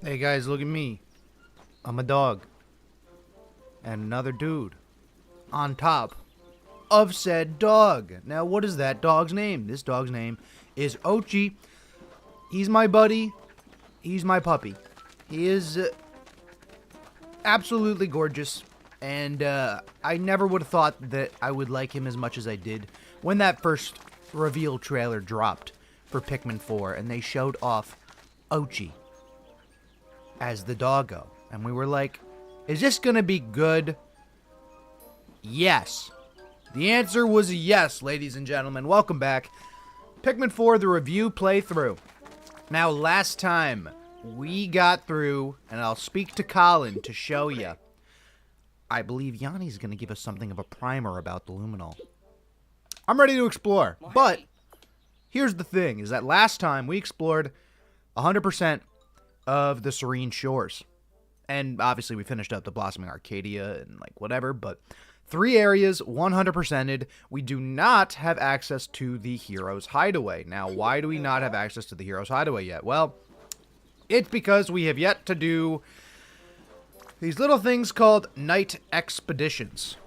Hey guys, look at me. I'm a dog. And another dude. On top of said dog. Now, what is that dog's name? This dog's name is Ochi. He's my buddy. He's my puppy. He is absolutely gorgeous. And I never would have thought that I would like him as much as I did when that first reveal trailer dropped for Pikmin 4. And they showed off Ochi as the doggo. And we were like, is this gonna be good? Yes. The answer was yes, ladies and gentlemen. Welcome back. Pikmin 4, the review playthrough. Now, last time we got through, and I'll speak to Colin to show you. I believe Yanni's gonna give us something of a primer about the Luminol. I'm ready to explore, but here's the thing, is that last time we explored 100% of the Serene Shores. And obviously we finished up the Blossoming Arcadia and like whatever, but 3 areas 100%ed. We do not have access to the Hero's Hideaway. Now, why do we not have access to the Hero's Hideaway yet? Well, it's because we have yet to do these little things called night expeditions.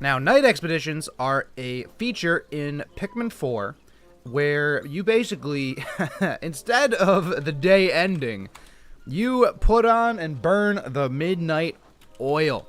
Now, night expeditions are a feature in Pikmin 4 where you basically, instead of the day ending, you put on and burn the midnight oil.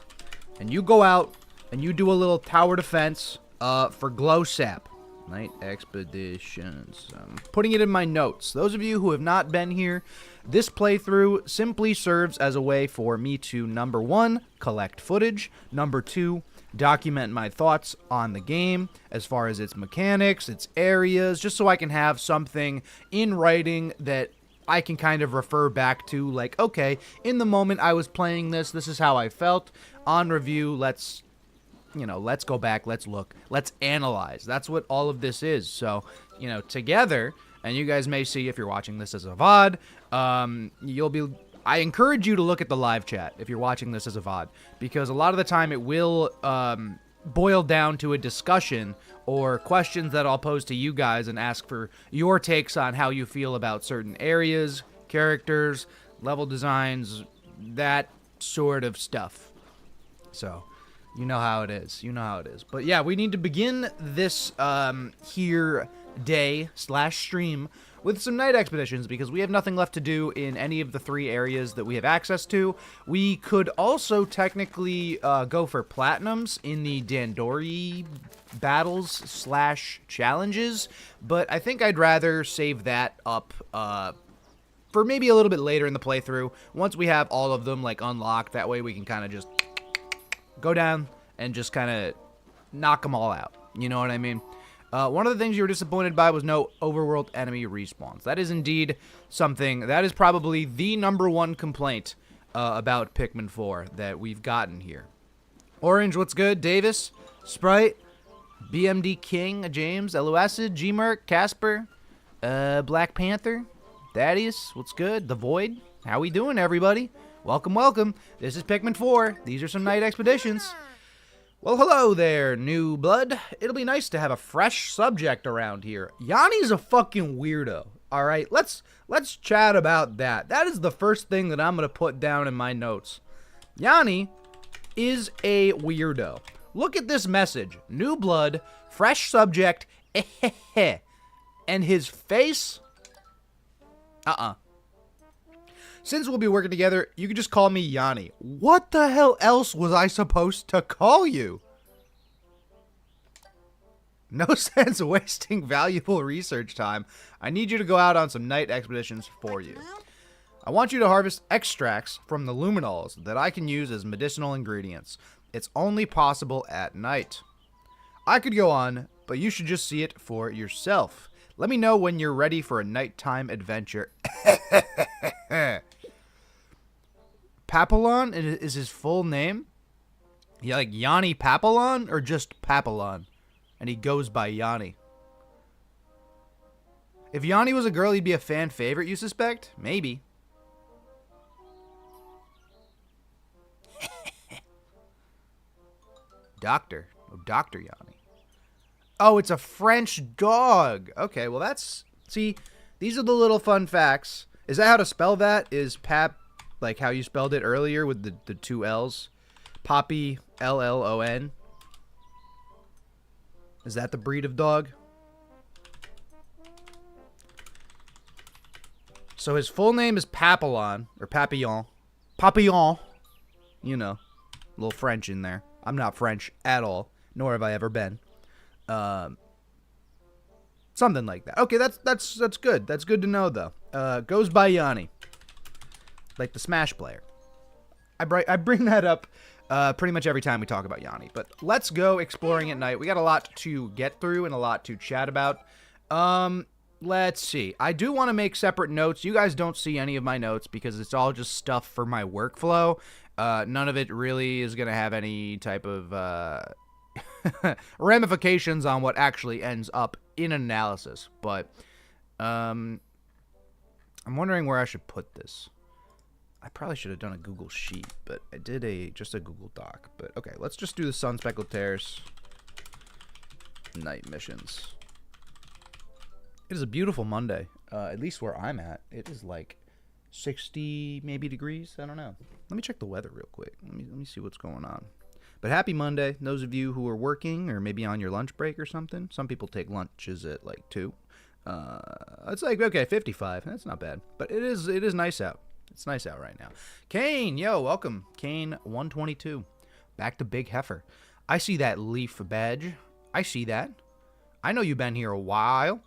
And you go out and you do a little tower defense for glow sap. Night expeditions. I'm putting it in my notes. Those of you who have not been here, this playthrough simply serves as a way for me to, number 1, collect footage. Number 2, document my thoughts on the game as far as its mechanics, its areas, just so I can have something in writing that I can kind of refer back to, like, okay, in the moment I was playing this, this is how I felt. On review, let's go back, let's look, let's analyze. That's what all of this is. So, together, and you guys may see if you're watching this as a VOD, I encourage you to look at the live chat if you're watching this as a VOD, because a lot of the time it will boil down to a discussion or questions that I'll pose to you guys and ask for your takes on how you feel about certain areas, characters, level designs, that sort of stuff. So, you know how it is. You know how it is. But yeah, we need to begin this day/stream with some night expeditions because we have nothing left to do in any of the 3 areas that we have access to. We could also technically go for platinums in the Dandori battles/challenges, but I think I'd rather save that up for maybe a little bit later in the playthrough. Once we have all of them like unlocked, that way we can kind of just go down and just kind of knock them all out. You know what I mean? One of the things you were disappointed by was no overworld enemy respawns. That is indeed something, that is probably the #1 complaint about Pikmin 4 that we've gotten here. Orange, what's good? Davis, Sprite, BMD King, James, Eluacid, Gmerk, Casper, Black Panther, Thaddeus, what's good? The Void, how we doing, everybody? Welcome, welcome. This is Pikmin 4. These are some night expeditions. Well, hello there, new blood. It'll be nice to have a fresh subject around here. Yanni's a fucking weirdo. All right, let's chat about that. That is the first thing that I'm going to put down in my notes. Yanni is a weirdo. Look at this message. New blood, fresh subject, and his face? Since we'll be working together, you can just call me Yanni. What the hell else was I supposed to call you? No sense wasting valuable research time. I need you to go out on some night expeditions for you. I want you to harvest extracts from the luminols that I can use as medicinal ingredients. It's only possible at night. I could go on, but you should just see it for yourself. Let me know when you're ready for a nighttime adventure. Papillon is his full name? Yeah, like Yanni Papillon or just Papillon? And he goes by Yanni. If Yanni was a girl, he'd be a fan favorite, you suspect? Maybe. Doctor. Oh, Dr. Yanni. Oh, it's a French dog. Okay, well that's... See, these are the little fun facts. Is that how to spell that? Is Pap like how you spelled it earlier with the two L's? Poppy, L-L-O-N. Is that the breed of dog? So his full name is Papillon, or Papillon. Papillon. You know, a little French in there. I'm not French at all, nor have I ever been. Something like that. Okay, that's good. That's good to know, though. Goes by Yanni, like the Smash player. I bring that up pretty much every time we talk about Yanni. But let's go exploring at night. We got a lot to get through and a lot to chat about. Let's see. I do want to make separate notes. You guys don't see any of my notes because it's all just stuff for my workflow. None of it really is going to have any type of ramifications on what actually ends up in an analysis. But I'm wondering where I should put this. I probably should have done a Google Sheet, but I did just a Google Doc. But okay, let's just do the Sun Speckled Terrace night missions. It is a beautiful Monday, at least where I'm at. It is like 60 maybe degrees. I don't know. Let me check the weather real quick. Let me see what's going on. But happy Monday. Those of you who are working or maybe on your lunch break or something. Some people take lunches at like 2. It's like, okay, 55. That's not bad. But it is nice out. It's nice out right now. Kane, yo, welcome. Kane 122. Back to Big Heifer. I see that leaf badge. I see that. I know you've been here a while.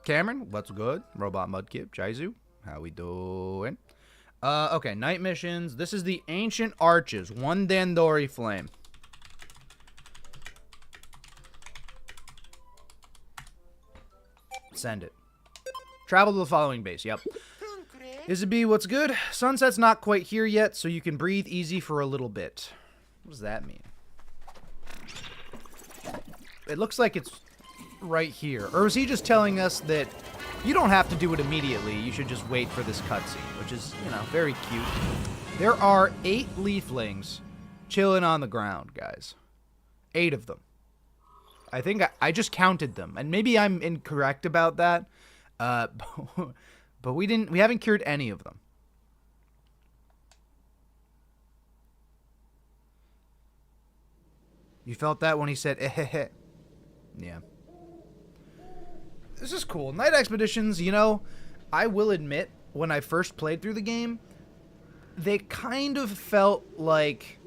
Cameron, what's good? Robot Mudkip, Jaizu, how we doing? Okay, night missions. This is the Ancient Arches. 1 Dandori Flame. Send it. Travel to the following base. Yep. Izzy, what's good? Sunset's not quite here yet, so you can breathe easy for a little bit. What does that mean? It looks like it's right here. Or is he just telling us that you don't have to do it immediately, you should just wait for this cutscene, which is, you know, very cute. There are 8 leaflings chilling on the ground, guys. 8 of them. I think I just counted them, and maybe I'm incorrect about that, but we haven't cured any of them. You felt that when he said, eh. Yeah. This is cool. Night Expeditions, you know, I will admit, when I first played through the game, they kind of felt like...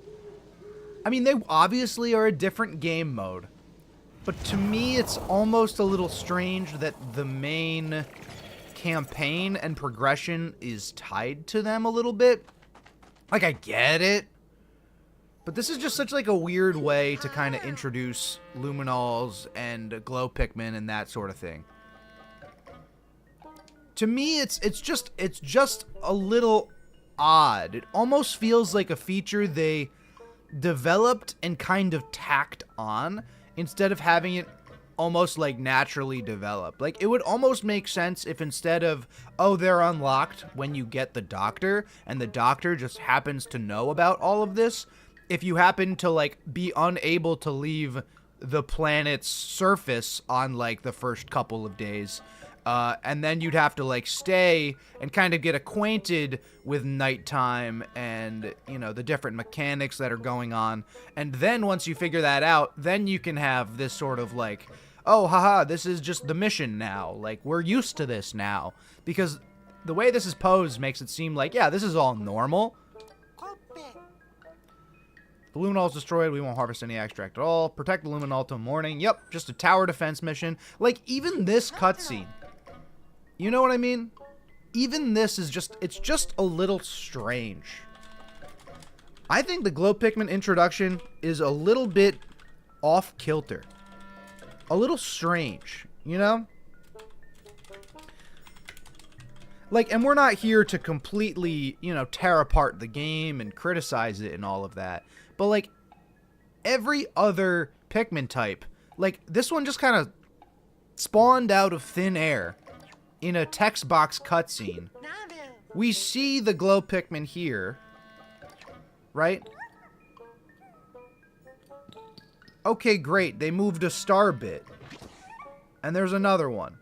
I mean, they obviously are a different game mode. But to me, it's almost a little strange that the main campaign and progression is tied to them a little bit. Like, I get it. But this is just such like a weird way to kind of introduce Luminals and Glow Pikmin and that sort of thing. To me, it's just a little odd. It almost feels like a feature they developed and kind of tacked on instead of having it almost like naturally developed. Like, it would almost make sense if instead of, oh, they're unlocked when you get the doctor, and the doctor just happens to know about all of this, if you happen to, like, be unable to leave the planet's surface on, like, the first couple of days, and then you'd have to, like, stay and kind of get acquainted with nighttime and, you know, the different mechanics that are going on. And then once you figure that out, then you can have this sort of, like, oh, haha, this is just the mission now. Like, we're used to this now. Because the way this is posed makes it seem like, yeah, this is all normal. The Luminal's destroyed. We won't harvest any extract at all. Protect the Luminal till morning. Yep, just a tower defense mission. Like, even this cutscene. You know what I mean? Even this is just, it's just a little strange. I think the Glow Pikmin introduction is a little bit off-kilter. A little strange, you know? Like, and we're not here to completely, you know, tear apart the game and criticize it and all of that. But, like, every other Pikmin type, like, this one just kind of spawned out of thin air in a text box cutscene. We see the Glow Pikmin here, right? Okay, great. They moved a star bit. And there's another one.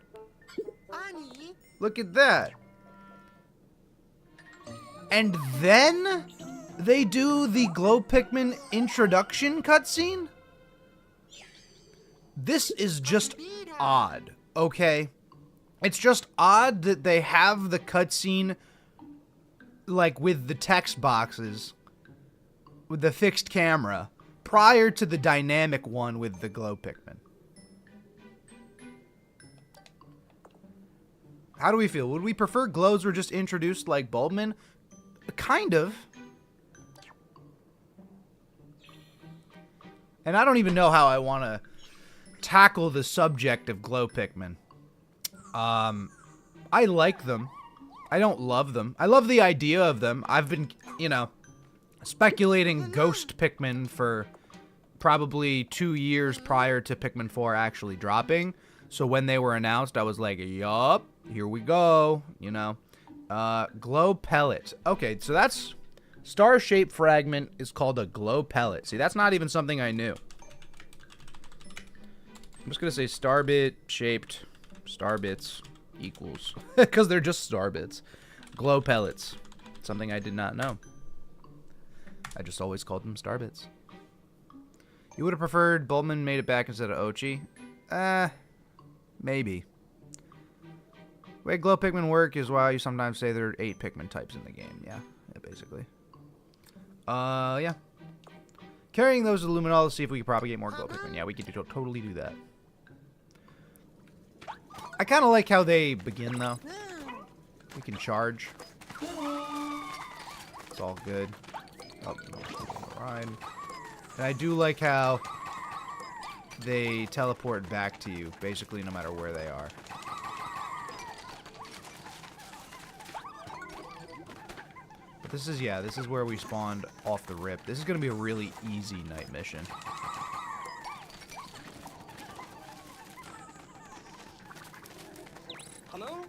Look at that. And then they do the Glow Pikmin introduction cutscene? This is just odd, okay? It's just odd that they have the cutscene, like, with the text boxes, with the fixed camera, prior to the dynamic one with the Glow Pikmin. How do we feel? Would we prefer glows were just introduced like Bulbmin? Kind of. And I don't even know how I want to tackle the subject of Glow Pikmin. I like them. I don't love them. I love the idea of them. I've been, you know, speculating Ghost Pikmin for probably 2 years prior to Pikmin 4 actually dropping. So when they were announced, I was like, yup, here we go, you know. Glow Pellet. Okay, so that's... Star-shaped fragment is called a glow pellet. See, that's not even something I knew. I'm just going to say starbit-shaped starbits equals... Because they're just starbits. Glow pellets. Something I did not know. I just always called them starbits. You would have preferred Bulbmin made it back instead of Ochi? Maybe. The way Glow Pikmin work is why you sometimes say there are 8 Pikmin types in the game. Yeah, basically. Yeah. Carrying those to Luminol to see if we can propagate more Glow Pikmin. Yeah, we could totally do that. I kind of like how they begin, though. We can charge. It's all good. Oh, ride. And I do like how they teleport back to you, basically no matter where they are. But this is, yeah, this is where we spawned off the rip. This is going to be a really easy night mission. Hello?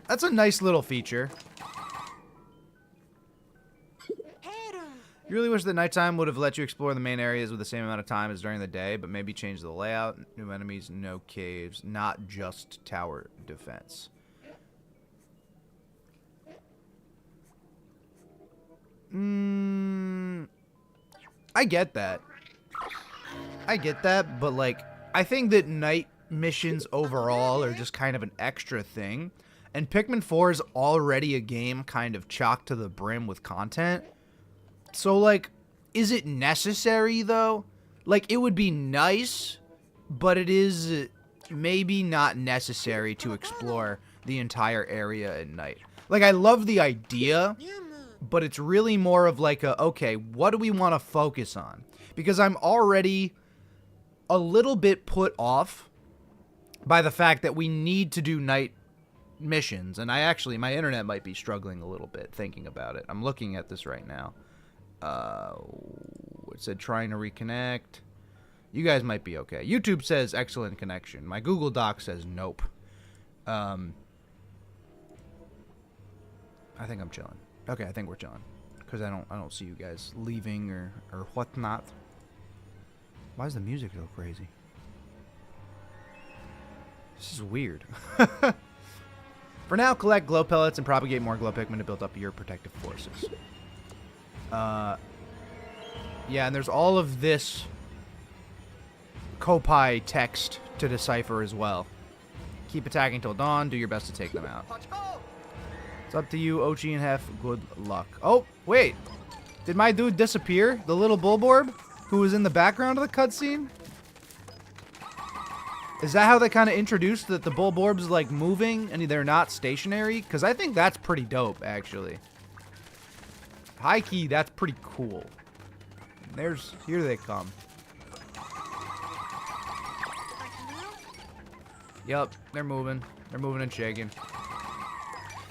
That's a nice little feature. You really wish that nighttime would have let you explore the main areas with the same amount of time as during the day, but maybe change the layout. New enemies, no caves, not just tower defense. I get that. I get that, but like, I think that night missions overall are just kind of an extra thing. And Pikmin 4 is already a game kind of chock to the brim with content. So, like, is it necessary, though? Like, it would be nice, but it is maybe not necessary to explore the entire area at night. Like, I love the idea, but it's really more of like a, okay, what do we want to focus on? Because I'm already a little bit put off by the fact that we need to do night missions. And my internet might be struggling a little bit thinking about it. I'm looking at this right now. It said trying to reconnect. You guys might be okay. YouTube says excellent connection. My Google Doc says nope. I think I'm chilling. Okay, I think we're chilling. Because I don't see you guys leaving or whatnot. Why is the music so crazy? This is weird. For now, collect glow pellets and propagate more glow Pikmin to build up your protective forces. Yeah, and there's all of this Kopai text to decipher as well. Keep attacking till dawn. Do your best to take them out. It's up to you, Ochi and Hef. Good luck. Oh, wait. Did my dude disappear? The little Bulborb who was in the background of the cutscene? Is that how they kind of introduced that the Bulborb's like moving and they're not stationary? Because I think that's pretty dope, actually. High key, that's pretty cool. Here they come. Yep, they're moving. They're moving and shaking.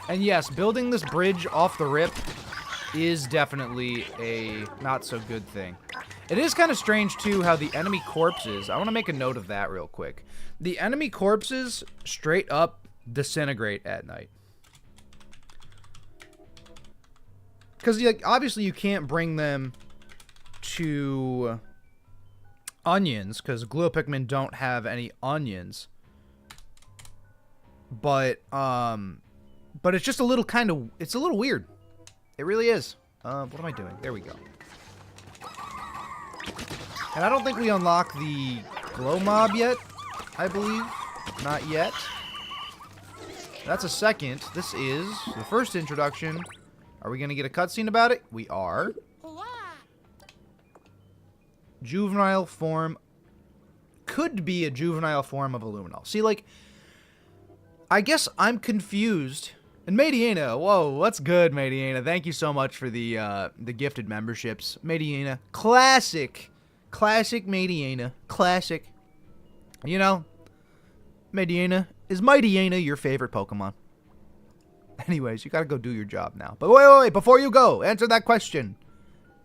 And yes, building this bridge off the rip is definitely a not so good thing. It is kind of strange, too, how the enemy corpses... I want to make a note of that real quick. The enemy corpses straight up disintegrate at night. Because, like, obviously, you can't bring them to onions, because Glow Pikmin don't have any onions. But it's just a little it's a little weird. It really is. What am I doing? There we go. And I don't think we unlock the glow mob yet, I believe. Not yet. That's a second. This is the first introduction. Are we going to get a cutscene about it? We are. Juvenile form. Could be a juvenile form of Illuminal. See, like, I guess I'm confused. And Mediana, whoa, what's good, Mediana? Thank you so much for the gifted memberships. Mediana, classic Mediana, classic. You know, Mediana, is Mightyana your favorite Pokemon? Anyways, you gotta go do your job now. But wait, before you go, answer that question.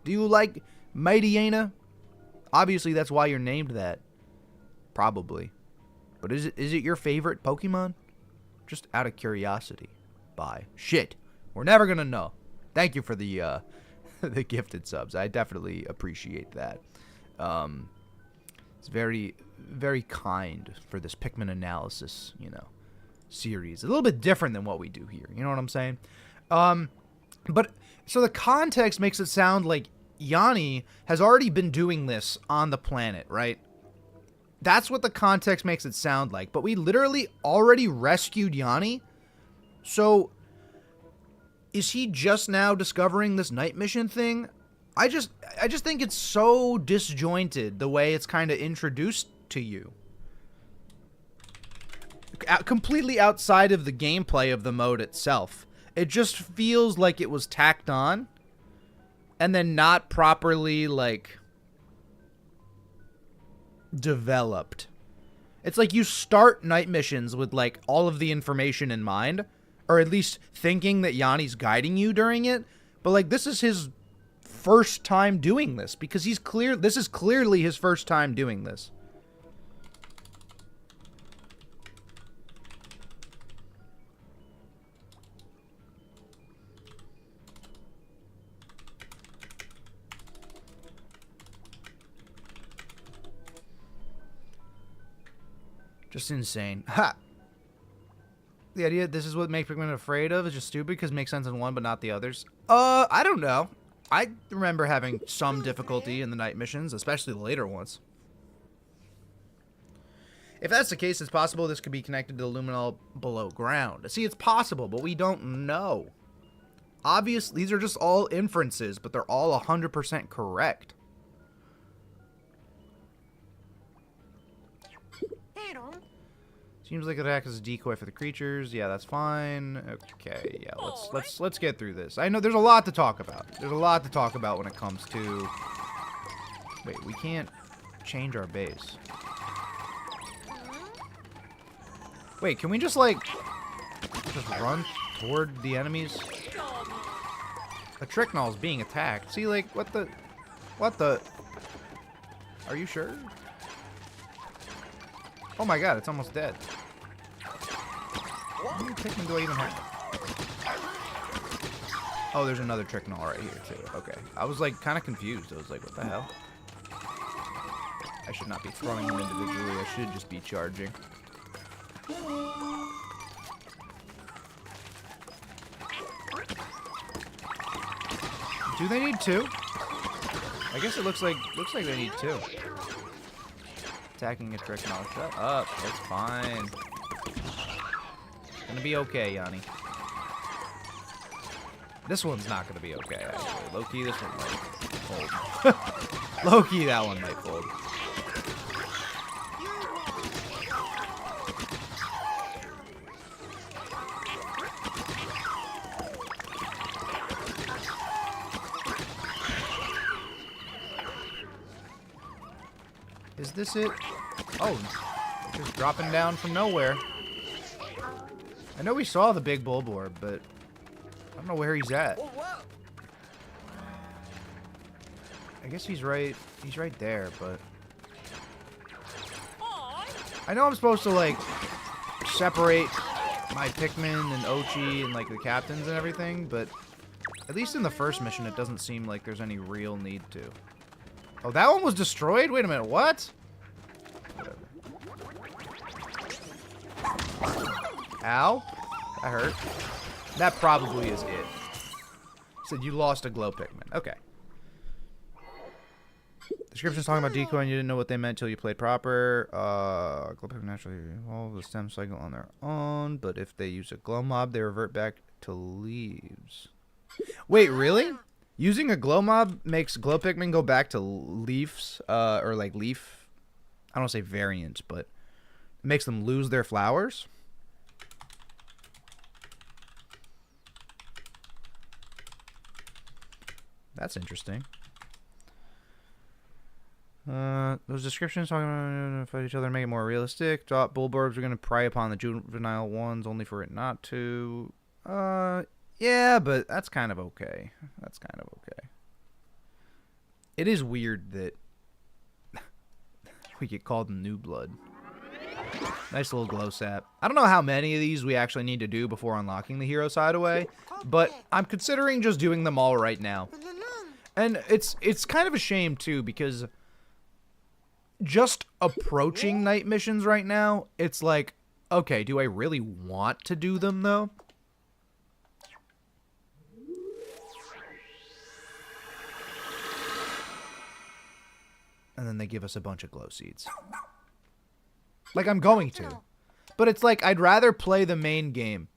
Do you like Mightyana? Obviously, that's why you're named that. Probably. But is it your favorite Pokemon? Just out of curiosity. Bye. Shit. We're never gonna know. Thank you for the the gifted subs. I definitely appreciate that. It's very, very kind for this Pikmin analysis, you know, series. A little bit different than what we do here. You know what I'm saying? But so the context makes it sound like Yanni has already been doing this on the planet, right? That's what the context makes it sound like. But we literally already rescued Yanni. So, is he just now discovering this night mission thing? I just think it's so disjointed the way it's kind of introduced to you. Completely outside of the gameplay of the mode itself. It just feels like it was tacked on and then not properly, like, developed. It's like you start night missions with, like, all of the information in mind, or at least thinking that Yanni's guiding you during it, but, like, this is his first time doing this, because this is clearly his first time doing this. Just insane. Ha! The idea this is what makes Pikmin afraid of is just stupid because it makes sense in one but not the others. I don't know. I remember having some difficulty in the night missions, especially the later ones. If that's the case, it's possible this could be connected to the Luminol below ground. See, it's possible, but we don't know. Obviously, these are just all inferences, but they're all 100% correct. Seems like it acts as a decoy for the creatures. Yeah, that's fine. Okay, yeah, let's get through this. I know there's a lot to talk about. There's a lot to talk about when it comes to... Wait, we can't change our base. Wait, can we just, like, just run toward the enemies? A Tricknull is being attacked. See, like, what the... Are you sure? Oh my god, it's almost dead. How many Pikmin do I even have? Oh, there's another Tricknull right here, too. Okay. I was, like, kind of confused. I was like, what the hell? I should not be throwing them individually. I should just be charging. Do they need two? I guess it looks like they need two. Attacking a Tricknull. Shut up. It's fine. It's gonna be okay, Yanni. This one's not gonna be okay, actually. Low-key, this one might fold. Low-key, that one might fold. Is this it? Oh, just dropping down from nowhere. I know we saw the big Bulborb, but I don't know where he's at. I guess he's right there, but I know I'm supposed to, like, separate my Pikmin and Ochi and, like, the captains and everything, but at least in the first mission, it doesn't seem like there's any real need to. Oh, that one was destroyed? Wait a minute, what? Whatever. Ow. That hurt. That probably is it. Said you lost a glow Pikmin. Okay. Description's talking about decoy and you didn't know what they meant till you played proper. Glow Pikmin naturally evolve the stem cycle on their own, but if they use a glow mob, they revert back to leaves. Wait, really? Using a glow mob makes glow Pikmin go back to leaves, or like leaf. I don't want to say variants, but it makes them lose their flowers. That's interesting. Those descriptions talking about fight each other and make it more realistic. Bullburbs are going to prey upon the juvenile ones only for it not to. Yeah, but that's kind of okay. That's kind of okay. It is weird that we get called New Blood. Nice little glow sap. I don't know how many of these we actually need to do before unlocking the Hero Hideaway, but I'm considering just doing them all right now. And it's kind of a shame too, because just approaching night missions right now, it's like, okay, do I really want to do them though? And then they give us a bunch of glow seeds. Like, I'm going to. But it's like, I'd rather play the main game.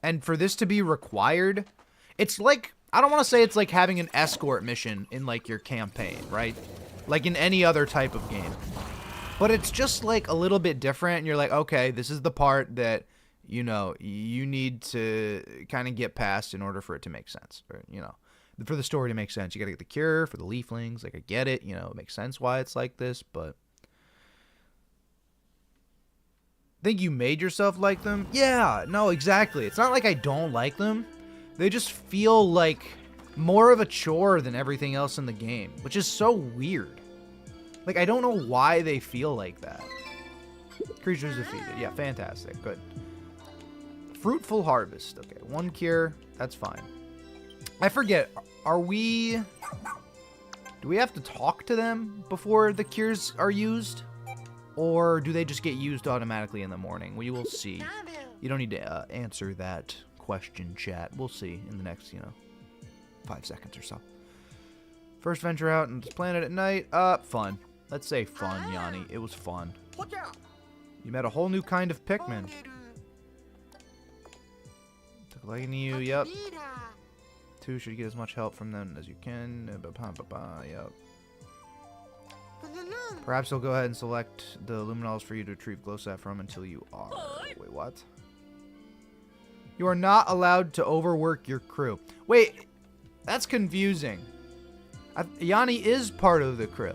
And for this to be required, it's like, I don't want to say it's like having an escort mission in, like, your campaign, right? Like in any other type of game. But it's just, like, a little bit different. And you're like, okay, this is the part that, you know, you need to kind of get past in order for it to make sense. Or, you know, for the story to make sense. You got to get the cure for the leaflings. Like, I get it. You know, it makes sense why it's like this, but think you made yourself like them? Yeah, no, exactly. It's not like I don't like them. They just feel like more of a chore than everything else in the game, which is so weird. Like, I don't know why they feel like that. Creatures defeated. Yeah, fantastic. Good. Fruitful harvest. Okay, 1 cure. That's fine. I forget. Are we... Do we have to talk to them before the cures are used? Or do they just get used automatically in the morning? We will see. You don't need to answer that question, chat. We'll see in the next, 5 seconds or so. First venture out on this planet at night. Fun. Let's say fun, Yanni. It was fun. You met a whole new kind of Pikmin. Took a liking to you, yep. 2 should get as much help from them as you can. Yep. Perhaps they'll go ahead and select the luminals for you to retrieve glow sap from until you are... Wait, what? You are not allowed to overwork your crew. Wait, that's confusing. Yanni is part of the crew.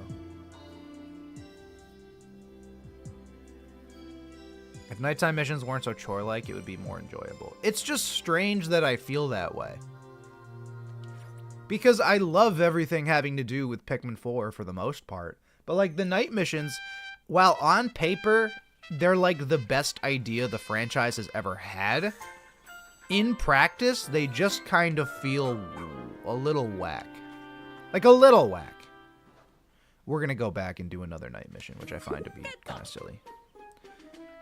If nighttime missions weren't so chore-like, it would be more enjoyable. It's just strange that I feel that way. Because I love everything having to do with Pikmin 4 for the most part. But, like, the night missions, while on paper, they're, like, the best idea the franchise has ever had, in practice, they just kind of feel a little whack. Like, a little whack. We're gonna go back and do another night mission, which I find to be kind of silly.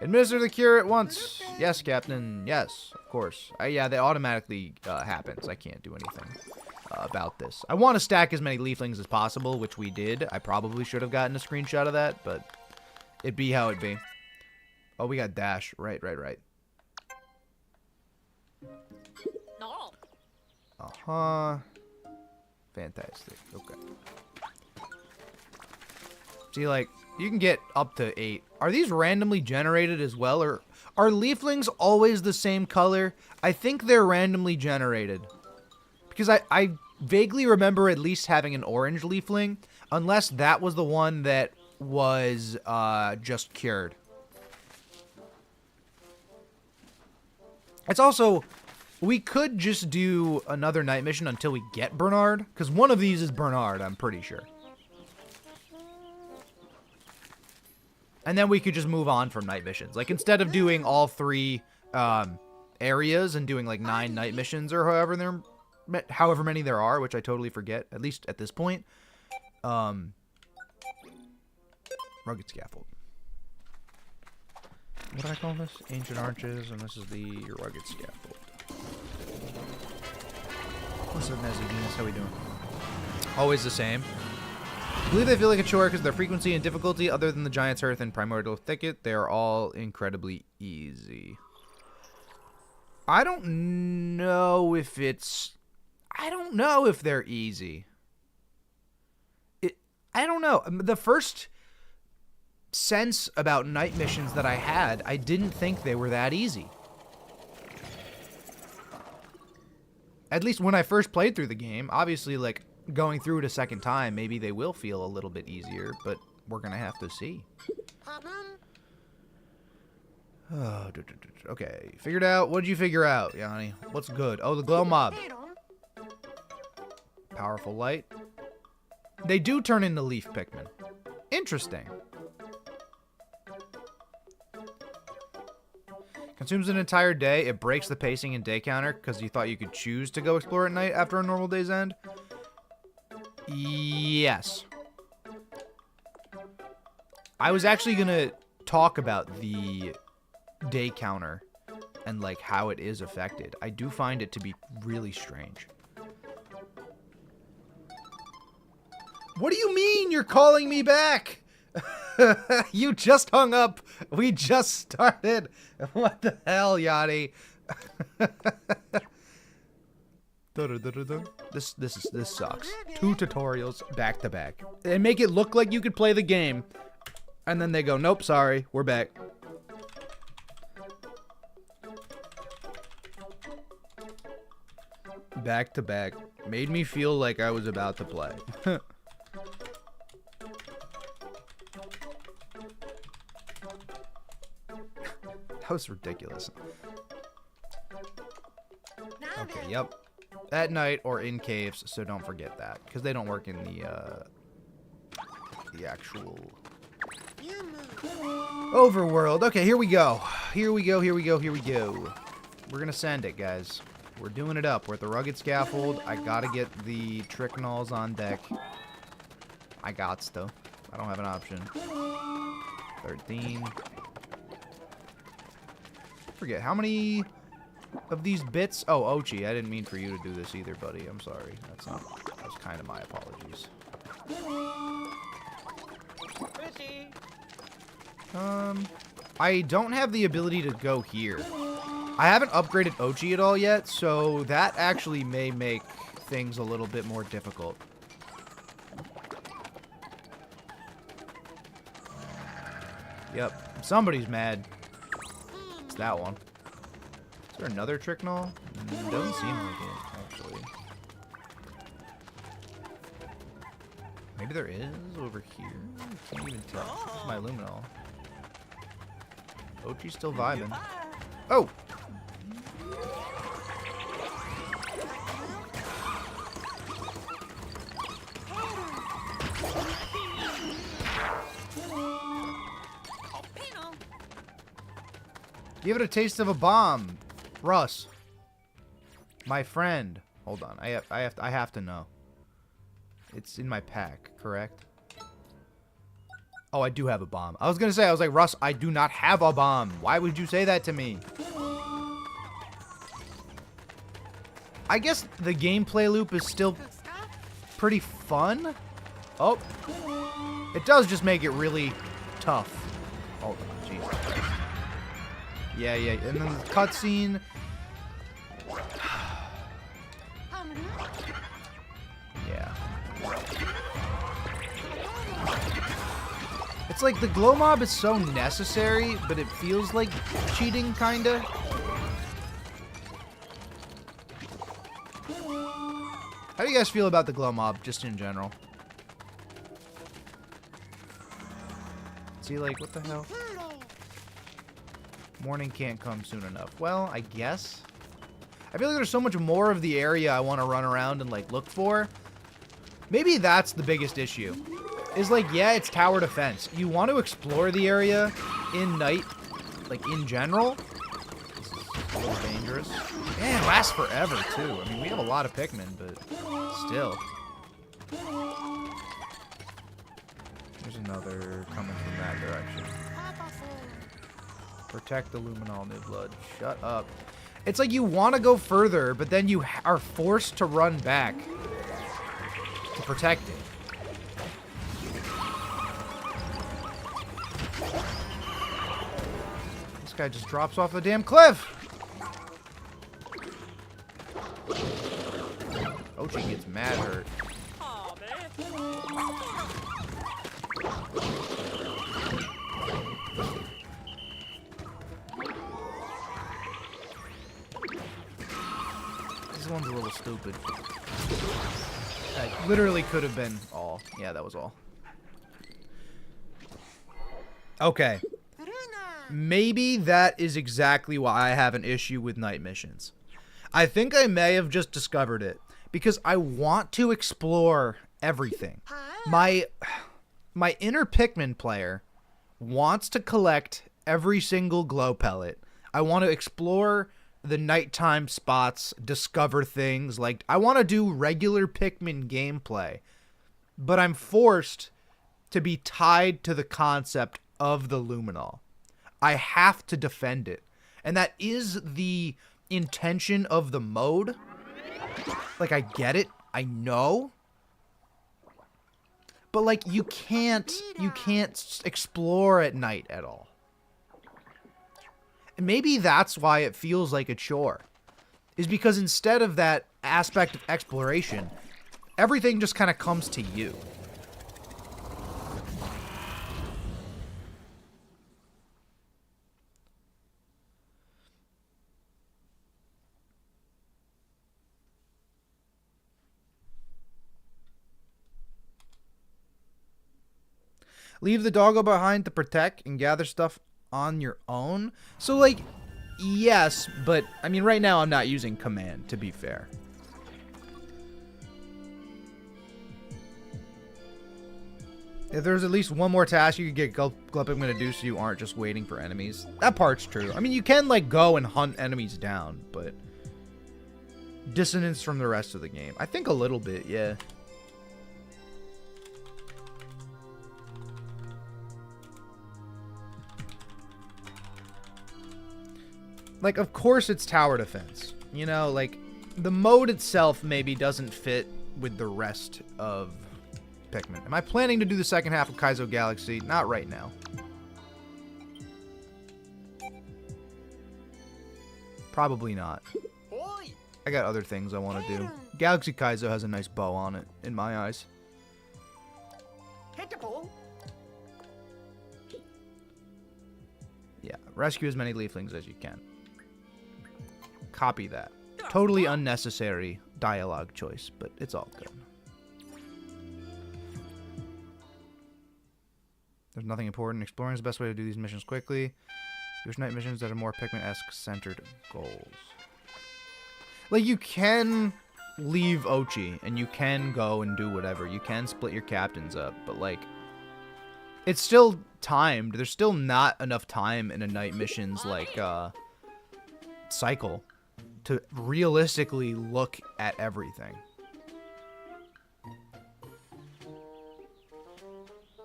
Administer the cure at once. Yes, Captain. Yes, of course. Yeah, that automatically happens. I can't do anything about this. I want to stack as many leaflings as possible, which we did. I probably should have gotten a screenshot of that, but it'd be how it be. Oh, we got dash. Right. No. Uh-huh. Fantastic. Okay. See, like, you can get up to 8. Are these randomly generated as well, or are leaflings always the same color? I think they're randomly generated. Because I vaguely remember at least having an orange leafling, unless that was the one that was just cured. It's also, we could just do another night mission until we get Bernard, because one of these is Bernard, I'm pretty sure. And then we could just move on from night missions. Like, instead of doing all 3 areas and doing, like, 9 night missions or however many there are, which I totally forget, at least at this point. Rugged Scaffold. What do I call this? Ancient Arches, and this is the Rugged Scaffold. What's up, Nezzy Venus? How we doing? Always the same. I believe they feel like a chore because their frequency and difficulty, other than the Giant's Hearth and Primordial Thicket, they are all incredibly easy. I don't know if they're easy. I don't know. The first sense about night missions that I had, I didn't think they were that easy. At least when I first played through the game. Obviously, like, going through it a second time, maybe they will feel a little bit easier, but we're gonna have to see. Oh, okay, figured out. What did you figure out, Yanni? What's good? Oh, the glow mob. Powerful light. They do turn into leaf Pikmin. Interesting. Consumes an entire day. It breaks the pacing and day counter because you thought you could choose to go explore at night after a normal day's end. Yes. I was actually going to talk about the day counter and like how it is affected. I do find it to be really strange. What do you mean you're calling me back? You just hung up. We just started. What the hell, Yanni? This sucks. 2 tutorials back to back. They make it look like you could play the game, and then they go, "Nope, sorry, we're back." Back to back. Made me feel like I was about to play. That was ridiculous. Okay, yep. At night or in caves, so don't forget that, because they don't work in the actual overworld. Okay, here we go. Here we go. We're gonna send it, guys. We're doing it up. We're at the rugged scaffold. I gotta get the tricknalls on deck. I gots to. I don't have an option. 13. Forget how many of these bits. Oh, Ochi, I didn't mean for you to do this either, buddy. I'm sorry. That was kind of my apologies. I don't have the ability to go here. I haven't upgraded Ochi at all yet, so that actually may make things a little bit more difficult. Yep, somebody's mad. It's that one. Is there another Tricknall? Doesn't seem like it, actually. Maybe there is over here? Can't even tell. Where's my Luminol? Ochi's still vibing. Oh! Give it a taste of a bomb, Russ. My friend. Hold on. I have to know. It's in my pack, correct? Oh, I do have a bomb. I was gonna say, I was like, Russ, I do not have a bomb. Why would you say that to me? I guess the gameplay loop is still pretty fun. Oh. It does just make it really tough. Hold on, Jesus Christ. Yeah. And then the cutscene. Yeah. It's like the glow mob is so necessary, but it feels like cheating, kinda. How do you guys feel about the glow mob, just in general? See, like, what the hell? Morning can't come soon enough. Well, I guess. I feel like there's so much more of the area I want to run around and, like, look for. Maybe that's the biggest issue. Is, like, yeah, it's tower defense. You want to explore the area in night, like, in general. This is a little dangerous. Man, it lasts forever, too. I mean, we have a lot of Pikmin, but still. There's another coming from that direction. Protect the Luminol, new blood. Shut up. It's like you want to go further, but then you are forced to run back to protect it. This guy just drops off the damn cliff. Ochi gets mad hurt. Aw, man. This one's a little stupid. That literally could have been all. Yeah, that was all. Okay. Maybe that is exactly why I have an issue with night missions. I think I may have just discovered it because I want to explore everything. My inner Pikmin player wants to collect every single glow pellet. I want to explore the nighttime spots, discover things. Like, I want to do regular Pikmin gameplay, but I'm forced to be tied to the concept of the luminol. I have to defend it. And that is the intention of the mode. Like, I get it. I know. But, like, you can't explore at night at all. And maybe that's why it feels like a chore. Is because instead of that aspect of exploration, everything just kind of comes to you. Leave the doggo behind to protect and gather stuff on your own. So, like, yes, but, I mean, right now I'm not using command, to be fair. If there's at least one more task you could get Pikmin to do so you aren't just waiting for enemies. That part's true. I mean, you can, like, go and hunt enemies down, but dissonance from the rest of the game. I think a little bit, yeah. Like, of course it's tower defense. You know, like, the mode itself maybe doesn't fit with the rest of Pikmin. Am I planning to do the second half of Kaizo Galaxy? Not right now. Probably not. I got other things I want to do. Galaxy Kaizo has a nice bow on it, in my eyes. Yeah, rescue as many leaflings as you can. Copy that. Totally unnecessary dialogue choice, but it's all good. There's nothing important. Exploring is the best way to do these missions quickly. There's night missions that are more Pikmin-esque centered goals. Like, you can leave Ochi, and you can go and do whatever. You can split your captains up, but, like, it's still timed. There's still not enough time in a night missions, like, cycle to realistically look at everything.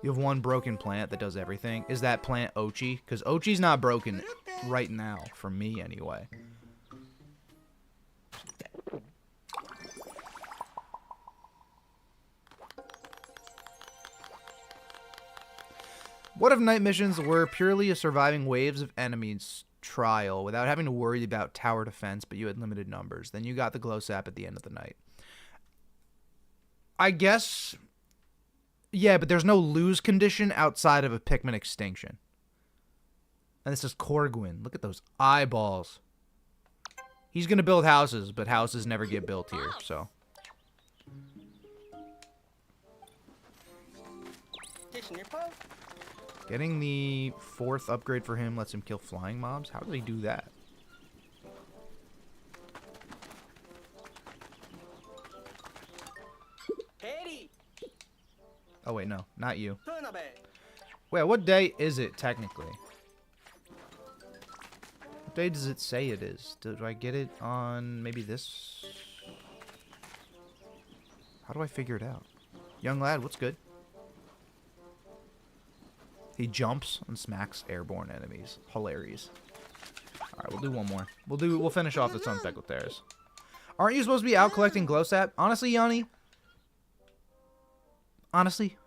You have one broken plant that does everything. Is that plant Ochi? Because Ochi's not broken right now, for me anyway. What if night missions were purely a surviving waves of enemies trial without having to worry about tower defense, but you had limited numbers? Then you got the glow sap at the end of the night. I guess, yeah, but there's no lose condition outside of a Pikmin extinction. And this is Corgwin. Look at those eyeballs. He's gonna build houses, but houses never get built here, so. Getting the 4th upgrade for him lets him kill flying mobs. How did he do that? Oh wait, no, not you. Wait, what day is it technically? What day does it say it is? Do I get it on maybe this? How do I figure it out? Young lad, what's good? He jumps and smacks airborne enemies. Hilarious. Alright, we'll do one more. We'll finish off the sunspec with theirs. Aren't you supposed to be out collecting glow sap? Honestly, Yanni? Honestly?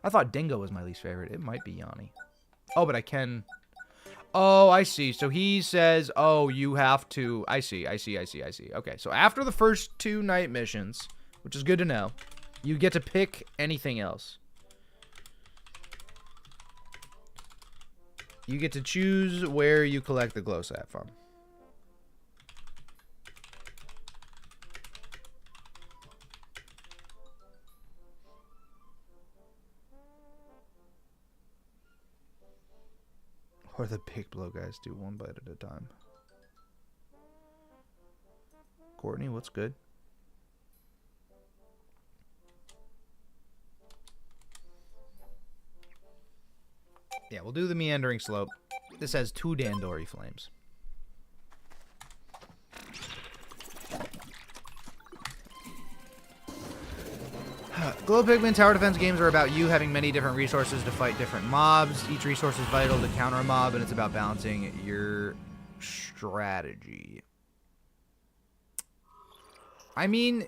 I thought Dingo was my least favorite. It might be Yanni. Oh, but I can... Oh, I see. So he says, oh, you have to... I see. Okay, so after the first 2 night missions, which is good to know, you get to pick anything else. You get to choose where you collect the glow sap from. Or the big blow guys do 1 bite at a time. Courtney, what's good? Yeah, we'll do the meandering slope. This has 2 Dandori flames. Glow Pikmin tower defense games are about you having many different resources to fight different mobs. Each resource is vital to counter a mob, and it's about balancing your strategy. I mean,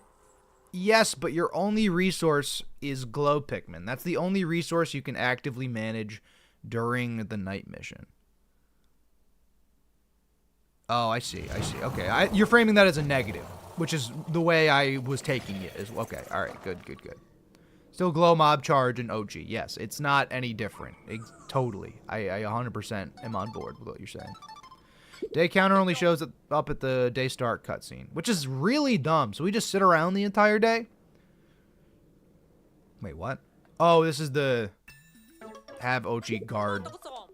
yes, but your only resource is Glow Pikmin. That's the only resource you can actively manage during the night mission. Oh, I see. Okay, you're framing that as a negative, which is the way I was taking it. Okay, all right, good. Still glow mob charge and Ochi. Yes, it's not any different. Totally. I 100% am on board with what you're saying. Day counter only shows up at the day start cutscene, which is really dumb. So we just sit around the entire day? Wait, what? Oh, this is the... Have Ochi guard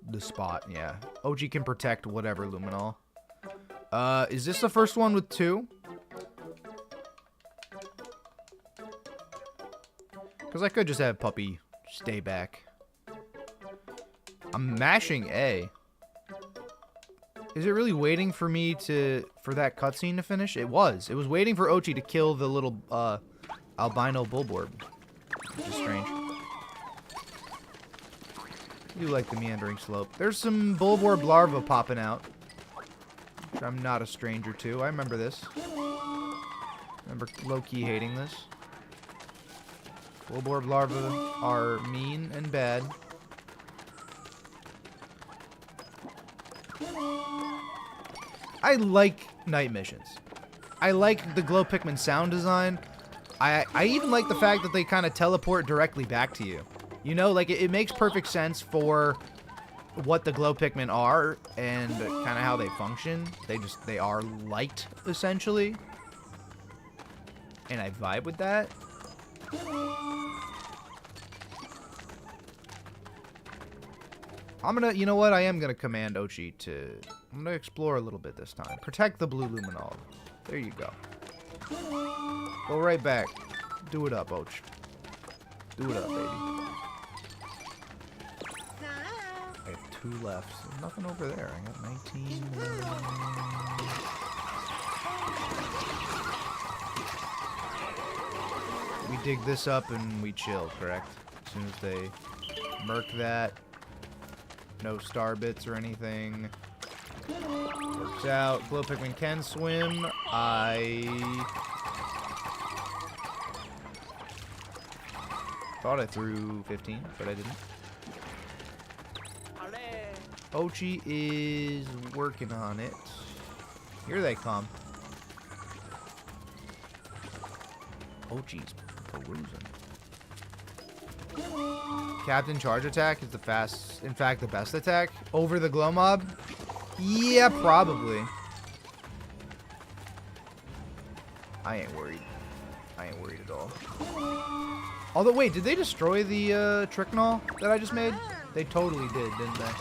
the spot. Yeah. Ochi can protect whatever luminol. Is this the first one with 2? Because I could just have Puppy stay back. I'm mashing A. Is it really waiting for me for that cutscene to finish? It was. It was waiting for Ochi to kill the little albino bulborb. Which is strange. I do like the meandering slope. There's some bulborb larvae popping out, which I'm not a stranger to. I remember this. I remember low-key hating this. Bulborb larvae are mean and bad. I like night missions. I like the Glow Pikmin sound design. I even like the fact that they kind of teleport directly back to you. You know, like, it makes perfect sense for what the Glow Pikmin are and kind of how they function. They are light, essentially. And I vibe with that. You know what? I am gonna command Ochi to... I'm gonna explore a little bit this time. Protect the blue luminol. There you go. Go right back. Do it up, Och. Do it up, baby. I have 2 left. There's nothing over there. I got 19. We dig this up and we chill, correct? As soon as they murk that. No star bits or anything. Works out. Glow Pikmin can swim. I thought I threw 15, but I didn't. Ochi is working on it. Here they come. Ochi's perusing. Captain Charge Attack is in fact, the best attack over the Glow Mob? Yeah, probably. I ain't worried. I ain't worried at all. Although, wait, did they destroy the Tricknall that I just made? They totally did, didn't they?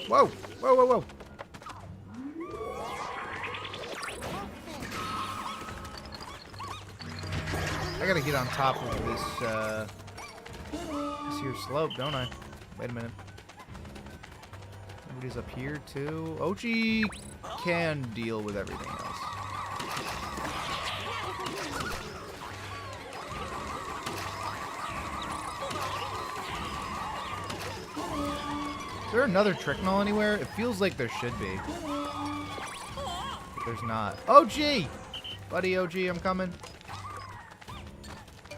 Whoa! Whoa, whoa, whoa! I gotta get on top of this here slope, don't I? Wait a minute. Somebody's up here, too. Ochi can deal with everything else. there another Tricknall anywhere? It feels like there should be. But there's not. Ochi! Buddy Ochi, I'm coming.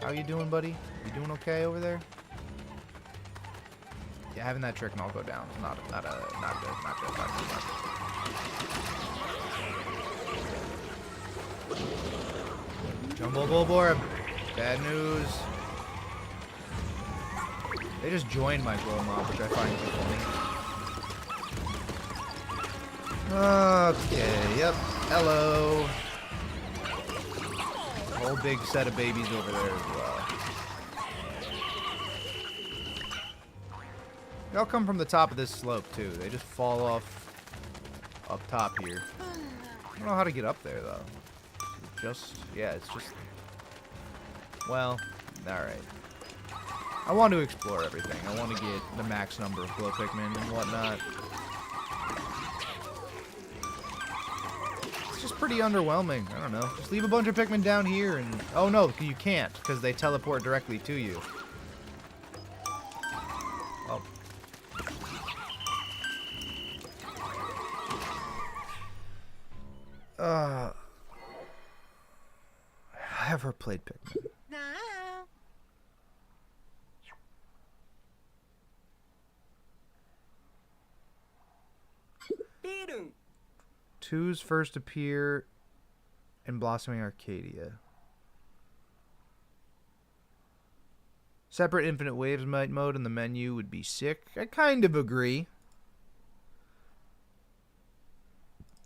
How you doing, buddy? You doing okay over there? Yeah, having that Tricknall go down is not good. Jumbo Bulborb. Bad news. They just joined my glow mob, which I find funny. Okay, yep. Hello. Whole big set of babies over there as well. They all come from the top of this slope, too. They just fall off up top here. I don't know how to get up there, though. Yeah, it's just... Well, alright. I want to explore everything. I want to get the max number of glow Pikmin and whatnot. It's just pretty underwhelming. I don't know. Just leave a bunch of Pikmin down here and... Oh no, you can't, because they teleport directly to you. Oh. I ever played Pikmin? No. Twos first appear in Blossoming Arcadia. Separate Infinite Waves mode in the menu would be sick. I kind of agree.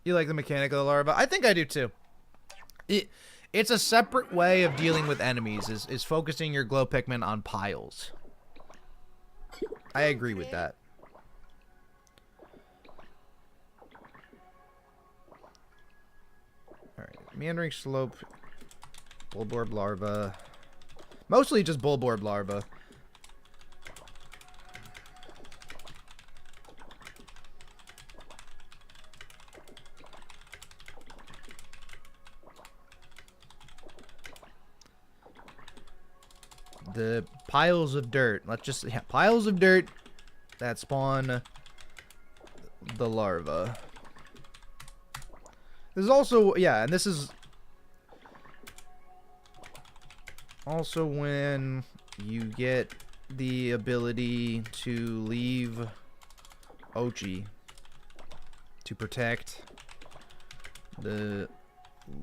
You like the mechanic of the larva? I think I do too. It's a separate way of dealing with enemies, is focusing your glow Pikmin on piles. I agree with that. Alright, Meandering Slope, Bulborb Larva. Mostly just Bulborb Larva. The piles of dirt. Let's just... Yeah, piles of dirt that spawn the larva. There's also... Yeah, and this is... Also when you get the ability to leave Ochi to protect the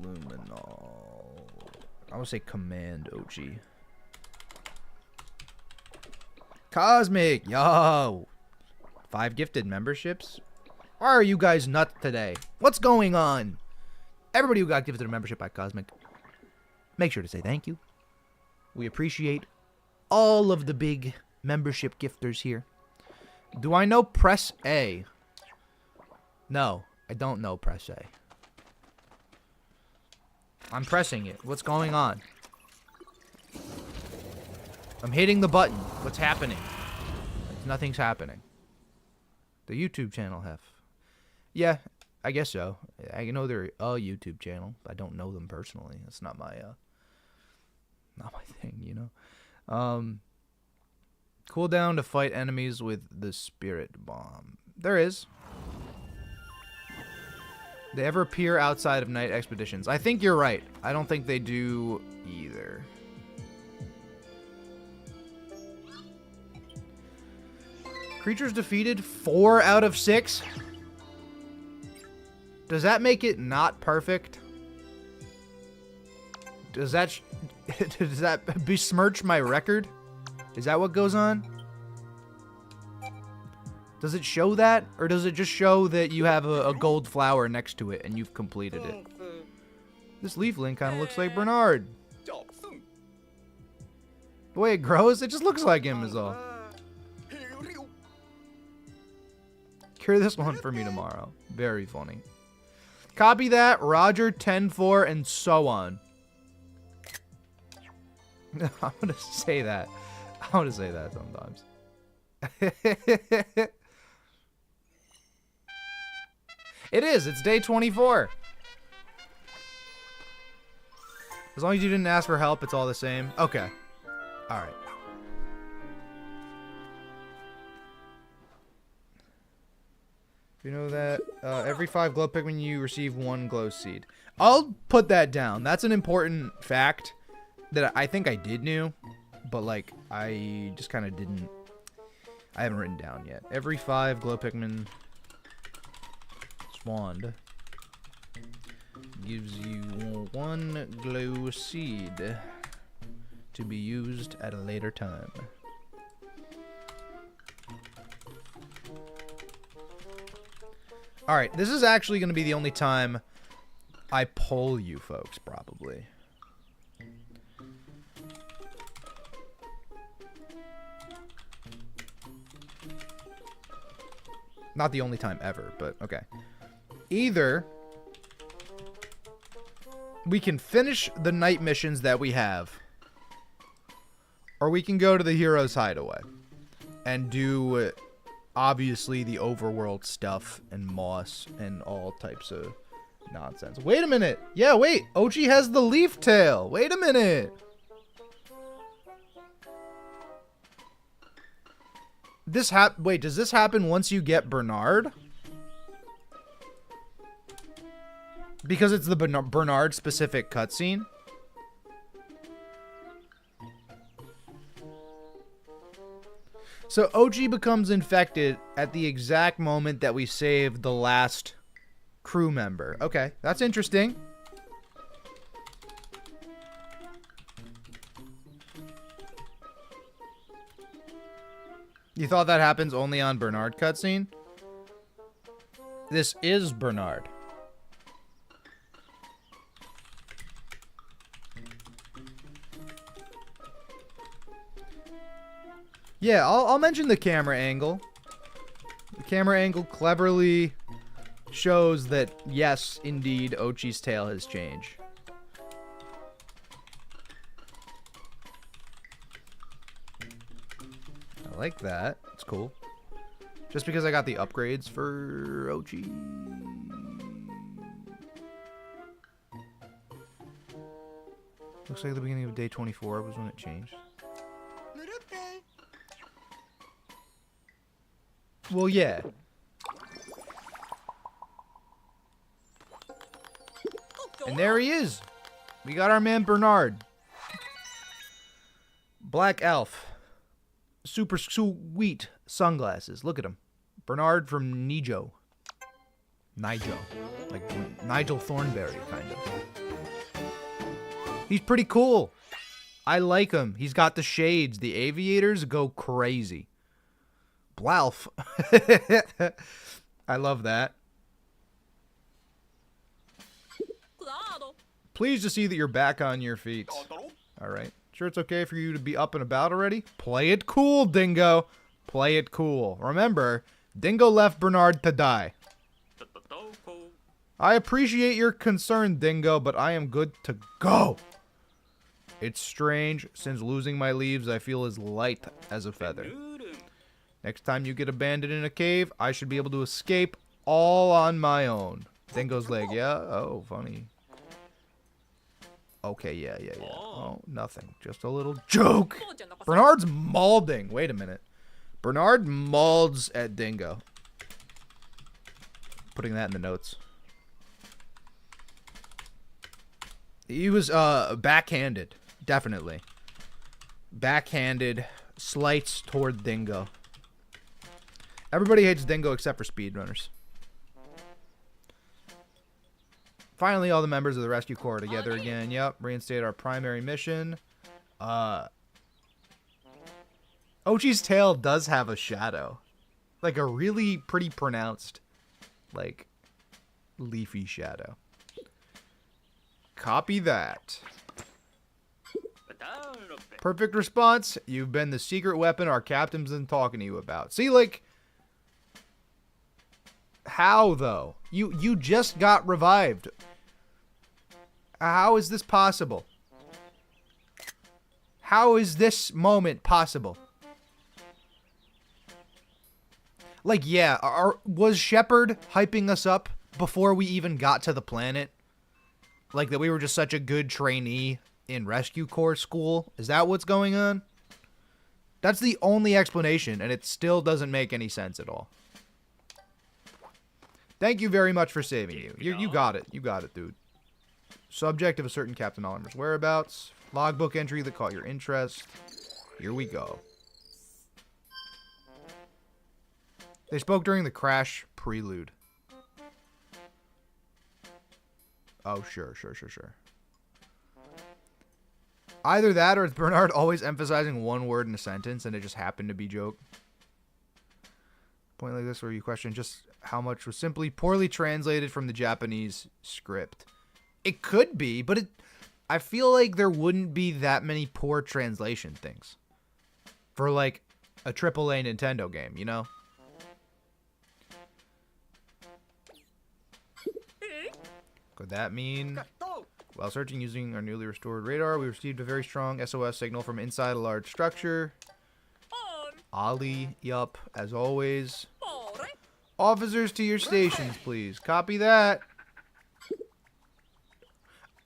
Luminol. I would say command Ochi. Cosmic, yo! 5 gifted memberships? Why are you guys nuts today? What's going on? Everybody who got gifted a membership by Cosmic, make sure to say thank you. We appreciate all of the big membership gifters here. Do I know press A? No, I don't know press A. I'm pressing it. What's going on? I'm hitting the button. What's happening? Nothing's happening. The YouTube channel have. Yeah, I guess so. I know they're a YouTube channel. I don't know them personally. It's not my thing, you know. Cooldown to fight enemies with the Spirit Bomb. There is. They ever appear outside of night expeditions? I think you're right. I don't think they do either. Creatures defeated 4 out of 6. Does that make it not perfect? Does that besmirch my record? Is that what goes on? Does it show that? Or does it just show that you have a gold flower next to it and you've completed it? This leafling kind of looks like Bernard. The way it grows, it just looks like him is all. Cure this one for me tomorrow. Very funny. Copy that, Roger, 10-4, and so on. I'm gonna say that. I'm gonna say that sometimes. It is. It's day 24. As long as you didn't ask for help, it's all the same. Okay. All right. You know that every 5 glow Pikmin you receive 1 glow seed. I'll put that down. That's an important fact that I think I did know, but like I just kind of didn't. I haven't written down yet. Every 5 glow Pikmin spawned gives you 1 glow seed to be used at a later time. Alright, this is actually going to be the only time I poll you folks, probably. Not the only time ever, but okay. Either we can finish the night missions that we have, or we can go to the hero's hideaway and do, obviously, the overworld stuff and moss and all types of nonsense. Wait a minute. Yeah, wait. Ochi has the leaf tail. Wait a minute. Wait, does this happen once you get Bernard? Because it's the Bernard specific cutscene? So Ochi becomes infected at the exact moment that we save the last crew member. Okay, that's interesting. You thought that happens only on Bernard cutscene? This is Bernard. Yeah, I'll mention the camera angle. The camera angle cleverly shows that, yes, indeed, Ochi's tail has changed. I like that. It's cool. Just because I got the upgrades for Ochi. Looks like the beginning of day 24 was when it changed. Well, yeah. And there he is. We got our man Bernard. Black elf. Super sweet sunglasses. Look at him. Bernard from Nigel. Like Nigel Thornberry, kind of. He's pretty cool. I like him. He's got the shades. The aviators go crazy. Blalf. I love that. Pleased to see that you're back on your feet. Alright. Sure it's okay for you to be up and about already? Play it cool, Dingo. Play it cool. Remember, Dingo left Bernard to die. I appreciate your concern, Dingo, but I am good to go. It's strange. Since losing my leaves, I feel as light as a feather. Next time you get abandoned in a cave, I should be able to escape all on my own. Dingo's leg, yeah? Oh, funny. Okay, yeah. Oh, nothing. Just a little joke. Bernard's maulding. Wait a minute. Bernard maulds at Dingo. Putting that in the notes. He was, backhanded. Definitely. Backhanded slights toward Dingo. Everybody hates Dingo except for speedrunners. Finally, all the members of the rescue corps are together again. Yep, reinstate our primary mission. Ochi's tail does have a shadow. Like a really pretty pronounced, like, leafy shadow. Copy that. Perfect response. You've been the secret weapon our captain's been talking to you about. See, like... How, though? You just got revived. How is this possible? How is this moment possible? Like, yeah, was Shepard hyping us up before we even got to the planet? Like, that we were just such a good trainee in Rescue Corps school? Is that what's going on? That's the only explanation, and it still doesn't make any sense at all. Thank you very much for saving you. You got it. You got it, dude. Subject of a certain Captain Oliver's whereabouts. Logbook entry that caught your interest. Here we go. They spoke during the crash prelude. Oh, sure. Either that or it's Bernard always emphasizing one word in a sentence and it just happened to be joke. Point like this where you question just how much was simply poorly translated from the Japanese script. It could be, but I feel like there wouldn't be that many poor translation things for like a AAA Nintendo game, you know? Could that mean, while searching using our newly restored radar, we received a very strong SOS signal from inside a large structure? Ollie, yup, as always. Officers to your stations, please. Copy that.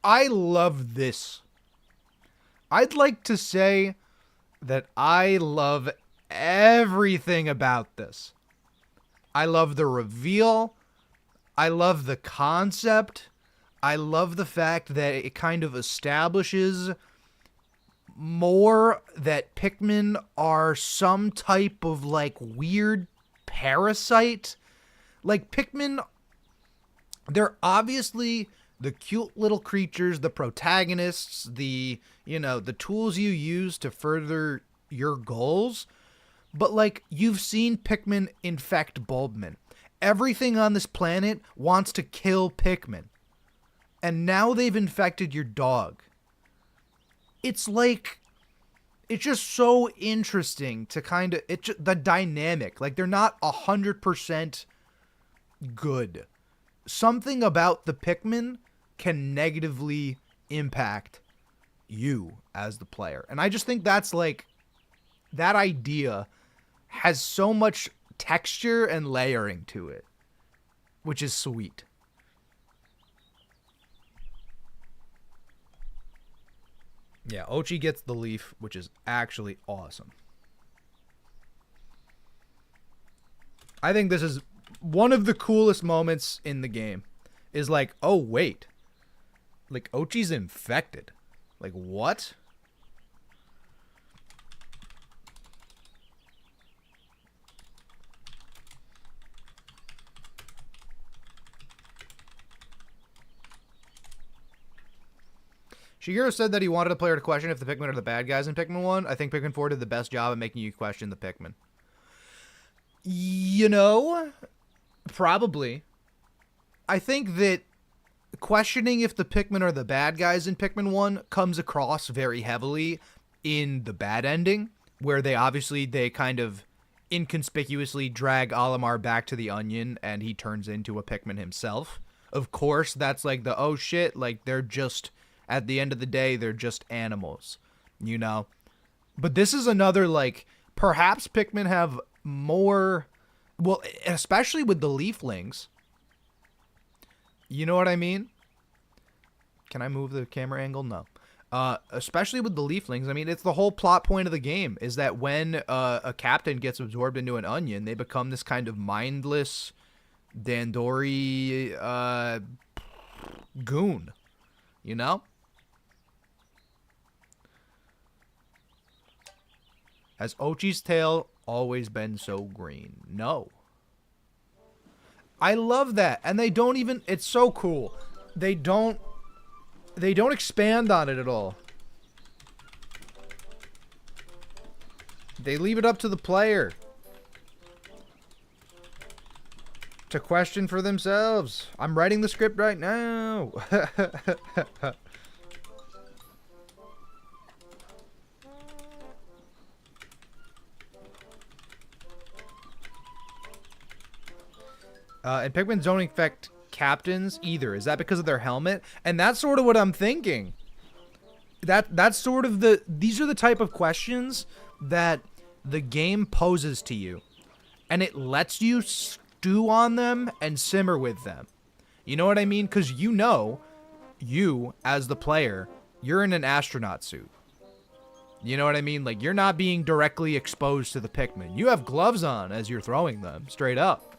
I love this. I'd like to say that I love everything about this. I love the reveal. I love the concept. I love the fact that it kind of establishes more that Pikmin are some type of like weird parasite. Like Pikmin, they're obviously the cute little creatures, the protagonists, the tools you use to further your goals. But like you've seen Pikmin infect Bulbmin. Everything on this planet wants to kill Pikmin. And now they've infected your dog. It's like, it's just so interesting to kind of, the dynamic. Like, they're not 100% good. Something about the Pikmin can negatively impact you as the player. And I just think that's like, that idea has so much texture and layering to it, which is sweet. Yeah, Ochi gets the leaf, which is actually awesome. I think this is one of the coolest moments in the game. Is like, oh wait. Like, Ochi's infected. Like, what? Shigeru said that he wanted a player to question if the Pikmin are the bad guys in Pikmin 1. I think Pikmin 4 did the best job at making you question the Pikmin. You know, probably. I think that questioning if the Pikmin are the bad guys in Pikmin 1 comes across very heavily in the bad ending, where they kind of inconspicuously drag Olimar back to the onion and he turns into a Pikmin himself. Of course, that's like the, oh shit, like they're just... At the end of the day, they're just animals, you know? But this is another, like, perhaps Pikmin have more, well, especially with the leaflings. You know what I mean? Can I move the camera angle? No. Especially with the leaflings. I mean, it's the whole plot point of the game, is that when a captain gets absorbed into an onion, they become this kind of mindless Dandori goon, you know? Has Ochi's tail always been so green? No. I love that. And they don't even... It's so cool. They don't expand on it at all. They leave it up to the player to question for themselves. I'm writing the script right now. And Pikmin don't infect captains either. Is that because of their helmet? And that's sort of what I'm thinking. That's sort of these are the type of questions that the game poses to you. And it lets you stew on them and simmer with them. You know what I mean? Because you, as the player, you're in an astronaut suit. You know what I mean? Like, you're not being directly exposed to the Pikmin. You have gloves on as you're throwing them, straight up.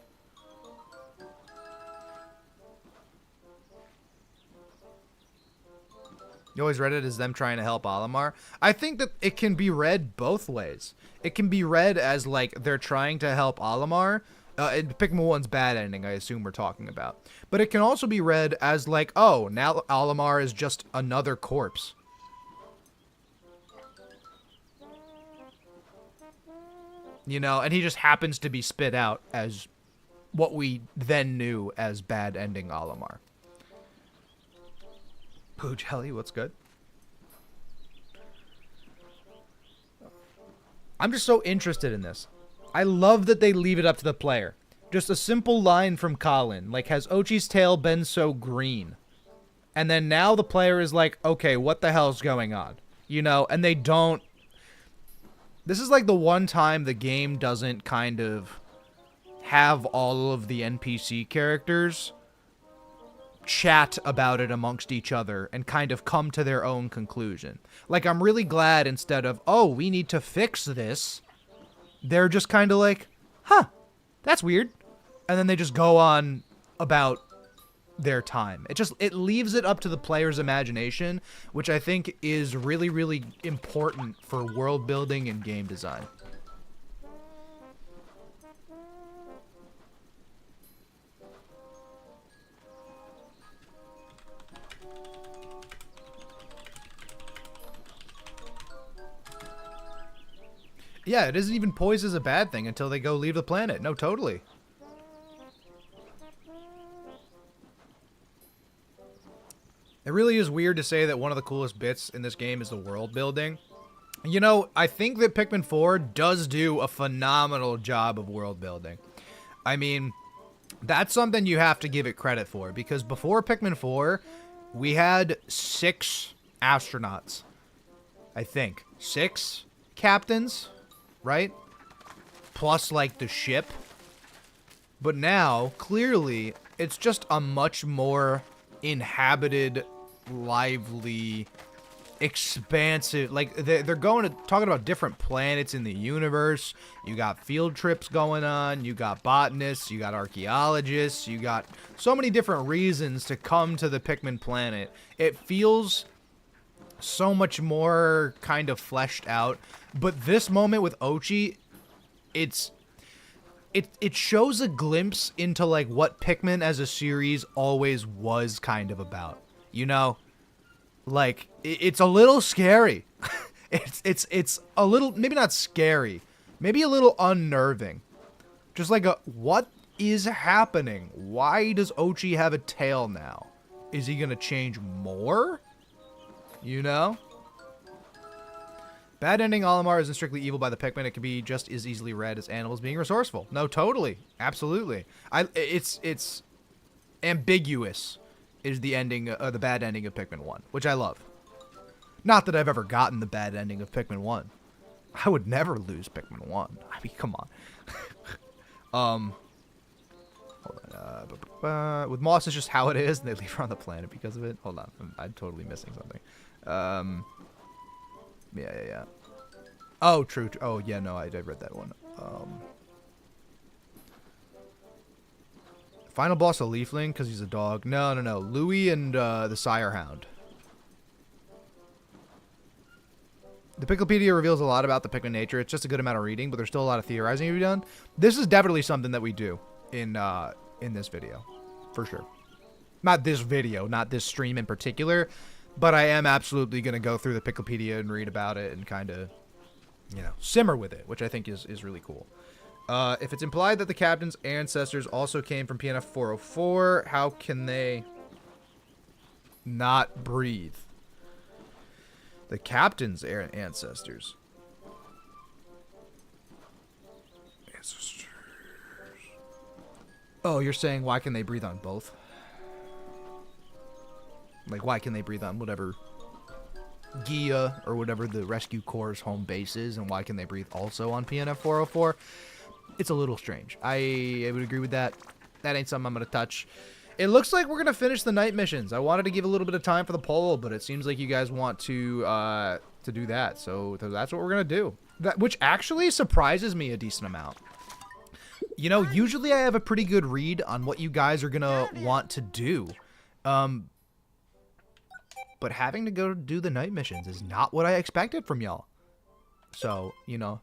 You always read it as them trying to help Olimar. I think that it can be read both ways. It can be read as, like, they're trying to help Olimar. Pikmin 1's bad ending, I assume we're talking about. But it can also be read as, like, oh, now Olimar is just another corpse. You know, and he just happens to be spit out as what we then knew as bad ending Olimar. Pooh Jelly, what's good? I'm just so interested in this. I love that they leave it up to the player. Just a simple line from Colin, like, has Ochi's tail been so green? And then now the player is like, okay, what the hell's going on? You know, and they don't... This is like the one time the game doesn't kind of have all of the NPC characters chat about it amongst each other and kind of come to their own conclusion. Like, I'm really glad instead of, oh, we need to fix this, they're just kind of like, huh, that's weird. And then they just go on about their time. It leaves it up to the player's imagination, which I think is really, really important for world building and game design. Yeah, it isn't even poised as a bad thing until they go leave the planet. No, totally. It really is weird to say that one of the coolest bits in this game is the world building. You know, I think that Pikmin 4 does do a phenomenal job of world building. I mean, that's something you have to give it credit for, because before Pikmin 4, we had 6 astronauts. I think. 6 captains? Right? Plus, like, the ship. But now, clearly, it's just a much more inhabited, lively, expansive... Like, they're talking about different planets in the universe. You got field trips going on. You got botanists. You got archaeologists. You got so many different reasons to come to the Pikmin planet. It feels so much more kind of fleshed out. But this moment with Ochi, it shows a glimpse into, like, what Pikmin as a series always was kind of about. You know? Like, it's a little scary. it's a little, maybe not scary, maybe a little unnerving. Just like what is happening? Why does Ochi have a tail now? Is he gonna change more? You know? Bad ending Olimar isn't strictly evil by the Pikmin. It can be just as easily read as animals being resourceful. No, totally. Absolutely. It's ambiguous is the ending, the bad ending of Pikmin 1, which I love. Not that I've ever gotten the bad ending of Pikmin 1. I would never lose Pikmin 1. I mean, come on. Hold on. With Moss, it's just how it is, and they leave her on the planet because of it. Hold on. I'm totally missing something. Yeah. Oh, true. Oh, yeah, no, I read that one. Final boss a Leafling because he's a dog. No. Louie and the Sire Hound. The Picklepedia reveals a lot about the Pikmin nature. It's just a good amount of reading, but there's still a lot of theorizing to be done. This is definitely something that we do in this video, for sure. Not this video, not this stream in particular, but I am absolutely going to go through the Picklepedia and read about it and kind of, you know, simmer with it, which I think is really cool. If it's implied that the captain's ancestors also came from PNF 404, how can they not breathe? The captain's ancestors. Oh, you're saying why can they breathe on both? Like, why can they breathe on whatever Gia or whatever the Rescue Corps' home base is, and why can they breathe also on PNF 404? It's a little strange. I would agree with that. That ain't something I'm going to touch. It looks like we're going to finish the night missions. I wanted to give a little bit of time for the poll, but it seems like you guys want to do that. So that's what we're going to do. Which actually surprises me a decent amount. You know, usually I have a pretty good read on what you guys are going to want to do. but having to go do the night missions is not what I expected from y'all. So, you know,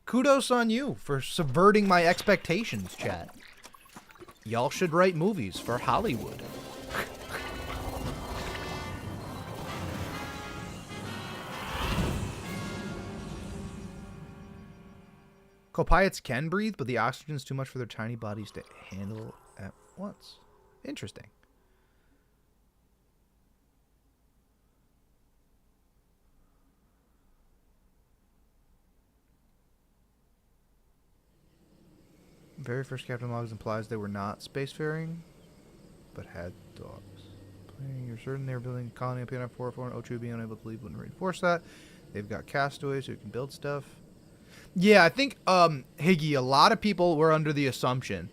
kudos on you for subverting my expectations, chat. Y'all should write movies for Hollywood. Copiates can breathe, but the oxygen is too much for their tiny bodies to handle at once. Interesting. Very first Captain Logs implies they were not spacefaring, but had dogs. You're certain they were building a colony up here on 404, and Ochi being unable to leave wouldn't reinforce that. They've got castaways who can build stuff. Yeah, I think, Higgy, a lot of people were under the assumption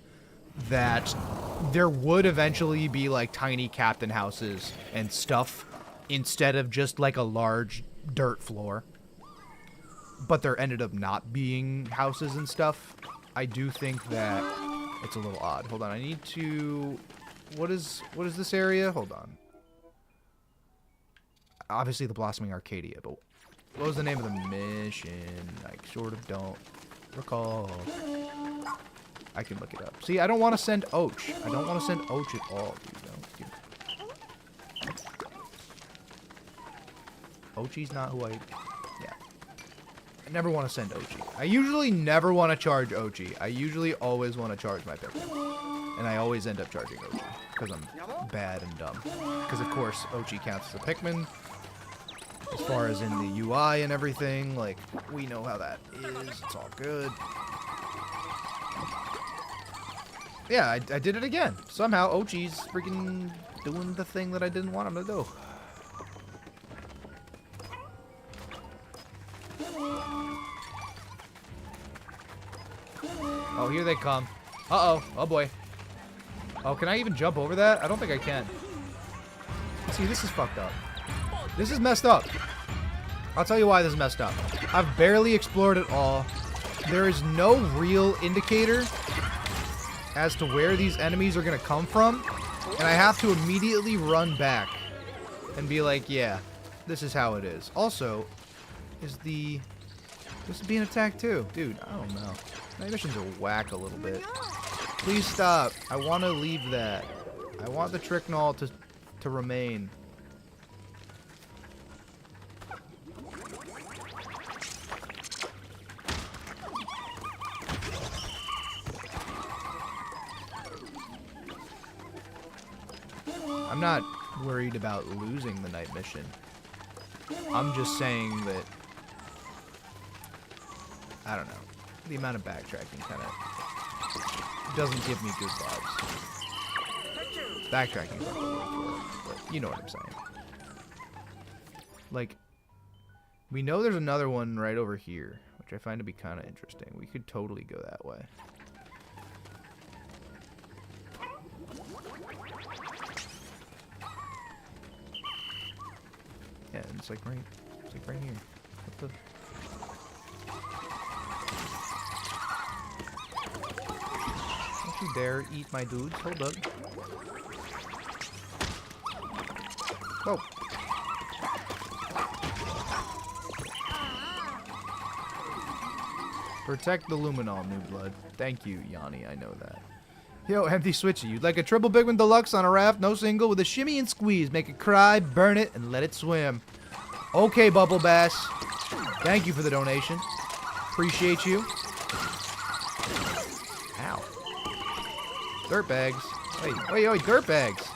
that there would eventually be, like, tiny captain houses and stuff instead of just, like, a large dirt floor. But there ended up not being houses and stuff. I do think that it's a little odd. Hold on, I need to... What is this area? Hold on. Obviously the Blossoming Arcadia, but what was the name of the mission? I sort of don't recall. I can look it up. See, I don't want to send Ochi. I don't want to send Ochi at all, dude. Ochi's not who I... Yeah. I never want to send Ochi. I usually never want to charge Ochi. I usually always want to charge my Pikmin. And I always end up charging Ochi. Because I'm bad and dumb. Because, of course, Ochi counts as a Pikmin. As far as in the UI and everything. Like, we know how that is. It's all good. Yeah, I did it again. Somehow, Ochi's freaking doing the thing that I didn't want him to do. Oh, here they come. Uh-oh. Oh, boy. Oh, can I even jump over that? I don't think I can. See, this is fucked up. This is messed up. I'll tell you why this is messed up. I've barely explored it all. There is no real indicator as to where these enemies are going to come from. And I have to immediately run back and be like, yeah, this is how it is. Also, this is being attacked too. Dude, I don't know. My missions are whack a little bit. Please stop. I want to leave that. I want the Tricknall to remain. I'm not worried about losing the night mission. I'm just saying that, I don't know, the amount of backtracking kind of doesn't give me good vibes. Backtracking is not the word for it, but you know what I'm saying. Like, we know there's another one right over here, which I find to be kind of interesting. We could totally go that way. Yeah, it's like right here. What the? Don't you dare eat my dudes. Hold up. Oh. Protect the Luminol, new blood. Thank you, Yanni. I know that. Yo, Empty Switchy, you'd like a triple Pikmin Deluxe on a raft, no single, with a shimmy and squeeze. Make it cry, burn it, and let it swim. Okay, Bubble Bass. Thank you for the donation. Appreciate you. Ow. Dirtbags. Wait, dirtbags.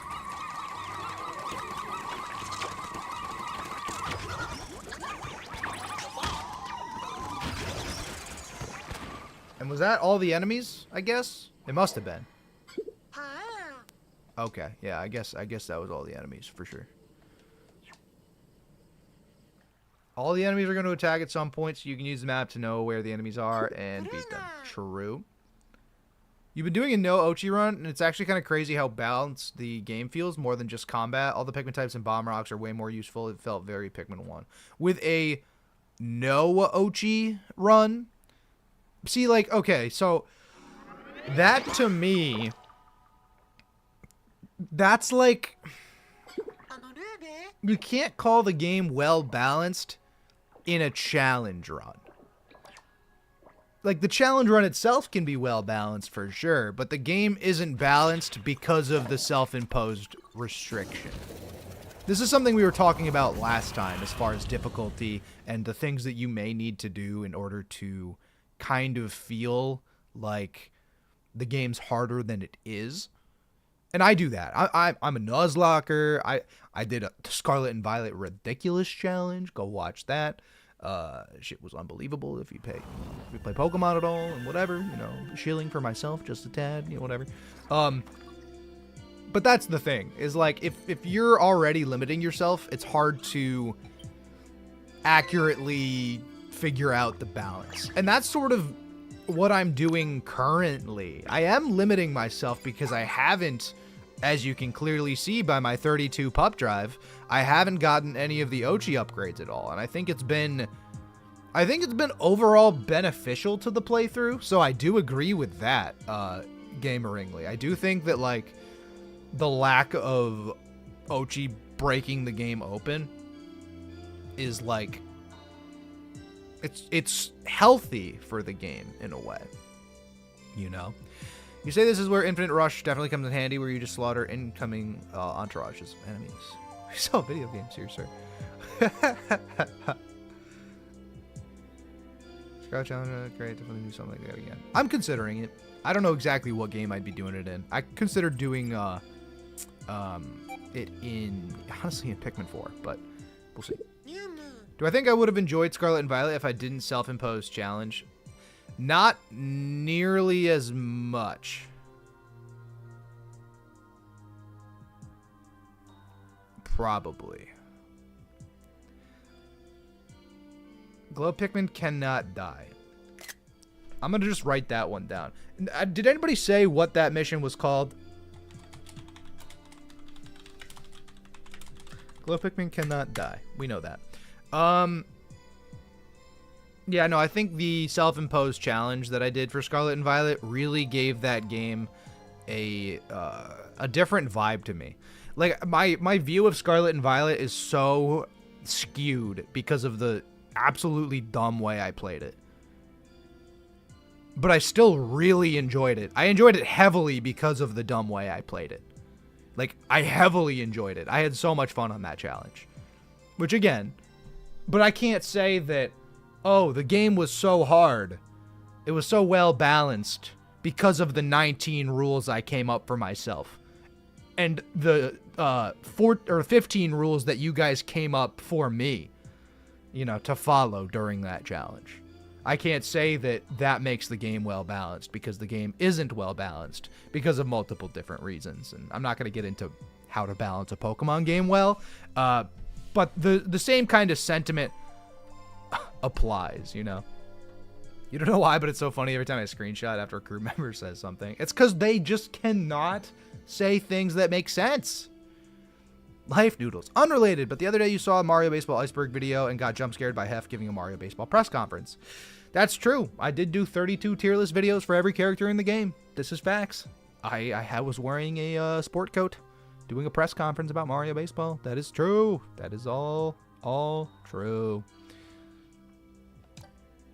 And was that all the enemies, I guess? It must have been. Okay, yeah, I guess that was all the enemies for sure. All the enemies are going to attack at some point, so you can use the map to know where the enemies are and beat them. True. You've been doing a no Ochi run, and it's actually kind of crazy how balanced the game feels more than just combat. All the Pikmin types and Bomb Rocks are way more useful. It felt very Pikmin 1. With a no Ochi run, see, like, okay, so that to me... That's like, you can't call the game well balanced in a challenge run. Like, the challenge run itself can be well balanced for sure, but the game isn't balanced because of the self-imposed restriction. This is something we were talking about last time as far as difficulty and the things that you may need to do in order to kind of feel like the game's harder than it is. And I do that. I'm a Nuzlocke. I did a Scarlet and Violet Ridiculous Challenge. Go watch that. Shit was unbelievable if you play Pokemon at all and whatever, you know, shilling for myself just a tad, you know, whatever. But that's the thing, is like, if you're already limiting yourself, it's hard to accurately figure out the balance. And that's sort of what I'm doing currently. I am limiting myself because I haven't, as you can clearly see by my 32 pup drive, I haven't gotten any of the Ochi upgrades at all. And I think it's been overall beneficial to the playthrough. So I do agree with that, gameringly. I do think that, like, the lack of Ochi breaking the game open is, like, it's healthy for the game in a way, you know? You say this is where Infinite Rush definitely comes in handy, where you just slaughter incoming entourages of enemies. We saw video games here, sir. Scratch on great, definitely do something like that again. I'm considering it. I don't know exactly what game I'd be doing it in. I considered doing it in, honestly, in Pikmin 4, but we'll see. Do I think I would have enjoyed Scarlet and Violet if I didn't self-impose challenge? Not nearly as much. Probably. Glow Pikmin cannot die. I'm gonna just write that one down. Did anybody say what that mission was called? Glow Pikmin cannot die. We know that. Yeah, no, I think the self-imposed challenge that I did for Scarlet and Violet really gave that game a different vibe to me. Like, my view of Scarlet and Violet is so skewed because of the absolutely dumb way I played it. But I still really enjoyed it. I enjoyed it heavily because of the dumb way I played it. Like, I heavily enjoyed it. I had so much fun on that challenge. Which, again, but I can't say that, oh, the game was so hard. It was so well balanced because of the 19 rules I came up for myself. And the 15 rules that you guys came up for me, you know, to follow during that challenge. I can't say that that makes the game well balanced, because the game isn't well balanced because of multiple different reasons. And I'm not going to get into how to balance a Pokemon game well, but the same kind of sentiment applies, you know? You don't know why, but it's so funny every time I screenshot after a crew member says something. It's because they just cannot say things that make sense. Life noodles. Unrelated, but the other day you saw a Mario Baseball Iceberg video and got jump scared by Hef giving a Mario Baseball press conference. That's true. I did do 32 tier list videos for every character in the game. This is facts. I was wearing a sport coat doing a press conference about Mario Baseball. That is true. That is all true.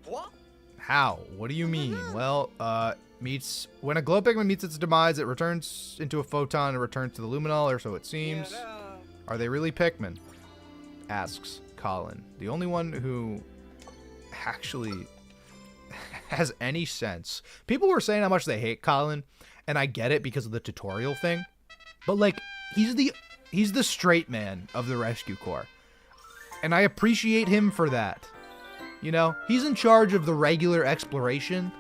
What? How? What do you mean? Well, when a glow Pikmin meets its demise, it returns into a photon and returns to the luminol, or so it seems. Are they really Pikmin? Asks Colin. The only one who actually has any sense. People were saying how much they hate Colin, and I get it because of the tutorial thing. But, like, he's the straight man of the Rescue Corps. And I appreciate him for that. You know, he's in charge of the regular exploration.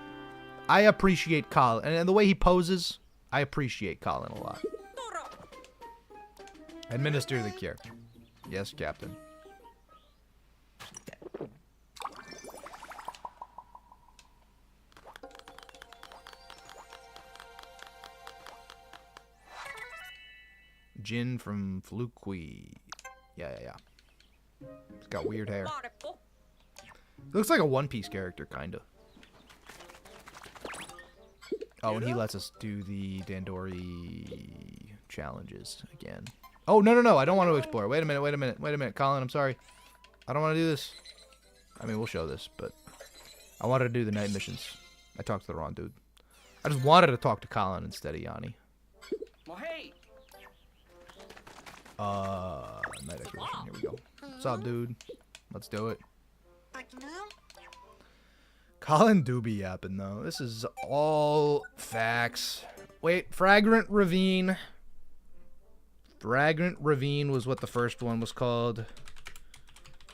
I appreciate Colin. And the way he poses, I appreciate Colin a lot. Administer the cure. Yes, Captain. Jin from Fluqui. Yeah. He's got weird hair. Looks like a One Piece character, kinda. Oh, and he lets us do the Dandori challenges again. Oh, no, no, no. I don't want to explore. Wait a minute, wait a minute, wait a minute. Colin, I'm sorry. I don't want to do this. I mean, we'll show this, but I wanted to do the night missions. I talked to the wrong dude. I just wanted to talk to Colin instead of Yanni. Well, hey. Night expedition. Here we go. What's up, dude? Let's do it. Colin do be yapping, though. This is all facts. Wait, Fragrant Ravine. Fragrant Ravine was what the first one was called.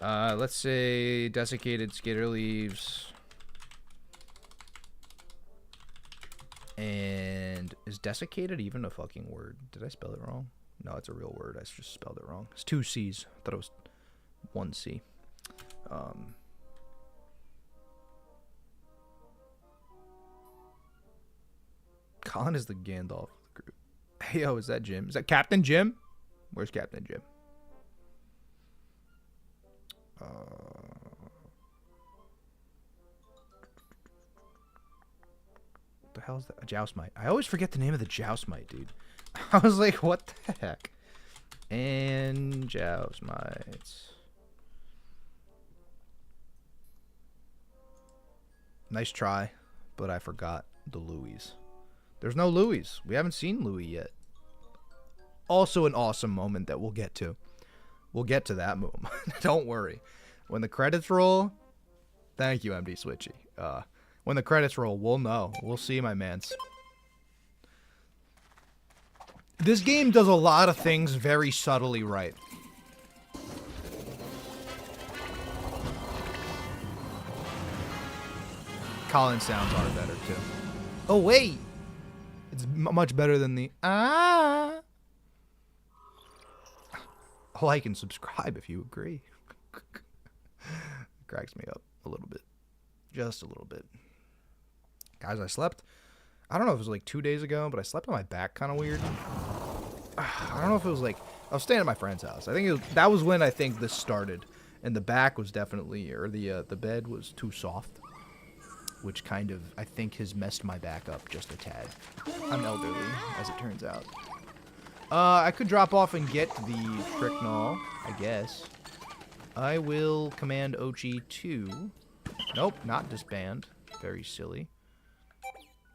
Let's say Desiccated Skitter Leaves. And is desiccated even a fucking word? Did I spell it wrong? No, it's a real word. I just spelled it wrong. It's 2 C's. I thought it was 1 C. Colin is the Gandalf of the group. Hey, yo, is that Jim? Is that Captain Jim? Where's Captain Jim? What the hell is that? A Joustmite. I always forget the name of the Joustmite, dude. I was like, what the heck? And Joustmites. Nice try, but I forgot the Louis. There's no Louis. We haven't seen Louis yet. Also an awesome moment that we'll get to. We'll get to that moment. Don't worry. When the credits roll, thank you, MD Switchy. When the credits roll, we'll know. We'll see, my mans. This game does a lot of things very subtly right. Colin sounds are better, too. Oh, wait! It's much better than the Like and subscribe if you agree. Cracks me up a little bit. Just a little bit. Guys, I slept. I don't know if it was like 2 days ago, but I slept on my back kind of weird. I don't know if it was like... I was staying at my friend's house. I think that was when I think this started. And the back was definitely... Or the bed was too soft. Which kind of, I think, has messed my back up just a tad. I'm elderly, as it turns out. I could drop off and get the Tricknall, I guess. I will command Ochi to... Nope, not disband. Very silly.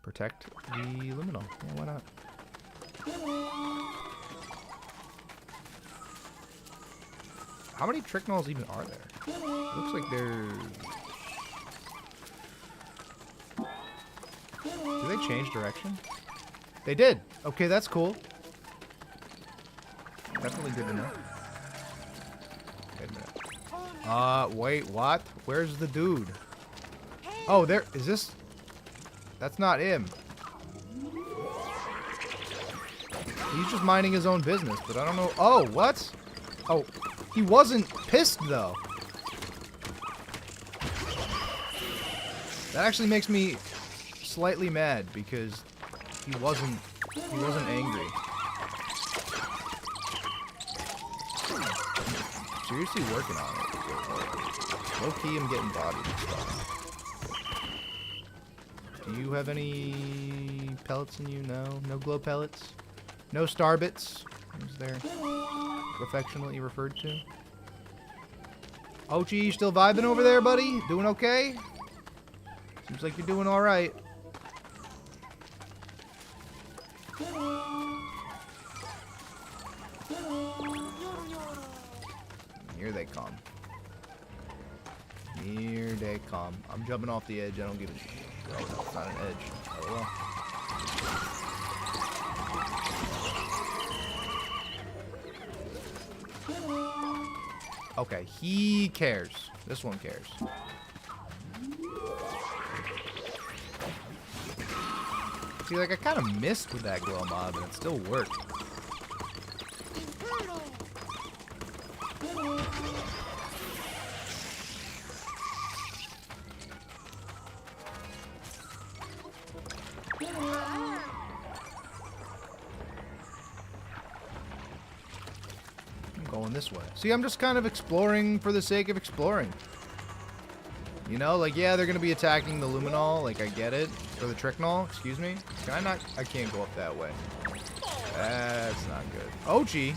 Protect the Luminol. Yeah, why not? How many Tricknalls even are there? Looks like there's... Do they change direction? They did. Okay, that's cool. Definitely good to know. Wait a minute. Wait, what? Where's the dude? Oh, there is this. That's not him. He's just minding his own business, but I don't know. Oh, what? Oh, he wasn't pissed though. That actually makes me slightly mad because he wasn't angry. Seriously working on it. Low key, I'm getting bodied and stuff. Do you have any pellets in you? No? No glow pellets? No star bits? Is there affectionately referred to? Ochi, you still vibing over there, buddy? Doing okay? Seems like you're doing alright. Here they come. Here they come. I'm jumping off the edge. I don't give a shit. Oh, no, it's not an edge. Oh, well. Okay, he cares. This one cares. See, like, I kind of missed with that glow mob, and it still worked. Going this way. See, I'm just kind of exploring for the sake of exploring. You know, like, yeah, they're going to be attacking the Luminol. Like, I get it. Or the Tricknall. Excuse me. Can I not? I can't go up that way. That's not good. Ochi.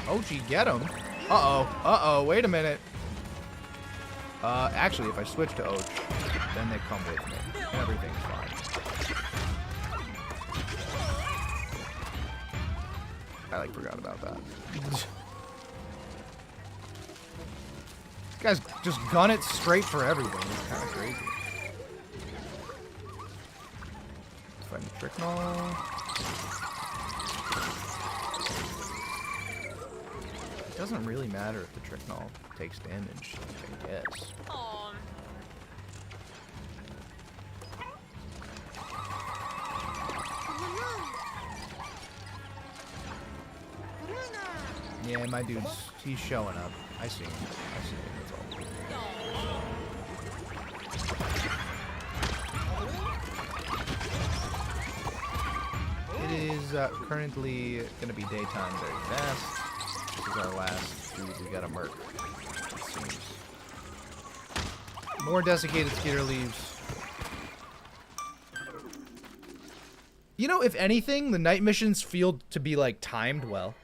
Ochi, get him. Uh-oh. Uh-oh. Wait a minute. Actually, if I switch to Och, then they come with me. Everything's fine. I, like, forgot about that. These guys just gun it straight for everything. It's kind of crazy. Fighting Tricknall. It doesn't really matter if the Tricknall takes damage, I guess. Aw. Yeah, my dude's, he's showing up. I see him. I see him. That's all. It is currently going to be daytime very fast. This is our last dude we gotta murk, it seems. More desiccated Skeeter leaves. You know, if anything, the night missions feel to be, like, timed well.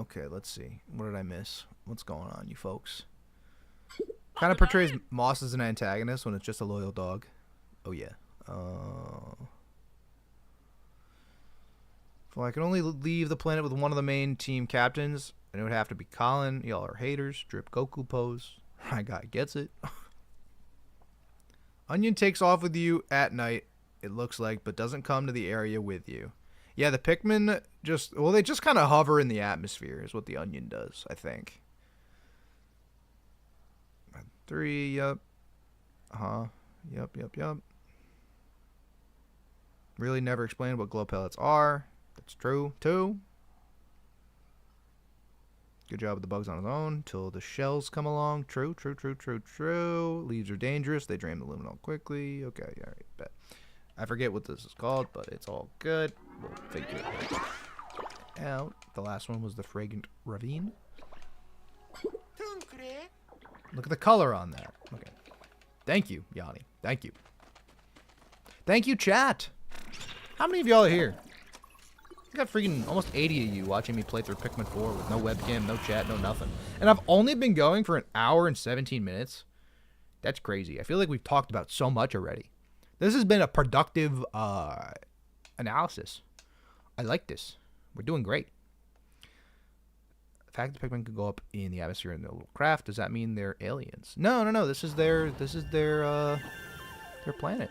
Okay, let's see. What did I miss? What's going on, you folks? Kind of portrays Moss as an antagonist when it's just a loyal dog. Oh, yeah. Well, I can only leave the planet with one of the main team captains, and it would have to be Colin. Y'all are haters. Drip Goku pose. My guy gets it. Onion takes off with you at night, it looks like, but doesn't come to the area with you. Yeah, the Pikmin just... Well, they just kind of hover in the atmosphere is what the Onion does, I think. 3, yup. Yup. Really never explained what glow pellets are. That's true, too. Good job with the bugs on his own. Till the shells come along. True. Leaves are dangerous. They drain the luminol quickly. Okay, alright, bet. I forget what this is called, but it's all good. We'll figure it out. The last one was the Fragrant Ravine. Look at the color on that. Okay. Thank you, Yanni. Thank you. Thank you, chat. How many of y'all are here? I got freaking almost 80 of you watching me play through Pikmin 4 with no webcam, no chat, no nothing. And I've only been going for an hour and 17 minutes. That's crazy. I feel like we've talked about so much already. This has been a productive analysis. I like this. We're doing great. The fact that Pikmin could go up in the atmosphere in their little craft, does that mean they're aliens? No. This is their planet.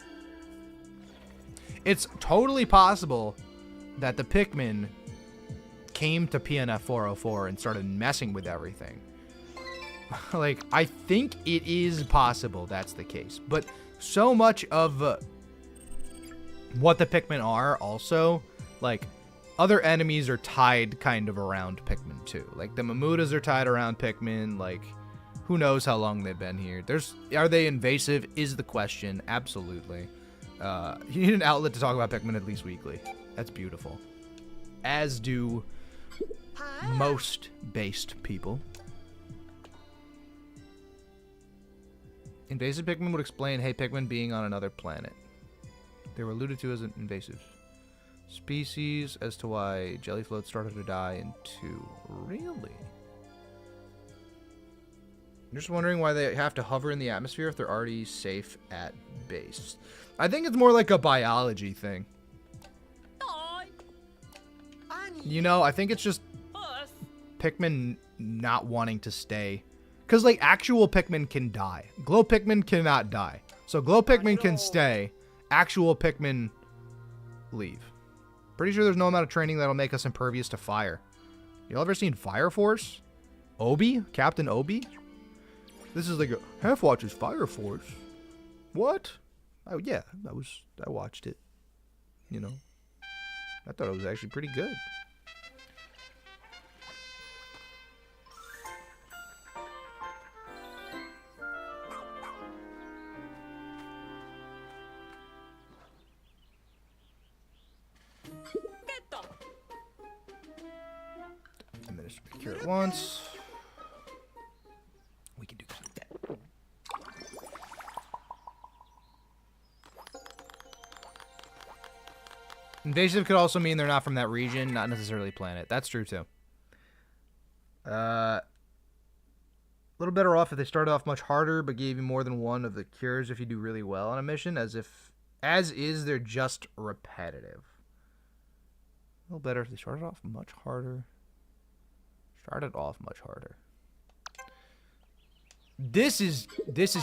It's totally possible that the Pikmin came to PNF 404 and started messing with everything. Like, I think it is possible that's the case. But so much of what the Pikmin are also, like, other enemies are tied kind of around Pikmin too. Like, the Mamutas are tied around Pikmin. Like, who knows how long they've been here. Are they invasive is the question. Absolutely. You need an outlet to talk about Pikmin at least weekly. That's beautiful. As do most based people. Invasive Pikmin would explain, hey, Pikmin being on another planet. They were alluded to as an invasive species as to why jelly floats started to die in 2. Really? I'm just wondering why they have to hover in the atmosphere if they're already safe at base. I think it's more like a biology thing. You know, I think it's just Pikmin not wanting to stay. Because, like, actual Pikmin can die. Glow Pikmin cannot die. So Glow Pikmin can stay. Actual Pikmin leave. Pretty sure there's no amount of training that'll make us impervious to fire. Y'all ever seen Fire Force? Obi? Captain Obi? This is like a Half-Watch's Fire Force. What? Oh, yeah. I watched it. You know. I thought it was actually pretty good. Cure it once. We can do that. Invasive could also mean they're not from that region, not necessarily planet. That's true, too. A little better off if they started off much harder, but gave you more than one of the cures if you do really well on a mission, as is, they're just repetitive. A little better if they started off much harder. This is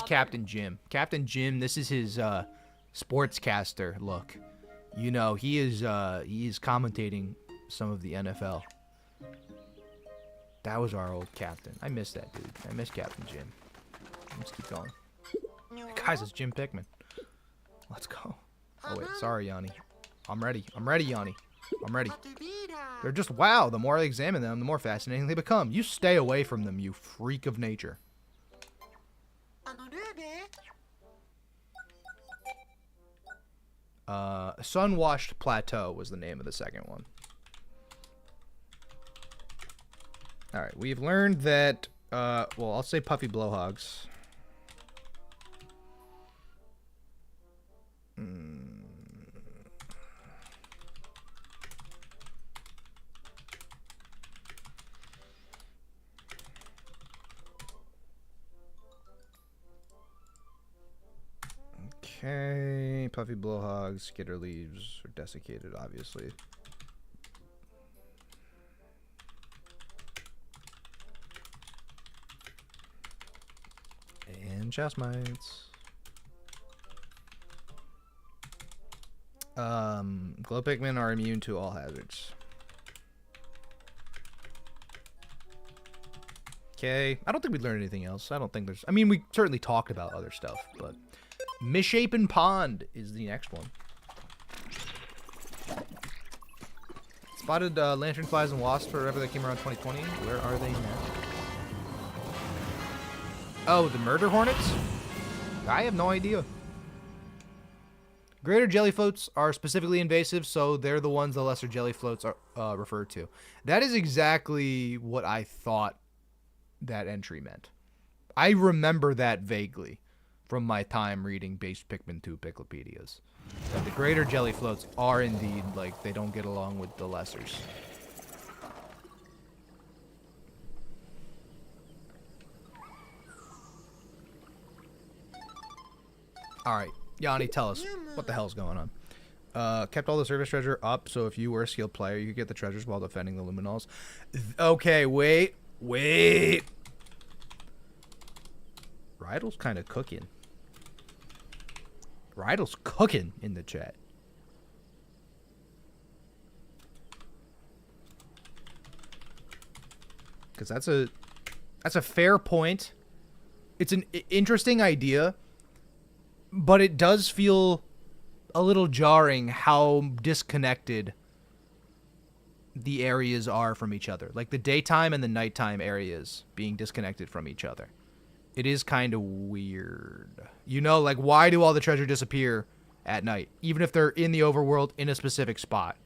Captain Jim. Captain Jim, this is his sportscaster look. You know, he is commentating some of the NFL. That was our old captain. I miss that dude. I miss Captain Jim. Let's keep going. Guys, it's Jim Pikmin. Let's go. Oh wait, sorry, Yanni. I'm ready, Yanni. I'm ready. They're just wow. The more I examine them, the more fascinating they become. You stay away from them, you freak of nature. Sun-Washed Plateau was the name of the second one. Alright, we've learned that, well, I'll say puffy blowhogs. Okay, puffy blowhogs, skitter leaves are desiccated, obviously. And chest mites. Glow Pikmin are immune to all hazards. Okay, I don't think we learned anything else. I don't think there's... I mean, we certainly talked about other stuff, but... Misshapen Pond is the next one. Spotted lanternflies and wasps or whatever that came around 2020. Where are they now? Oh, the murder hornets? I have no idea. Greater jellyfloats are specifically invasive, so they're the ones the lesser jellyfloats are referred to. That is exactly what I thought that entry meant. I remember that vaguely from my time reading base Pikmin 2 Picklopedias. That the greater jellyfloats are indeed, like, they don't get along with the lessers. Alright, Yanni, tell us, what the hell's going on? Kept all the service treasure up, so if you were a skilled player, you could get the treasures while defending the Luminals. Okay, wait. Rydell's kind of cooking. Rydell's cooking in the chat. Because that's a fair point. It's an interesting idea, but it does feel a little jarring how disconnected the areas are from each other. Like the daytime and the nighttime areas being disconnected from each other. It is kind of weird. You know, like, why do all the treasure disappear at night? Even if they're in the overworld in a specific spot.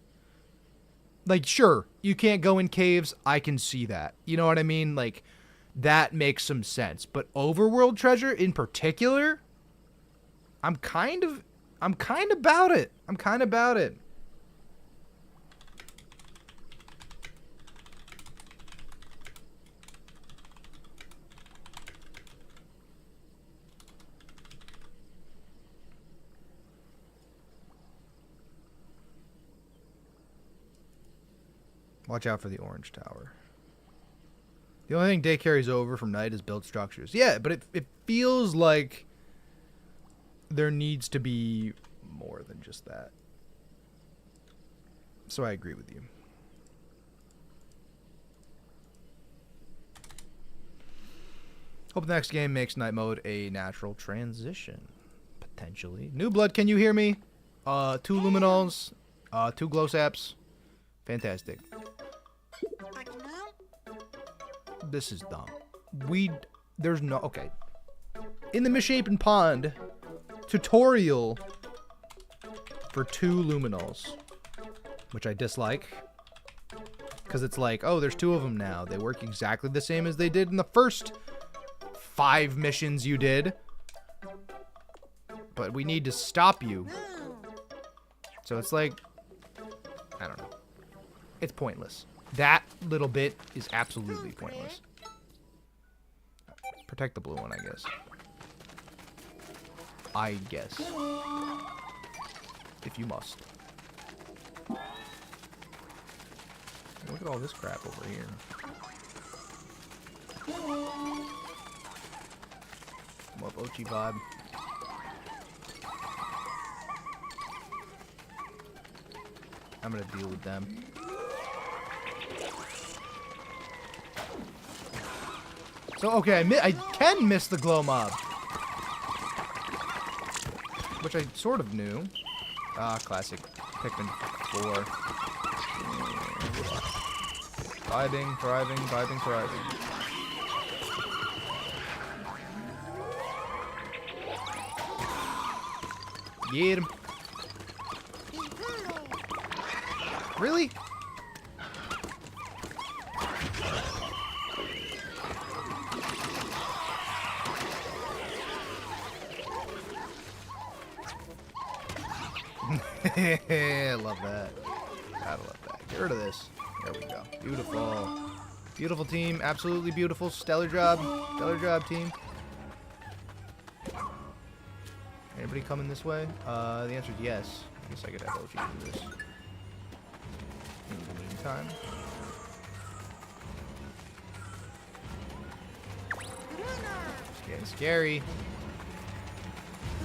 Like, sure, you can't go in caves. I can see that. You know what I mean? Like, that makes some sense. But overworld treasure in particular, I'm kind of about it. I'm kind of about it. Watch out for the orange tower. The only thing day carries over from night is built structures. Yeah, but it feels like there needs to be more than just that. So I agree with you. Hope the next game makes night mode a natural transition. Potentially. New blood, can you hear me? 2 luminals, 2 glow saps. Fantastic. This is dumb. There's no, okay. In the Misshapen Pond, tutorial for 2 luminals, which I dislike. Because it's like, oh, there's 2 of them now. They work exactly the same as they did in the first 5 missions you did. But we need to stop you. So it's like, I don't know. It's pointless. That little bit is absolutely pointless. Protect the blue one, I guess. I guess. If you must. Look at all this crap over here. Come up, Ochi vibe. I'm gonna deal with them. So, okay, I can miss the glow mob. Which I sort of knew. Ah, classic Pikmin 4. Vibing, thriving, vibing, thriving. Get him. Really? I love that. Gotta love that. Get rid of this. There we go. Beautiful. Beautiful team. Absolutely beautiful. Stellar job. Stellar job, team. Anybody coming this way? The answer is yes. I guess I could have Ochi do this. In the meantime. It's getting scary. A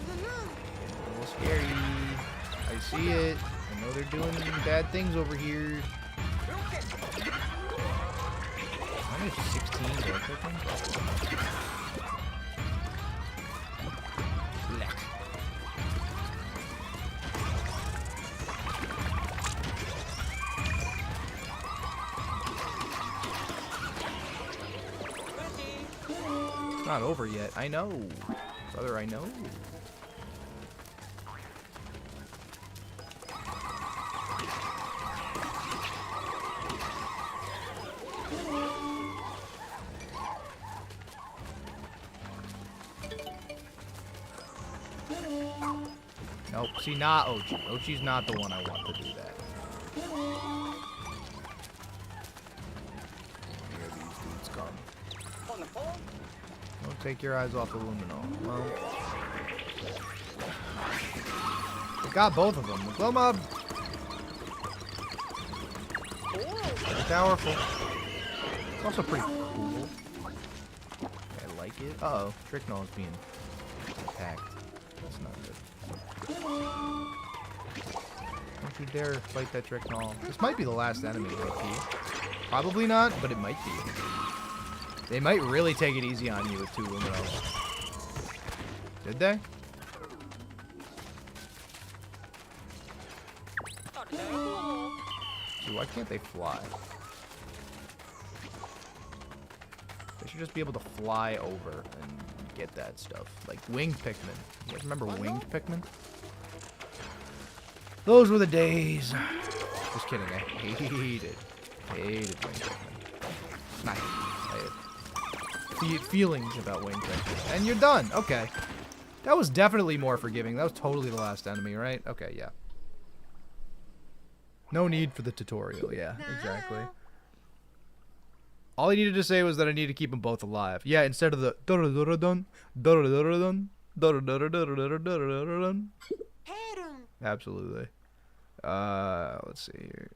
little scary. I see it. I know they're doing bad things over here. How many 16 are cooking? It's not over yet. I know. Brother, I know. Nope. See, not Ochi. Ochi's not the one I want to do that. Here these dudes come. Don't take your eyes off the Luminol. Well, we got both of them. The glow mob. Pretty powerful. It's also pretty cool. I like it. Uh-oh. Tricknull is being attacked. That's not good. Don't you dare fight that Tricknull. This might be the last enemy, low-key. Probably not, but it might be. They might really take it easy on you with 2 Luminos. Did they? Dude, why can't they fly? They should just be able to fly over and get that stuff. Like winged Pikmin. You guys remember winged Pikmin? Those were the days. Just kidding. I hated winged Pikmin. Not hate. I had feelings about winged Pikmin. And you're done. Okay. That was definitely more forgiving. That was totally the last enemy, right? Okay, yeah. No need for the tutorial. Yeah, exactly. All I needed to say was that I need to keep them both alive. Yeah, instead of the dun dun dun. Absolutely. Let's see here.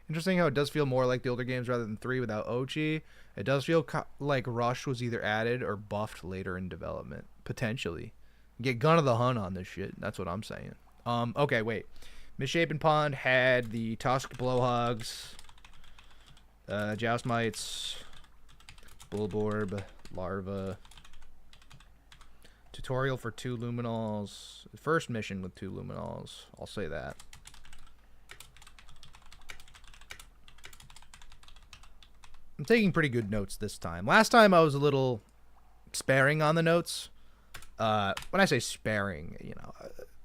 Interesting how it does feel more like the older games rather than 3 without Ochi. It does feel like Rush was either added or buffed later in development. Potentially. Get Gun of the Hun on this shit. That's what I'm saying. Okay, wait. Misshapen Pond had the Tusk Blowhogs, Joust Mites, Bulborb, Larva. Tutorial for 2 Luminols. First mission with 2 Luminols. I'll say that. I'm taking pretty good notes this time. Last time I was a little sparing on the notes. When I say sparing, you know,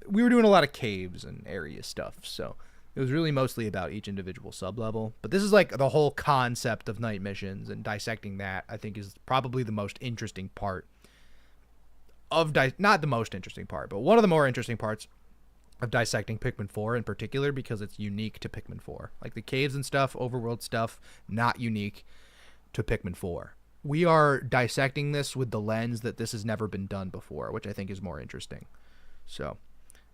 we were doing a lot of caves and area stuff, so it was really mostly about each individual sub-level. But this is like the whole concept of night missions, and dissecting that, I think, is probably the most interesting part of... not the most interesting part, but one of the more interesting parts of dissecting Pikmin 4 in particular because it's unique to Pikmin 4. Like the caves and stuff, overworld stuff, not unique to Pikmin 4. We are dissecting this with the lens that this has never been done before, which I think is more interesting. So,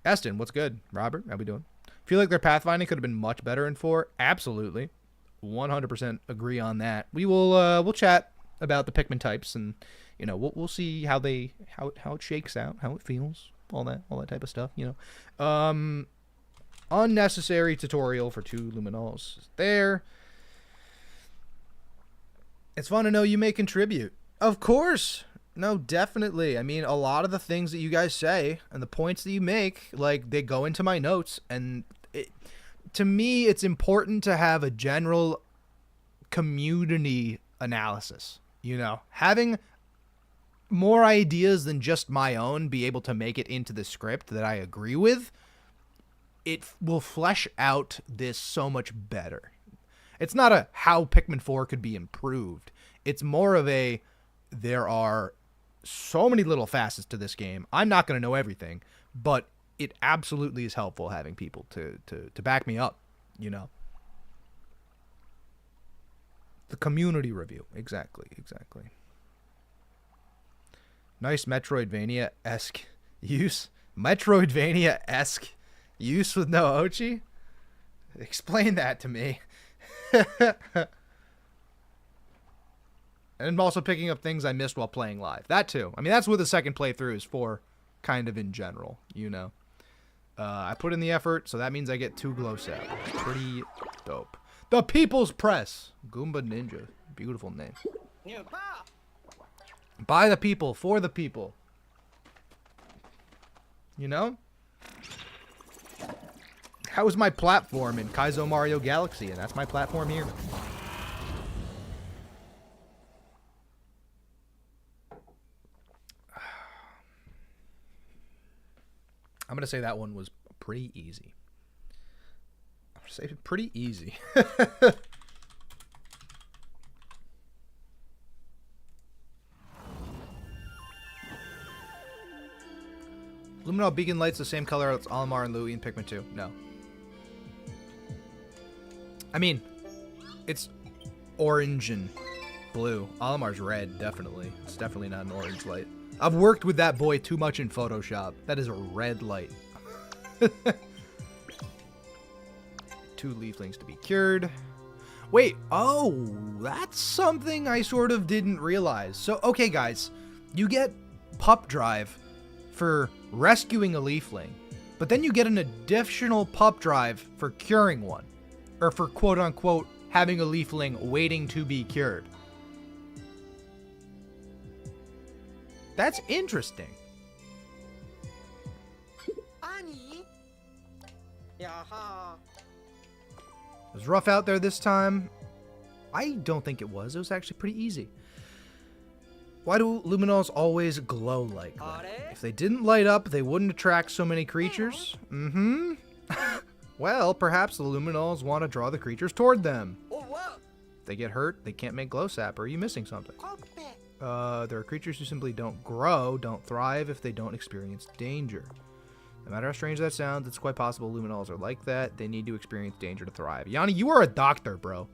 Eston, what's good? Robert, how we doing? Feel like their pathfinding could have been much better in 4? Absolutely. 100% agree on that. We will we'll chat about the Pikmin types and we'll see how it shakes out, how it feels, all that type of stuff, unnecessary tutorial for 2 Luminols there. It's fun to know you may contribute. Of course. No, definitely. I mean, a lot of the things that you guys say and the points that you make, like, they go into my notes. And to me, it's important to have a general community analysis. Having more ideas than just my own be able to make it into the script that I agree with, it will flesh out this so much better. It's not a how Pikmin 4 could be improved. It's more of a there are so many little facets to this game. I'm not going to know everything, but it absolutely is helpful having people to back me up, The community review. Exactly. Nice Metroidvania-esque use. Metroidvania-esque use with no Ochi? Explain that to me. And I'm also picking up things I missed while playing live. That too. I mean, that's what the second playthrough is for, kind of in general, I put in the effort, so that means I get 2 glow sap. Pretty dope. The People's Press. Goomba Ninja. Beautiful name. By the people, for the people. How was my platform in Kaizo Mario Galaxy? And that's my platform here. I'm going to say that one was pretty easy. I'm going to say pretty easy. Luminol beacon light's the same color as Olimar and Louie in Pikmin 2. No. I mean, it's orange and blue. Olimar's red, definitely. It's definitely not an orange light. I've worked with that boy too much in Photoshop. That is a red light. 2 leaflings to be cured. Wait, oh, that's something I sort of didn't realize. So, okay, guys, you get Pup Drive for rescuing a leafling, but then you get an additional Pup Drive for curing one, or for quote-unquote having a leafling waiting to be cured. That's interesting. Annie? Yaha. It was rough out there this time. I don't think it was. It was actually pretty easy. Why do Luminols always glow like that? If they didn't light up, they wouldn't attract so many creatures. Well, perhaps the Luminols want to draw the creatures toward them. If they get hurt, they can't make glow sap. Or are you missing something? There are creatures who simply don't grow, don't thrive if they don't experience danger. No matter how strange that sounds, it's quite possible Luminols are like that. They need to experience danger to thrive. Yanni, you are a doctor, bro.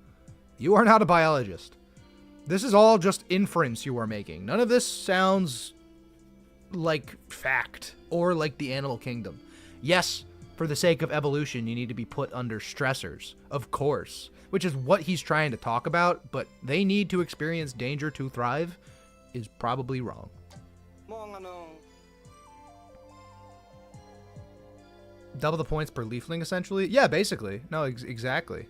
You are not a biologist. This is all just inference you are making. None of this sounds like fact or like the animal kingdom. Yes, for the sake of evolution, you need to be put under stressors, of course, which is what he's trying to talk about, but they need to experience danger to thrive is probably wrong. Double the points per leafling, essentially? Yeah, basically. No, exactly.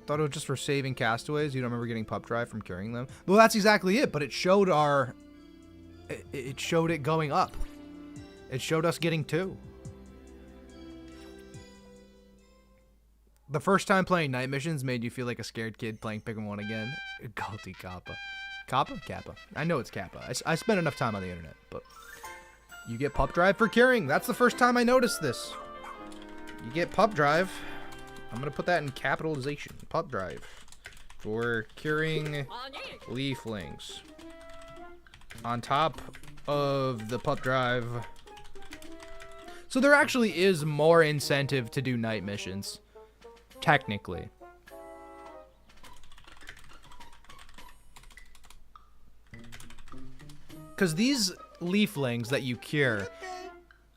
Thought it was just for saving castaways. You don't remember getting Pup Drive from curing them? Well, that's exactly it, but it showed it showed it going up. It showed us getting 2. The first time playing night missions made you feel like a scared kid playing Pikmin 1 again. Galti Kappa. Kappa? Kappa. I know it's Kappa. I spent enough time on the internet, but you get Pup Drive for curing. That's the first time I noticed this. You get Pup Drive. I'm going to put that in capitalization. Pup Drive for curing leaflings. On top of the Pup Drive. So there actually is more incentive to do night missions. Technically. Because these leaflings that you cure,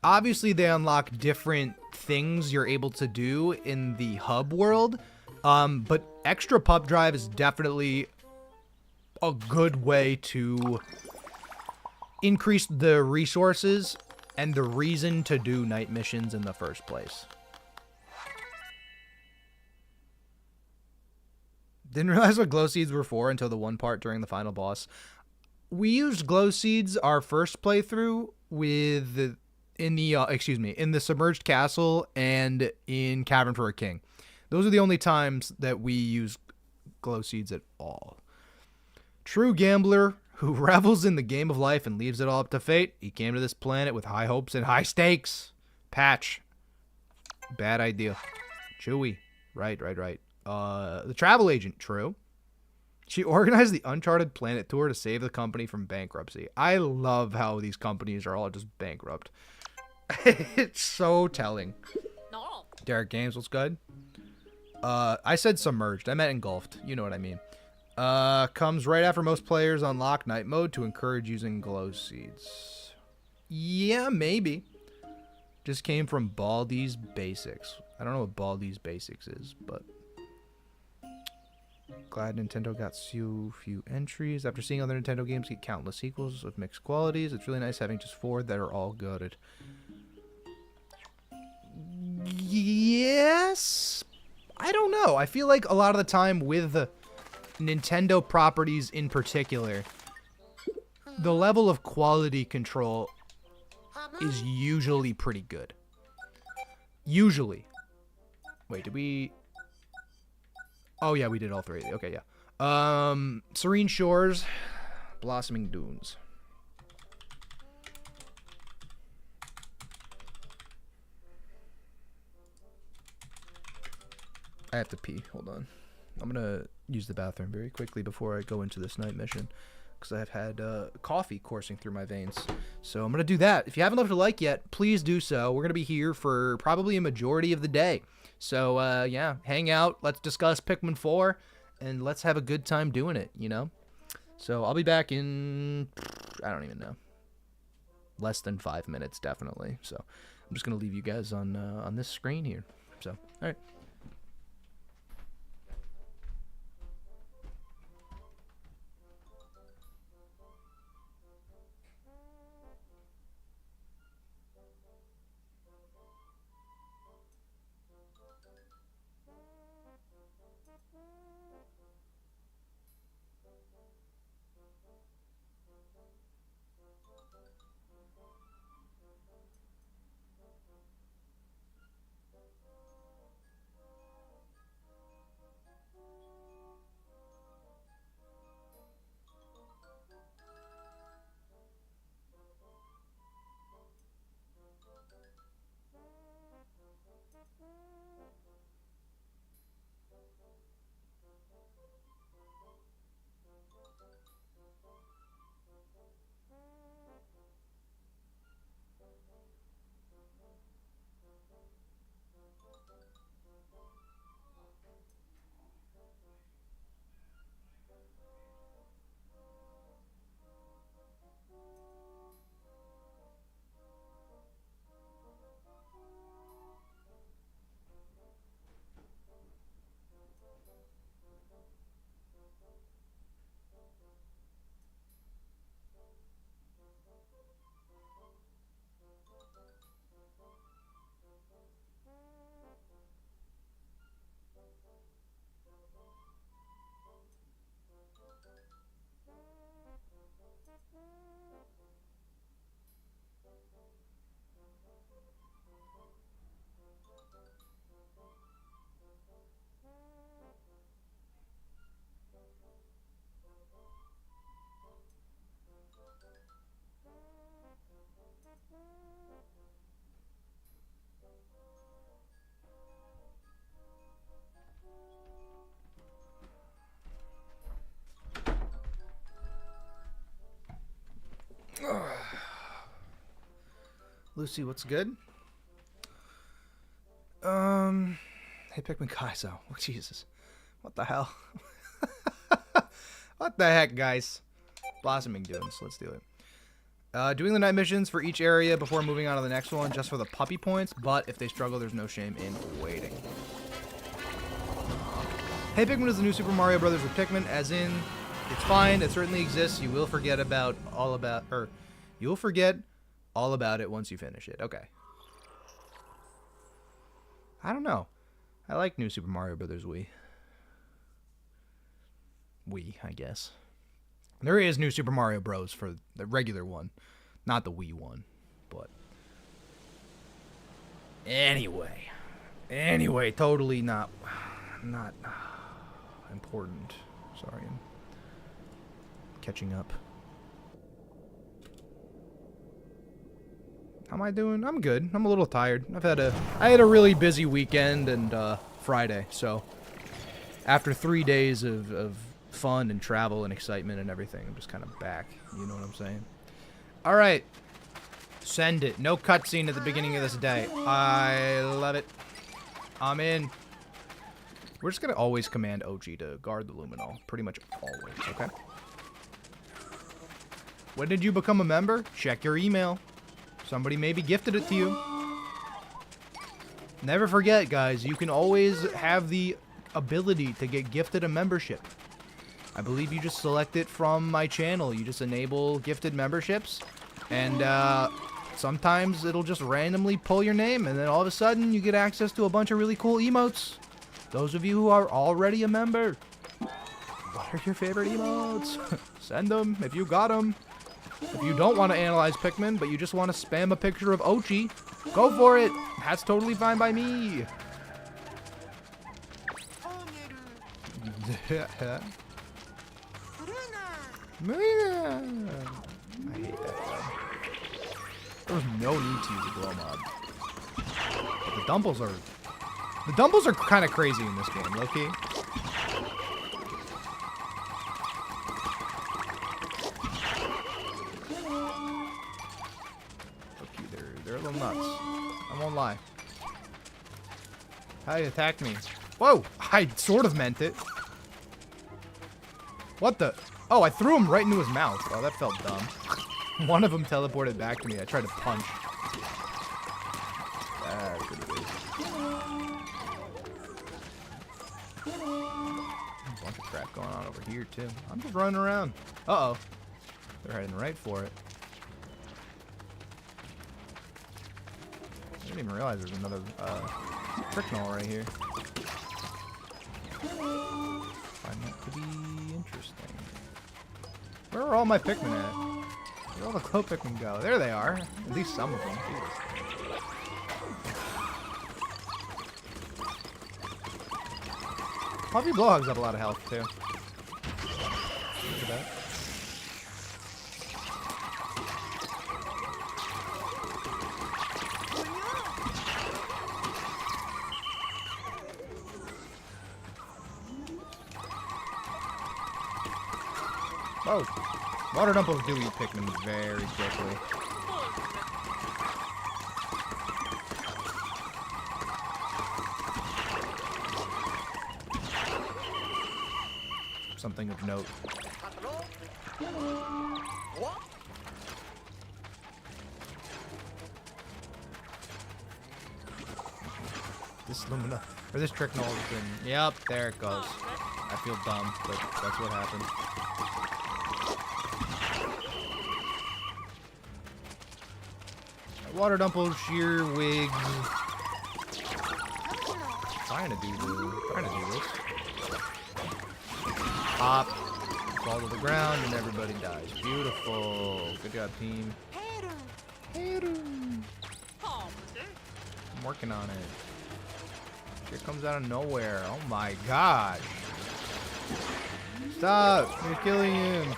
obviously they unlock different things you're able to do in the hub world. But extra pup drive is definitely a good way to increase the resources and the reason to do night missions in the first place. Didn't realize what glow seeds were for until the one part during the final boss. We used glow seeds our first playthrough with in the submerged castle and in Cavern for a King. Those are the only times that we use glow seeds at all. True gambler who revels in the game of life and leaves it all up to fate. He came to this planet with high hopes and high stakes. Patch. Bad idea. Chewy. Right. The travel agent. True. She organized the Uncharted Planet Tour to save the company from bankruptcy. I love how these companies are all just bankrupt. It's so telling. No. Derek Games, what's good? I said submerged. I meant engulfed. You know what I mean. Comes right after most players unlock night mode to encourage using glow seeds. Yeah, maybe. Just came from Baldi's Basics. I don't know what Baldi's Basics is, but... Glad Nintendo got so few entries. After seeing other Nintendo games get countless sequels with mixed qualities, it's really nice having just 4 that are all good. Yes? I don't know. I feel like a lot of the time with the Nintendo properties in particular, the level of quality control is usually pretty good. Usually. Wait, did we... Oh, yeah, we did all 3. Okay, yeah. Serene Shores, Blossoming Dunes. I have to pee. Hold on. I'm going to use the bathroom very quickly before I go into this night mission, because I've had coffee coursing through my veins. So I'm going to do that. If you haven't left a like yet, please do so. We're going to be here for probably a majority of the day. So, yeah, hang out. Let's discuss Pikmin 4, and let's have a good time doing it, you know? So I'll be back in, I don't even know, less than 5 minutes, definitely. So I'm just going to leave you guys on this screen here. So, all right. Lucy, what's good? Hey, Pikmin Kaizo. Oh, Jesus. What the hell? What the heck, guys? Blossoming Dunes. Let's do it. Doing the night missions for each area before moving on to the next one, just for the puppy points, but if they struggle, there's no shame in waiting. Hey, Pikmin is the new Super Mario Brothers with Pikmin, as in, it's fine, it certainly exists, you will forget all about it once you finish it. Okay. I don't know. I like new Super Mario Brothers Wii, I guess. There is new Super Mario Bros. For the regular one, not the Wii one, but anyway, totally not important. Sorry, I'm catching up. How am I doing? I'm good. I'm a little tired. I had a really busy weekend and Friday, so after 3 days of fun and travel and excitement and everything, I'm just kind of back. You know what I'm saying? All right, send it. No cutscene at the beginning of this day. I love it. I'm in. We're just gonna always command Ochi to guard the Luminol, pretty much always. Okay. When did you become a member? Check your email. Somebody maybe gifted it to you. Never forget, guys, you can always have the ability to get gifted a membership. I believe you just select it from my channel. You just enable gifted memberships, and sometimes it'll just randomly pull your name, and then all of a sudden you get access to a bunch of really cool emotes. Those of you who are already a member, what are your favorite emotes? Send them if you got them. If you don't want to analyze Pikmin, but you just want to spam a picture of Ochi, go for it. That's totally fine by me. Marina. I hate that guy. There was no need to use a glow mod. But the Dumples are kind of crazy in this game, low-key. They're a little nuts. I won't lie. How you attacked me? Whoa! I sort of meant it. What the? Oh, I threw him right into his mouth. Oh, that felt dumb. One of them teleported back to me. I tried to punch. That's pretty good. A bunch of crap going on over here, too. I'm just running around. Uh-oh. They're heading right for it. I didn't even realize there's another Tricknall right here. Find that to be interesting. Where are all my Pikmin at? Where all the glow Pikmin go? There they are. At least some of them. Jesus. Puppy Blowhog's got a lot of health too. Look at that. Oh, water dumples do eat Pikmin very quickly. Something of note. This Lumina, or this Tricknall has been, yep, there it goes. I feel dumb, but that's what happened. Water Dumple, Sheer, Wigs. Trying to do this. Pop, fall to the ground, and everybody dies. Beautiful. Good job, team. I'm working on it. Here comes out of nowhere. Oh my gosh. Stop. You're killing him.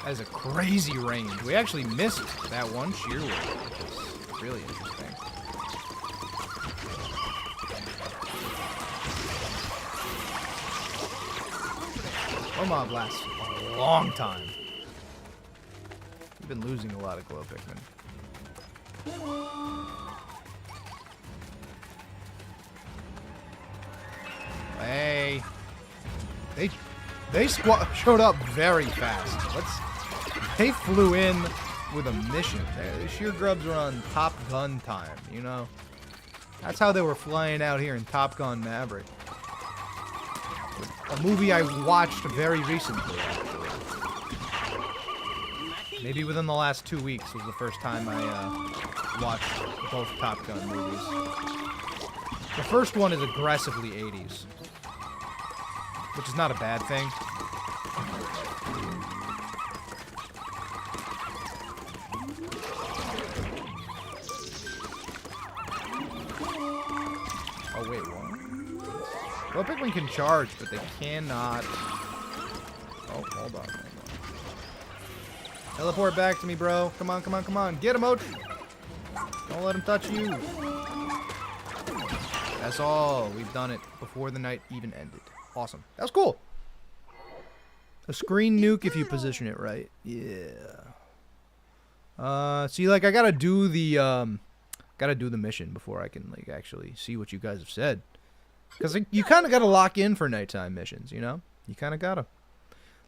That is a crazy range. We actually missed that one sheer wave, which is really interesting. Glow mob lasts a long time. We've been losing a lot of glow Pikmin. Hey. They showed up very fast. They flew in with a mission. The sheer grubs were on Top Gun time, you know? That's how they were flying out here in Top Gun Maverick. A movie I watched very recently, actually. Maybe within the last 2 weeks was the first time I watched both Top Gun movies. The first one is aggressively 80s, which is not a bad thing. Oh, wait, what? Well, Pikmin can charge, but they cannot... Oh, hold on. Teleport back to me, bro. Come on, come on, come on. Get him, Ochi. Don't let him touch you. That's all. We've done it before the night even ended. Awesome. That was cool. A screen nuke if you position it right. Yeah. See, like, I gotta do the mission before I can, like, actually see what you guys have said. Because, like, you kind of gotta lock in for nighttime missions, you know? You kind of gotta.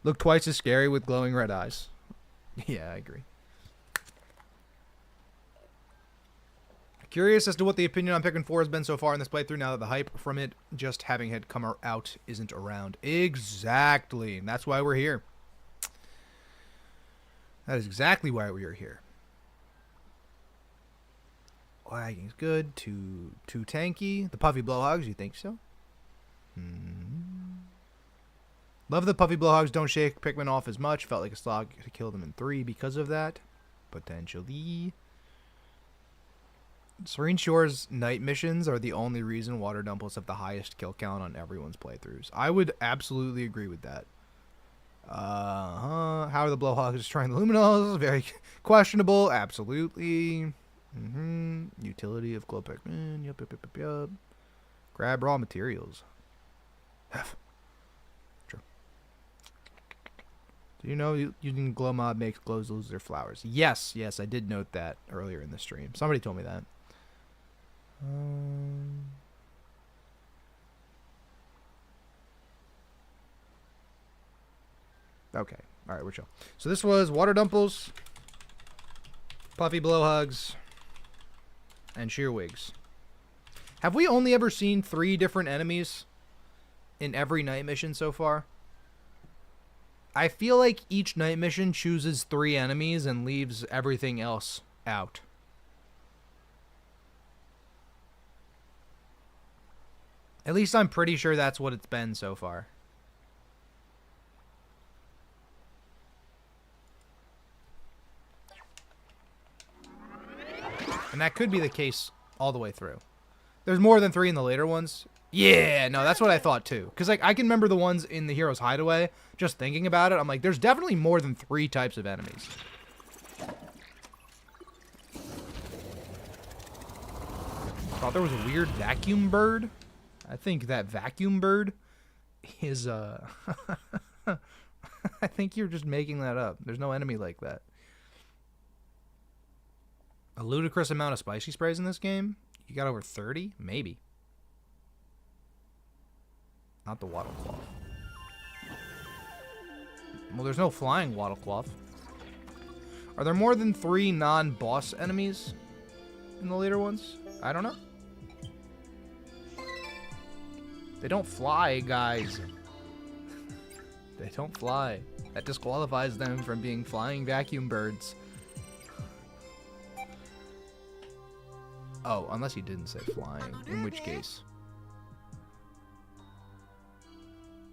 Look twice as scary with glowing red eyes. Yeah, I agree. Curious as to what the opinion on Pikmin 4 has been so far in this playthrough now that the hype from it just having had come out isn't around. Exactly. And that's why we're here. That is exactly why we're here. Lagging's good. Too tanky. The puffy blowhogs, you think so? Love the puffy blowhogs don't shake Pikmin off as much. Felt like a slog to kill them in 3 because of that. Potentially. Serene Shore's night missions are the only reason Water Dumples have the highest kill count on everyone's playthroughs. I would absolutely agree with that. How are the blowhogs destroying the luminals? Very questionable. Absolutely. Utility of glow Pikmin. Yup. Grab raw materials. True. Do you know using glow mob makes glows lose their flowers? Yes, I did note that earlier in the stream. Somebody told me that. Okay. Alright, we're chill. So this was Water Dumples, Puffy Blowhugs, and Shearwigs. Have we only ever seen 3 different enemies in every night mission so far? I feel like each night mission chooses 3 enemies and leaves everything else out. At least I'm pretty sure that's what it's been so far. And that could be the case all the way through. There's more than 3 in the later ones. Yeah, no, that's what I thought too. Because, like, I can remember the ones in the Hero's Hideaway. Just thinking about it, I'm like, there's definitely more than 3 types of enemies. Thought there was a weird vacuum bird. I think that vacuum bird is, I think you're just making that up. There's no enemy like that. A ludicrous amount of spicy sprays in this game? You got over 30? Maybe. Not the Wattle Cloth. Well, there's no flying Wattle Cloth. Are there more than 3 non-boss enemies in the later ones? I don't know. They don't fly, guys. They don't fly. That disqualifies them from being flying vacuum birds. Oh, unless he didn't say flying, in which case.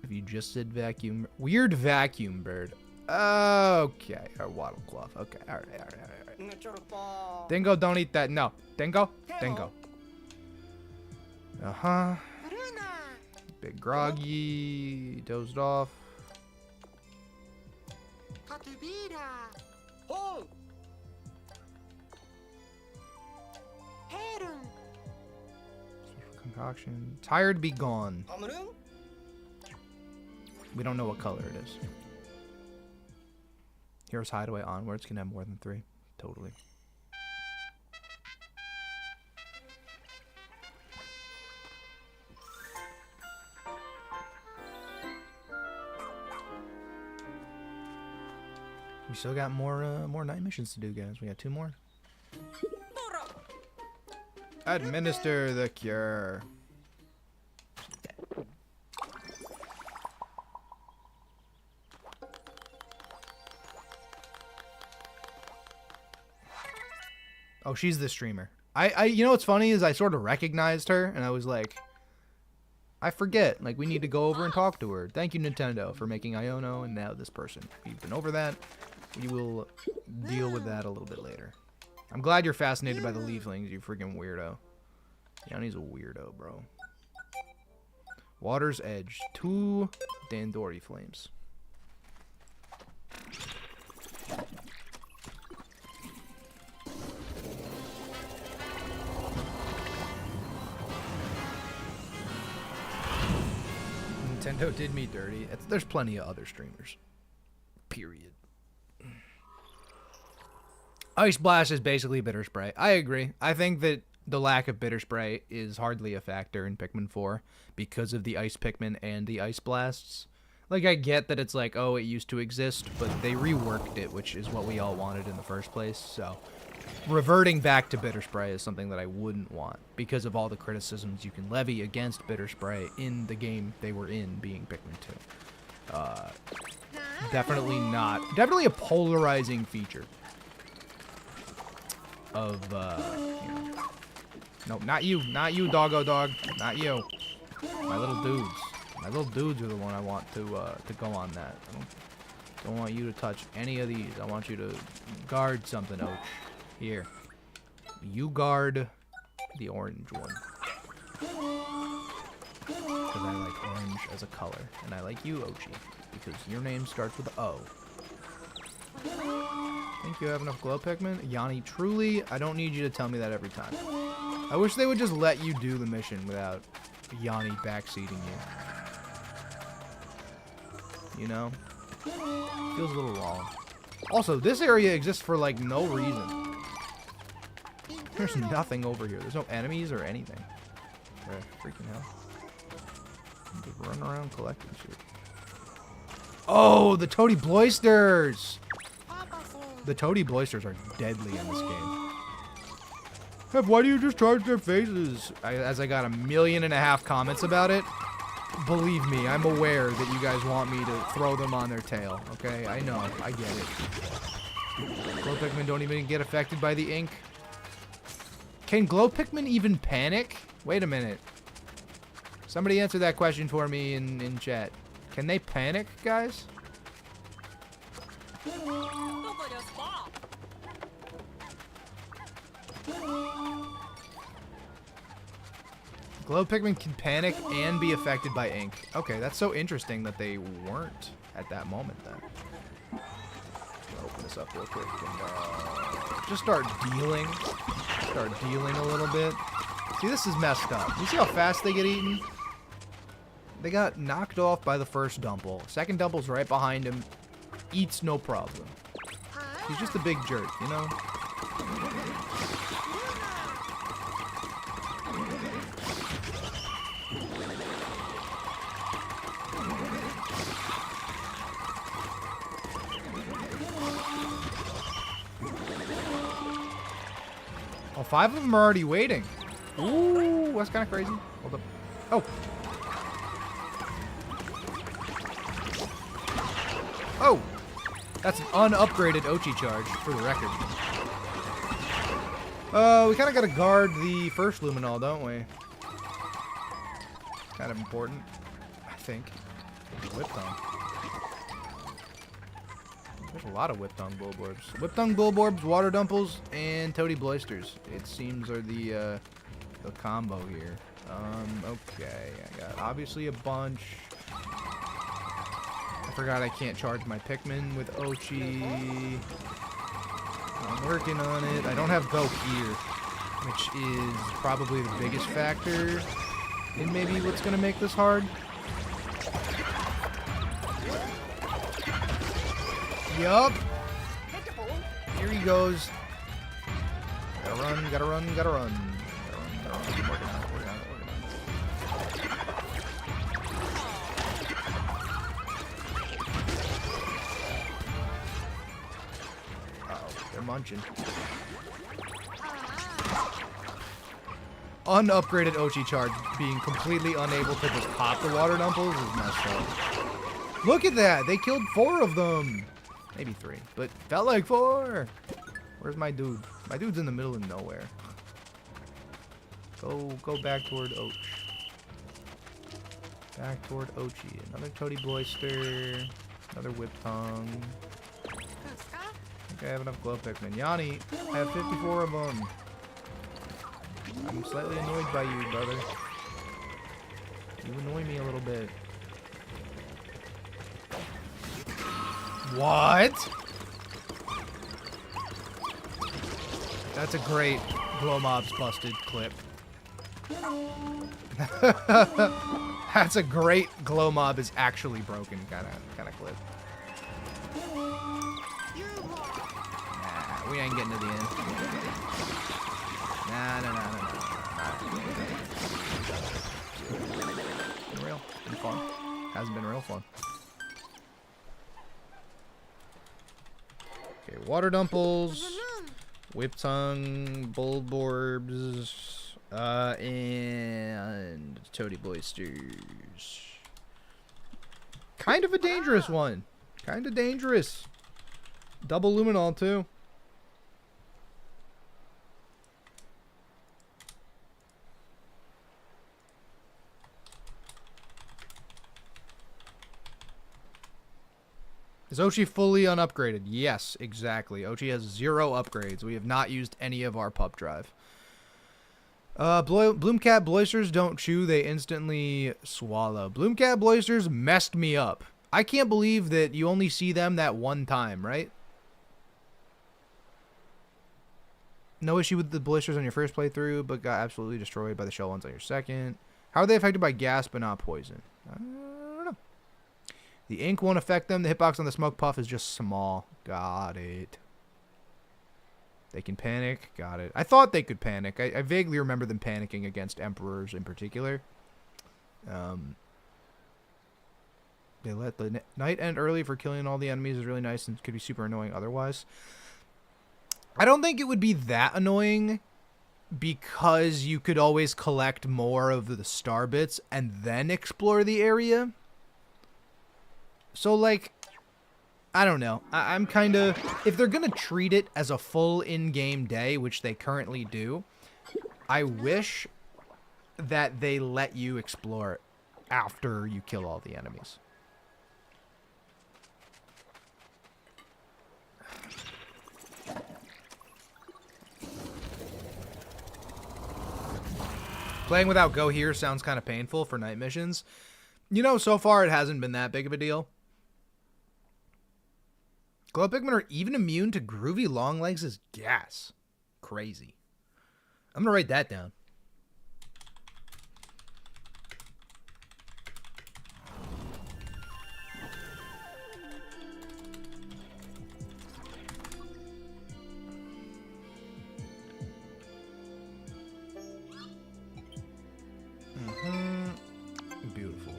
If you just said vacuum... Weird vacuum bird. Okay. Or Wattle Cloth. Okay. Alright. Dingo, don't eat that. No. Dingo? Dingo. Uh-huh. Big groggy. Dozed off. Concoction. Tired, be gone. We don't know what color it is. Here's Hideaway onwards. Can have more than 3. Totally. still got more night missions to do, guys. We got 2 more. Administer the cure. Oh, she's the streamer. You know what's funny is I sort of recognized her, and I was like, I forget. Like, we need to go over and talk to her. Thank you, Nintendo, for making Iono, and now this person. We've been over that. We will deal with that a little bit later. I'm glad you're fascinated by the leaflings, you freaking weirdo. Yanni's a weirdo, bro. Water's Edge. 2 Dandori Flames. Nintendo did me dirty. There's plenty of other streamers. Period. Ice Blast is basically Bitter Spray. I agree. I think that the lack of Bitter Spray is hardly a factor in Pikmin 4 because of the Ice Pikmin and the Ice Blasts. Like, I get that it's like, oh, it used to exist, but they reworked it, which is what we all wanted in the first place. So, reverting back to Bitter Spray is something that I wouldn't want because of all the criticisms you can levy against Bitter Spray in the game they were in, being Pikmin 2. Definitely not. Definitely a polarizing feature of, you know. No, not you, doggo dog. Not you. My little dudes. My little dudes are the one I want to go on that. I don't want you to touch any of these. I want you to guard something, Ochi. Here. You guard the orange one. Because I like orange as a color. And I like you, Ochi. Because your name starts with O. Think you have enough glow Pikmin? Yanni, truly, I don't need you to tell me that every time. I wish they would just let you do the mission without Yanni backseating you. You know? Feels a little wrong. Also, this area exists for, like, no reason. There's nothing over here. There's no enemies or anything. Freaking hell. Just run around collecting shit. Oh, the Toady Bloisters! The Toady Bloisters are deadly in this game. Why do you just charge their faces? As I got 1.5 million comments about it, believe me, I'm aware that you guys want me to throw them on their tail. Okay, I know, I get it. Glow Pikmin don't even get affected by the ink. Can Glow Pikmin even panic? Wait a minute. Somebody answer that question for me in chat. Can they panic, guys? Glow Pikmin can panic and be affected by ink. Okay, that's so interesting that they weren't at that moment then. I'll open this up real quick and just start dealing. Start dealing a little bit. See, this is messed up. You see how fast they get eaten? They got knocked off by the first Dumple. Second Dumple's right behind him. Eats no problem. He's just a big jerk, you know? Oh, 5 of them are already waiting. Ooh, that's kind of crazy. Hold up. Oh. Oh. That's an unupgraded Ochi charge, for the record. We kind of got to guard the first Luminol, don't we? Kind of important, I think. Whip Tongue. There's a lot of Whip Tongue Bulborbs. Whip Tongue Bulborbs, Water Dumples, and Toady Bloisters. It seems are the combo here. Okay. I got obviously a bunch. I forgot I can't charge my Pikmin with Ochi. I'm working on it. I don't have Go here, which is probably the biggest factor in maybe what's going to make this hard. Yup. Here he goes. Gotta run, gotta run, gotta run. Gotta run. Working on it, working on it, working on it. They're munching. Unupgraded Ochi charge being completely unable to just pop the water dumples is messed up. Look at that! They killed 4 of them! Maybe 3, but felt like 4! Where's my dude? My dude's in the middle of nowhere. Go back toward Och. Back toward Ochi. Another Toady Boyster. Another Whip Tongue. I think I have enough glow Pikmin. Yanni, I have 54 of them. I'm slightly annoyed by you, brother. You annoy me a little bit. What? That's a great glow mobs busted clip. That's a great glow mob is actually broken kind of clip. Nah, we ain't getting to the end. Nah. Been real. Been fun. Hasn't been real fun. Okay, water dumples, whip tongue, bulborbs, and toady boysters. Kind of a dangerous one. Kind of dangerous. Double luminol too. Is Ochi fully unupgraded? Yes, exactly. Ochi has 0 upgrades. We have not used any of our pup drive. Bloomcat Bloisters don't chew, they instantly swallow. Bloomcat Bloisters messed me up. I can't believe that you only see them that one time, right? No issue with the Bloisters on your first playthrough, but got absolutely destroyed by the shell ones on your second. How are they affected by gas but not poison? I don't know. The ink won't affect them. The hitbox on the smoke puff is just small. Got it. They can panic. Got it. I thought they could panic. I vaguely remember them panicking against emperors in particular. They let the night end early for killing all the enemies is really nice and could be super annoying otherwise. I don't think it would be that annoying because you could always collect more of the star bits and then explore the area. So, like, I don't know. I'm kind of... If they're going to treat it as a full in-game day, which they currently do, I wish that they let you explore it after you kill all the enemies. Playing without Go Here sounds kind of painful for night missions. You know, so far it hasn't been that big of a deal. Glow Pikmin are even immune to Groovy Longlegs' gas. Crazy. I'm gonna write that down. Beautiful.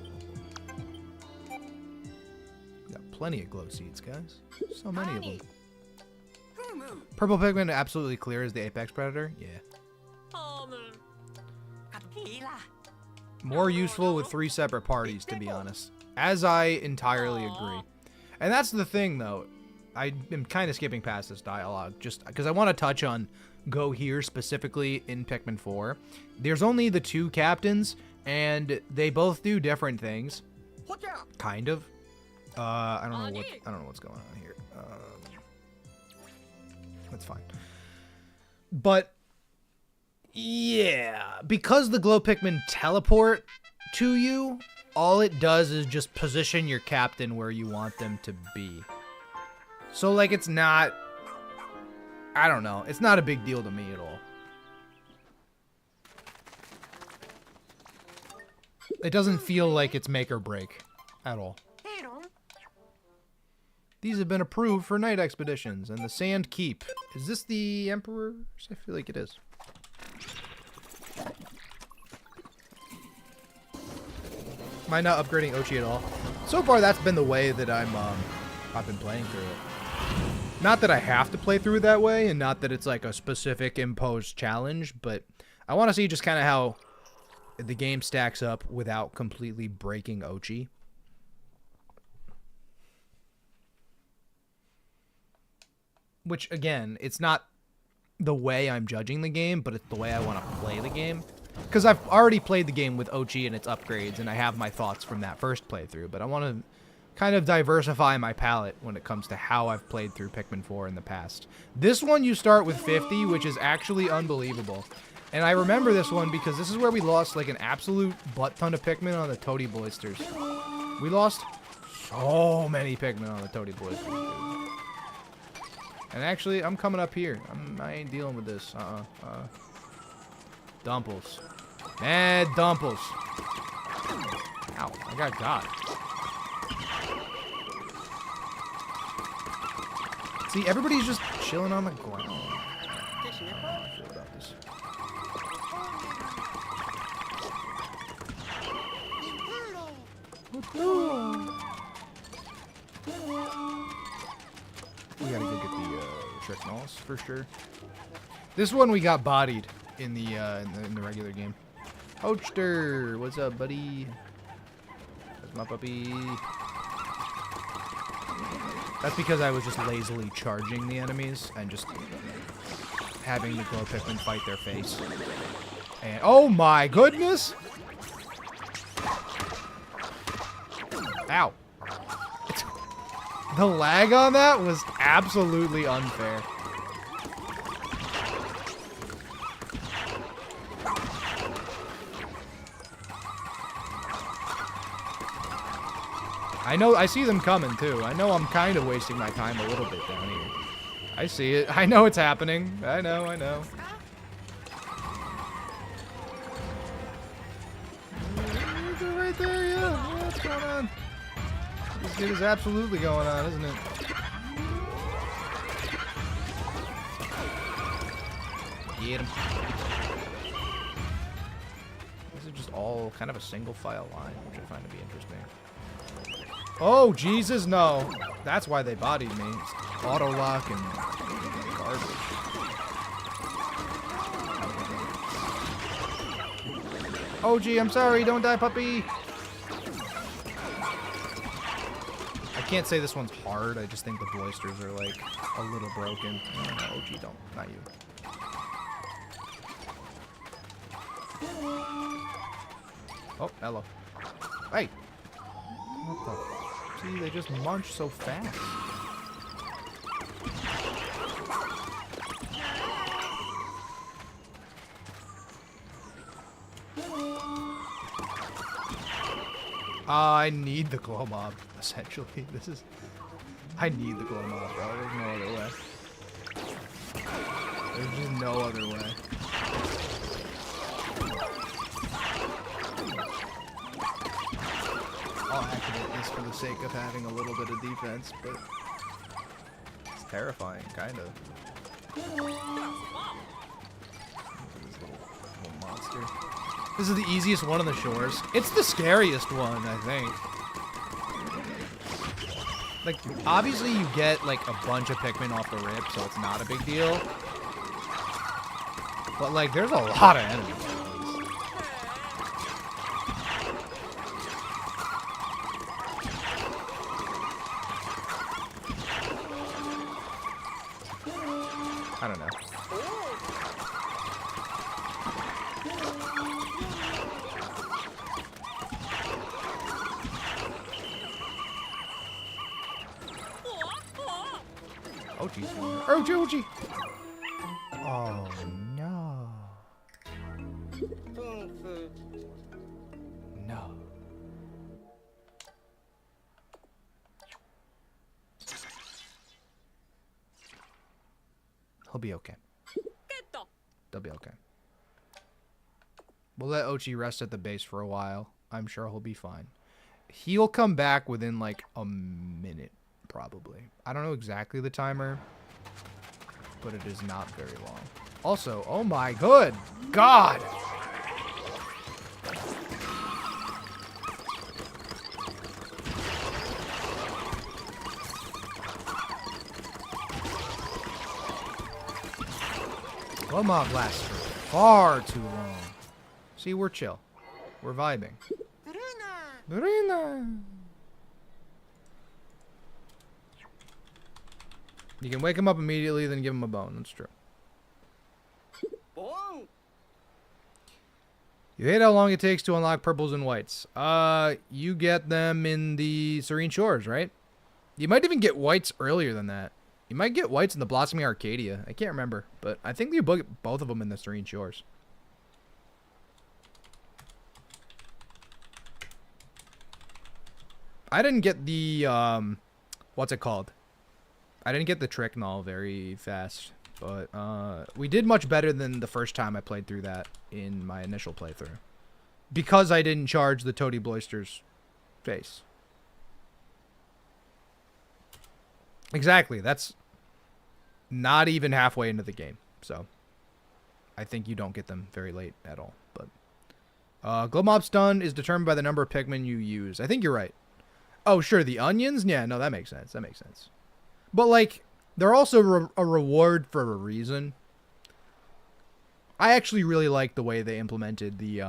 Got plenty of glow seeds, guys. So many of them. Purple Pikmin absolutely clear as the apex predator. Yeah. More useful with 3 separate parties, to be honest. As I entirely agree. And that's the thing, though. I am kind of skipping past this dialogue just because I want to touch on Go Here specifically in Pikmin 4. There's only the 2 captains, and they both do different things. Kind of. I don't know what's going on here. That's fine. But yeah, because the glow Pikmin teleport to you, all it does is just position your captain where you want them to be. So like it's not, I don't know, it's not a big deal to me at all. It doesn't feel like it's make or break at all. These have been approved for night expeditions, and the Sand Keep. Is this the Emperor's? I feel like it is. Am I not upgrading Ochi at all? So far, that's been the way that I've been playing through it. Not that I have to play through it that way, and not that it's like a specific imposed challenge, but I want to see just kind of how the game stacks up without completely breaking Ochi. Which, again, it's not the way I'm judging the game, but it's the way I want to play the game. Because I've already played the game with Ochi and its upgrades, and I have my thoughts from that first playthrough, but I want to kind of diversify my palette when it comes to how I've played through Pikmin 4 in the past. This one you start with 50, which is actually unbelievable. And I remember this one because this is where we lost like an absolute butt ton of Pikmin on the Toady Boisters. We lost so many Pikmin on the Toady Boisters, dude. And actually, I'm coming up here. I ain't dealing with this. Dumples. Mad Dumples. Ow, I got. See, everybody's just chilling on the ground. I feel about this. We gotta go get the trick balls for sure. This one we got bodied in the regular game. Hochster, what's up, buddy? That's my puppy. That's because I was just lazily charging the enemies and just having the glow Pikmin fight their face. And oh my goodness! Ow. The lag on that was absolutely unfair. I see them coming too. I know I'm kind of wasting my time a little bit down here. I see it. I know it's happening. I know. Right there, yeah. What's going on? This shit is absolutely going on, isn't it? Get him. These are just all kind of a single file line, which I find to be interesting. Oh, Jesus, no. That's why they bodied me. It's auto lock and garbage. Oh, gee, I'm sorry. Don't die, puppy. I can't say this one's hard. I just think the boisters are, like, a little broken. Oh, gee, don't. Not you. Oh, hello. Hey. What the... See, they just munch so fast. I need the glow mob, essentially. I need the glow mob, bro. There's no other way. There's just no other way. I'll activate this for the sake of having a little bit of defense, but it's terrifying, kind of. This little monster. This is the easiest one on the shores. It's the scariest one, I think. Like, obviously you get, like, a bunch of Pikmin off the rip, so it's not a big deal. But, like, there's a lot of enemies. I don't know. Ochi's doing it. Ochi! Oh no. No. He'll be okay. They'll be okay. We'll let Ochi rest at the base for a while. I'm sure he'll be fine. He'll come back within like a minute, probably. I don't know exactly the timer, but it is not very long. Also, oh my good God! Glow mob lasts for far too long. See, we're chill. We're vibing. Bruna. You can wake him up immediately, then give him a bone. That's true. You hate how long it takes to unlock purples and whites. You get them in the Serene Shores, right? You might even get whites earlier than that. You might get whites in the Blossoming Arcadia. I can't remember, but I think you get both of them in the Serene Shores. I didn't get the, what's it called? I didn't get the Tricknall very fast, but we did much better than the first time I played through that in my initial playthrough. Because I didn't charge the Toady Bloister's face. Exactly, that's not even halfway into the game, so I think you don't get them very late at all. But Glow Mob Stun is determined by the number of Pikmin you use. I think you're right. Oh, sure, the onions? Yeah, no, that makes sense. That makes sense. But, like, they're also a reward for a reason. I actually really like the way they implemented the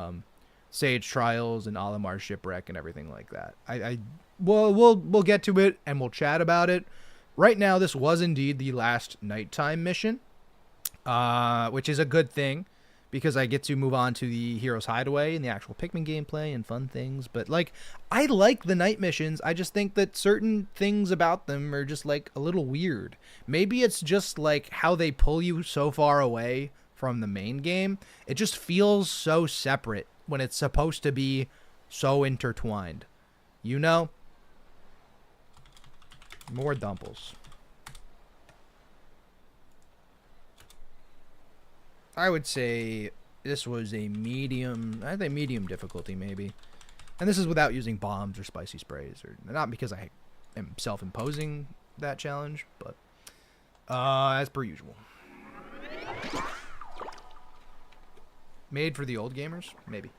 Sage Trials and Olimar Shipwreck and everything like that. We'll get to it and we'll chat about it. Right now, this was indeed the last nighttime mission, which is a good thing because I get to move on to the Hero's Hideaway and the actual Pikmin gameplay and fun things. But, like, I like the night missions. I just think that certain things about them are just, like, a little weird. Maybe it's just, like, how they pull you so far away from the main game. It just feels so separate when it's supposed to be so intertwined. You know? More dumples. I would say this was a medium, I think medium difficulty maybe. And this is without using bombs or spicy sprays, or not because I am self-imposing that challenge, but as per usual. Made for the old gamers? Maybe.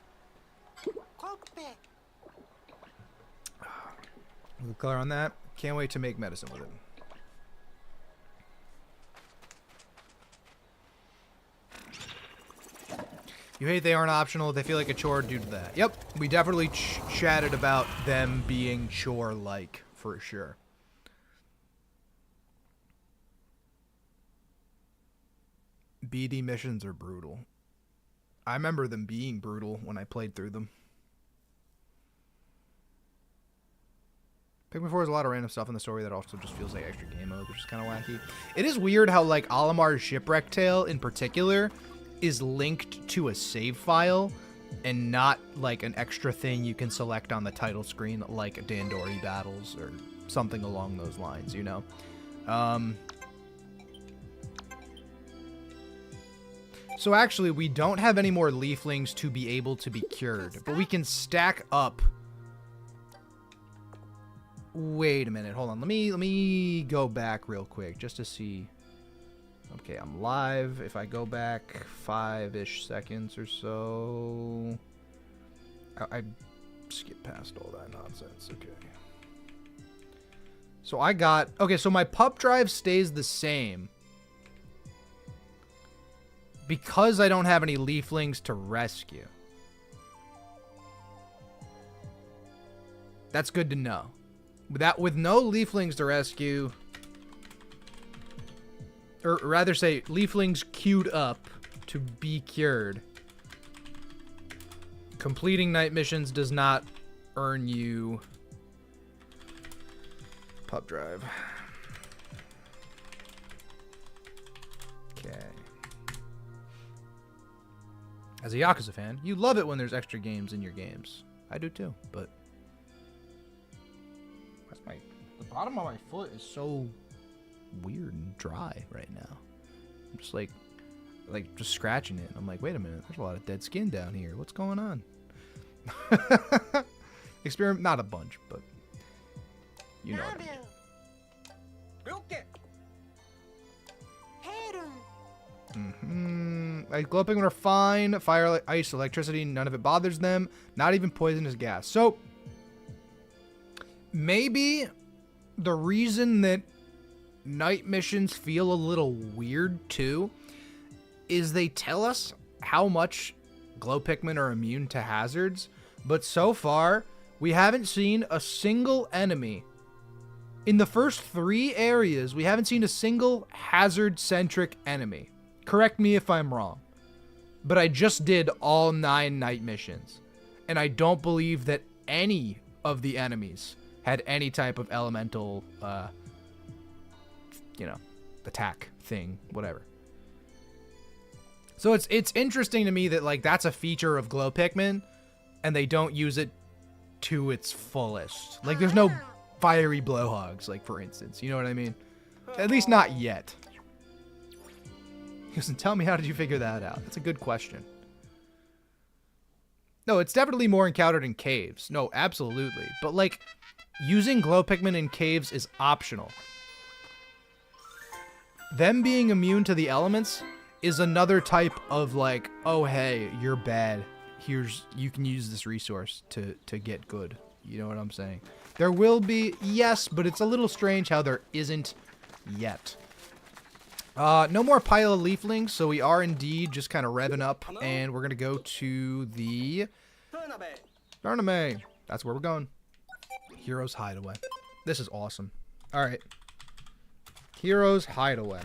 Good color on that. Can't wait to make medicine with it. You hate they aren't optional. They feel like a chore due to that. Yep, we definitely chatted about them being chore-like, for sure. BD missions are brutal. I remember them being brutal when I played through them. Pikmin 4 has a lot of random stuff in the story that also just feels like extra game mode, which is kind of wacky. It is weird how, like, Olimar's Shipwreck Tale in particular is linked to a save file and not, like, an extra thing you can select on the title screen, like Dandori Battles or something along those lines, you know? So actually, we don't have any more leaflings to be able to be cured, but we can stack up. Wait a minute, hold on. Let me go back real quick just to see. Okay, I'm live. If I go back 5-ish seconds or so, I skipped past all that nonsense. Okay. So I got, okay, so my pup drive stays the same because I don't have any leaflings to rescue. That's good to know. With no leaflings to rescue, or rather say leaflings queued up to be cured, completing night missions does not earn you pup drive. Okay. As a Yakuza fan, you love it when there's extra games in your games. I do too, but the bottom of my foot is so weird and dry right now. I'm just like just scratching it. I'm like, wait a minute, there's a lot of dead skin down here. What's going on? Experiment, not a bunch, but you know what I mean. Like, glow Pikmin are fine. Fire, ice, electricity, none of it bothers them. Not even poisonous gas. So maybe the reason that night missions feel a little weird too is they tell us how much glow Pikmin are immune to hazards, but so far, we haven't seen a single enemy. In the first 3 areas, we haven't seen a single hazard-centric enemy. Correct me if I'm wrong. But I just did all 9 night missions. And I don't believe that any of the enemies had any type of elemental, attack thing, whatever. So it's interesting to me that, like, that's a feature of glow Pikmin, and they don't use it to its fullest. Like, there's no fiery blowhogs, like, for instance. You know what I mean? At least not yet. Listen, tell me, how did you figure that out? That's a good question. No, it's definitely more encountered in caves. No, absolutely. But, like, using glow Pikmin in caves is optional. Them being immune to the elements is another type of, like, oh, hey, you're bad. You can use this resource to get good. You know what I'm saying? There will be, yes, but it's a little strange how there isn't yet. No more pile of leaflings, so we are indeed just kind of revving up, and we're going to go to the tournament. That's where we're going. Heroes Hideaway. This is awesome. All right. Heroes Hideaway.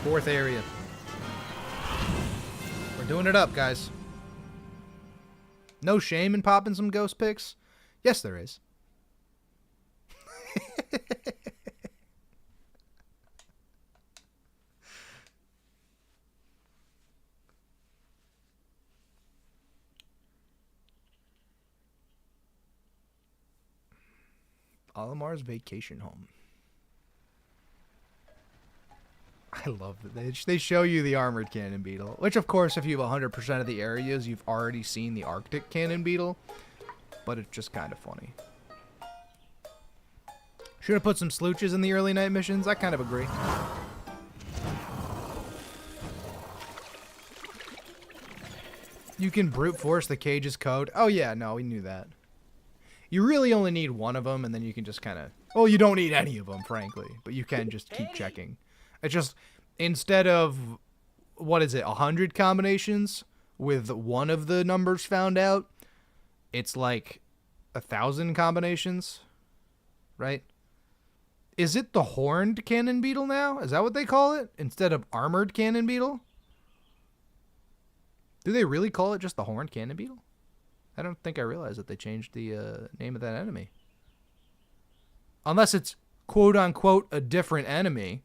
Fourth area. We're doing it up, guys. No shame in popping some ghost pics? Yes, there is. Olimar's vacation home. I love that they show you the armored cannon beetle, which of course, if you have 100% of the areas, you've already seen the Arctic cannon beetle, but it's just kind of funny. Should have put some slooches in the early night missions. I kind of agree. You can brute force the cage's code. Oh yeah, no, we knew that. You really only need one of them, and then you can just kind of... Well, you don't need any of them, frankly, but you can just keep checking. It's just, instead of, what is it, 100 combinations with one of the numbers found out, it's like 1,000 combinations, right? Is it the horned cannon beetle now? Is that what they call it? Instead of armored cannon beetle? Do they really call it just the horned cannon beetle? I don't think I realized that they changed the name of that enemy. Unless it's quote-unquote a different enemy.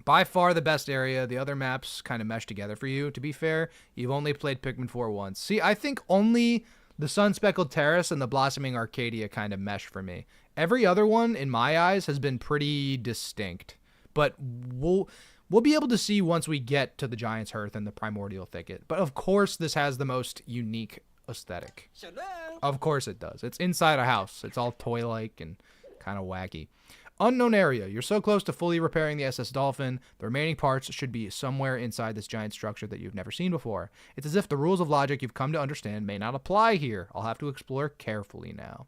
By far the best area. The other maps kind of mesh together for you. To be fair, you've only played Pikmin 4 once. See, I think only the Sun-Speckled Terrace and the Blossoming Arcadia kind of mesh for me. Every other one, in my eyes, has been pretty distinct. But we'll be able to see once we get to the Giant's Hearth and the Primordial Thicket. But of course, this has the most unique aesthetic. Of course it does. It's inside a house. It's all toy-like and kind of wacky. Unknown area. You're so close to fully repairing the SS Dolphin. The remaining parts should be somewhere inside this giant structure that you've never seen before. It's as if the rules of logic you've come to understand may not apply here. I'll have to explore carefully now.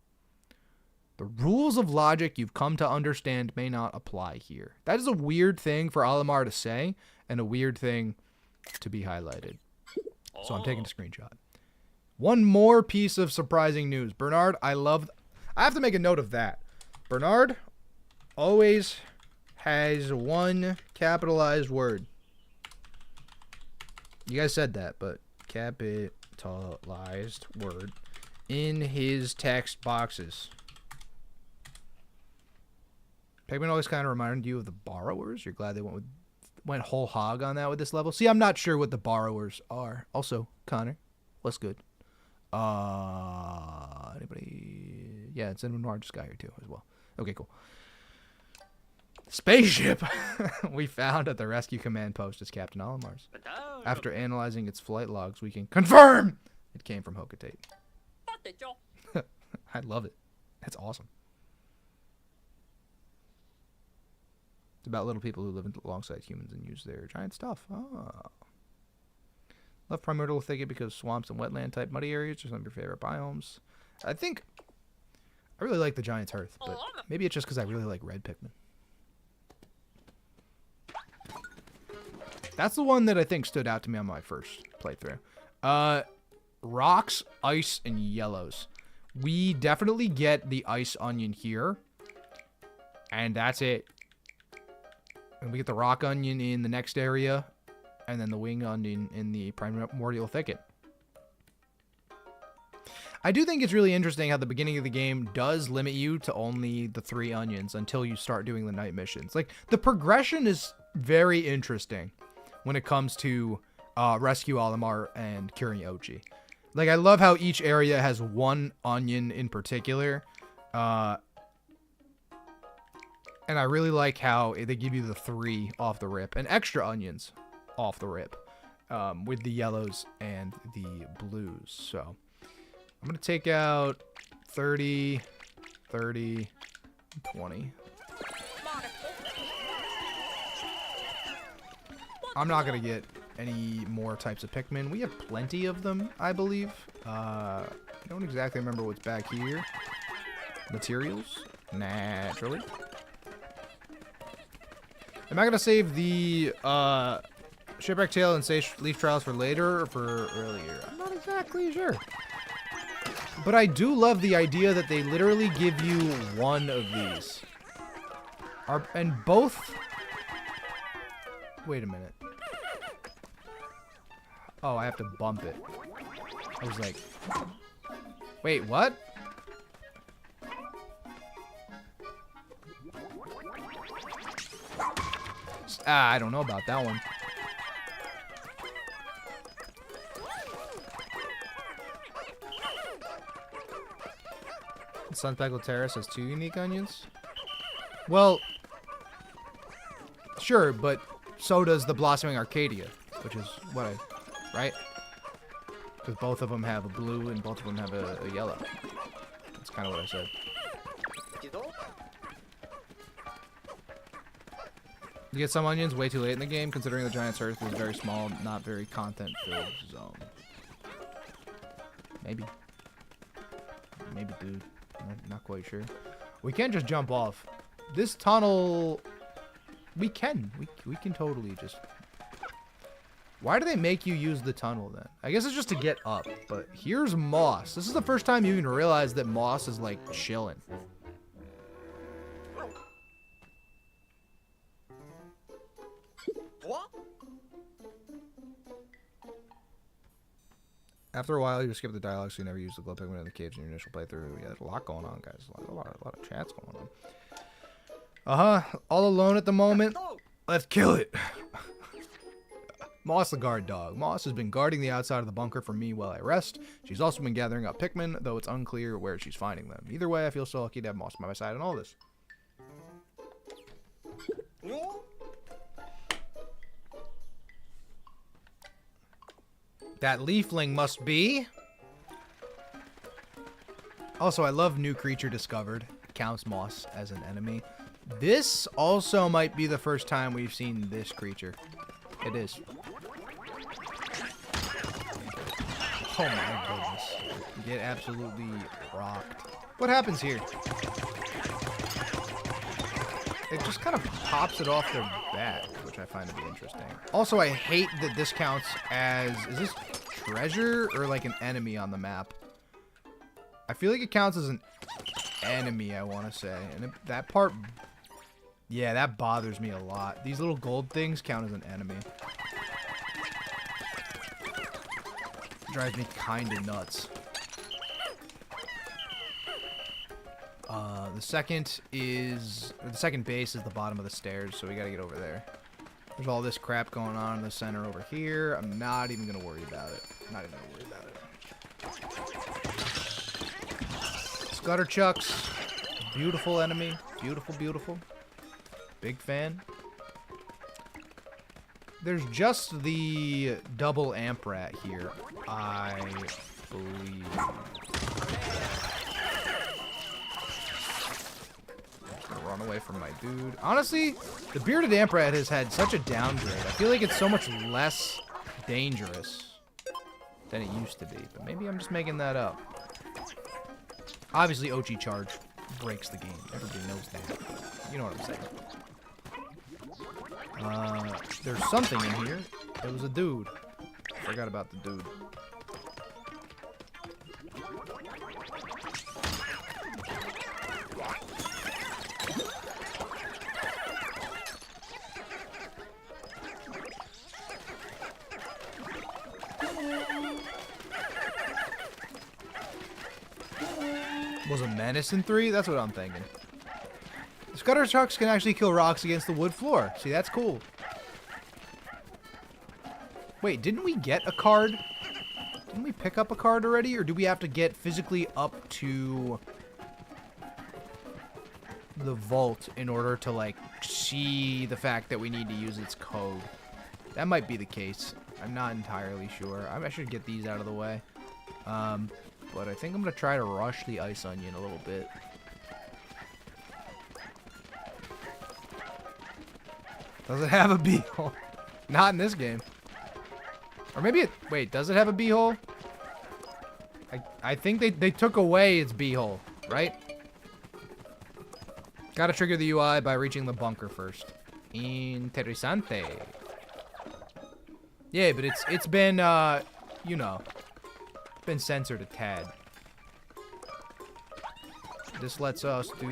The rules of logic you've come to understand may not apply here. That is a weird thing for Olimar to say, and a weird thing to be highlighted. So I'm taking a screenshot. One more piece of surprising news. Bernard, I have to make a note of that. Bernard always has one capitalized word. You guys said that, but capitalized word in his text boxes. Pikmin always kind of reminded you of the Borrowers. You're glad they went whole hog on that with this level. See, I'm not sure what the Borrowers are. Also, Connor, what's good? Anybody? Yeah, it's in Noir Sky here too as well. Okay, cool. Spaceship we found at the rescue command post is Captain Olimar's. After analyzing its flight logs, we can confirm it came from Hocotate. I love it. That's awesome. It's about little people who live alongside humans and use their giant stuff. Oh. Love Primordial Thicket because swamps and wetland type muddy areas are some of your favorite biomes. I think I really like the Giant's Hearth, but maybe it's just because I really like red Pikmin. That's the one that I think stood out to me on my first playthrough. Rocks, ice, and yellows. We definitely get the ice onion here. And that's it. And we get the rock onion in the next area. And then the wing onion in the primordial thicket. I do think it's really interesting how the beginning of the game does limit you to only the 3 onions until you start doing the night missions. Like, the progression is very interesting when it comes to Rescue Olimar and curing Ochi. Like, I love how each area has 1 onion in particular. And I really like how they give you the 3 off the rip. And extra onions off the rip. With the yellows and the blues. So, I'm going to take out 30, 30, 20. I'm not going to get any more types of Pikmin. We have plenty of them, I believe. I don't exactly remember what's back here. Materials, naturally. Am I going to save the Shipwreck Tail and Sage Leaf Trials for later or for earlier? I'm not exactly sure. But I do love the idea that they literally give you 1 of these. And both... Wait a minute. Oh, I have to bump it. I was like... Wait, what? I don't know about that one. Sunspeckled Terrace has 2 unique onions? Well, sure, but so does the Blossoming Arcadia, which is what I... Right? Because both of them have a blue and both of them have a yellow. That's kind of what I said. You get some onions way too late in the game, considering the Giant's Hearth is very small, not very content-filled zone. Maybe. Maybe, dude. Not quite sure. We can't just jump off. This tunnel... We can. We can totally just... Why do they make you use the tunnel, then? I guess it's just to get up. But here's Moss. This is the first time you even realize that Moss is, like, chilling. What? After a while, you skip the dialogue, so you never use the glow pigment in the caves in your initial playthrough. Yeah, there's a lot going on, guys. A lot of chats going on. All alone at the moment. Let's kill it. Moss the guard dog. Moss has been guarding the outside of the bunker for me while I rest. She's also been gathering up Pikmin, though it's unclear where she's finding them. Either way, I feel so lucky to have Moss by my side in all this. That leafling must be... Also, I love new creature discovered. Counts Moss as an enemy. This also might be the first time we've seen this creature. It is. Oh my goodness. You get absolutely rocked. What happens here? It just kind of pops it off their back, which I find to be interesting. Also, I hate that this counts as... Is this treasure or like an enemy on the map? I feel like it counts as an enemy, I want to say. And that part... Yeah, that bothers me a lot. These little gold things count as an enemy. Drives me kind of nuts. The second base is the bottom of the stairs, so we gotta get over there. There's all this crap going on in the center over here. I'm not even gonna worry about it. Not even gonna worry about it. Scutter Chucks. Beautiful enemy. Beautiful, beautiful. Big fan. There's just the double amp rat here, I believe. Run away from my dude. Honestly, the bearded amp rat has had such a downgrade. I feel like it's so much less dangerous. than it used to be. But maybe I'm just making that up. Obviously, Ochi charge breaks the game. Everybody knows that. You know what I'm saying. There's something in here. There was a dude. Forgot about the dude. Was a menace in 3? That's what I'm thinking. The Scudder Trucks can actually kill rocks against the wood floor. See, that's cool. Wait, didn't we get a card? Didn't we pick up a card already? Or do we have to get physically up to the vault in order to, like, see the fact that we need to use its code? That might be the case. I'm not entirely sure. I should get these out of the way. But I think I'm going to try to rush the ice onion a little bit. Does it have a bee-hole? Not in this game. Or maybe it... Wait, does it have a bee-hole? I think they took away its bee-hole, right? Gotta trigger the UI by reaching the bunker first. Interessante. Yeah, but it's been, you know... been censored a tad. This lets us do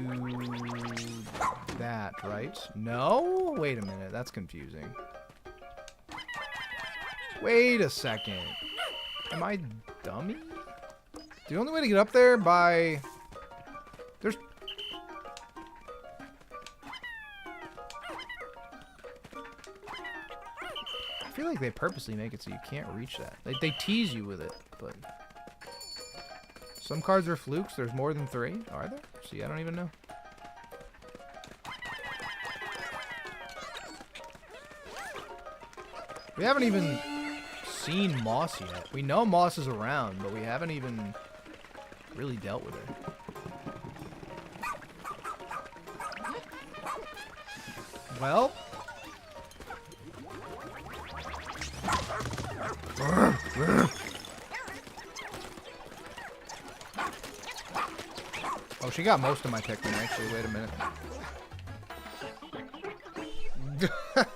that, right? No? Wait a minute, that's confusing. Wait a second. Am I dummy? The only way to get up there by... There's... I feel like they purposely make it so you can't reach that. They tease you with it, but... Some cards are flukes. There's more than 3. Are there? See, I don't even know. We haven't even seen Moss yet. We know Moss is around, but we haven't even really dealt with it. Well... Oh, she got most of my Pikmin, actually. Wait a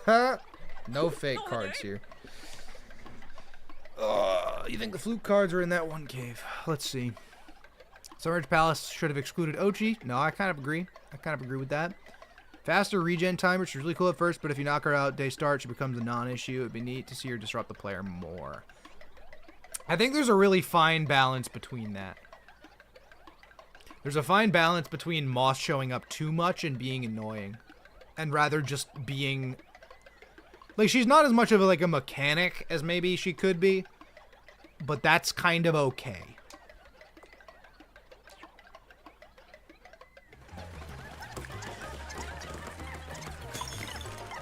minute. No fake cards here. You think the fluke cards are in that one cave? Let's see. Storage Palace should have excluded Ochi. No, I kind of agree. I kind of agree with that. Faster regen timer, which is really cool at first, but if you knock her out day start, she becomes a non-issue. It'd be neat to see her disrupt the player more. I think there's a really fine balance between that. There's a fine balance between Moss showing up too much and being annoying. And rather just being... Like, she's not as much of a mechanic as maybe she could be. But that's kind of okay.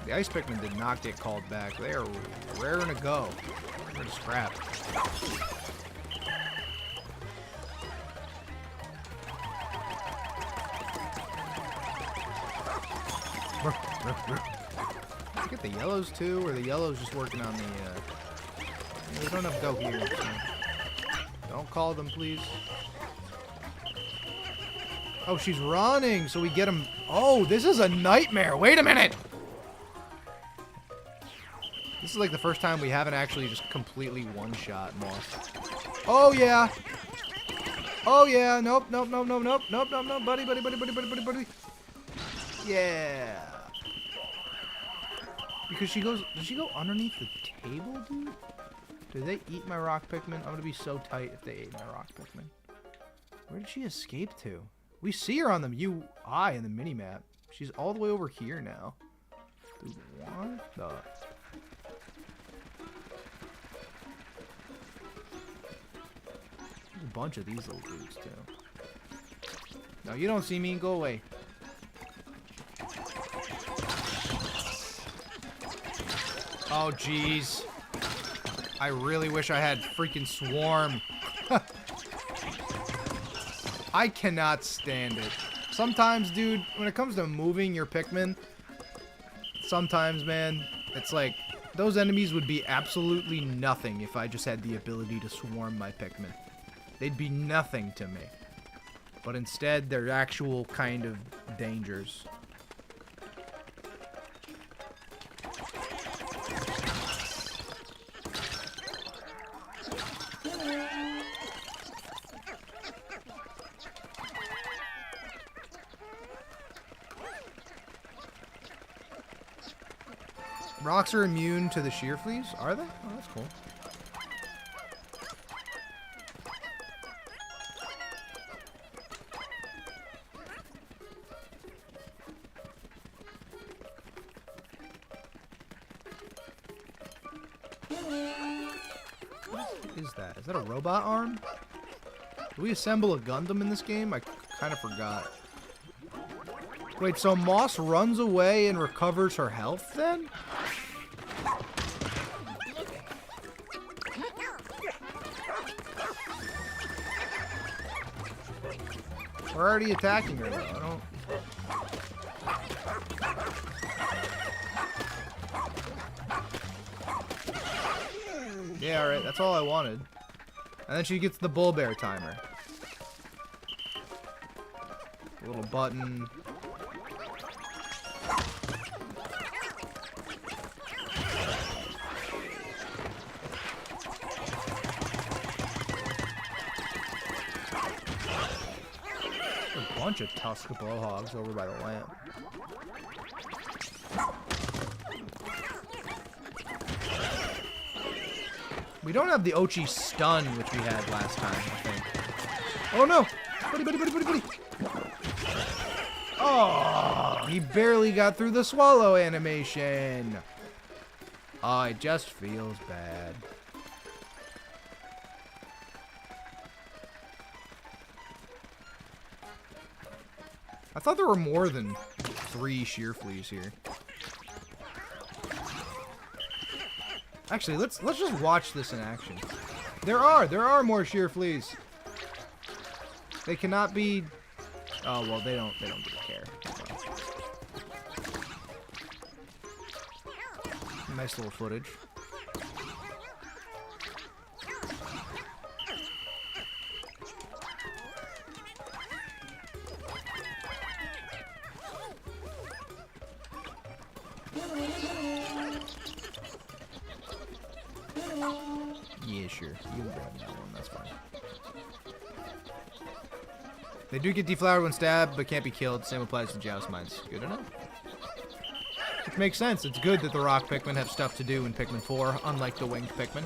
The Ice Pikmin did not get called back. They are raring to go. They're to scrap. Get the yellows too, or the yellows just working on the, we don't have go here. So don't call them, please. Oh, she's running, so we get them. Oh, this is a nightmare. Wait a minute. This is like the first time we haven't actually just completely one-shot Moss. Oh, yeah. Oh, yeah. Nope, nope, nope, nope, nope, nope, nope, nope. Buddy, buddy, buddy, buddy, buddy, buddy, buddy. Yeah. Because she goes... Does she go underneath the table, dude? Did they eat my rock Pikmin? I'm gonna be so tight if they ate my rock Pikmin. Where did she escape to? We see her on the UI in the minimap. She's all the way over here now. Dude, what the... There's a bunch of these little dudes, too. No, you don't see me. Go away. Oh, jeez. I really wish I had freaking Swarm. I cannot stand it. Sometimes, dude, when it comes to moving your Pikmin, sometimes, man, it's like those enemies would be absolutely nothing if I just had the ability to swarm my Pikmin. They'd be nothing to me. But instead, they're actual kind of dangers. Rocks are immune to the shear fleas? Are they? Oh, that's cool. What is that? Is that a robot arm? Do we assemble a Gundam in this game? I kind of forgot. Wait, so Moss runs away and recovers her health then? We're already attacking her though. I don't... Yeah, alright, that's all I wanted. And then she gets the bull bear timer. A little button. A bunch of tusk blowhogs over by the lamp. We don't have the Ochi stun, which we had last time, I think. Oh no! Buddy, buddy, buddy, buddy, buddy! Oh, he barely got through the swallow animation. Oh, it just feels bad. I thought there were more than 3 shear fleas here. Actually, let's just watch this in action. There are more shear fleas. They cannot be. Oh well, they don't really care. So. Nice little footage. Yeah, sure. You can grab that one. That's fine. They do get deflowered when stabbed, but can't be killed. Same applies to Joust Mines. Good enough. Which makes sense. It's good that the rock Pikmin have stuff to do in Pikmin 4, unlike the winged Pikmin.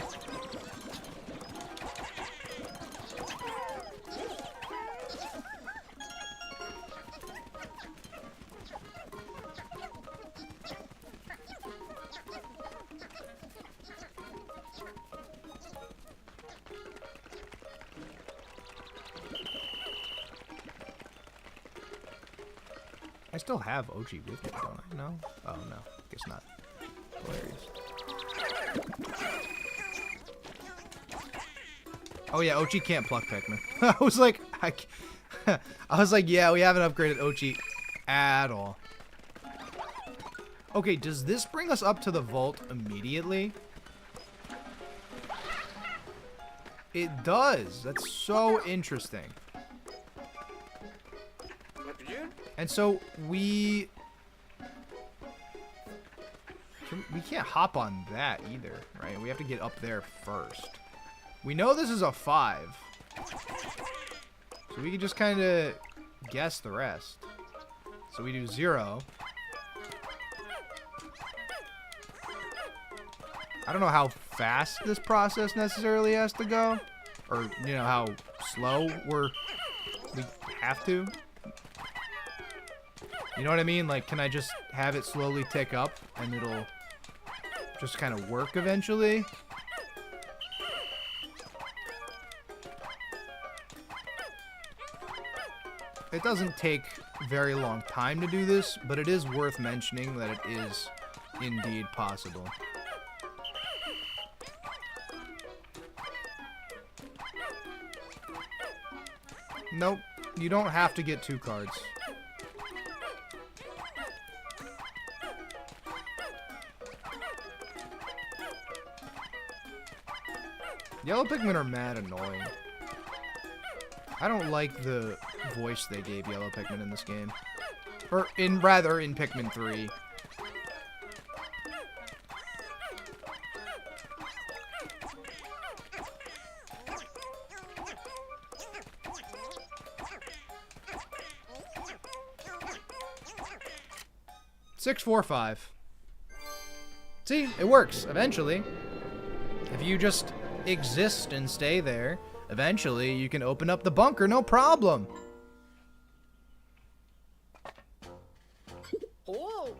I still have Ochi with me, don't I? No? Oh, no. Guess not. Hilarious. Oh, yeah, Ochi can't pluck Pikmin. I was like, yeah, we haven't upgraded Ochi at all. Okay, does this bring us up to the vault immediately? It does. That's so interesting. And so we can't hop on that either, right? We have to get up there first. We know this is a 5. So we can just kind of guess the rest. So we do 0. I don't know how fast this process necessarily has to go. Or, you know, how slow we have to. You know what I mean? Like, can I just have it slowly tick up and it'll just kind of work eventually? It doesn't take very long time to do this, but it is worth mentioning that it is indeed possible. Nope, you don't have to get 2 cards. Yellow Pikmin are mad annoying. I don't like the voice they gave Yellow Pikmin in this game. Or in Pikmin 3. Six, 4, 5. See, it works eventually. If you just exist and stay there, eventually you can open up the bunker, no problem. Oh.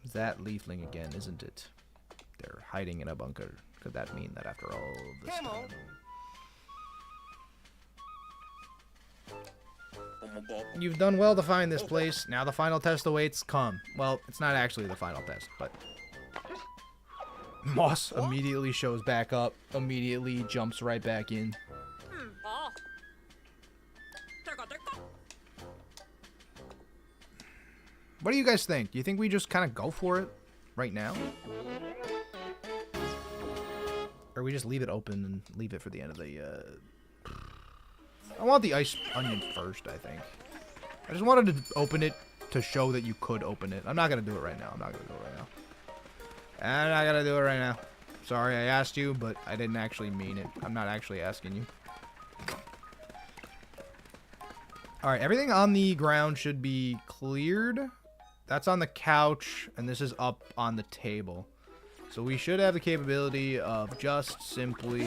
Is that Leafling again, isn't it? They're hiding in a bunker. Could that mean that after all this time? You've done well to find this place. Now the final test awaits. Come. Well, it's not actually the final test, but... Moss immediately shows back up. Immediately jumps right back in. Oh. Terka. What do you guys think? Do you think we just kind of go for it right now? Or we just leave it open and leave it for the end of the... I want the ice onion first, I think. I just wanted to open it to show that you could open it. I'm not going to do it right now. I'm not going to do it right now. I'm not going to do it right now. Sorry, I asked you, but I didn't actually mean it. I'm not actually asking you. Alright, everything on the ground should be cleared. That's on the couch, and this is up on the table. So we should have the capability of just simply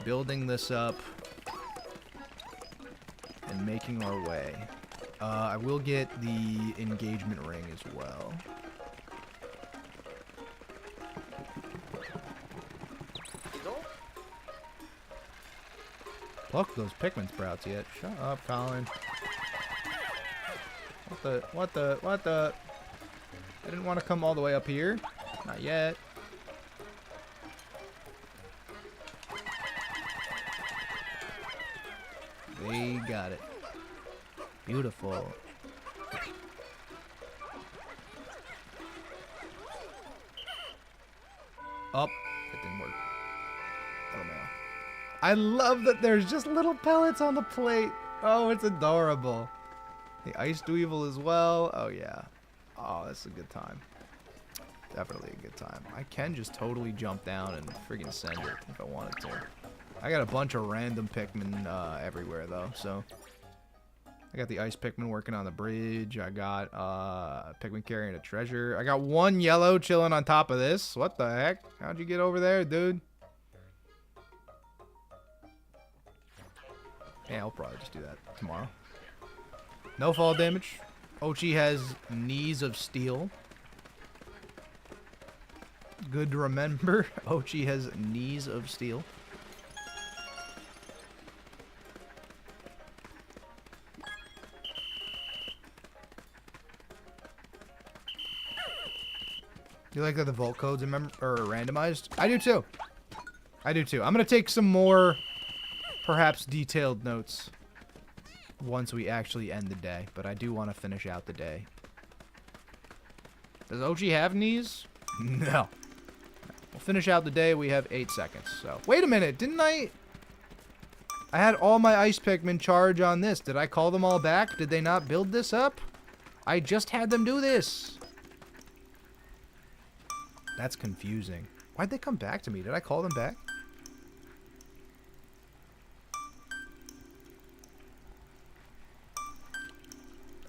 building this up and making our way. I will get the engagement ring as well. Pluck those Pikmin sprouts yet. Shut up, Colin. What the? I didn't want to come all the way up here. Not yet. They got it. Beautiful. Up. It didn't work. Oh no. I love that there's just little pellets on the plate. Oh, it's adorable. The ice dweevil as well. Oh yeah. Oh, that's a good time. Definitely a good time. I can just totally jump down and friggin' send it if I wanted to. I got a bunch of random Pikmin everywhere though, so. I got the ice Pikmin working on the bridge. I got Pikmin carrying a treasure. I got one yellow chilling on top of this. What the heck? How'd you get over there, dude? Yeah, I'll probably just do that tomorrow. No fall damage. Ochi has knees of steel. Good to remember. Ochi has knees of steel. You like that the vault codes are randomized? I do too. I do too. I'm going to take some more, perhaps detailed notes once we actually end the day. But I do want to finish out the day. Does Ochi have knees? No. We'll finish out the day. We have 8 seconds. So wait a minute. Didn't I had all my ice Pikmin charge on this. Did I call them all back? Did they not build this up? I just had them do this. That's confusing. Why'd they come back to me? Did I call them back?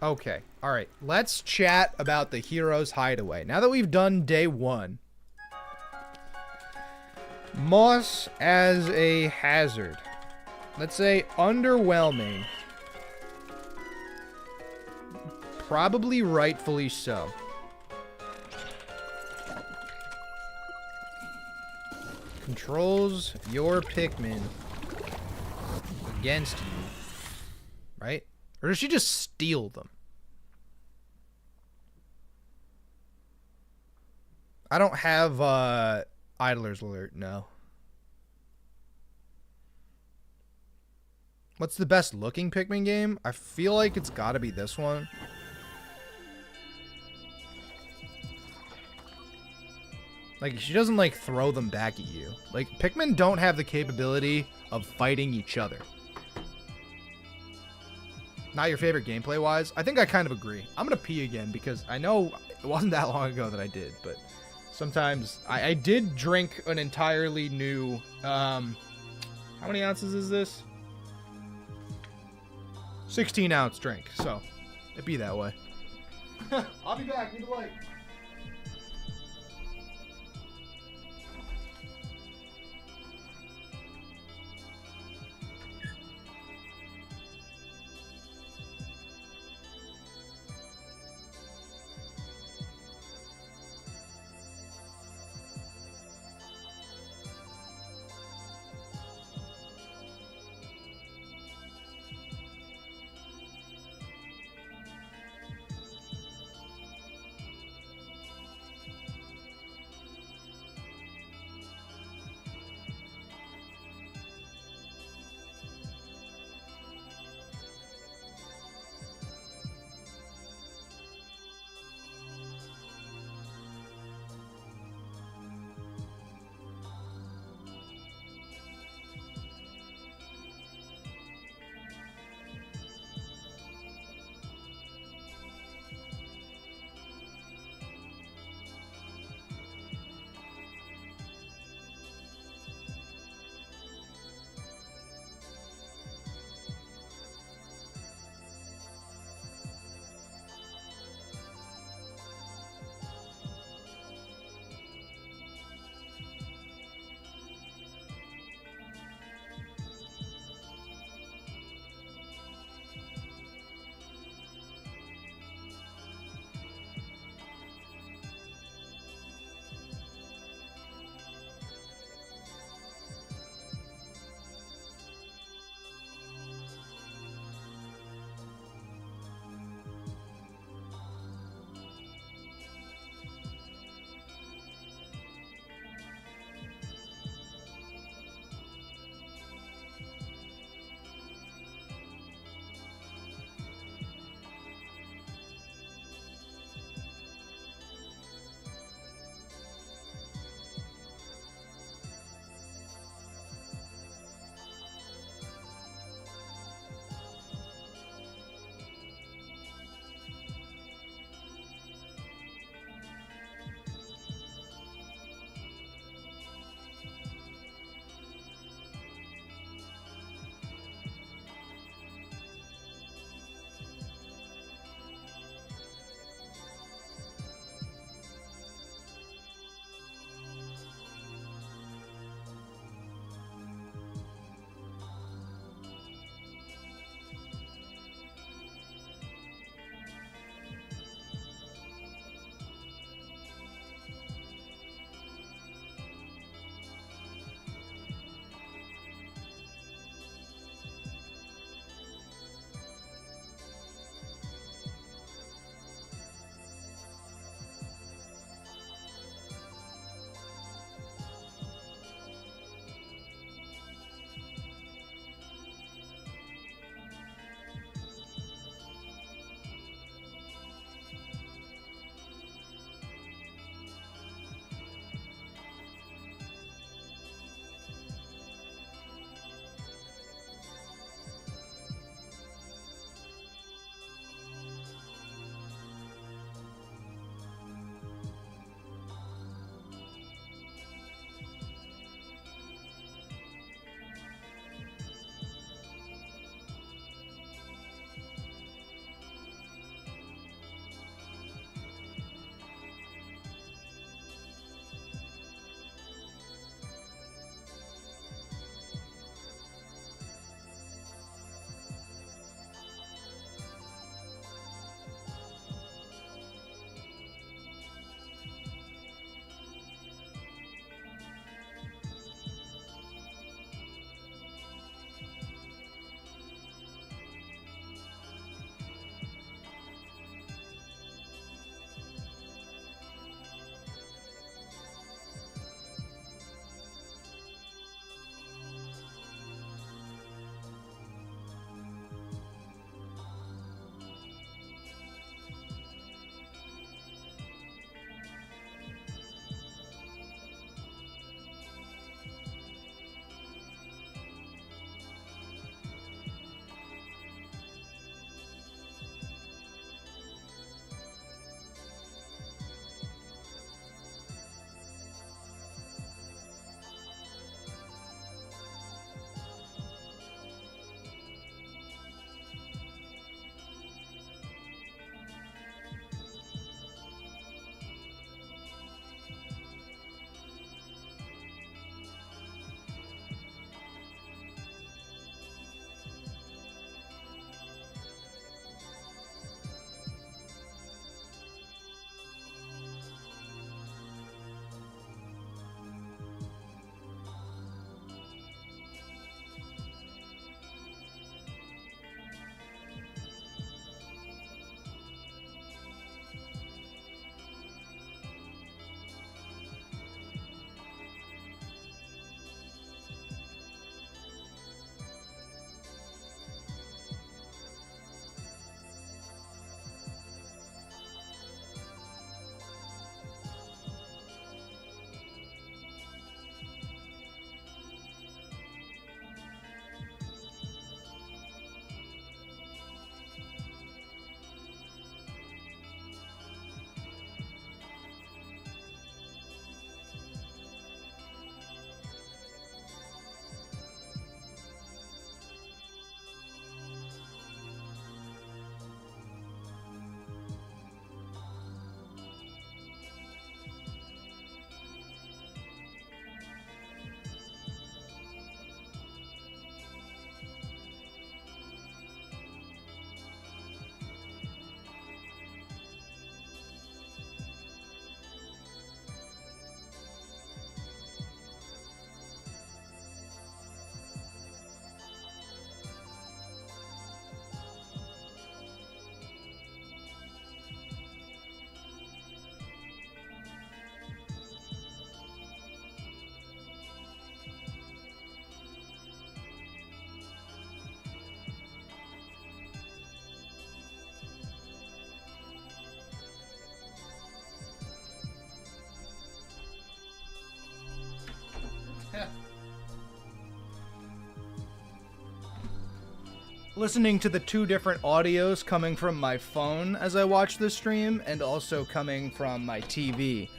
Okay. Alright. Let's chat about the Hero's Hideaway. Now that we've done day 1. Moss as a hazard. Let's say underwhelming. Probably rightfully so. Controls your Pikmin against you, right? Or does she just steal them? I don't have Idler's Alert, no. What's the best looking Pikmin game? I feel like it's gotta be this one. Like, she doesn't, like, throw them back at you. Like, Pikmin don't have the capability of fighting each other. Not your favorite gameplay-wise? I think I kind of agree. I'm gonna pee again because I know it wasn't that long ago that I did, but sometimes I did drink an entirely new, how many ounces is this? 16-ounce drink, so it'd be that way. I'll be back. Need a light. listening to the two different audios coming from my phone as I watch this stream and also coming from my TV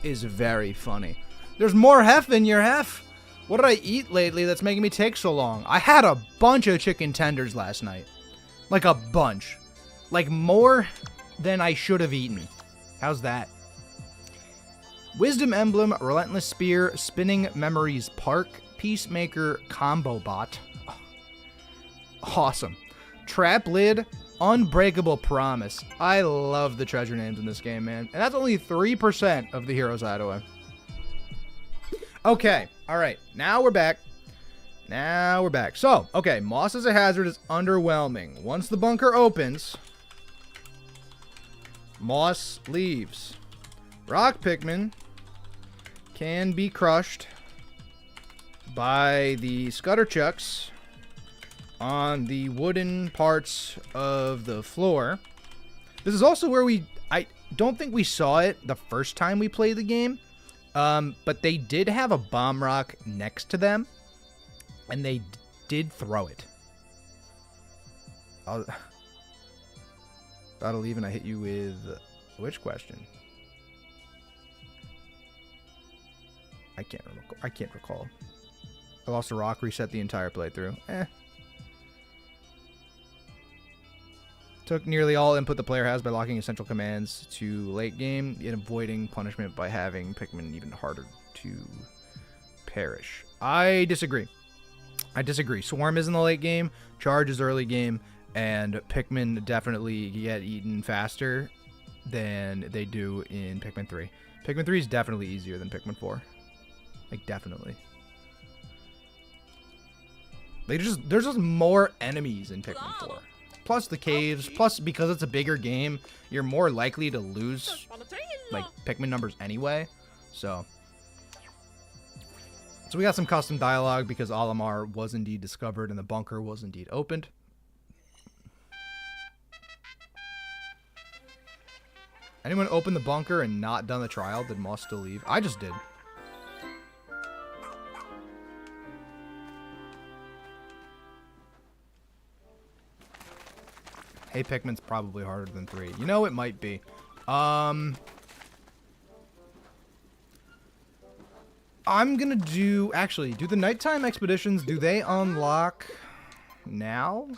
is very funny. There's more hef in your hef. What did I eat lately that's making me take so long? I had a bunch of chicken tenders last night. Like a bunch. Like more than I should have eaten. How's that? Wisdom Emblem, Relentless Spear, Spinning Memories Park, Peacemaker Combo Bot. Awesome. Trap Lid, Unbreakable Promise. I love the treasure names in this game, man. And that's only 3% of the heroes Hideaway. Okay, alright. Now we're back. So, okay, Moss as a hazard is underwhelming. Once the bunker opens, Moss leaves. Rock Pikmin can be crushed by the Scutter Chucks on the wooden parts of the floor. This is also where I don't think we saw it the first time we played the game, but they did have a bomb rock next to them, and they did throw it. About to leave and I hit you with which question? I can't recall. I lost a rock, reset the entire playthrough. Took nearly all input the player has by locking essential commands to late game and avoiding punishment by having Pikmin even harder to perish. I disagree. Swarm is in the late game, Charge is early game, and Pikmin definitely get eaten faster than they do in Pikmin 3. Pikmin 3 is definitely easier than Pikmin 4. Like, definitely. There's just more enemies in Pikmin 4. Plus the caves, plus because it's a bigger game, you're more likely to lose, like, Pikmin numbers anyway. So we got some custom dialogue because Olimar was indeed discovered and the bunker was indeed opened. Anyone open the bunker and not done the trial? Did Moss still leave? I just did. Hey, Pikmin's probably harder than 3. You know, it might be. I'm gonna do... Actually, do the nighttime expeditions, do they unlock now?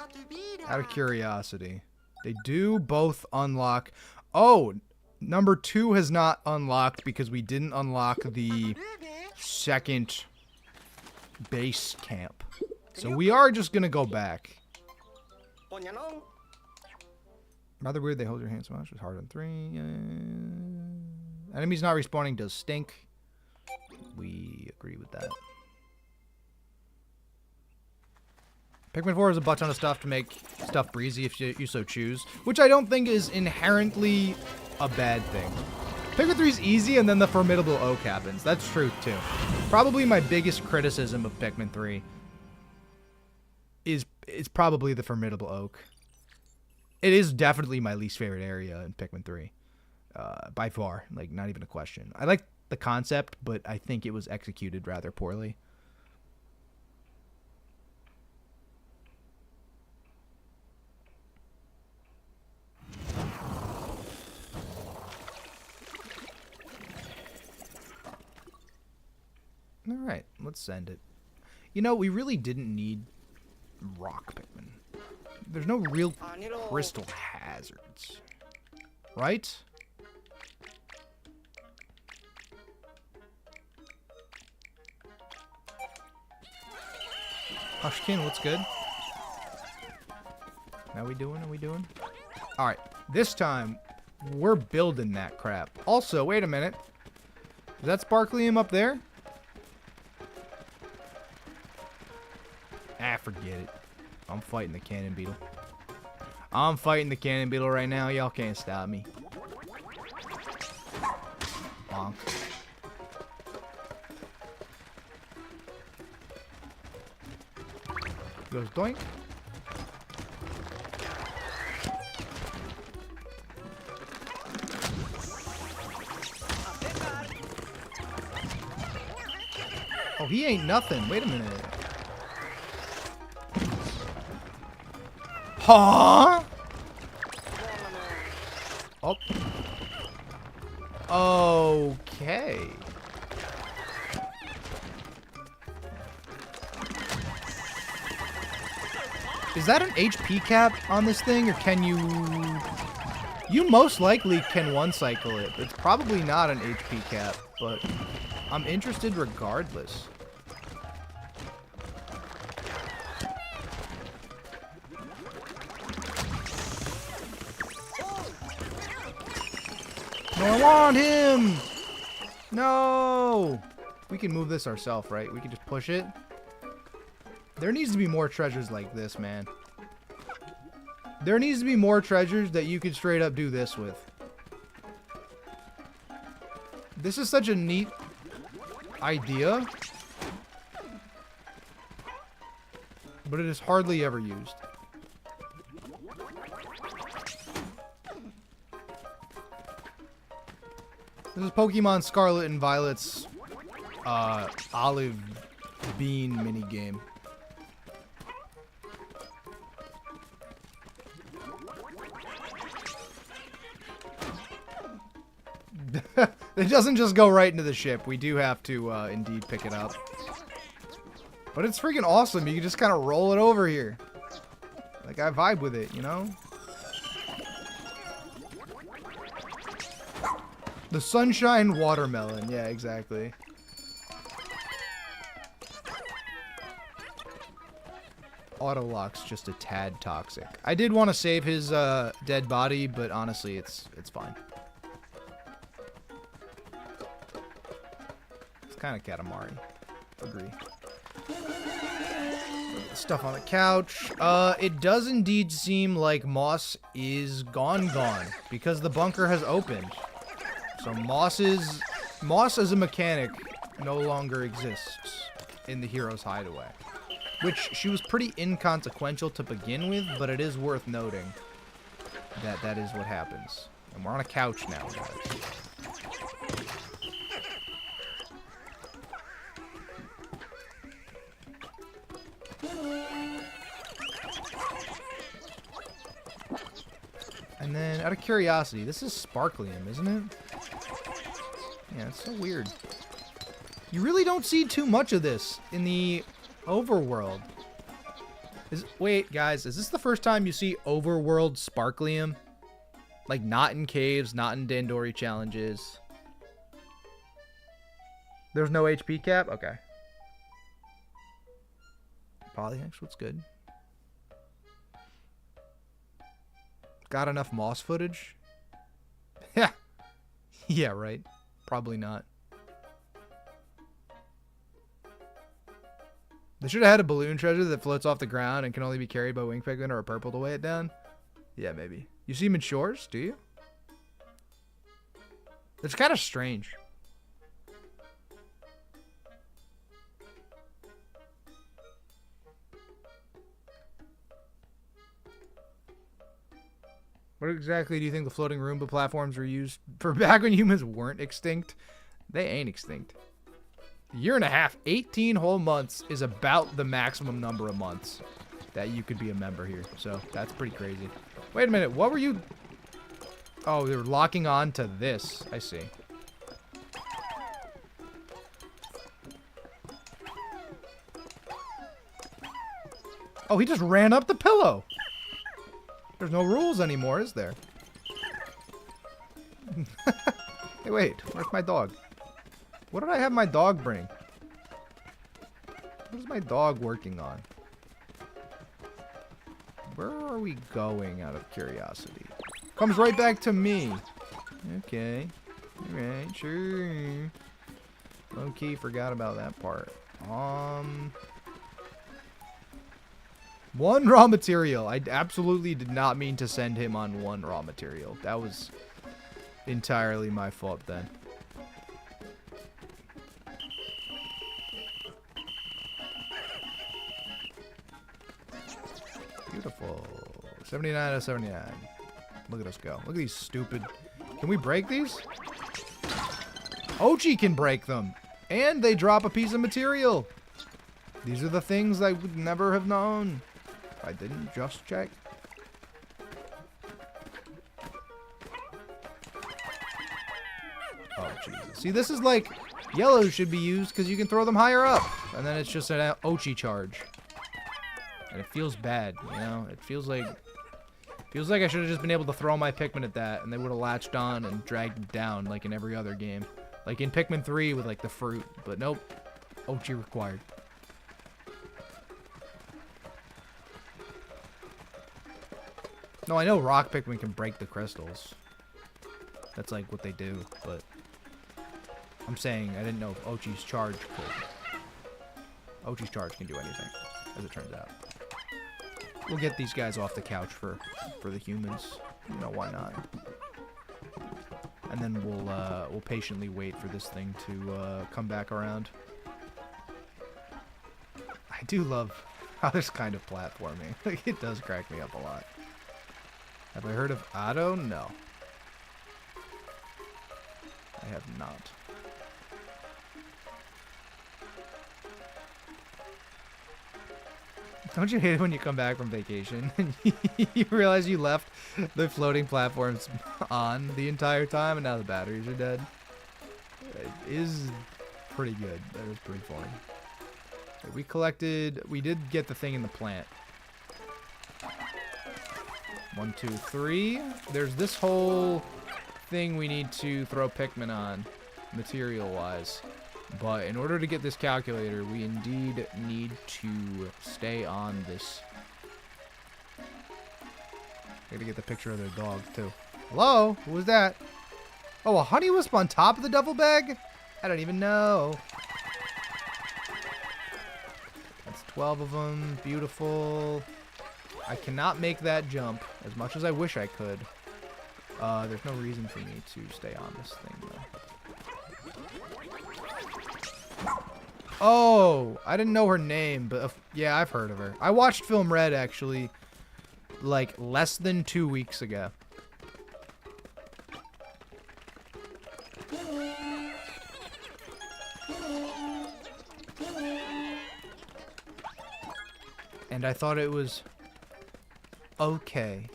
Out of curiosity. They do both unlock... Oh, number 2 has not unlocked because we didn't unlock the second base camp. So we are just gonna go back. Rather weird, they hold your hand so much. It's harder than 3. Enemies not respawning does stink. We agree with that. Pikmin 4 has a butt ton of stuff to make stuff breezy if you so choose, which I don't think is inherently a bad thing. Pikmin 3 is easy, and then the Formidable Oak happens. That's true, too. Probably my biggest criticism of Pikmin 3 is probably the Formidable Oak. It is definitely my least favorite area in Pikmin 3. By far. Like, not even a question. I like the concept, but I think it was executed rather poorly. Alright, let's send it. You know, we really didn't need rock Pikmin. There's no real crystal hazards. Right? Hushkin, what's good? How we doing? Alright, this time, we're building that crap. Also, wait a minute. Is that Sparklium up there? Ah, forget it. I'm fighting the Cannon Beetle. I'm fighting the Cannon Beetle right now. Y'all can't stop me. Bonk. Goes doink. Oh, he ain't nothing. Wait a minute. Huh? Oh. Okay. Is that an HP cap on this thing, or can you... You most likely can one-cycle it. It's probably not an HP cap, but I'm interested regardless. No, I want him! No! We can move this ourselves, right? We can just push it. There needs to be more treasures like this, man. There needs to be more treasures that you could straight up do this with. This is such a neat idea, but it is hardly ever used. This is Pokemon Scarlet and Violet's olive bean minigame. It doesn't just go right into the ship. We do have to indeed pick it up. But it's freaking awesome. You can just kind of roll it over here. Like, I vibe with it, you know? The Sunshine Watermelon. Yeah, exactly. Autolock's just a tad toxic. I did want to save his dead body, but honestly, it's fine. It's kind of Katamari. Agree. Stuff on the couch. It does indeed seem like Moss is gone because the bunker has opened. So Moss as a mechanic no longer exists in the hero's hideaway. Which, she was pretty inconsequential to begin with, but it is worth noting that that is what happens. And we're on a couch now, guys. And then, out of curiosity, this is Sparklium, isn't it? Yeah, it's so weird. You really don't see too much of this in the overworld. Wait, guys, is this the first time you see overworld Sparklium? Like, not in caves, not in Dandori challenges. There's no HP cap? Okay. Polyhex, what's good? Got enough Moss footage? Yeah. Yeah, right. Probably not. They should have had a balloon treasure that floats off the ground and can only be carried by Wing Pikmin or a purple to weigh it down. Yeah, maybe. You see him in shores, do you? It's kind of strange. What exactly do you think the floating Roomba platforms were used for back when humans weren't extinct? They ain't extinct. A year and a half, 18 whole months is about the maximum number of months that you could be a member here. So that's pretty crazy. Wait a minute, what were you... Oh, they were locking on to this. I see. Oh, he just ran up the pillow. There's no rules anymore, is there? Hey, wait. Where's my dog? What did I have my dog bring? What is my dog working on? Where are we going, out of curiosity? Comes right back to me. Okay. Alright, sure. Low-key forgot about that part. One raw material. I absolutely did not mean to send him on one raw material. That was entirely my fault then. Beautiful. 79 out of 79. Look at us go. Look at these stupid... Can we break these? Ochi can break them. And they drop a piece of material. These are the things I would never have known. I didn't just check. Jesus. See, this is like yellow should be used because you can throw them higher up. And then it's just an Ochi charge. And it feels bad, you know? It feels like I should have just been able to throw my Pikmin at that and they would have latched on and dragged it down like in every other game. Like in Pikmin 3 with like the fruit. But nope. Ochi required. No, I know rock Pikmin can break the crystals. That's like what they do, but I'm saying I didn't know if Ochi's charge could. Ochi's charge can do anything, as it turns out. We'll get these guys off the couch for the humans. You know, why not? And then we'll patiently wait for this thing to come back around. I do love how this kind of platforming. Like, it does crack me up a lot. Have I heard of Otto? No. I have not. Don't you hate it when you come back from vacation and you realize you left the floating platforms on the entire time and now the batteries are dead? It is pretty good. That is pretty funny. We did get the thing in the plant. 1, 2, 3. There's this whole thing we need to throw Pikmin on, material-wise. But in order to get this calculator, we indeed need to stay on this. Gotta get the picture of their dog, too. Hello? Who was that? Oh, a honey wisp on top of the duffel bag? I don't even know. That's 12 of them. Beautiful. I cannot make that jump, as much as I wish I could. There's no reason for me to stay on this thing, though. Oh, I didn't know her name, but yeah, I've heard of her. I watched Film Red, actually, like, less than 2 weeks ago. And I thought it was okay.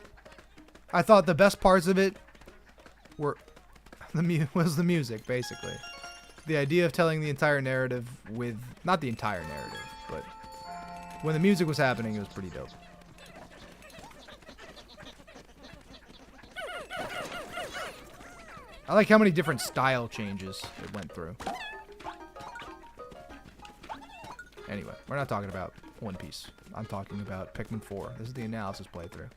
I thought the best parts of it were was the music, basically. The idea of telling the entire narrative with, not the entire narrative, but when the music was happening, it was pretty dope. I like how many different style changes it went through. Anyway, we're not talking about One Piece. I'm talking about Pikmin 4. This is the analysis playthrough.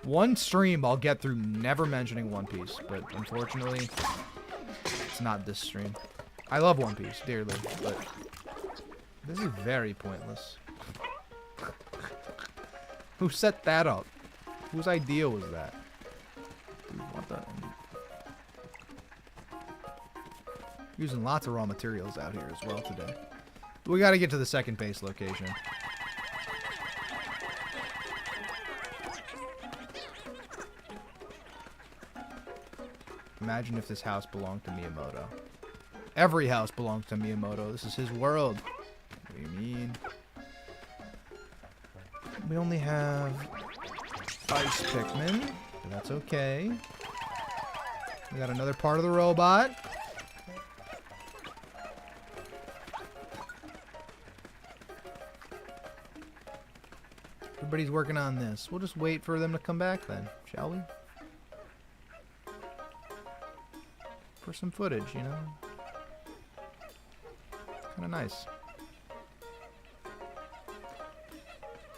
One stream I'll get through never mentioning One Piece, but unfortunately, it's not this stream. I love One Piece dearly, but this is very pointless. Who set that up? Whose idea was that? Dude, what the? Using lots of raw materials out here as well today. We gotta get to the second base location. Imagine if this house belonged to Miyamoto. Every house belongs to Miyamoto. This is his world. What do you mean? We only have ice Pikmin, but that's okay. We got another part of the robot. Everybody's working on this. We'll just wait for them to come back then, shall we? For some footage, you know? Kind of nice.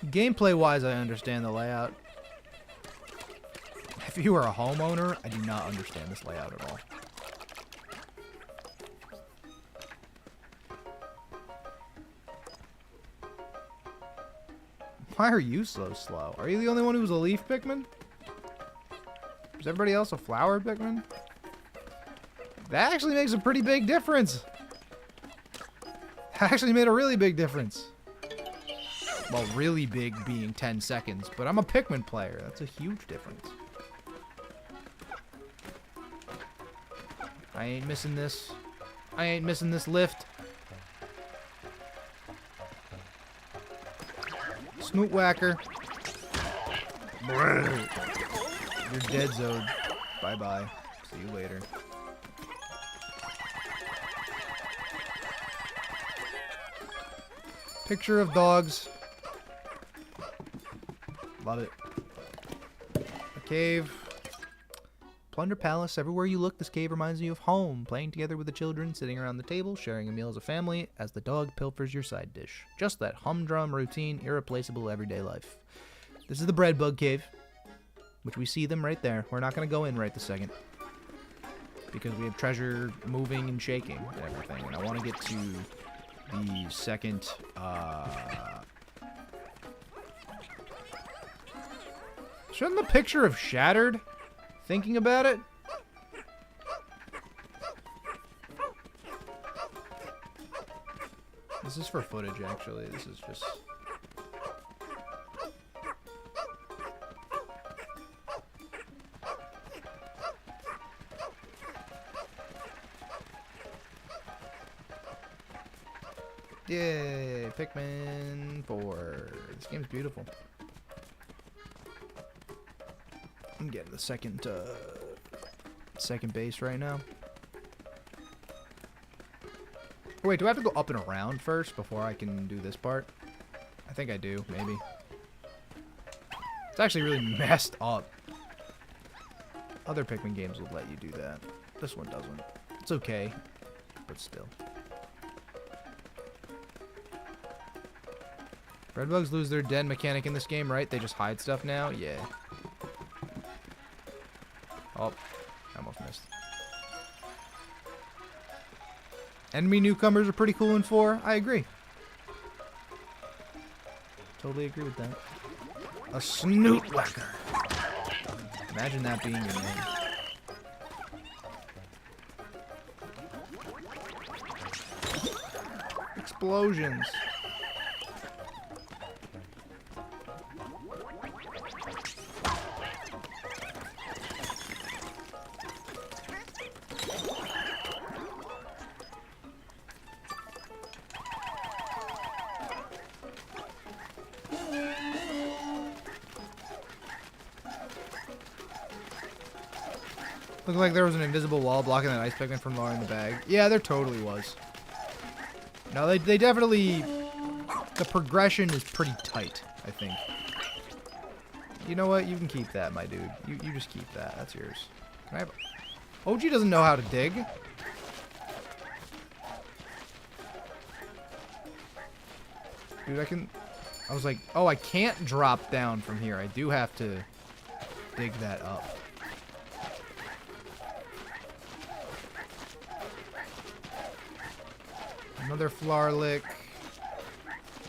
Gameplay-wise, I understand the layout. If you are a homeowner, I do not understand this layout at all. Why are you so slow? Are you the only one who's a leaf Pikmin? Is everybody else a flower Pikmin? That actually makes a pretty big difference. That actually made a really big difference. Well, really big being 10 seconds, but I'm a Pikmin player. That's a huge difference. I ain't missing this. I ain't missing this lift. Snoot whacker. You're dead, Zode. Bye-bye. See you later. Picture of dogs. Love it. A cave. Plunder Palace. Everywhere you look, this cave reminds you of home. Playing together with the children, sitting around the table, sharing a meal as a family, as the dog pilfers your side dish. Just that humdrum, routine, irreplaceable everyday life. This is the bread bug cave, which we see them right there. We're not going to go in right this second, because we have treasure moving and shaking and everything. And I want to get to the second, shouldn't the picture have shattered? Thinking about it? This is for footage, actually. This is just... Yay! Pikmin 4. This game's beautiful. I'm getting the second base right now. Oh, wait, do I have to go up and around first before I can do this part? I think I do, maybe. It's actually really messed up. Other Pikmin games will let you do that. This one doesn't. It's okay, but still. Redbugs lose their den mechanic in this game, right? They just hide stuff now? Yeah. Oh, I almost missed. Enemy newcomers are pretty cool in 4. I agree. Totally agree with that. A snoot whacker. Imagine that being your name. Explosions. Looked like there was an invisible wall blocking that ice Pikmin from lowering the bag. Yeah, there totally was. No, they definitely... The progression is pretty tight, I think. You know what? You can keep that, my dude. You just keep that. That's yours. Can I have... Ochi doesn't know how to dig. Dude, I can... I was like, oh, I can't drop down from here. I do have to dig that up. Another Flarlick.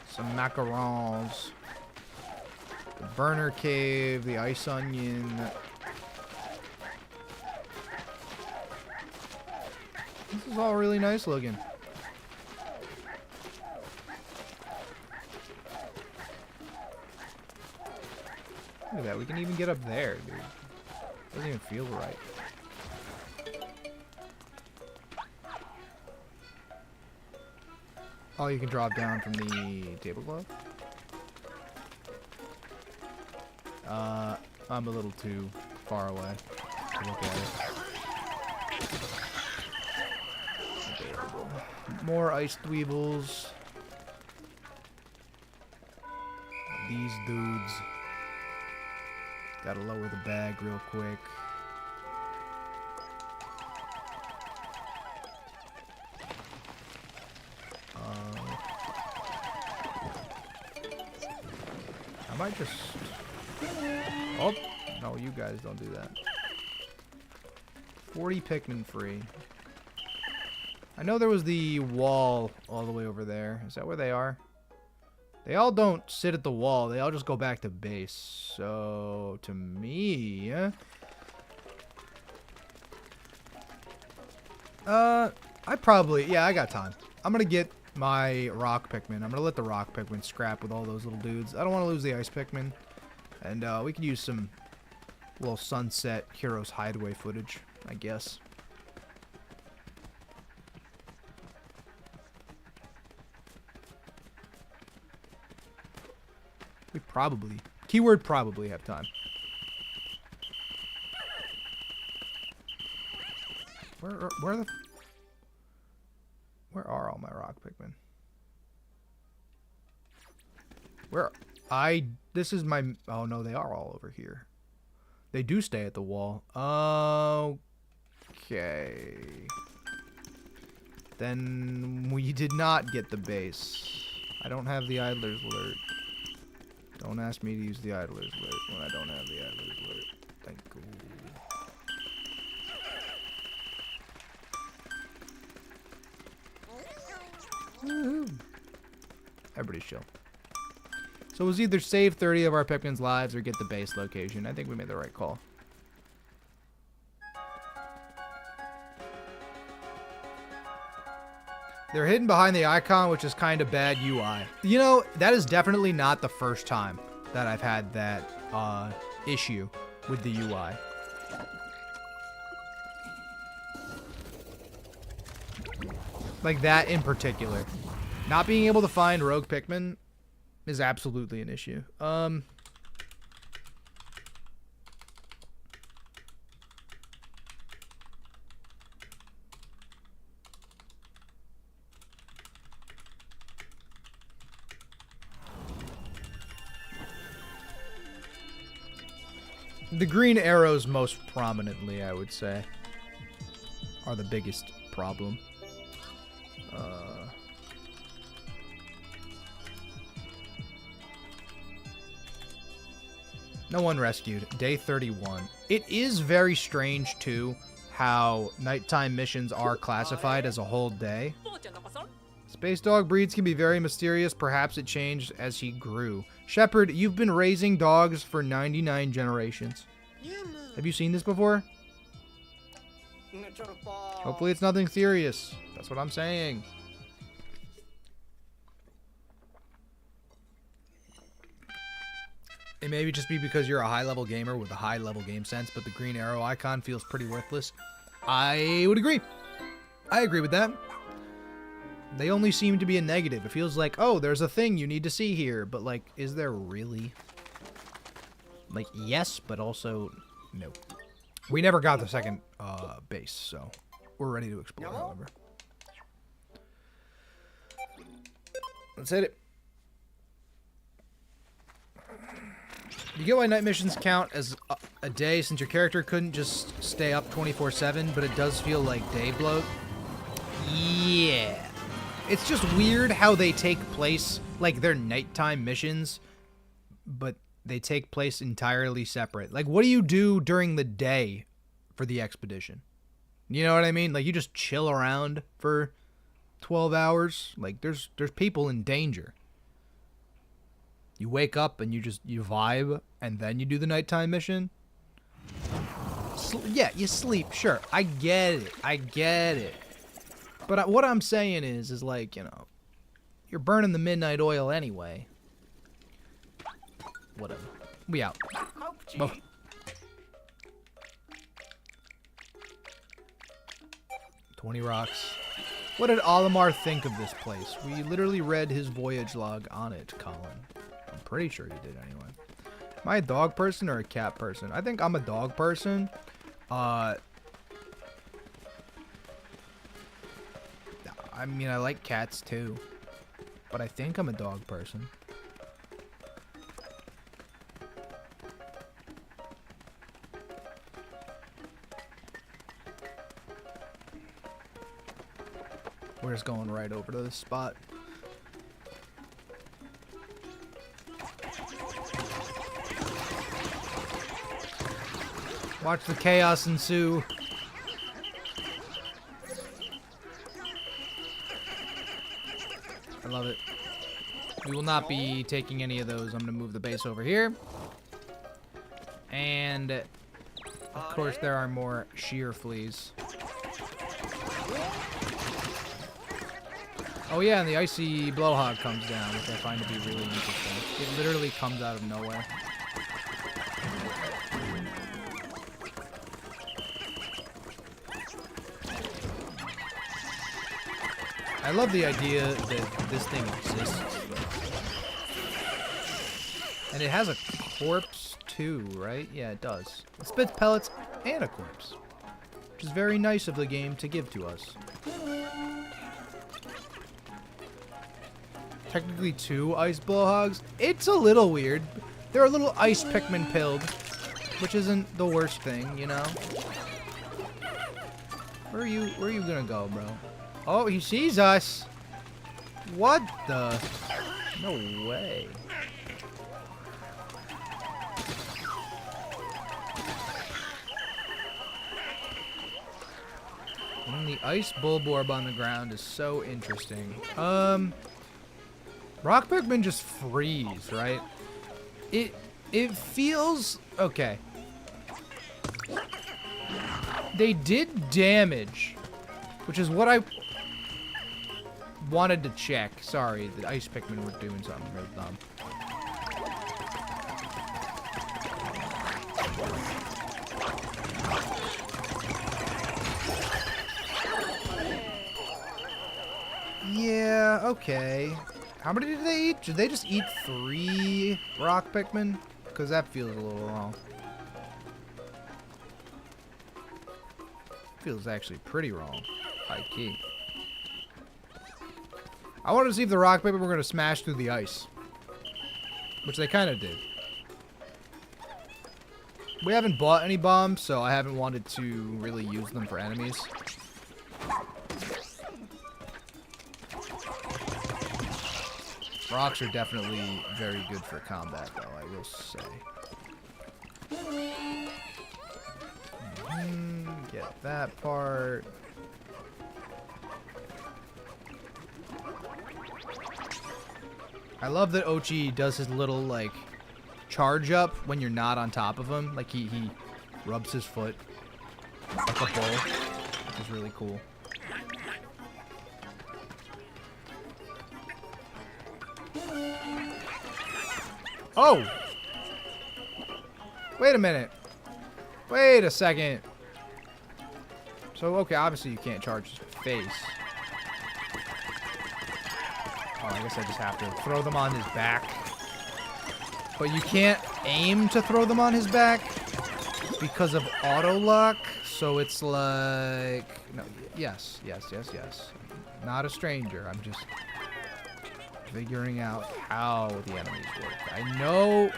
Some macarons. The burner cave. The ice onion. This is all really nice looking. Look at that. We can even get up there, dude. Doesn't even feel right. Oh, you can drop down from the tablecloth? I'm a little too far away to look at it. Adorable. More ice dweebles. These dudes. Gotta lower the bag real quick. I might just... Oh, no, you guys don't do that. 40 Pikmin free. I know there was the wall all the way over there. Is that where they are? They all don't sit at the wall. They all just go back to base. So, to me... I probably... Yeah, I got time. I'm gonna get my rock Pikmin. I'm gonna let the rock Pikmin scrap with all those little dudes. I don't want to lose the ice Pikmin. And we could use some little sunset Heroes Hideaway footage, I guess. We probably, keyword probably, have time. Where are all my rock Pikmin? Where this is my, oh no, they are all over here. They do stay at the wall. Okay. Then we did not get the base. I don't have the idler's alert. Don't ask me to use the idler's alert when I don't have the idler's alert. Thank you. Everybody's chill. So it was either save 30 of our Pikmin's lives or get the base location. I think we made the right call. They're hidden behind the icon, which is kind of bad UI. You know, that is definitely not the first time that I've had that issue with the UI. Like that in particular. Not being able to find rogue Pikmin is absolutely an issue. The green arrows most prominently, I would say, are the biggest problem. No one rescued. Day 31. It is very strange, too, how nighttime missions are classified as a whole day. Space dog breeds can be very mysterious. Perhaps it changed as he grew. Shepherd, you've been raising dogs for 99 generations. Have you seen this before? Hopefully it's nothing serious. That's what I'm saying. It may just be because you're a high-level gamer with a high-level game sense, but the green arrow icon feels pretty worthless. I would agree. I agree with that. They only seem to be a negative. It feels like, oh, there's a thing you need to see here. But, like, is there really? Like, yes, but also no. We never got the second base, so we're ready to explore, however. Let's hit it. You get why night missions count as a day since your character couldn't just stay up 24/7, but it does feel like day bloat. Yeah. It's just weird how they take place, like they're nighttime missions, but they take place entirely separate. Like, what do you do during the day for the expedition? You know what I mean? Like, you just chill around for 12 hours. Like, there's people in danger. You wake up and you vibe, and then you do the nighttime mission. Yeah, you sleep. Sure, I get it. I get it. But what I'm saying is like, you know, you're burning the midnight oil anyway. Whatever. We out. Oh. 20 rocks. What did Olimar think of this place? We literally read his voyage log on it, Colin. I'm pretty sure you did anyway. Am I a dog person or a cat person? I think I'm a dog person. I mean, I like cats too. But I think I'm a dog person. We're just going right over to this spot. Watch the chaos ensue. I love it. We will not be taking any of those. I'm going to move the base over here. And, of course, there are more shear fleas. Oh yeah, and the icy blowhog comes down, which I find to be really interesting. It literally comes out of nowhere. I love the idea that this thing exists, though. And it has a corpse too, right? Yeah, it does. It spits pellets and a corpse, which is very nice of the game to give to us. technically 2 ice blowhogs. It's a little weird. They're a little ice Pikmin pilled, which isn't the worst thing, you know? Where are you gonna go, bro? Oh, he sees us. What the? No way. And the ice bulborb on the ground is so interesting. Rock Pikmin just freeze, right? It feels okay. They did damage, which is what I wanted to check. Sorry, the ice Pikmin were doing something real dumb. Yeah, okay. How many did they eat? Did they just eat 3 rock Pikmin? Because that feels a little wrong. Feels actually pretty wrong. High key. I wanted to see if the rock Pikmin were going to smash through the ice. Which they kind of did. We haven't bought any bombs, so I haven't wanted to really use them for enemies. Rocks are definitely very good for combat, though, I will say. Get that part. I love that Ochi does his little, like, charge up when you're not on top of him. Like, he rubs his foot like a bull, which is really cool. Oh! Wait a minute. Wait a second. So, okay, obviously you can't charge his face. Oh, I guess I just have to throw them on his back. But you can't aim to throw them on his back because of auto lock. So it's like... No, yes. Not a stranger. I'm just figuring out how the enemies work. I know,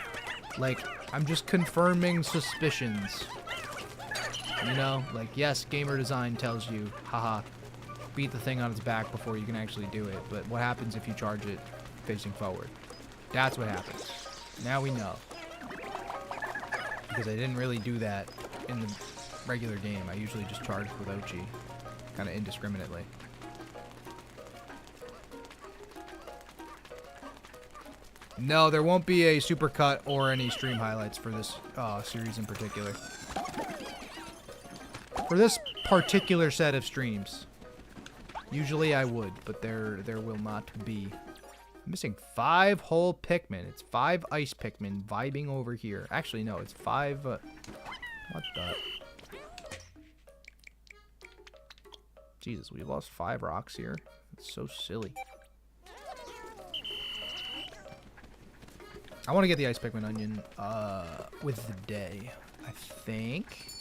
like, I'm just confirming suspicions. You know, like, yes, gamer design tells you, haha, beat the thing on its back before you can actually do it. But what happens if you charge it facing forward? That's what happens. Now we know. Because I didn't really do that in the regular game. I usually just charged with Ochi, kind of indiscriminately. No, there won't be a supercut or any stream highlights for this series in particular. For this particular set of streams. Usually I would, but there will not be. I'm missing 5 whole Pikmin. It's 5 ice Pikmin vibing over here. Actually, no, it's 5... what the... Jesus, we lost 5 rocks here. It's so silly. I want to get the ice Pikmin onion with the day, I think.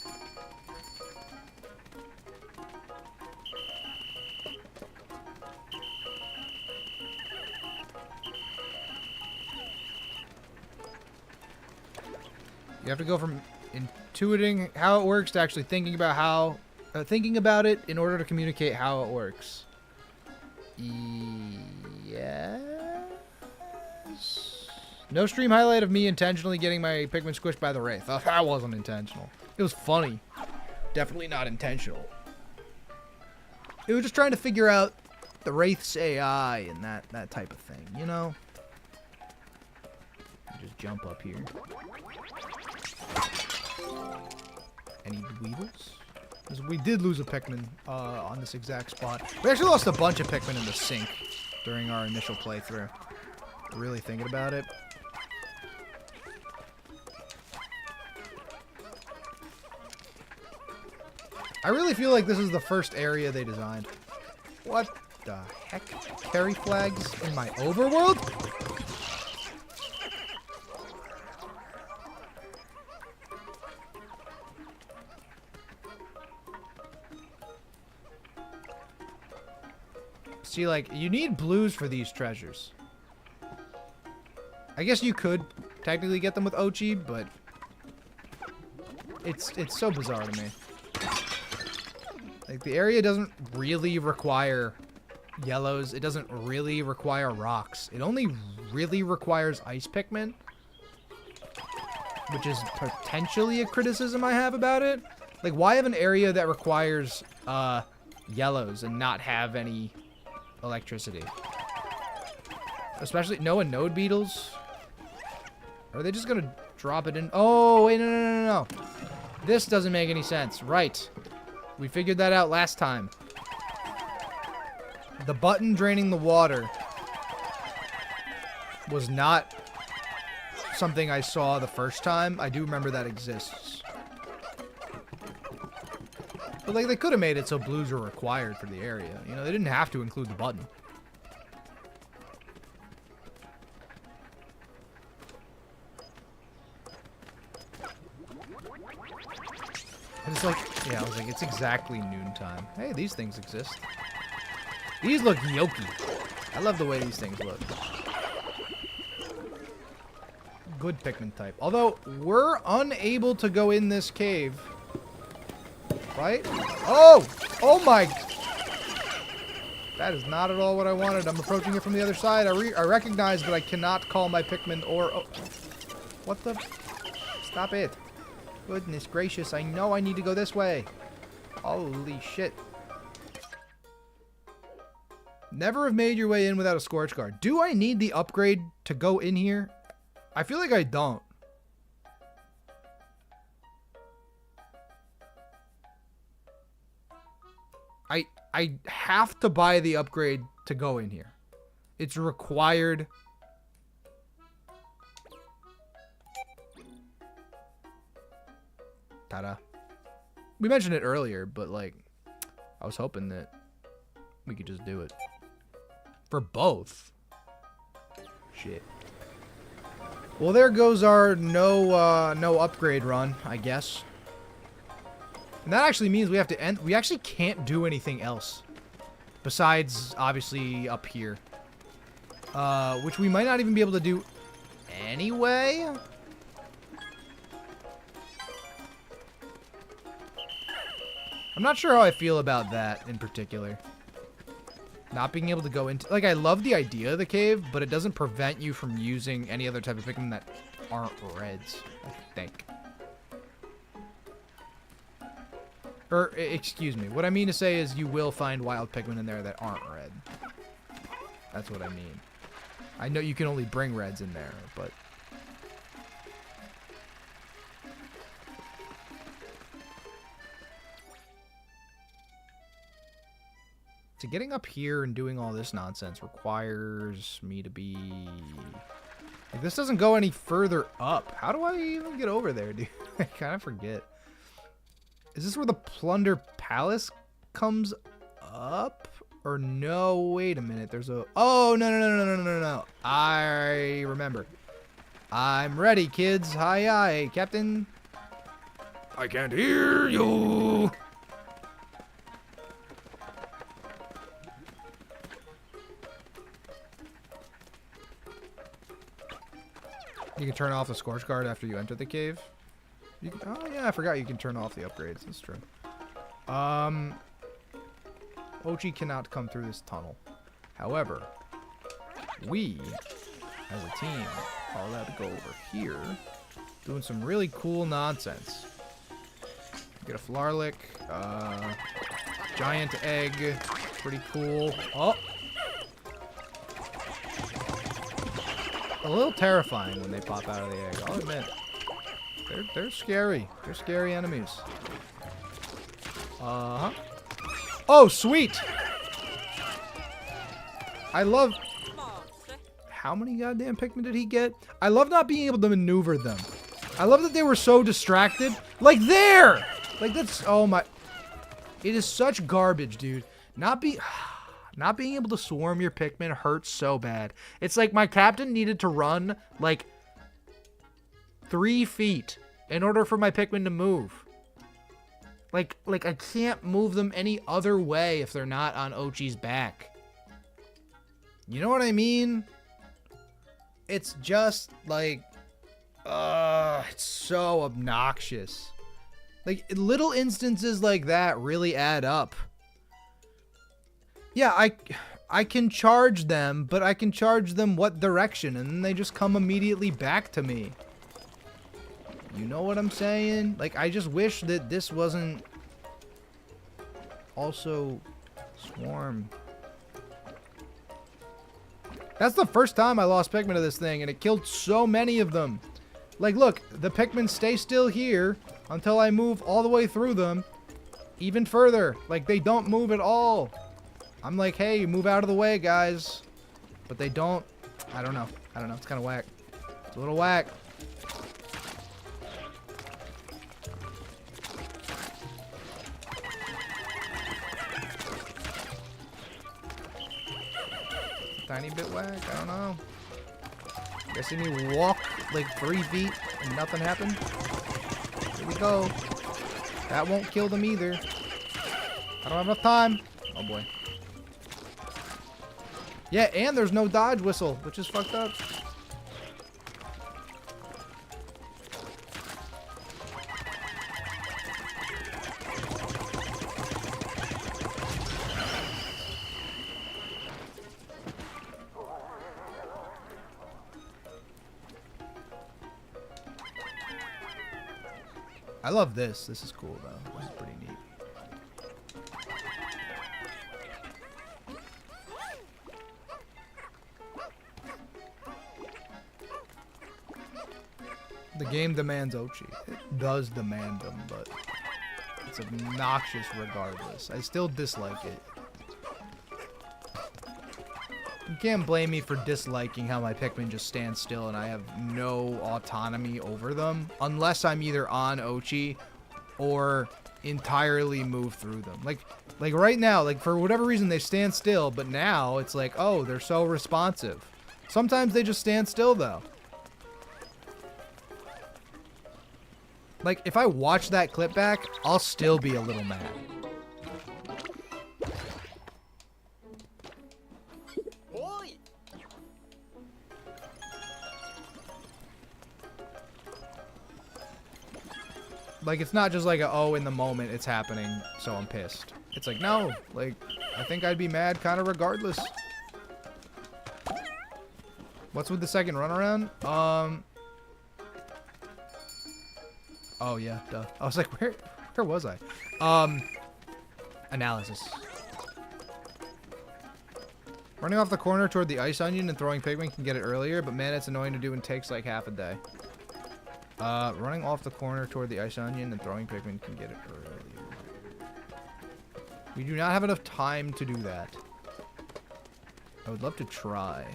You have to go from intuiting how it works to actually thinking about how, thinking about it in order to communicate how it works. Yes. No stream highlight of me intentionally getting my Pikmin squished by the Wraith. Oh, that wasn't intentional. It was funny. Definitely not intentional. It was just trying to figure out the Wraith's AI and that type of thing, you know? Just jump up here. Any Weevils? We did lose a Pikmin on this exact spot. We actually lost a bunch of Pikmin in the sink during our initial playthrough. Really thinking about it. I really feel like this is the first area they designed. What the heck? Carry flags in my overworld? See, like, you need blues for these treasures. I guess you could technically get them with Ochi, but it's so bizarre to me. Like, the area doesn't really require yellows. It doesn't really require rocks. It only really requires ice Pikmin, which is potentially a criticism I have about it. Like, why have an area that requires yellows and not have any electricity? Especially Noah node beetles. Are they just gonna drop it in? Oh, wait, no. This doesn't make any sense. Right. We figured that out last time. The button draining the water was not something I saw the first time. I do remember that exists. But, like, they could have made it so blues are required for the area. You know, they didn't have to include the button. It's like, yeah, I was like, it's exactly noontime. Hey, these things exist. These look yoky. I love the way these things look. Good Pikmin type. Although, we're unable to go in this cave. Right? Oh! Oh my! That is not at all what I wanted. I'm approaching it from the other side. I recognize that I cannot call my Pikmin or... Oh. What the... Stop it. Goodness gracious, I know I need to go this way. Holy shit. Never have made your way in without a Scorch Guard. Do I need the upgrade to go in here? I feel like I don't. I have to buy the upgrade to go in here. It's required. Ta-da. We mentioned it earlier, but like, I was hoping that we could just do it. For both. Shit. Well, there goes our no upgrade run, I guess. And that actually means we have to end. We actually can't do anything else. Besides, obviously, up here. Which we might not even be able to do anyway. I'm not sure how I feel about that in particular. Not being able to go into... Like, I love the idea of the cave, but it doesn't prevent you from using any other type of Pikmin that aren't reds, I think. Or, excuse me. What I mean to say is you will find wild Pikmin in there that aren't red. That's what I mean. I know you can only bring reds in there, but... So getting up here and doing all this nonsense requires me to be... Like, this doesn't go any further up. How do I even get over there, dude? I kind of forget. Is this where the Plunder Palace comes up? Or no, wait a minute. There's a... Oh, no. I remember. I'm ready, kids. Aye, Captain. I can't hear you. You can turn off the Scorch Guard after you enter the cave. You can, oh yeah, I forgot you can turn off the upgrades. That's true. Ochi cannot come through this tunnel. However, we, as a team, are allowed to go over here, doing some really cool nonsense. Get a Flarlick, giant egg, pretty cool. Oh! A little terrifying when they pop out of the egg, I'll admit. They're scary. They're scary enemies. Uh-huh. Oh, sweet! I love... How many goddamn Pikmin did he get? I love not being able to maneuver them. I love that they were so distracted. Like, there! Like, that's... Oh, my... It is such garbage, dude. Not being able to swarm your Pikmin hurts so bad. It's like my captain needed to run, like, 3 feet in order for my Pikmin to move. Like I can't move them any other way if they're not on Ochi's back. You know what I mean? It's just like, it's so obnoxious. Like, little instances like that really add up. Yeah, I can charge them, but I can charge them what direction, and then they just come immediately back to me. You know what I'm saying? Like, I just wish that this wasn't also Swarm. That's the first time I lost Pikmin to this thing, and it killed so many of them. Like, look, the Pikmin stay still here until I move all the way through them. Even further. Like, they don't move at all. I'm like, hey, move out of the way, guys. But they don't. I don't know. It's kind of whack. It's a little whack. Tiny bit whack. I don't know. Guessing you walk like 3 feet and nothing happened. Here we go. That won't kill them either. I don't have enough time. Oh boy. Yeah, and there's no dodge whistle, which is fucked up. I love this. This is cool, though. This is pretty neat. The game demands Ochi. It does demand them, but it's obnoxious regardless. I still dislike it. You can't blame me for disliking how my Pikmin just stand still and I have no autonomy over them. Unless I'm either on Ochi or entirely move through them. Like right now, like for whatever reason they stand still, but now it's like, oh, they're so responsive. Sometimes they just stand still though. Like, if I watch that clip back, I'll still be a little mad. Like, it's not just like a, oh, in the moment it's happening, so I'm pissed. It's like, no, like, I think I'd be mad kind of regardless. What's with the second runaround? Oh, yeah, duh. I was like, where was I? Analysis. Running off the corner toward the ice onion and throwing Pikmin can get it earlier, but man, it's annoying to do and takes like half a day. Running off the corner toward the ice onion and throwing Pikmin can get it earlier. We do not have enough time to do that. I would love to try.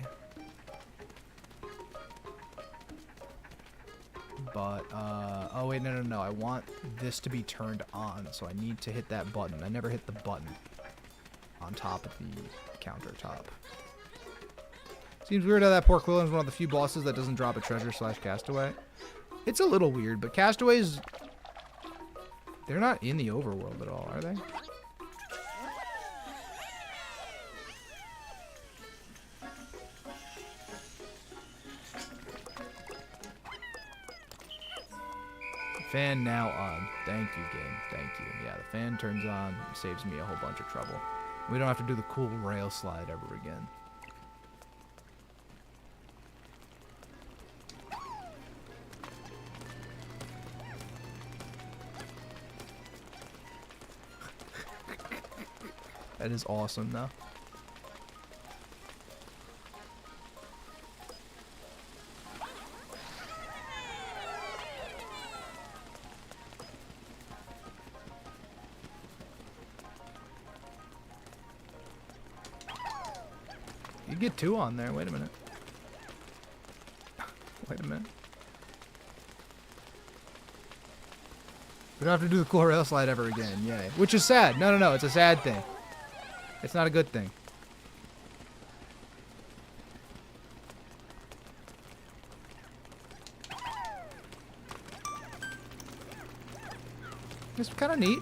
But, oh wait, no. I want this to be turned on, so I need to hit that button. I never hit the button on top of the countertop. Seems weird how that poor Quillen is one of the few bosses that doesn't drop a treasure / castaway. It's a little weird, but castaways, they're not in the overworld at all, are they? Fan now on. Thank you, game. Thank you. Yeah, the fan turns on. It saves me a whole bunch of trouble. We don't have to do the cool rail slide ever again. That is awesome, though. You get 2 on there. Wait a minute. Wait a minute. We don't have to do the cool rail slide ever again. Yay. Which is sad. No. It's a sad thing. It's not a good thing. It's kind of neat.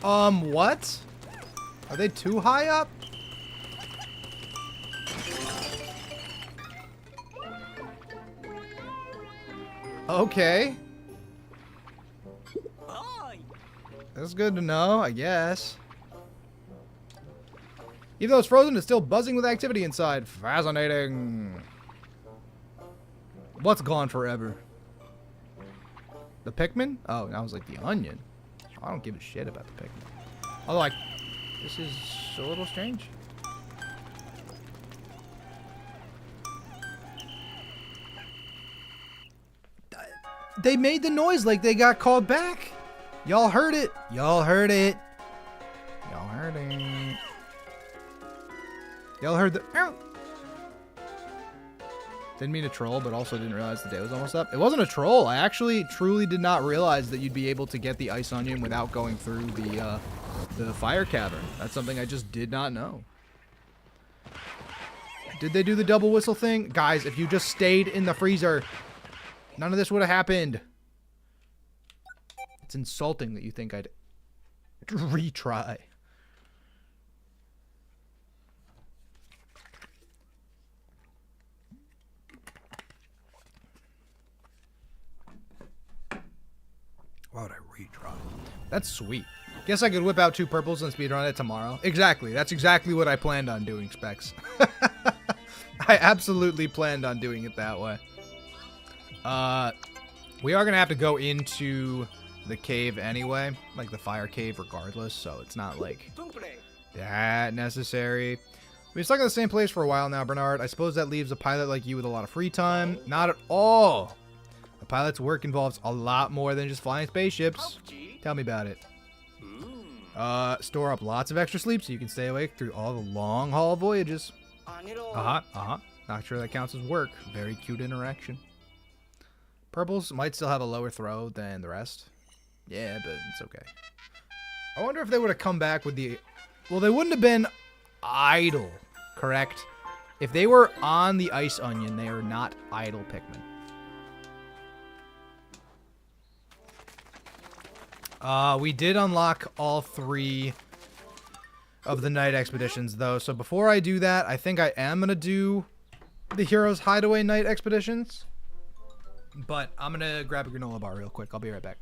What? Are they too high up? Okay. That's good to know, I guess. Even though it's frozen, it's still buzzing with activity inside. Fascinating. What's gone forever? The Pikmin? Oh, I was like the onion. I don't give a shit about the Pikmin. Although, like, this is a little strange. They made the noise like they got called back. Y'all heard it. Y'all heard it. Y'all heard it. Y'all heard the... Ow. Didn't mean to troll, but also didn't realize the day was almost up. It wasn't a troll. I actually truly did not realize that you'd be able to get the ice onion without going through the fire cavern. That's something I just did not know. Did they do the double whistle thing? Guys, if you just stayed in the freezer, none of this would have happened. It's insulting that you think I'd retry. Why would I retry? That's sweet. Guess I could whip out 2 purples and speedrun it tomorrow. Exactly. That's exactly what I planned on doing, Specs. I absolutely planned on doing it that way. We are going to have to go into the cave anyway. Like the fire cave regardless. So it's not like that necessary. We've been stuck in the same place for a while now, Bernard. I suppose that leaves a pilot like you with a lot of free time. Not at all. A pilot's work involves a lot more than just flying spaceships. Tell me about it. Store up lots of extra sleep so you can stay awake through all the long haul voyages. Not sure that counts as work. Very cute interaction. Purples might still have a lower throw than the rest. Yeah, but it's okay. I wonder if they would have come back with the... Well, they wouldn't have been idle, correct? If they were on the ice onion, they are not idle Pikmin. We did unlock all 3 of the night expeditions, though. So before I do that, I think I am going to do the Heroes Hideaway night expeditions. But I'm going to grab a granola bar real quick. I'll be right back.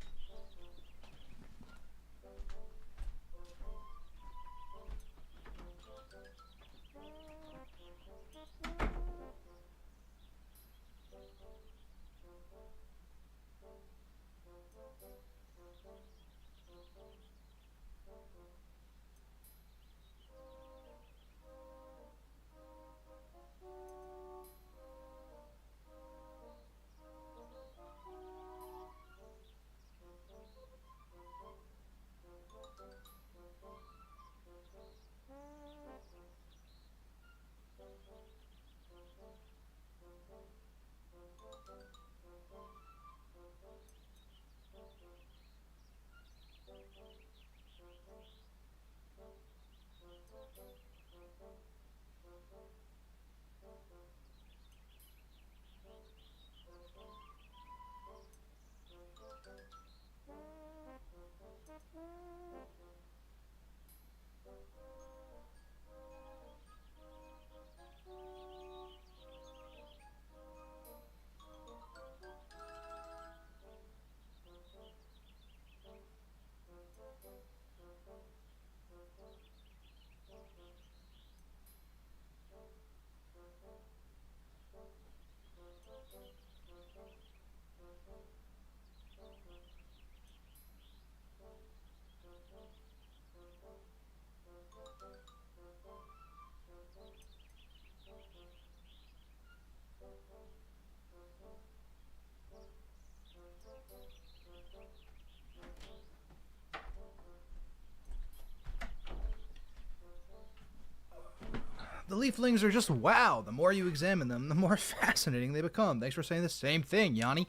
The leaflings are just wow. The more you examine them, the more fascinating they become. Thanks for saying the same thing, Yanni.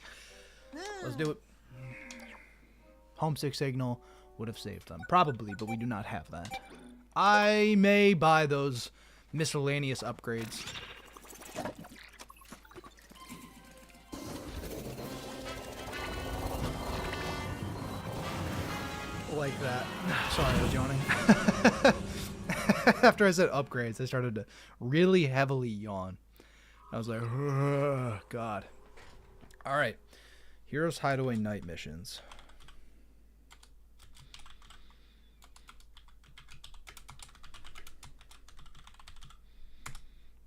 Let's do it. Homesick signal would have saved them. Probably, but we do not have that. I may buy those miscellaneous upgrades. like that. Sorry, I was yawning. After I said upgrades, I started to really heavily yawn. I was like, ugh, God. All right. Heroes Hideaway night missions.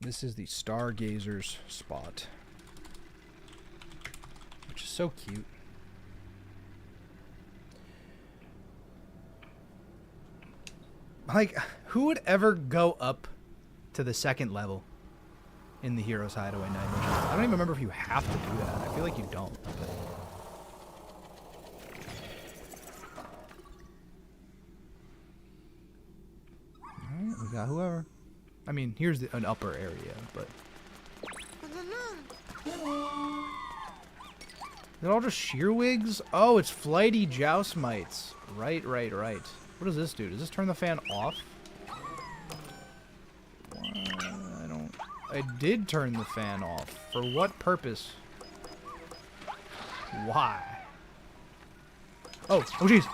This is the Stargazer's spot, which is so cute. Like, who would ever go up to the second level in the Heroes Hideaway night missions? I don't even remember if you have to do that. I feel like you don't. Alright, we got whoever. I mean, here's an upper area, but... They're all just shearwigs? Oh, it's flighty joust mites. Right. What does this do? Does this turn the fan off? I did turn the fan off. For what purpose? Why? Oh jeez.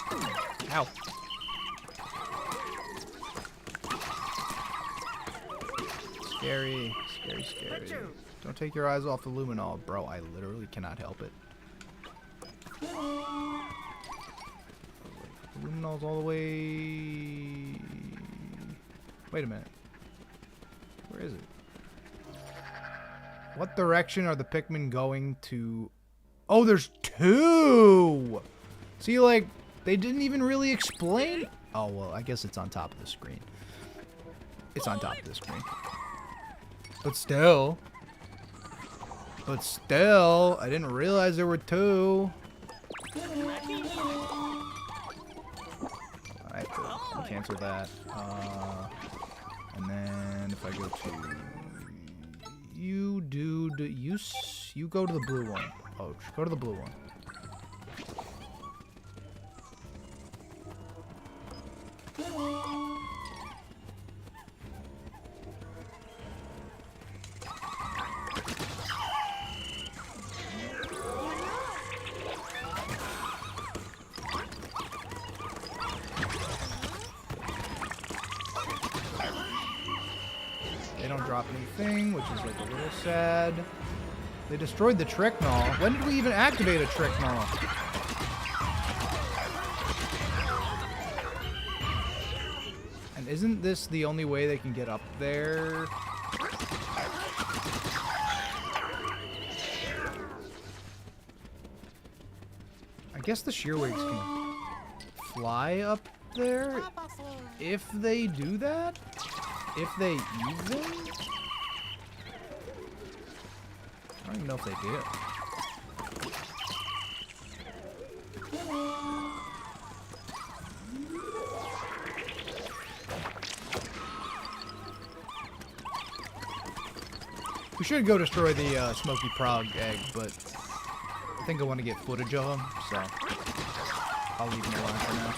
Ow. Scary. Don't take your eyes off the luminol, bro. I literally cannot help it. The luminol's all the way... Wait a minute. Where is it? What direction are the Pikmin going to... Oh, there's two! See, like, they didn't even really explain... Oh, well, I guess it's on top of the screen. It's on top of the screen. But still, I didn't realize there were two. Alright, cool. Cancel that. And then if I go to you, dude, you go to the blue one. Oh, go to the blue one. They don't drop anything, which is like a little sad. They destroyed the Tricknall. When did we even activate a Tricknall? And isn't this the only way they can get up there? I guess the shearwigs can fly up there if they do that? If they even? I don't even know if they do. We should go destroy the Smoky Prog egg, but I think I want to get footage of them, so I'll leave them alone for now.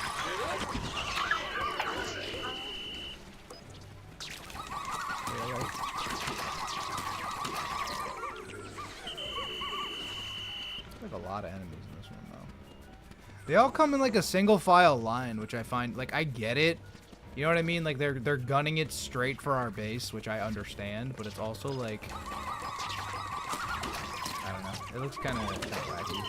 Like a lot of enemies in this one, though. They all come in like a single file line, which I find, like, I get it. You know what I mean? Like, they're gunning it straight for our base, which I understand, but it's also like, I don't know. It looks kind of wacky.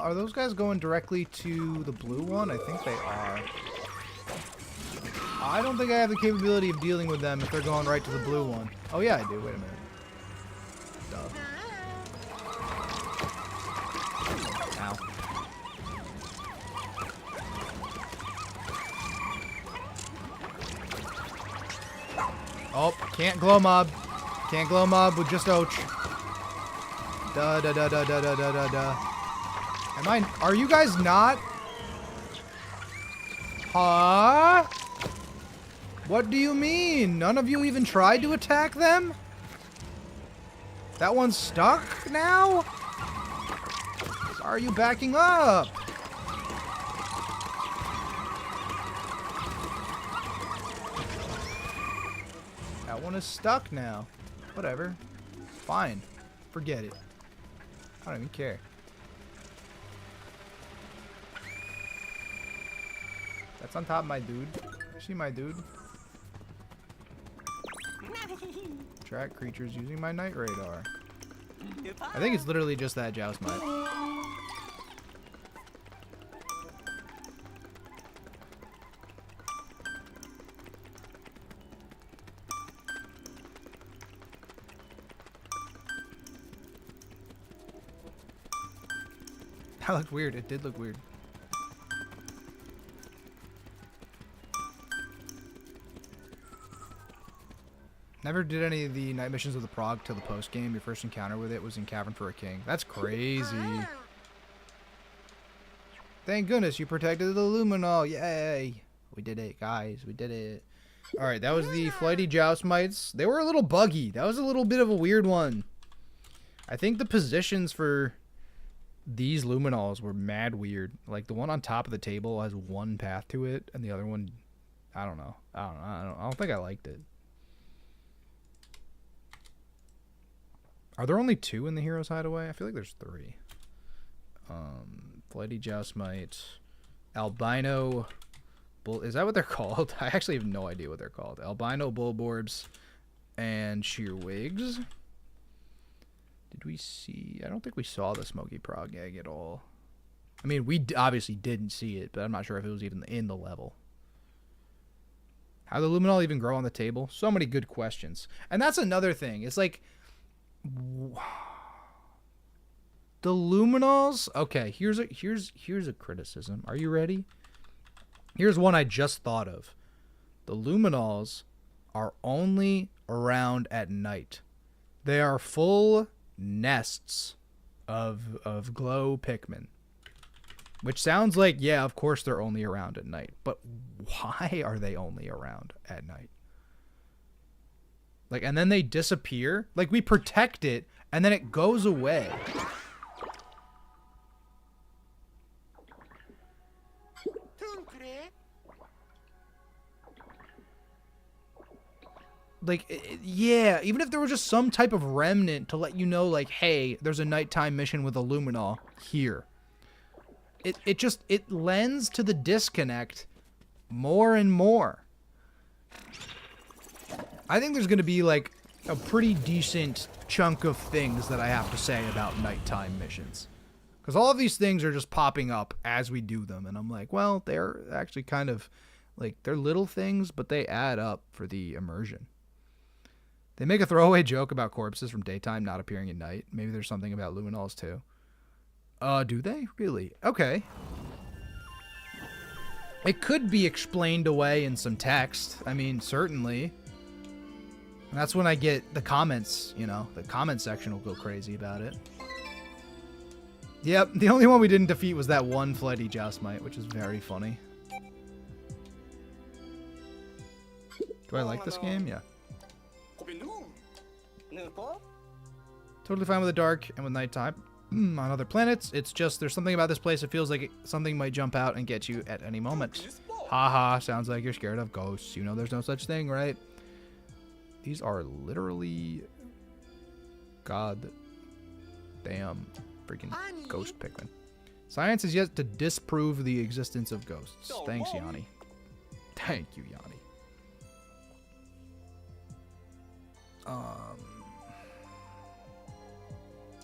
Are those guys going directly to the blue one? I think they are. I don't think I have the capability of dealing with them if they're going right to the blue one. Oh yeah, I do. Wait a minute. Duh. Ow. Oh, can't glow mob. Can't glow mob with just Ochi. Da da da da da da da da da. Are you guys not? Huh? What do you mean? None of you even tried to attack them? That one's stuck now? Why are you backing up? That one is stuck now. Whatever. Fine. Forget it. I don't even care. That's on top of my dude. See my dude? Track creatures using my night radar. I think it's literally just that joust mite. That looked weird. It did look weird. Never did any of the night missions of the Prague till the post game. Your first encounter with it was in Cavern for a King. That's crazy. Thank goodness you protected the Luminol. Yay. We did it, guys. We did it. Alright, that was the flighty joust mites. They were a little buggy. That was a little bit of a weird one. I think the positions for these Luminols were mad weird. Like, the one on top of the table has one path to it, and the other one, I don't know. I don't think I liked it. Are there only 2 in the Hero's Hideaway? I feel like there's 3. Flighty joust mite, albino bull. Is that what they're called? I actually have no idea what they're called. Albino bullborbs and shearwigs. Did we see? I don't think we saw the smoky prog egg at all. I mean, we obviously didn't see it, but I'm not sure if it was even in the level. How did the luminol even grow on the table? So many good questions. And that's another thing. It's like the luminols. Okay, here's a criticism. Are you ready? Here's one I just thought of. The luminols are only around at night. They are full nests of glow Pikmin. Which sounds like, yeah, of course they're only around at night. But why are they only around at night? Like, and then they disappear. Like, we protect it, and then it goes away. Like, yeah, even if there was just some type of remnant to let you know, like, hey, there's a nighttime mission with a luminol here. It lends to the disconnect more and more. I think there's going to be, like, a pretty decent chunk of things that I have to say about nighttime missions. Because all of these things are just popping up as we do them. And I'm like, well, they're actually kind of, like, they're little things, but they add up for the immersion. They make a throwaway joke about corpses from daytime not appearing at night. Maybe there's something about luminols, too. Do they? Really? Okay. It could be explained away in some text. I mean, certainly. And that's when I get the comments, you know. The comment section will go crazy about it. Yep, the only one we didn't defeat was that one flighty joust mite, which is very funny. Do I like this game? Yeah. Totally fine with the dark and with nighttime. On other planets, it's just there's something about this place. It feels like something might jump out and get you at any moment. Haha, sounds like you're scared of ghosts. You know there's no such thing, right? These are literally god damn freaking ghost Pikmin. Science has yet to disprove the existence of ghosts. Thanks, Yanni. Thank you, Yanni.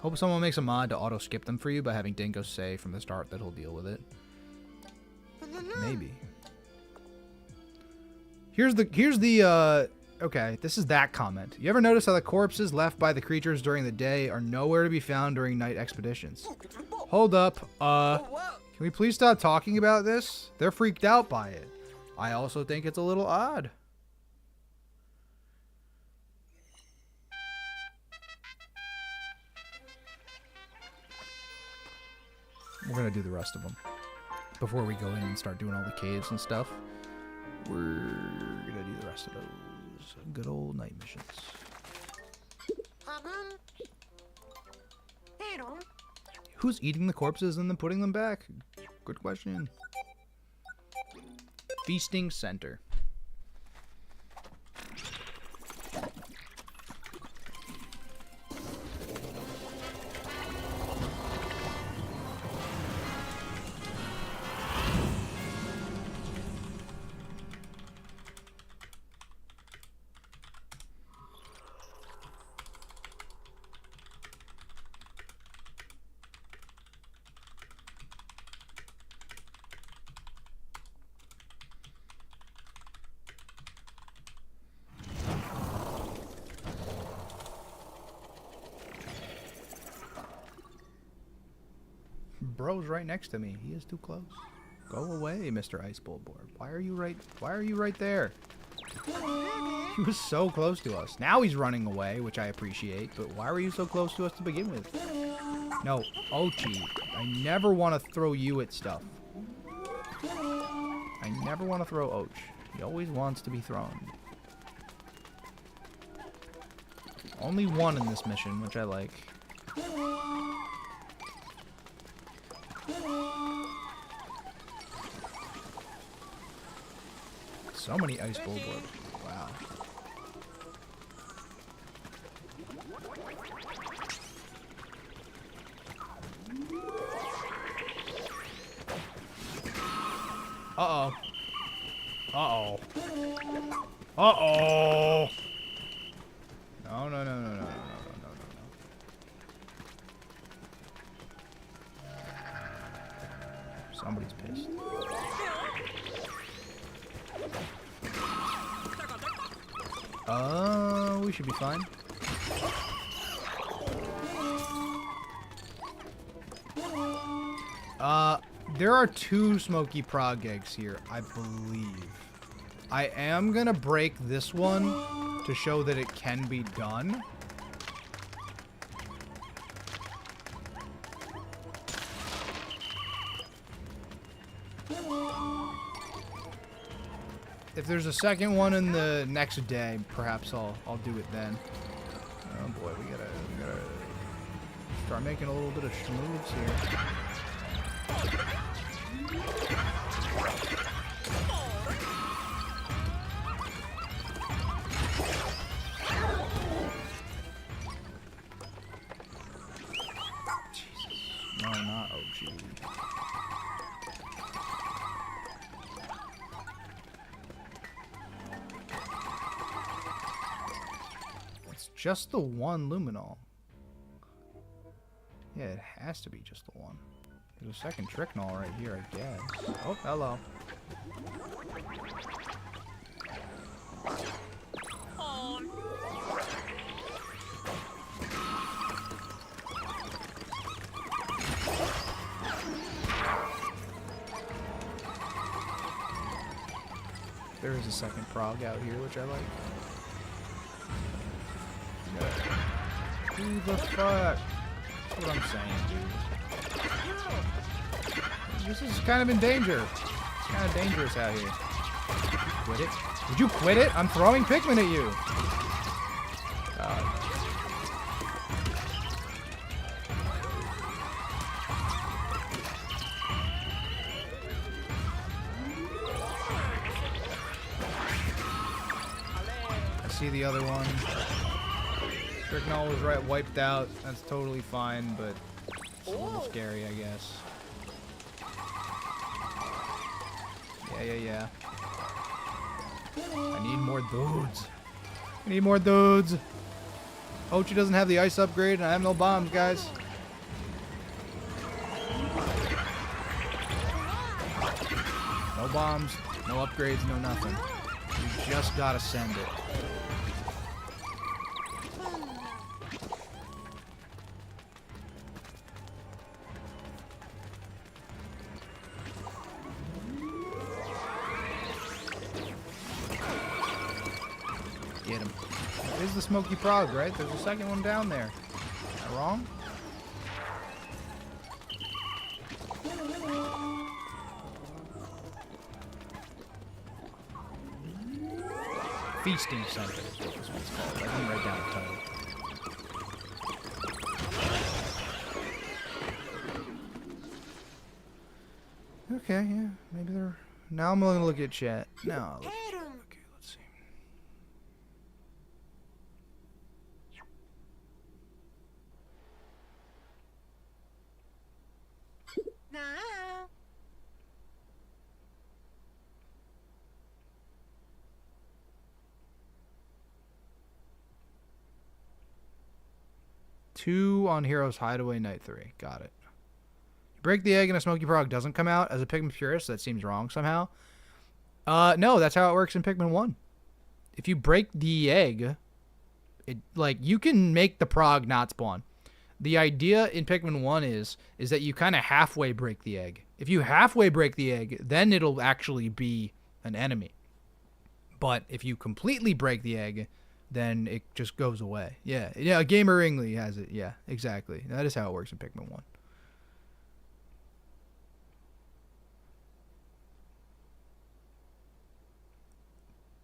Hope someone makes a mod to auto-skip them for you by having Dingo say from the start that he'll deal with it. Maybe. Here's the, okay, this is that comment. You ever notice how the corpses left by the creatures during the day are nowhere to be found during night expeditions? Hold up, can we please stop talking about this? They're freaked out by it. I also think it's a little odd. We're gonna do the rest of them before we go in and start doing all the caves and stuff. We're gonna go do the rest of those good old night missions. Who's eating the corpses and then putting them back? Good question. Feasting Center. Bro's right next to me. He is too close. Go away, Mr. Ice Bowl Board. Why are you right there? He was so close to us. Now he's running away, which I appreciate, but why were you so close to us to begin with? No, Ochi. I never want to throw you at stuff. I never want to throw Och. He always wants to be thrown. Only one in this mission, which I like. So many ice bowl boards. Wow. Uh-oh. Uh-oh. Uh-oh. No, no, no, no, no, no, no, no, no, no. Somebody's pissed. We should be fine. There are 2 smoky prog eggs here, I believe. I am gonna break this one to show that it can be done. If there's a second one in the next day, perhaps I'll do it then. Oh boy, we gotta start making a little bit of schmooves here. Jesus. No, not Ochi. Just the one luminol. Yeah, it has to be just the one. There's a second tricknol right here, I guess. Oh, hello. There is a second prog out here, which I like. Who the fuck? That's what I'm saying, dude. This is kind of in danger. It's kind of dangerous out here. Quit it? Would you quit it? I'm throwing Pikmin at you. God. I see the other one. Tricknol was right, wiped out. That's totally fine, but it's a little scary, I guess. Yeah. I need more dudes. I need more dudes. Ochi doesn't have the ice upgrade, and I have no bombs, guys. No bombs, no upgrades, no nothing. You just gotta send it. Get him. There's the smoky prog, right? There's a second one down there. Am I wrong? Feasting Center is what this one's called. I didn't write down the title. Okay, yeah, maybe they're... Now I'm gonna look at chat. No. Okay, let's see. Two on Heroes Hideaway Night 3. Got it. You break the egg and a smoky frog doesn't come out. As a Pikmin purist, that seems wrong somehow. No, that's how it works in Pikmin 1. If you break the egg, you can make the prog not spawn. The idea in Pikmin 1 is that you kind of halfway break the egg. If you halfway break the egg, then it'll actually be an enemy. But if you completely break the egg, then it just goes away. Yeah, Gamer Ingley has it. Yeah, exactly. That is how it works in Pikmin 1.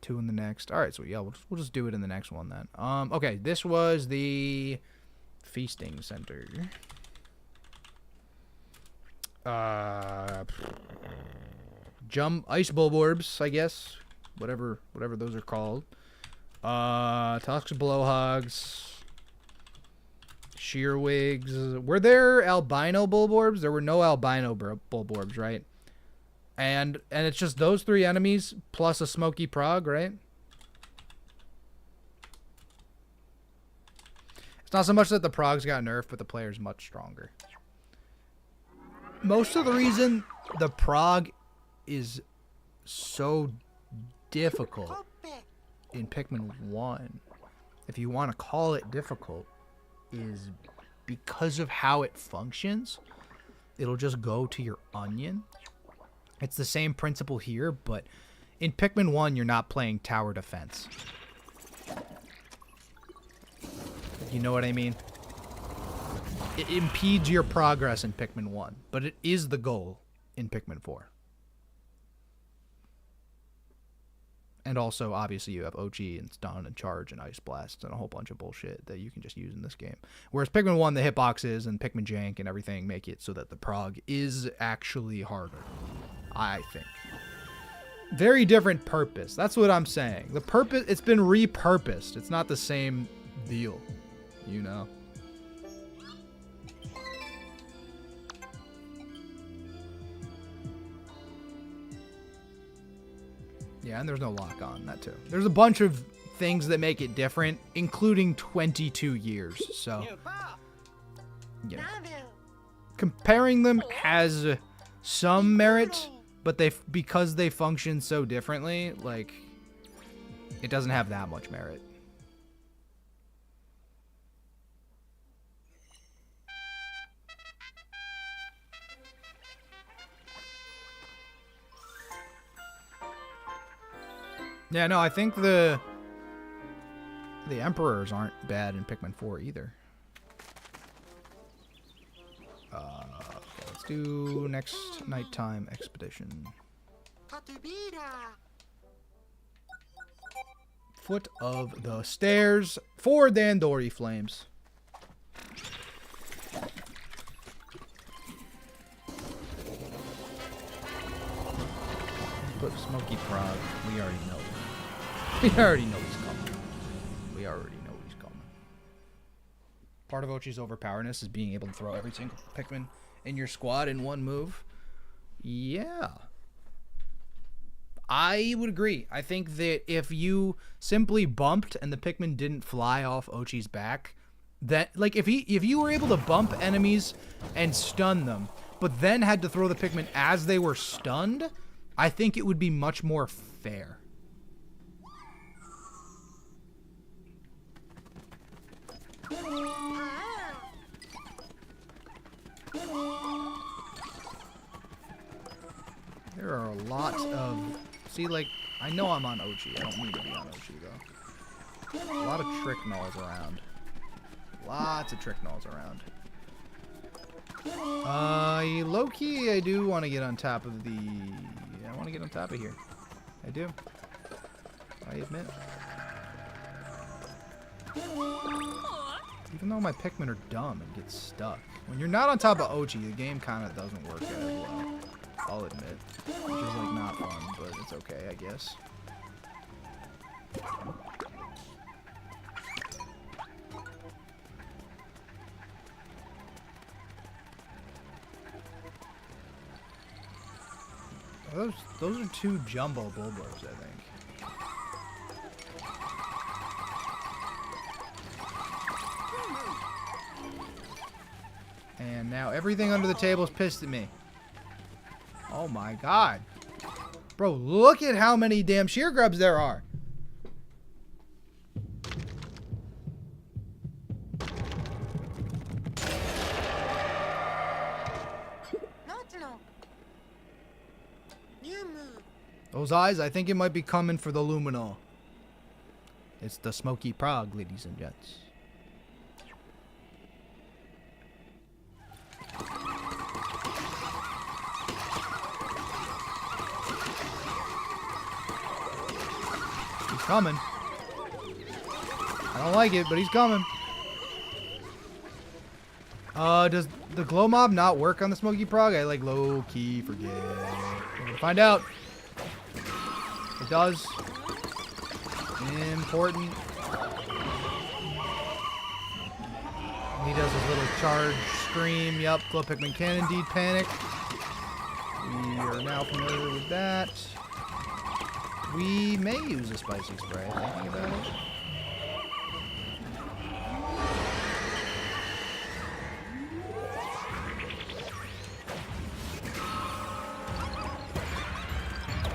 Two in the next. All right, so yeah, we'll just do it in the next one then. Okay, this was the Feasting Center. Jump Ice Bulborbs, I guess. Whatever those are called. Toxic Blowhogs. Shearwigs. Were there albino Bulborbs? There were no albino Bulborbs, right? And it's just those three enemies plus a smoky prog, right? It's not so much that the progs got nerfed, but the player's much stronger. Most of the reason the prog is so difficult in Pikmin 1, if you want to call it difficult, is because of how it functions. It'll just go to your onion. It's the same principle here, but in Pikmin 1, you're not playing tower defense. You know what I mean? It impedes your progress in Pikmin 1, but it is the goal in Pikmin 4. And also, obviously, you have Ochi and Stun and Charge and Ice Blast and a whole bunch of bullshit that you can just use in this game. Whereas Pikmin 1, the hitboxes and Pikmin Jank and everything make it so that the prog is actually harder, I think. Very different purpose. That's what I'm saying. The purpose, it's been repurposed. It's not the same deal, you know? Yeah, and there's no lock on that too. There's a bunch of things that make it different, including 22 years. So, you know, comparing them has some merit, but because they function so differently, like, it doesn't have that much merit. Yeah, no, I think the Emperors aren't bad in Pikmin 4 either. Okay, let's do next nighttime expedition. Foot of the stairs for Dandori Flames. Put Smoky Prog. We already know. We already know he's coming. We already know he's coming. Part of Ochi's overpowerness is being able to throw every single Pikmin in your squad in one move. Yeah. I would agree. I think that if you simply bumped and the Pikmin didn't fly off Ochi's back, that, like, if you were able to bump enemies and stun them, but then had to throw the Pikmin as they were stunned, I think it would be much more fair. There are a lot of... See, like, I know I'm on Ochi. I don't need to be on Ochi, though. A lot of trick knolls around. Lots of trick knolls around. Low-key, I do want to get on top of the... I want to get on top of here. I do. I admit. Even though my Pikmin are dumb and get stuck. When you're not on top of Ochi, the game kind of doesn't work as well. I'll admit. Which is like not fun, but it's okay, I guess. Those are 2 jumbo bulbos, I think. And now everything under the table is pissed at me. Oh my god. Bro, look at how many damn sheer grubs there are. Those eyes, I think it might be coming for the luminol. It's the smoky prog, ladies and gents. He's coming. I don't like it, but he's coming. Does the glow mob not work on the smoky prog? I like low-key forget. We're gonna find out. It does. Important. He does his little charge scream. Yup, Glow Pikmin can indeed panic. We are now familiar with that. We may use a spicy spray, thinking about it.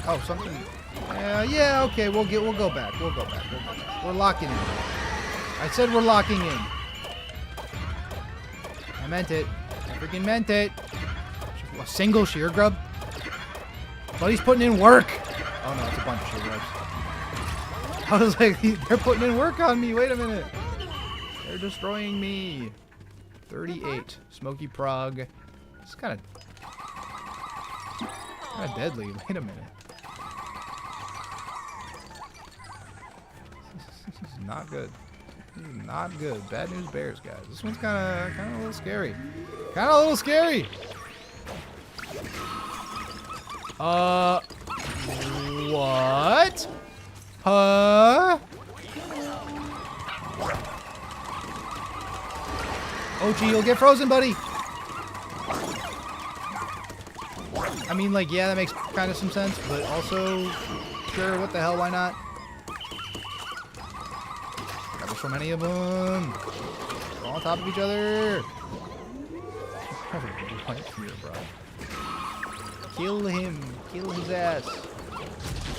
Oh, something. Yeah, okay, we'll go back. We'll go back. We're locking in. I said we're locking in. I meant it. I freaking meant it. A single sheer grub? Buddy's putting in work. Oh no, it's a bunch of sheer grubs. I was like, they're putting in work on me. Wait a minute. They're destroying me. 38. Smoky prog. It's kind of deadly. Wait a minute. This is not good. This is not good. Bad news bears, guys. This one's kind of a little scary. Kind of a little scary. What? Huh? Ochi, you'll get frozen, buddy. I mean, like, yeah, that makes kind of some sense, but also, sure, what the hell, why not? There's so many of them. They're all on top of each other. Right here, bro. Kill him. Kill his ass.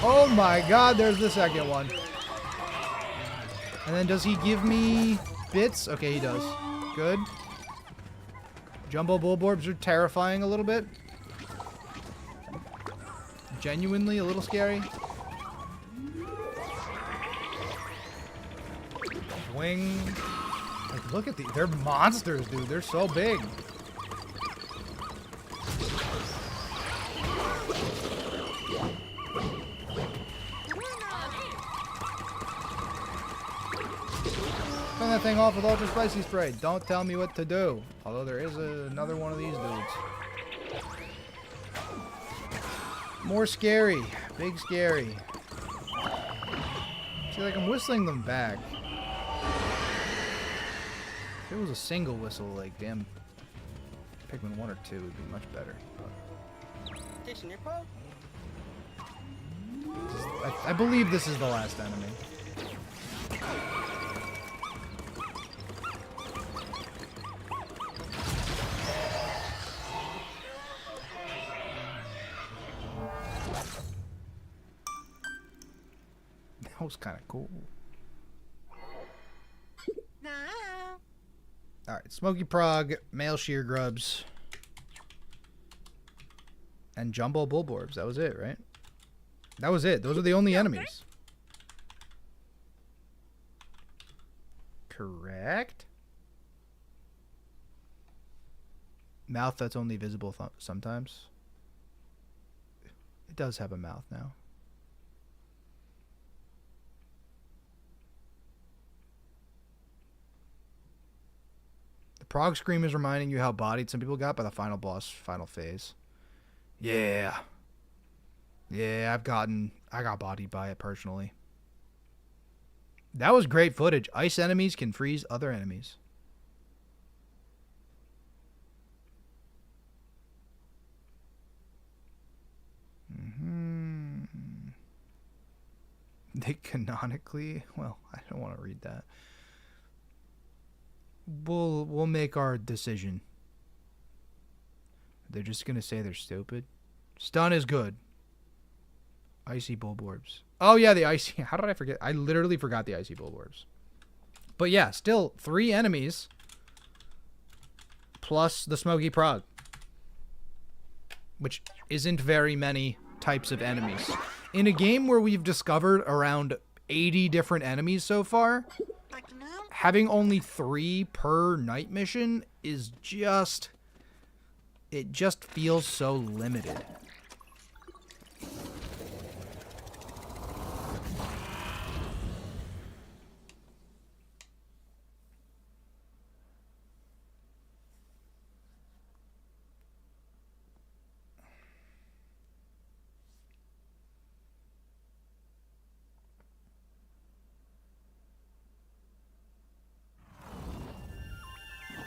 Oh my god, there's the second one. And then does he give me bits? Okay, he does. Good. Jumbo bullborbs are terrifying a little bit. Genuinely a little scary. Wing. Like, look at these. They're monsters, dude. They're so big. Turn that thing off with ultra spicy spray. Don't tell me what to do. Although there is another one of these dudes. More scary. Big scary. See, like I'm whistling them back. If it was a single whistle, like damn Pikmin 1 or 2 would be much better. I believe this is the last enemy. That was kind of cool. Alright, Smoky Prog, Male Sheer Grubs, and Jumbo Bullborbs. That was it, right? That was it. Those are the only enemies. Correct? Mouth that's only visible sometimes. It does have a mouth now. Prog Scream is reminding you how bodied some people got by the final boss, final phase. Yeah. Yeah, I got bodied by it personally. That was great footage. Ice enemies can freeze other enemies. They canonically, well, I don't want to read that. We'll make our decision. They're just gonna say they're stupid. Stun is good. Icy Bulborbs. Oh yeah, the icy. How did I forget? I literally forgot the icy Bulborbs. But yeah, still 3 enemies plus the Smoky Prog, which isn't very many types of enemies. In a game where we've discovered around 80 different enemies so far, having only 3 per night mission is just... It just feels so limited.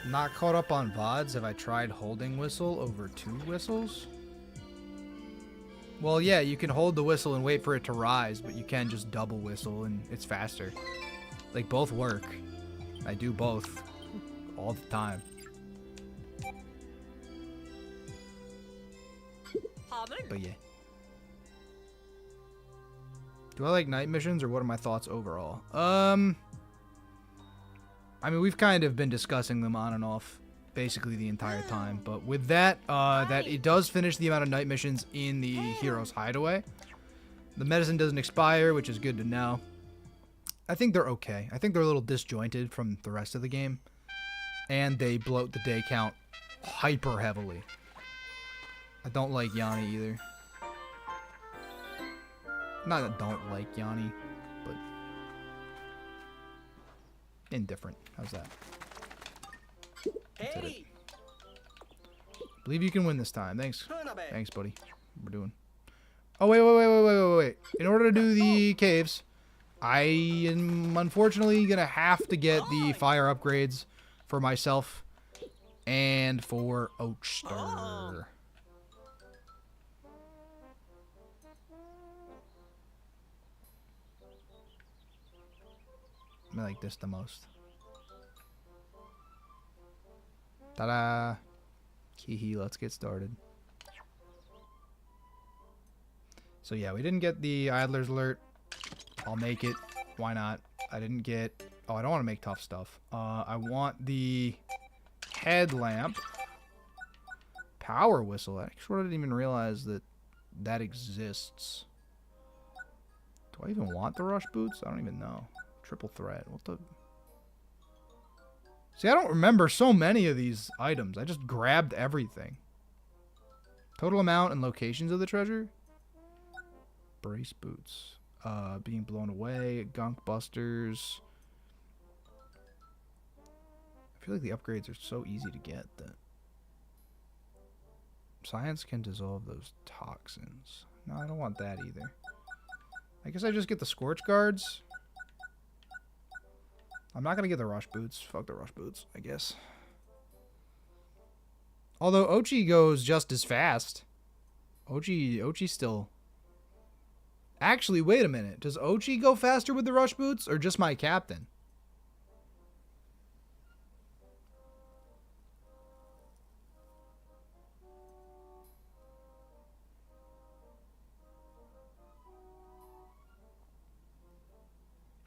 Not caught up on VODs. Have I tried holding whistle over 2 whistles? Well, yeah, you can hold the whistle and wait for it to rise, but you can just double whistle and it's faster. Like, both work. I do both all the time. But yeah. Do I like night missions or what are my thoughts overall? I mean, we've kind of been discussing them on and off basically the entire time, but with that, that it does finish the amount of night missions in the hero's hideaway. The medicine doesn't expire, which is good to know. I think they're okay. I think they're a little disjointed from the rest of the game, and they bloat the day count hyper heavily. I don't like Yanni either. Not that I don't like Yanni, but indifferent. How's that? Hey. Believe you can win this time. Thanks. Thanks, buddy. We're doing. Oh, wait. In order to do the caves, I am unfortunately going to have to get the fire upgrades for myself and for Ochi. I like this the most. Ta-da! Kihi, let's get started. So yeah, we didn't get the Idler's Alert. I'll make it. Why not? I didn't get... Oh, I don't want to make tough stuff. I want the headlamp. Power whistle. I sort of didn't even realize that that exists. Do I even want the rush boots? I don't even know. Triple threat. What the... See, I don't remember so many of these items. I just grabbed everything. Total amount and locations of the treasure. Brace boots. Being blown away. Gunk busters. I feel like the upgrades are so easy to get that... Science can dissolve those toxins. No, I don't want that either. I guess I just get the Scorch Guards. I'm not going to get the rush boots. Fuck the rush boots, I guess. Although Ochi goes just as fast. Ochi still... Actually, wait a minute. Does Ochi go faster with the rush boots or just my captain?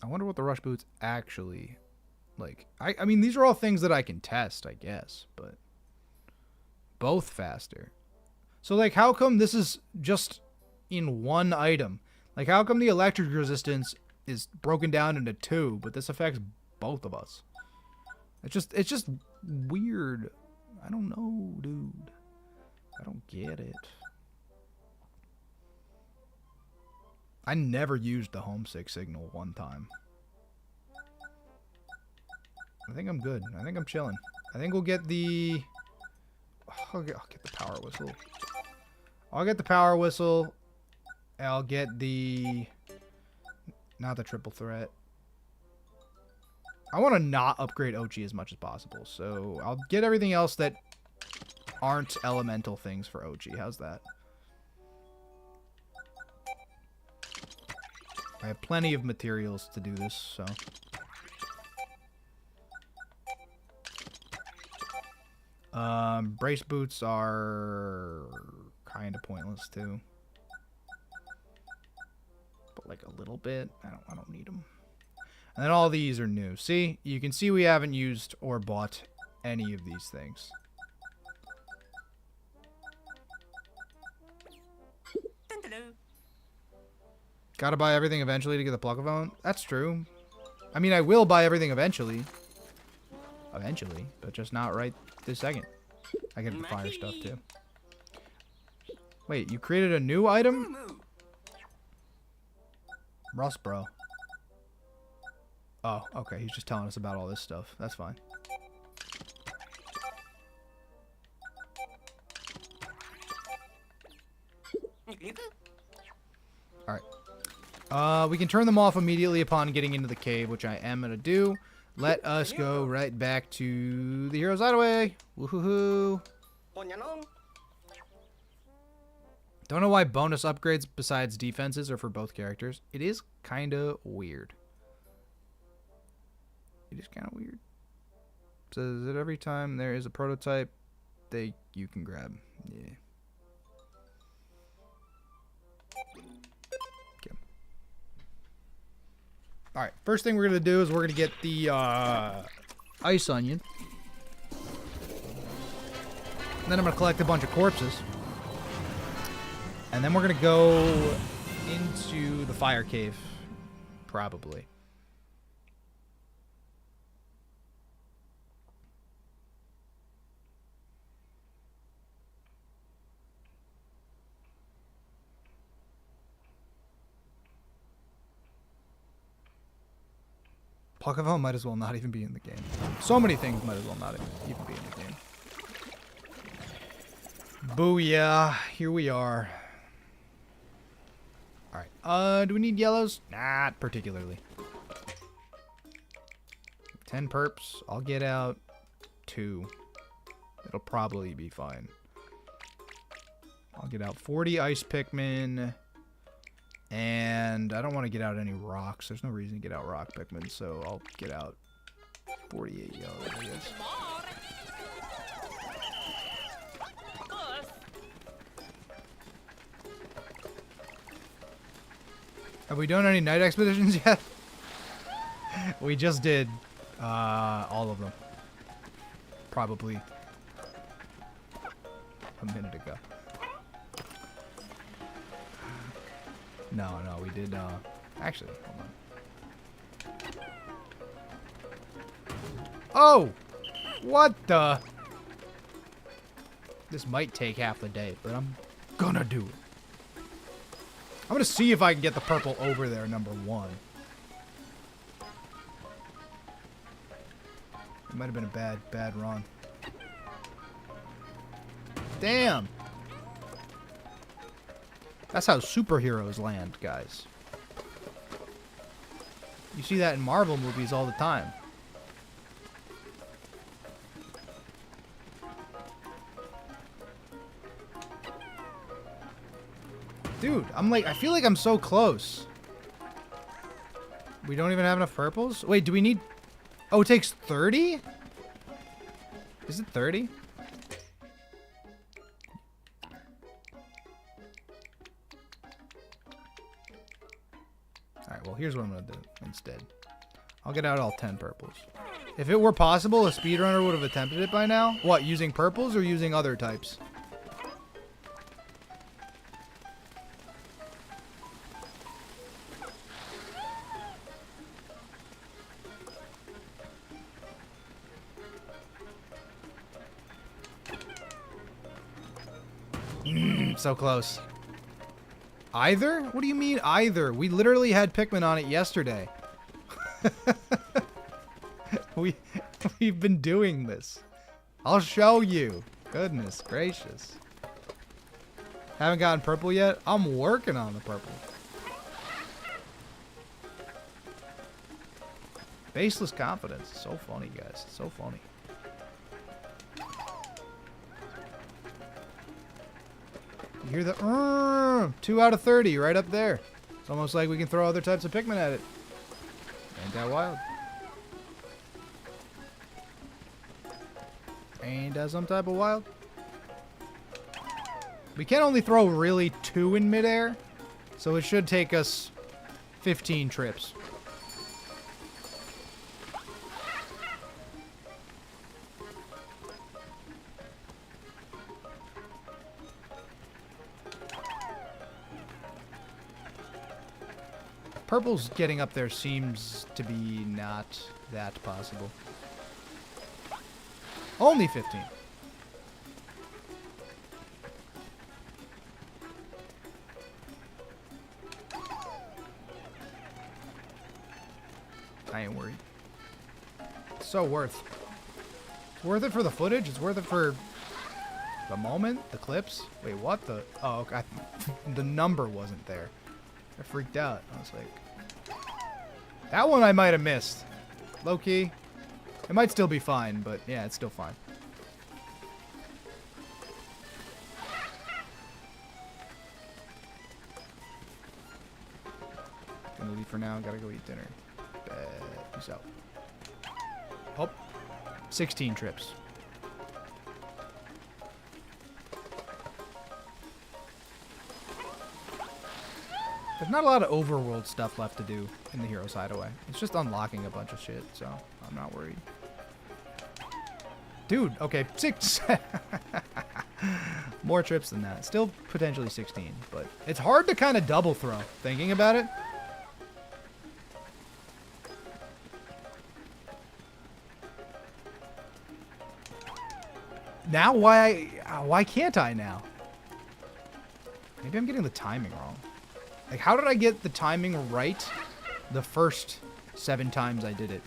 I wonder what the rush boots actually like. I mean, these are all things that I can test, I guess, but both faster. So like, how come this is just in one item? Like, how come the electric resistance is broken down into 2, but this affects both of us? It's just weird. I don't know, dude. I don't get it. I never used the homesick signal one time. I think I'm good. I think I'm chilling. I think we'll get the... I'll get the power whistle. I'll get the power whistle. I'll get the... Not the triple threat. I want to not upgrade Ochi as much as possible. So I'll get everything else that aren't elemental things for Ochi. How's that? I have plenty of materials to do this, so... Brace boots are kind of pointless too. But like a little bit. I don't need them. And then all these are new. See? You can see we haven't used or bought any of these things. Gotta buy everything eventually to get the Pluckaphone? That's true. I mean, I will buy everything eventually. Eventually, but just not right this second. I get the fire stuff too. Wait, you created a new item? Rust, bro. Oh, okay. He's just telling us about all this stuff. That's fine. Alright. We can turn them off immediately upon getting into the cave, which I am going to do. Let us go right back to the Hero's Hideaway. Woohoo! Don't know why bonus upgrades besides defenses are for both characters. It is kind of weird. It is kind of weird. Says that every time there is a prototype, you can grab. Yeah. Okay. All right. First thing we're gonna do is we're gonna get the ice onion, and then I'm gonna collect a bunch of corpses. And then we're going to go into the fire cave, probably. Pluckaphone might as well not even be in the game. So many things might as well not even be in the game. Booyah, here we are. Alright, do we need yellows? Not particularly. 10 perps. I'll get out 2. It'll probably be fine. I'll get out 40 ice Pikmin. And I don't want to get out any rocks. There's no reason to get out rock Pikmin, so I'll get out 48 yellows, I guess. Have we done any night expeditions yet? We just did all of them. Probably a minute ago. No, we did, actually, hold on. Oh! What the? This might take half the day, but I'm gonna do it. I'm gonna see if I can get the purple over there, number 1. It might have been a bad run. Damn! That's how superheroes land, guys. You see that in Marvel movies all the time. Dude, I feel like I'm so close. We don't even have enough purples? Wait, do we need... Oh, it takes 30? Is it 30? Alright, well, here's what I'm going to do instead. I'll get out all 10 purples. If it were possible, a speedrunner would have attempted it by now. What, using purples or using other types? So close. Either? What do you mean either? We literally had Pikmin on it yesterday. We've been doing this. I'll show you. Goodness gracious. Haven't gotten purple yet? I'm working on the purple. Baseless confidence. So funny, guys. So funny. You hear the 2 out of 30 right up there. It's almost like we can throw other types of Pikmin at it. Ain't that wild? Ain't that some type of wild? We can only throw really 2 in midair, so it should take us 15 trips. Purple's getting up there seems to be not that possible. Only 15. I ain't worried. It's so worth. It's worth it for the footage. It's worth it for the moment, the clips. Wait, what the? Oh, okay. The number wasn't there. I freaked out. I was like, that one I might have missed. Low key. It might still be fine, but yeah, it's still fine. Gonna leave for now. Gotta go eat dinner. Peace out. Oh, 16 trips. There's not a lot of overworld stuff left to do in the Hero's Hideaway. It's just unlocking a bunch of shit, so I'm not worried. Dude, okay, 6. More trips than that. Still potentially 16, but it's hard to kind of double throw, thinking about it. Now, why can't I now? Maybe I'm getting the timing wrong. Like, how did I get the timing right the first 7 times I did it?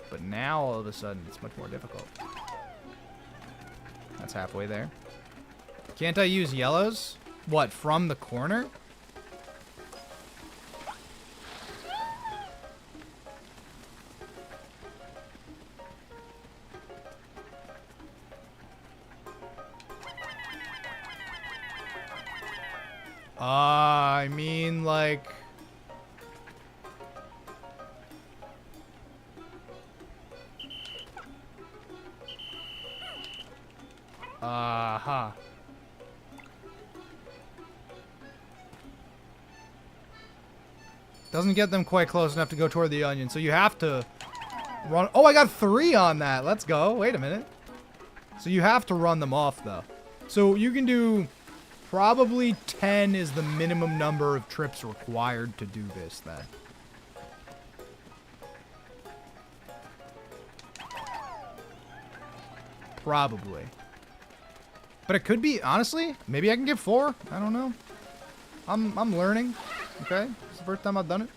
But now, all of a sudden, it's much more difficult. That's halfway there. Can't I use yellows? What, from the corner? I mean, like... Doesn't get them quite close enough to go toward the onion, so you have to run... Oh, I got 3 on that. Let's go. Wait a minute. So you have to run them off, though. So you can do... Probably 10 is the minimum number of trips required to do this, then. Probably. But it could be, honestly, maybe I can get 4. I don't know. I'm learning. Okay? It's the first time I've done it.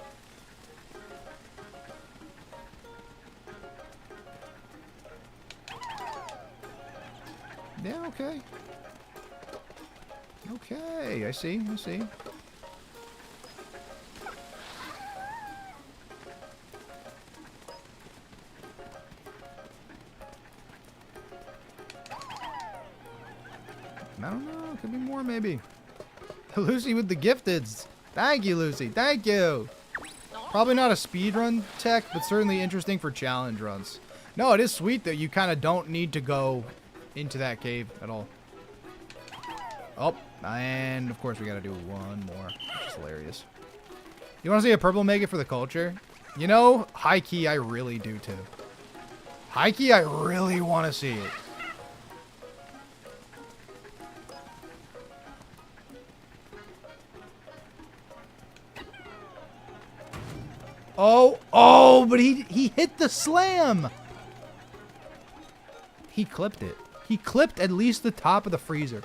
Yeah, okay. Okay, I see, I see. I don't know, could be more maybe. Lucy with the gifteds. Thank you, Lucy, thank you. Probably not a speedrun tech, but certainly interesting for challenge runs. No, it is sweet that you kind of don't need to go into that cave at all. Oh, and of course we gotta do one more, which is hilarious. You wanna see a purple make it for the culture? You know, high key, I really do too. High key, I really wanna see it. Oh, but he hit the slam. He clipped it. He clipped at least the top of the freezer.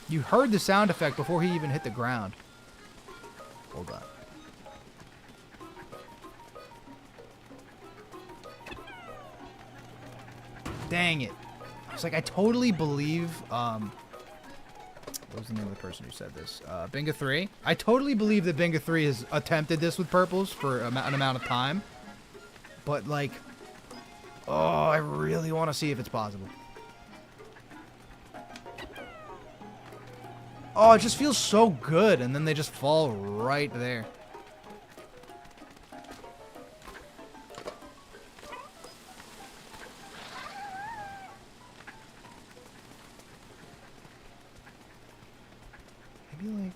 You heard the sound effect before he even hit the ground. Hold on. Dang it. I was like, I totally believe, what was the name of the person who said this? Binga3. I totally believe that Binga3 has attempted this with purples for an amount of time. But, like, oh, I really want to see if it's possible. Oh, it just feels so good, and then they just fall right there. Maybe, like...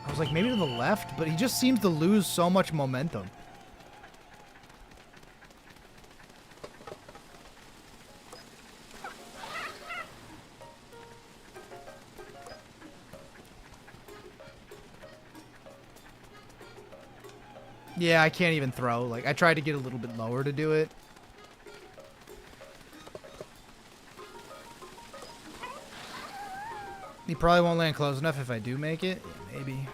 I was like, maybe to the left, but he just seems to lose so much momentum. Yeah, I can't even throw. Like, I tried to get a little bit lower to do it. He probably won't land close enough if I do make it. Yeah, maybe.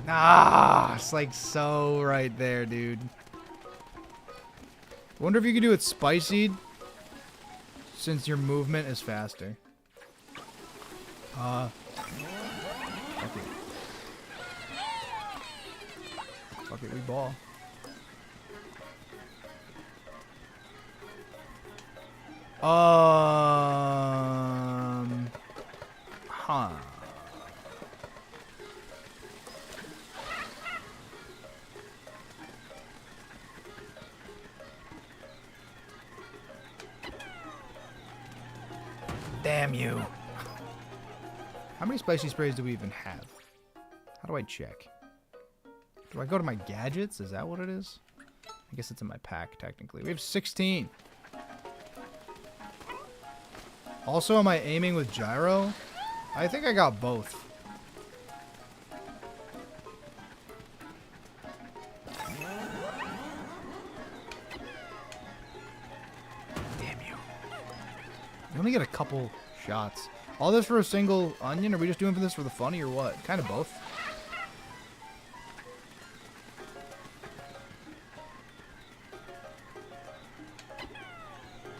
Ah, it's like so right there, dude. Wonder if you could do it spicied since your movement is faster. Fuck it, we ball. Huh. Damn you. How many spicy sprays do we even have? How do I check? Do I go to my gadgets? Is that what it is? I guess it's in my pack, technically. We have 16. Also, am I aiming with gyro? I think I got both. Damn you. You only get a couple shots. All this for a single onion? Are we just doing this for the funny or what? Kind of both.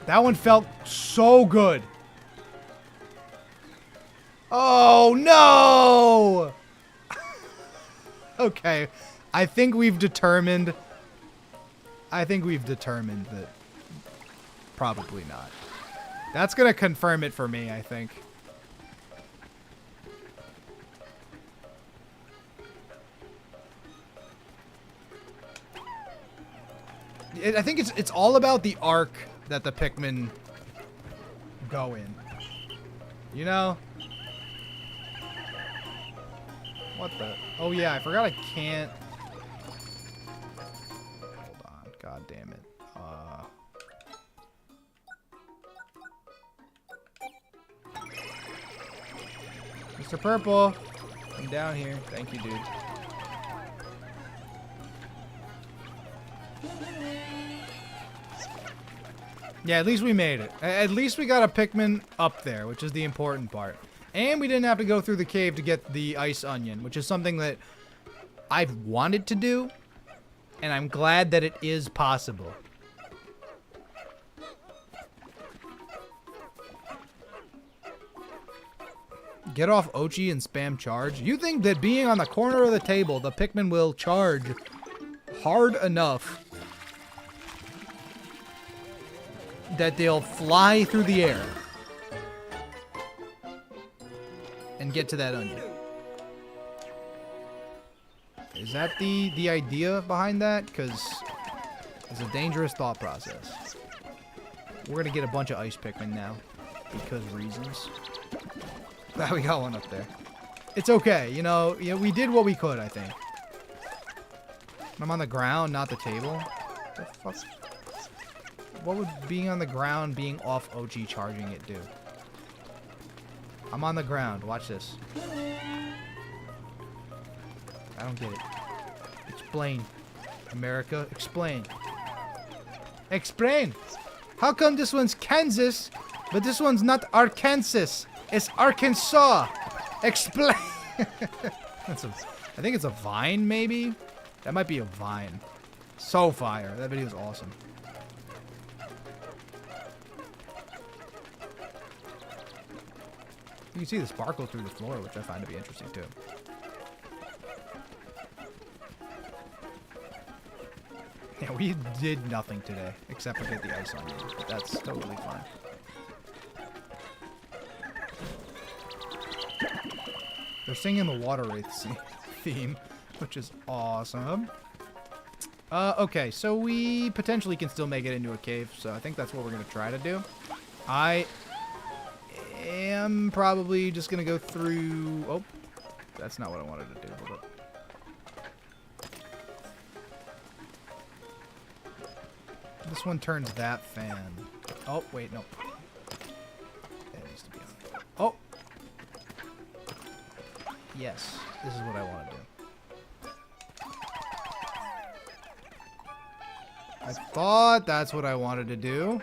That one felt so good. Oh, no! Okay. I think we've determined that probably not. That's going to confirm it for me, I think. I think it's all about the arc that the Pikmin go in. You know? What the? Oh yeah, I forgot I can't. Hold on, god damn it. Mr. Purple, come down here. Thank you, dude. Yeah, at least we made it. At least we got a Pikmin up there, which is the important part. And we didn't have to go through the cave to get the ice onion, which is something that I've wanted to do, and I'm glad that it is possible. Get off Ochi and spam charge. You think that being on the corner of the table, the Pikmin will charge hard enough that they'll fly through the air and get to that onion? Is that the idea behind that? Because it's a dangerous thought process. We're gonna get a bunch of ice Pikmin now because reasons. Glad we got one up there. It's okay, you know, we did what we could, I think. I'm on the ground, not the table. What the fuck? What would being on the ground, being off Ochi, charging it do? I'm on the ground. Watch this. I don't get it. Explain. America, explain. Explain! How come this one's Kansas, but this one's not Arkansas? It's Arkansas! Explain! I think it's a vine, maybe? That might be a vine. So fire. That video is awesome. You can see the sparkle through the floor, which I find to be interesting, too. Yeah, we did nothing today, except for get the ice on you, but that's totally fine. They're singing the Water Wraith theme, which is awesome. Okay, so we potentially can still make it into a cave, so I think that's what we're going to try to do. I am probably just going to go through... Oh, that's not what I wanted to do. Hold up. This one turns that fan. Oh, wait, no. It needs to be on. Oh! Yes, this is what I want to do. I thought that's what I wanted to do.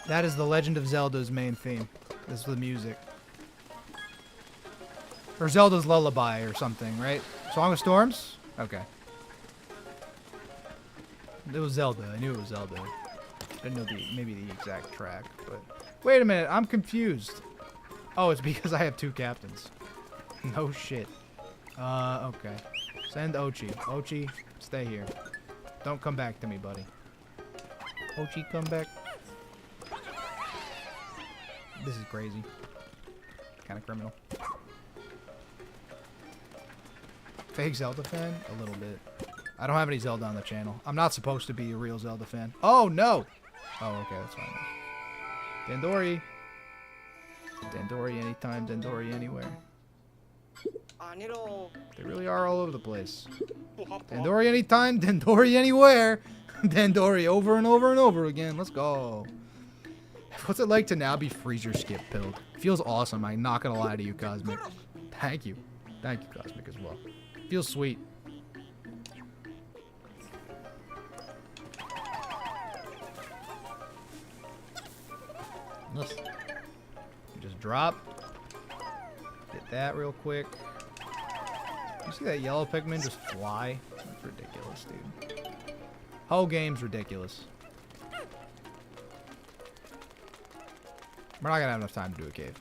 That is the Legend of Zelda's main theme. This is the music. Or Zelda's Lullaby or something, right? Song of Storms? Okay. It was Zelda. I knew it was Zelda. I didn't know maybe the exact track, but... Wait a minute, I'm confused. Oh, it's because I have two captains. No shit. Okay. Send Ochi. Ochi, stay here. Don't come back to me, buddy. Ochi, come back. This is crazy. Kind of criminal. Fake Zelda fan? A little bit. I don't have any Zelda on the channel. I'm not supposed to be a real Zelda fan. Oh, no! Oh, okay, that's fine. Dandori. Dandori anytime, Dandori anywhere. They really are all over the place. Dandori anytime, Dandori anywhere. Dandori over and over and over again. Let's go. What's it like to now be freezer skip pilled? Feels awesome. I'm not gonna lie to you, Cosmic. Thank you. Thank you, Cosmic, as well. Feels sweet. Listen. Just drop. Get that real quick. You see that yellow Pikmin just fly? That's ridiculous, dude. Whole game's ridiculous. We're not gonna have enough time to do a cave.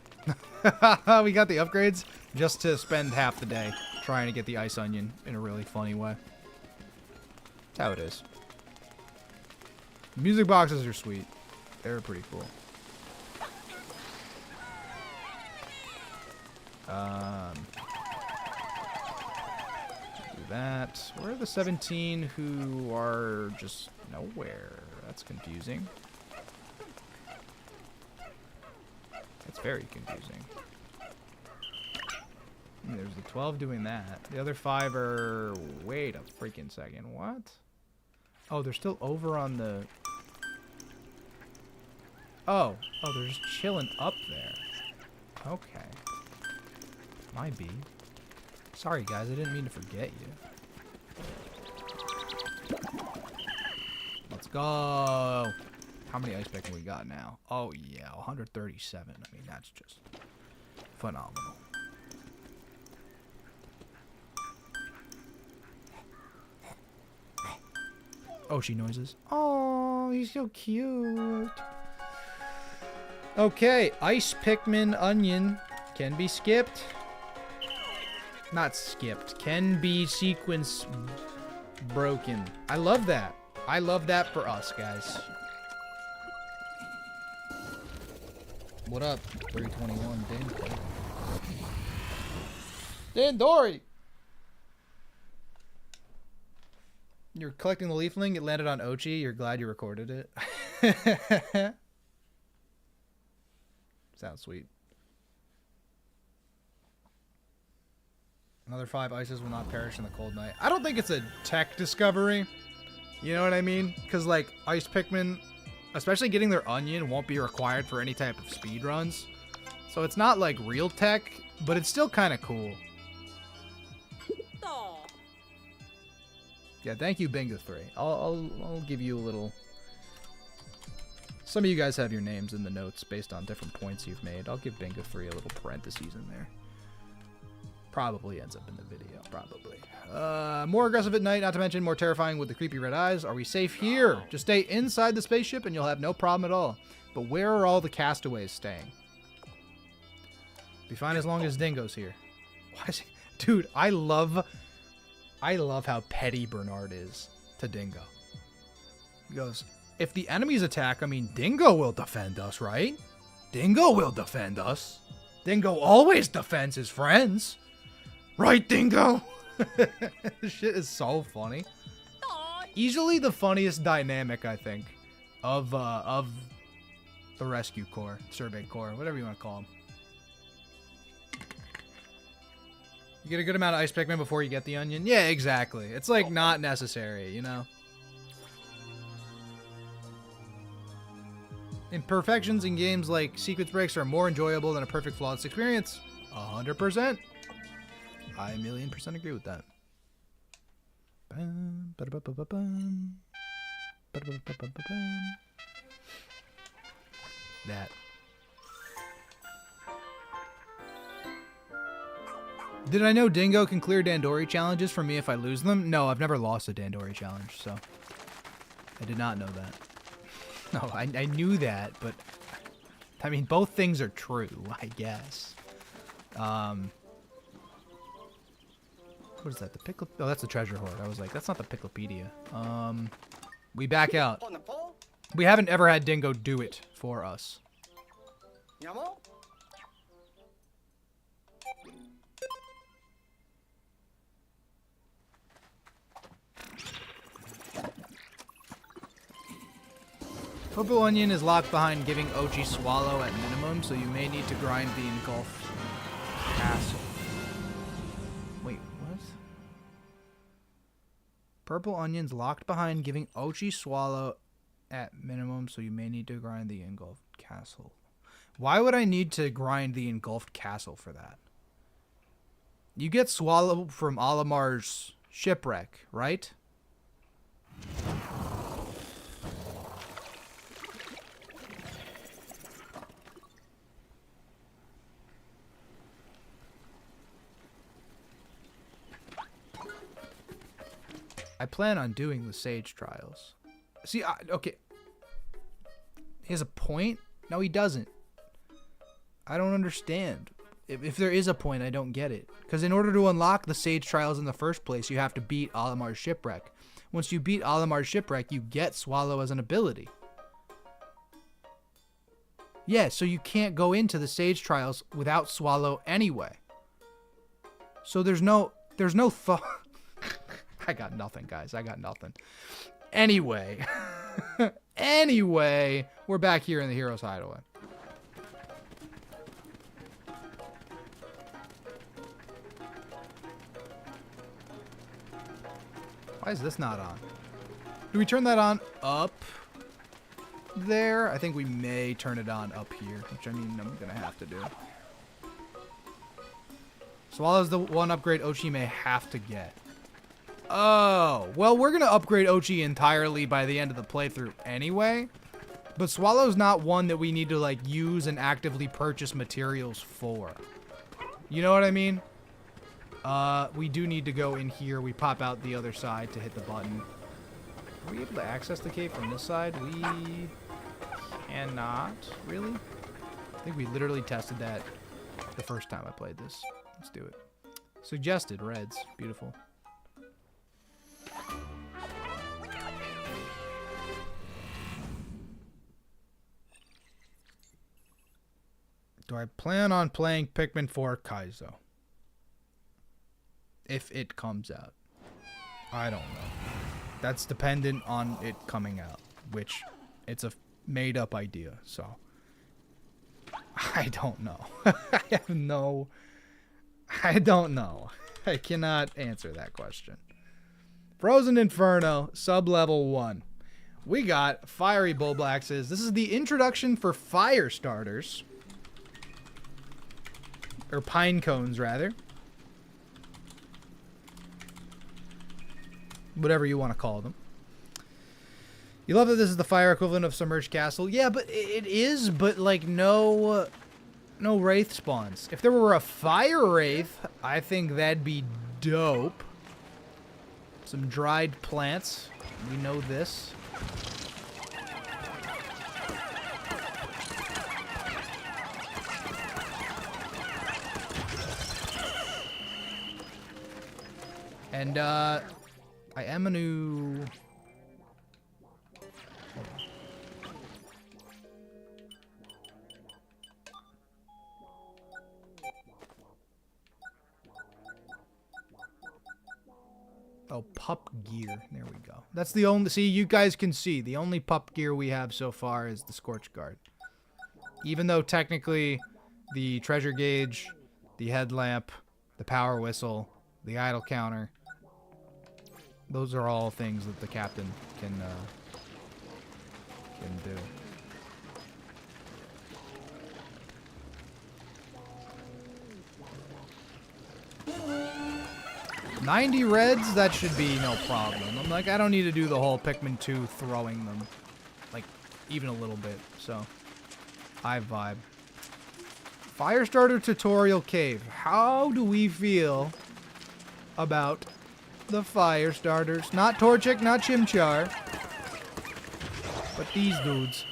We got the upgrades just to spend half the day trying to get the ice onion in a really funny way. That's how it is. Music boxes are sweet. They're pretty cool. Do that. Where are the 17 who are just nowhere? That's confusing. That's very confusing. And there's the 12 doing that. The other 5 are... Wait a freaking second. What? Oh, they're still over on the... Oh. Oh, they're just chilling up there. Okay. My B. Sorry, guys. I didn't mean to forget you. Let's go. How many ice picking we got now? Oh, yeah. 137. I mean, that's just phenomenal. Ochi noises. Oh, he's so cute. Okay, ice Pikmin onion can be skipped. Not skipped. Can be sequence broken. I love that. I love that for us, guys. What up? 321 Dandori. You're collecting the leafling. It landed on Ochi. You're glad you recorded it. Sounds sweet. Another 5 ices will not perish in the cold night. I don't think it's a tech discovery. You know what I mean? Because, like, ice Pikmin, especially getting their onion, won't be required for any type of speed runs. So it's not like real tech, but it's still kind of cool. No. Yeah, thank you, Bingo 3. I'll give you a little... Some of you guys have your names in the notes based on different points you've made. I'll give Bingo 3 a little parentheses in there. Probably ends up in the video, probably. More aggressive at night, not to mention more terrifying with the creepy red eyes. Are we safe here? Just stay inside the spaceship and you'll have no problem at all. But where are all the castaways staying? Be fine as long as Dingo's here. Why is he... Dude, I love how petty Bernard is to Dingo. He goes, if the enemies attack, I mean, Dingo will defend us, right? Dingo will defend us. Dingo always defends his friends. Right, Dingo? This shit is so funny. Easily the funniest dynamic, I think, of the Rescue Corps, Survey Corps, whatever you want to call them. You get a good amount of ice Pikmin before you get the onion? Yeah, exactly. It's like not necessary, you know? Imperfections in games like sequence breaks are more enjoyable than a perfect flawless experience. 100%. I 1,000,000% agree with that. That. Did I know Dingo can clear Dandori challenges for me if I lose them? No, I've never lost a Dandori challenge, so I did not know that. No, I knew that, but I mean, both things are true, I guess. What is that? The pickle? Oh, that's the treasure hoard. I was like, that's not the Picklepedia. We back out. We haven't ever had Dingo do it for us. Purple Onion is locked behind giving Ochi Swallow at minimum, so you may need to grind the engulfed castle. Wait, what? Purple Onion's locked behind giving Ochi Swallow at minimum, so you may need to grind the engulfed castle. Why would I need to grind the engulfed castle for that? You get Swallow from Olimar's shipwreck, right? I plan on doing the Sage Trials. See, okay. He has a point? No, he doesn't. I don't understand. If there is a point, I don't get it. Because in order to unlock the Sage Trials in the first place, you have to beat Olimar's Shipwreck. Once you beat Olimar's Shipwreck, you get Swallow as an ability. Yeah, so you can't go into the Sage Trials without Swallow anyway. So there's no thought... I got nothing, guys. I got nothing. Anyway. Anyway, we're back here in the Hero's Hideaway. Why is this not on? Do we turn that on up there? I think we may turn it on up here, which I mean I'm going to have to do. Swallow's the one upgrade Ochi may have to get. Oh, well, we're going to upgrade Ochi entirely by the end of the playthrough anyway. But Swallow's not one that we need to, like, use and actively purchase materials for. You know what I mean? We do need to go in here. We pop out the other side to hit the button. Are we able to access the cave from this side? We cannot, really? I think we literally tested that the first time I played this. Let's do it. Suggested reds. Beautiful. Do I plan on playing Pikmin 4 Kaizo? If it comes out. I don't know. That's dependent on it coming out, which it's a made up idea, so I don't know. I don't know. I cannot answer that question. Frozen Inferno, sub-level 1. We got Fiery Bulblaxes. This is the introduction for fire starters. Or pine cones, rather. Whatever you want to call them. You love that this is the fire equivalent of Submerged Castle. Yeah, but it is, but like no wraith spawns. If there were a fire wraith, I think that'd be dope. Some dried plants. We know this. And I am a new... Oh, pup gear. There we go. That's the only... See, you guys can see. The only pup gear we have so far is the Scorch Guard. Even though technically the treasure gauge, the headlamp, the power whistle, the idle counter, those are all things that the captain can do. 90 reds, that should be no problem. I'm like, I don't need to do the whole Pikmin 2 throwing them, like, even a little bit, so I vibe. Firestarter tutorial cave. How do we feel about the fire starters? Not Torchic, not Chimchar, but these dudes.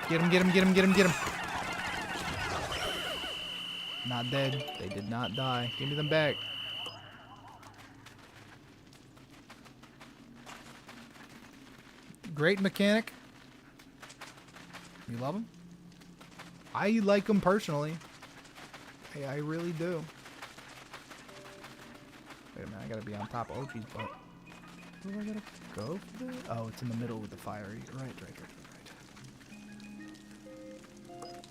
Get him, get him, get him, get him, get him. Not dead. They did not die. Give me them back. Great mechanic. You love him? I like him personally. I really do. Wait a minute, I gotta be on top of Ochi's butt. Where do I gotta go for that? Oh, it's in the middle with the fire. Right.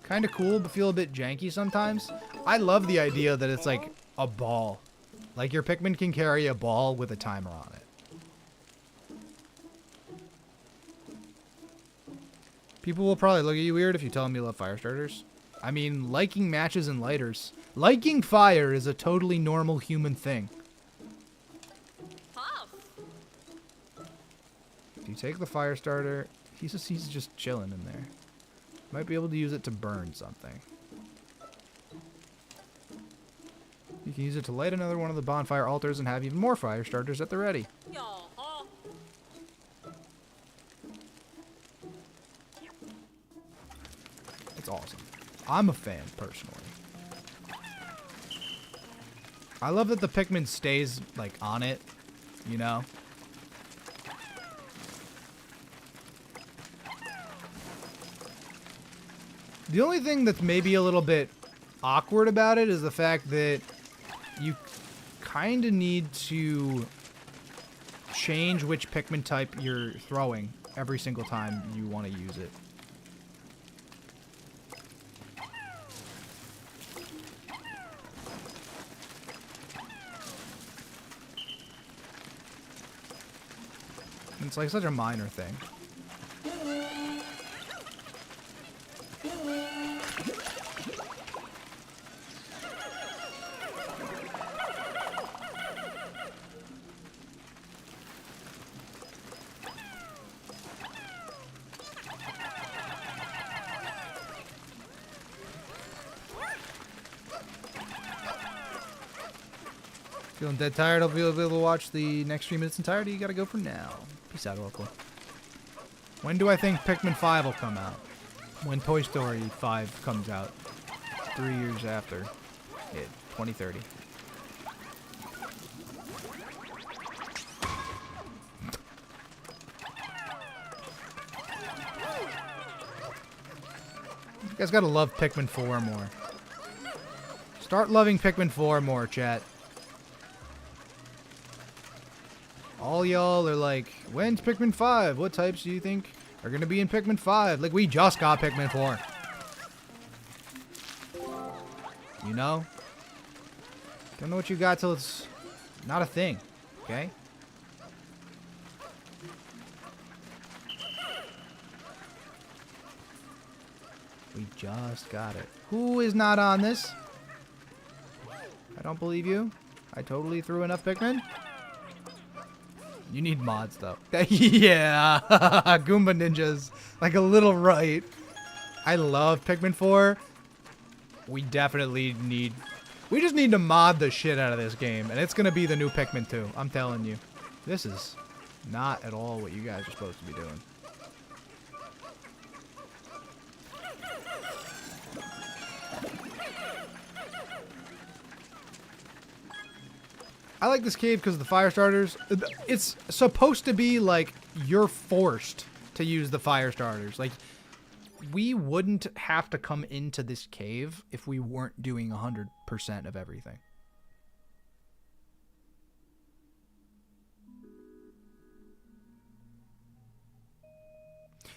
Kind of cool, but feel a bit janky sometimes. I love the idea that it's like a ball. Like your Pikmin can carry a ball with a timer on it. People will probably look at you weird if you tell them you love fire starters. I mean, liking matches and lighters. Liking fire is a totally normal human thing. Puff. If you take the fire starter, he's just chilling in there. Might be able to use it to burn something. You can use it to light another one of the bonfire altars and have even more fire starters at the ready. Yaw. It's awesome. I'm a fan, personally. I love that the Pikmin stays, like, on it, you know? The only thing that's maybe a little bit awkward about it is the fact that you kind of need to change which Pikmin type you're throwing every single time you want to use it. It's like such a minor thing. Feeling dead tired? I'll be able to watch the next stream in its entirety. You gotta go for now. Peace out, Oracle. When do I think Pikmin 5 will come out? When Toy Story 5 comes out. 3 years after it. 2030. You guys gotta love Pikmin 4 more. Start loving Pikmin 4 more, chat. All y'all are like, when's Pikmin 5? What types do you think are going to be in Pikmin 5? Like, we just got Pikmin 4. You know? Don't know what you got till it's not a thing. Okay? We just got it. Who is not on this? I don't believe you. I totally threw enough Pikmin. You need mods, though. Yeah. Goomba Ninjas. Like a little right. I love Pikmin 4. We definitely need... We just need to mod the shit out of this game. And it's going to be the new Pikmin 2. I'm telling you. This is not at all what you guys are supposed to be doing. I like this cave because of the fire starters. It's supposed to be like you're forced to use the fire starters. Like, we wouldn't have to come into this cave if we weren't doing 100% of everything.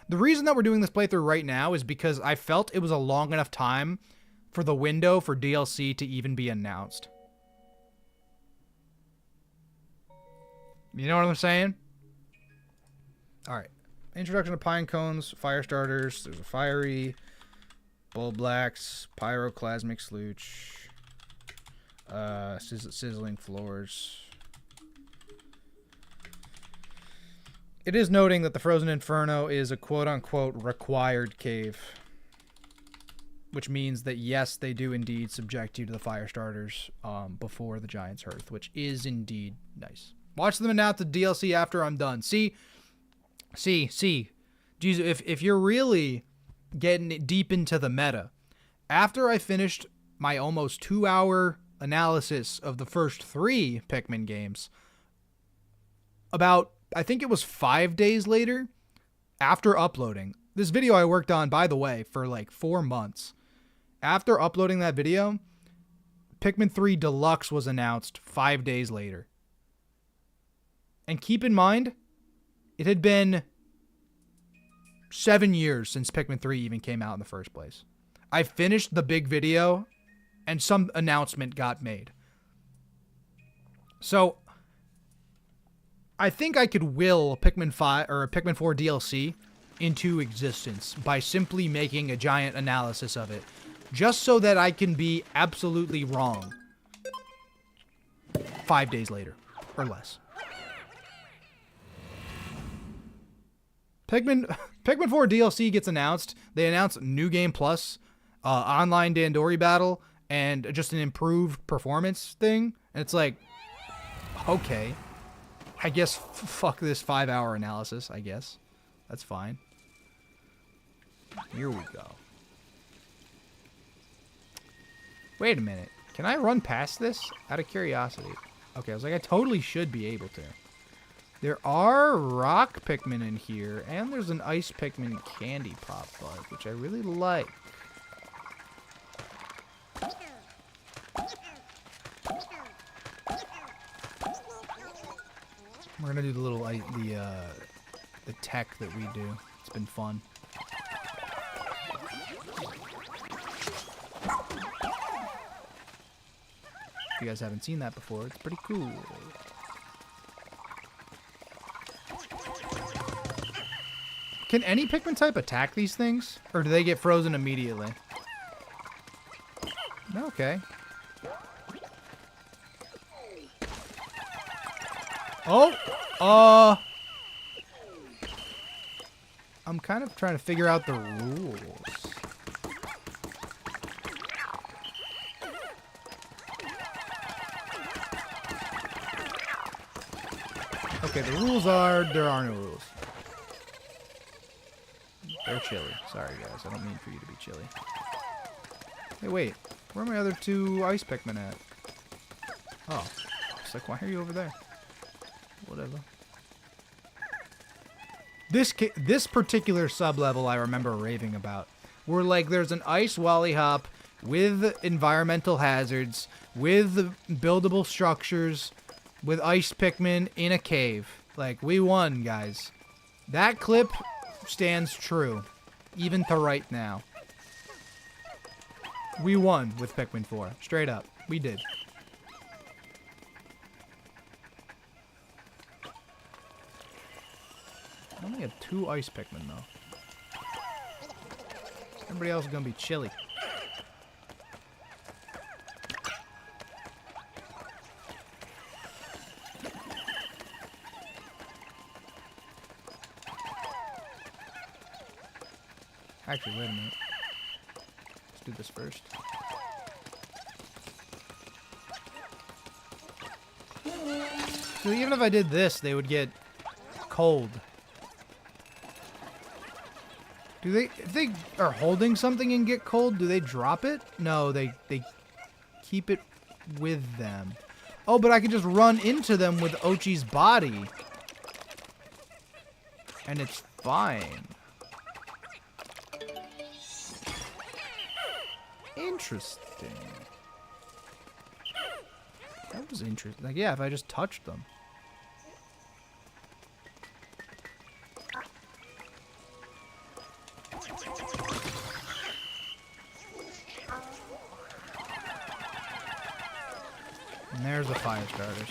The reason that we're doing this playthrough right now is because I felt it was a long enough time for the window for DLC to even be announced. You know what I'm saying? Alright. Introduction to pine cones, fire starters. There's a fiery, bulb blacks, pyroclasmic slooch, sizzling floors. It is noting that the Frozen Inferno is a quote-unquote required cave. Which means that, yes, they do indeed subject you to the fire starters before the Giant's Hearth, which is indeed nice. Watch them announce the DLC after I'm done. See. Jesus, if you're really getting deep into the meta, after I finished my almost 2-hour analysis of the first 3 Pikmin games, about, I think it was 5 days later, after uploading, this video I worked on, by the way, for like 4 months. After uploading that video, Pikmin 3 Deluxe was announced 5 days later. And keep in mind, it had been 7 years since Pikmin 3 even came out in the first place. I finished the big video, and some announcement got made. So, I think I could will Pikmin 5 or Pikmin 4 DLC into existence by simply making a giant analysis of it, just so that I can be absolutely wrong 5 days later, or less. Pikmin 4 DLC gets announced. They announce New Game Plus, online Dandori battle, and just an improved performance thing. And it's like, okay. I guess fuck this 5-hour analysis, I guess. That's fine. Here we go. Wait a minute. Can I run past this? Out of curiosity. Okay, I was like, I totally should be able to. There are rock Pikmin in here, and there's an ice Pikmin candy pop bug, which I really like. We're gonna do the little the tech that we do. It's been fun. If you guys haven't seen that before, it's pretty cool. Can any Pikmin type attack these things? Or do they get frozen immediately? Okay. Oh! I'm kind of trying to figure out the rules. Okay, the rules are, there are no rules. They're chilly. Sorry, guys. I don't mean for you to be chilly. Hey, wait. Where are my other 2 ice Pikmin at? Oh. It's like, why are you over there? Whatever. This particular sub-level I remember raving about. Where, like, there's an ice Wally Hop with environmental hazards, with buildable structures, with ice Pikmin in a cave. Like, we won, guys. That clip stands true, even to right now. We won with Pikmin 4. Straight up. We did. I only have 2 ice Pikmin, though. Everybody else is gonna be chilly. Actually, wait a minute. Let's do this first. So even if I did this, they would get cold. Do they, if they are holding something and get cold, do they drop it? No, they keep it with them. Oh, but I can just run into them with Ochi's body. And it's fine. Interesting. That was interesting. Like, yeah, if I just touched them. And there's the fire starters.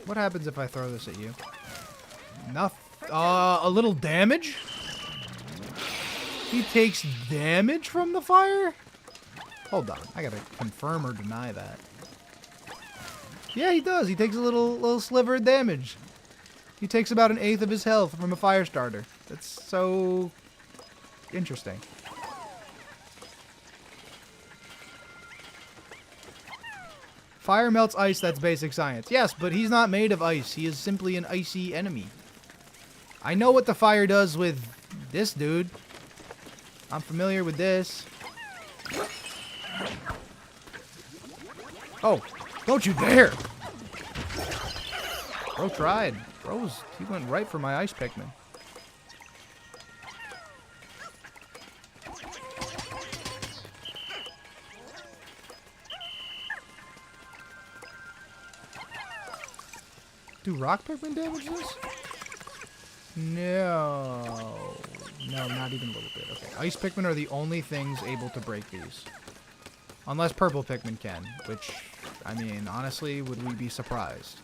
What happens if I throw this at you? Nothing. A little damage? He takes damage from the fire? Hold on. I gotta confirm or deny that. Yeah, he does. He takes a little sliver of damage. He takes about 1/8 of his health from a fire starter. That's so interesting. Fire melts ice, that's basic science. Yes, but he's not made of ice. He is simply an icy enemy. I know what the fire does with this dude. I'm familiar with this. Oh, don't you dare! Bro tried. He went right for my ice Pikmin. Do rock Pikmin damage this? No. No, not even a little bit. Okay, ice Pikmin are the only things able to break these. Unless purple Pikmin can, which, I mean, honestly, would we be surprised?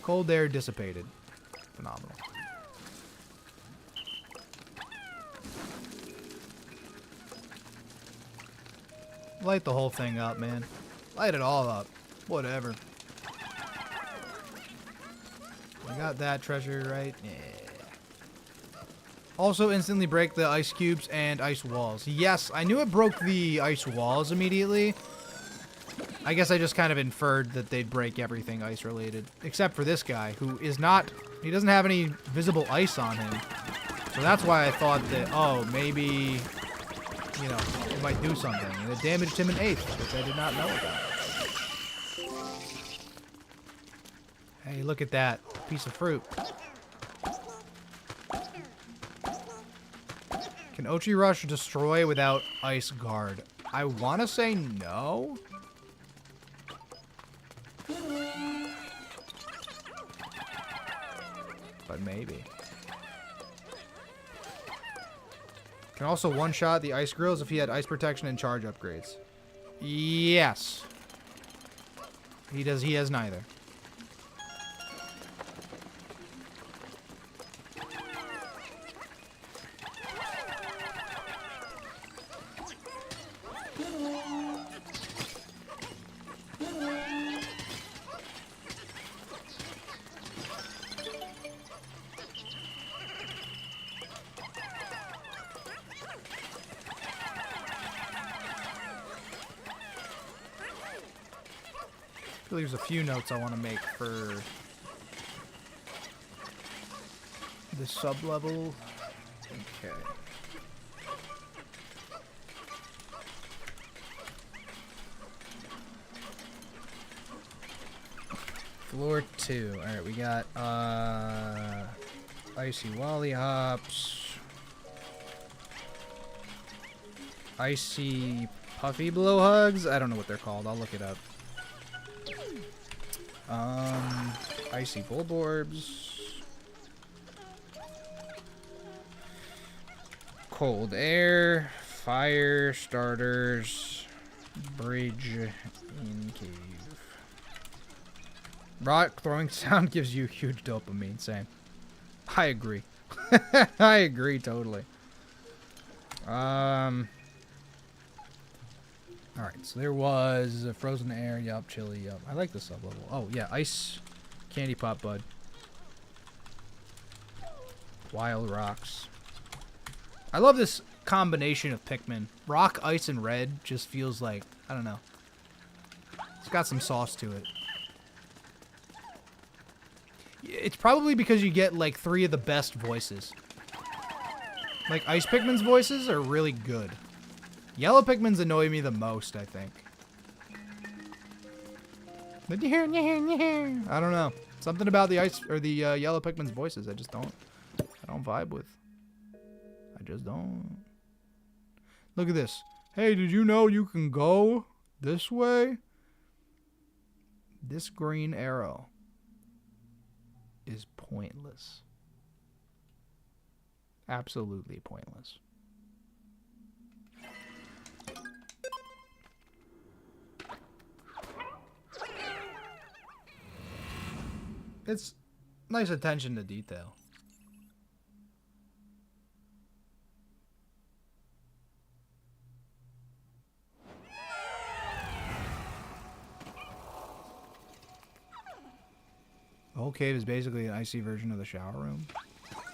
Cold air dissipated. Phenomenal. Light the whole thing up, man. Light it all up. Whatever. We got that treasure, right? Yeah. Also instantly break the ice cubes and ice walls. Yes, I knew it broke the ice walls immediately. I guess I just kind of inferred that they'd break everything ice related. Except for this guy, who is not... He doesn't have any visible ice on him. So that's why I thought that, oh, maybe... You know, it might do something. And it damaged him an 1/8, which I did not know about. Hey, look at that. Piece of fruit. Can Ochi Rush destroy without Ice Guard? I want to say no. But maybe. Can also one-shot the Ice Grills if he had Ice Protection and Charge upgrades. Yes. He does. He has neither. There's a few notes I want to make for the sub-level. Okay. Floor 2. Alright, we got Icy Lollipops. Icy Puffy Blowhugs? I don't know what they're called. I'll look it up. Icy Bulborbs. Cold Air. Fire Starters. Bridge in Cave. Rock throwing sound gives you huge dopamine. Same. I agree. I agree totally. Alright, so there was frozen air, yup, chili, yup. I like this sub-level. Oh, yeah, ice candy pop bud. Wild rocks. I love this combination of Pikmin. Rock, ice, and red just feels like, I don't know. It's got some sauce to it. It's probably because you get like 3 of the best voices. Like Ice Pikmin's voices are really good. Yellow Pikmin's annoy me the most, I think. I don't know. Something about the ice or the Yellow Pikmin's voices I don't vibe with. I just don't. Look at this. Hey, did you know you can go this way? This green arrow is pointless. Absolutely pointless. It's nice attention to detail. The whole cave is basically an icy version of the shower room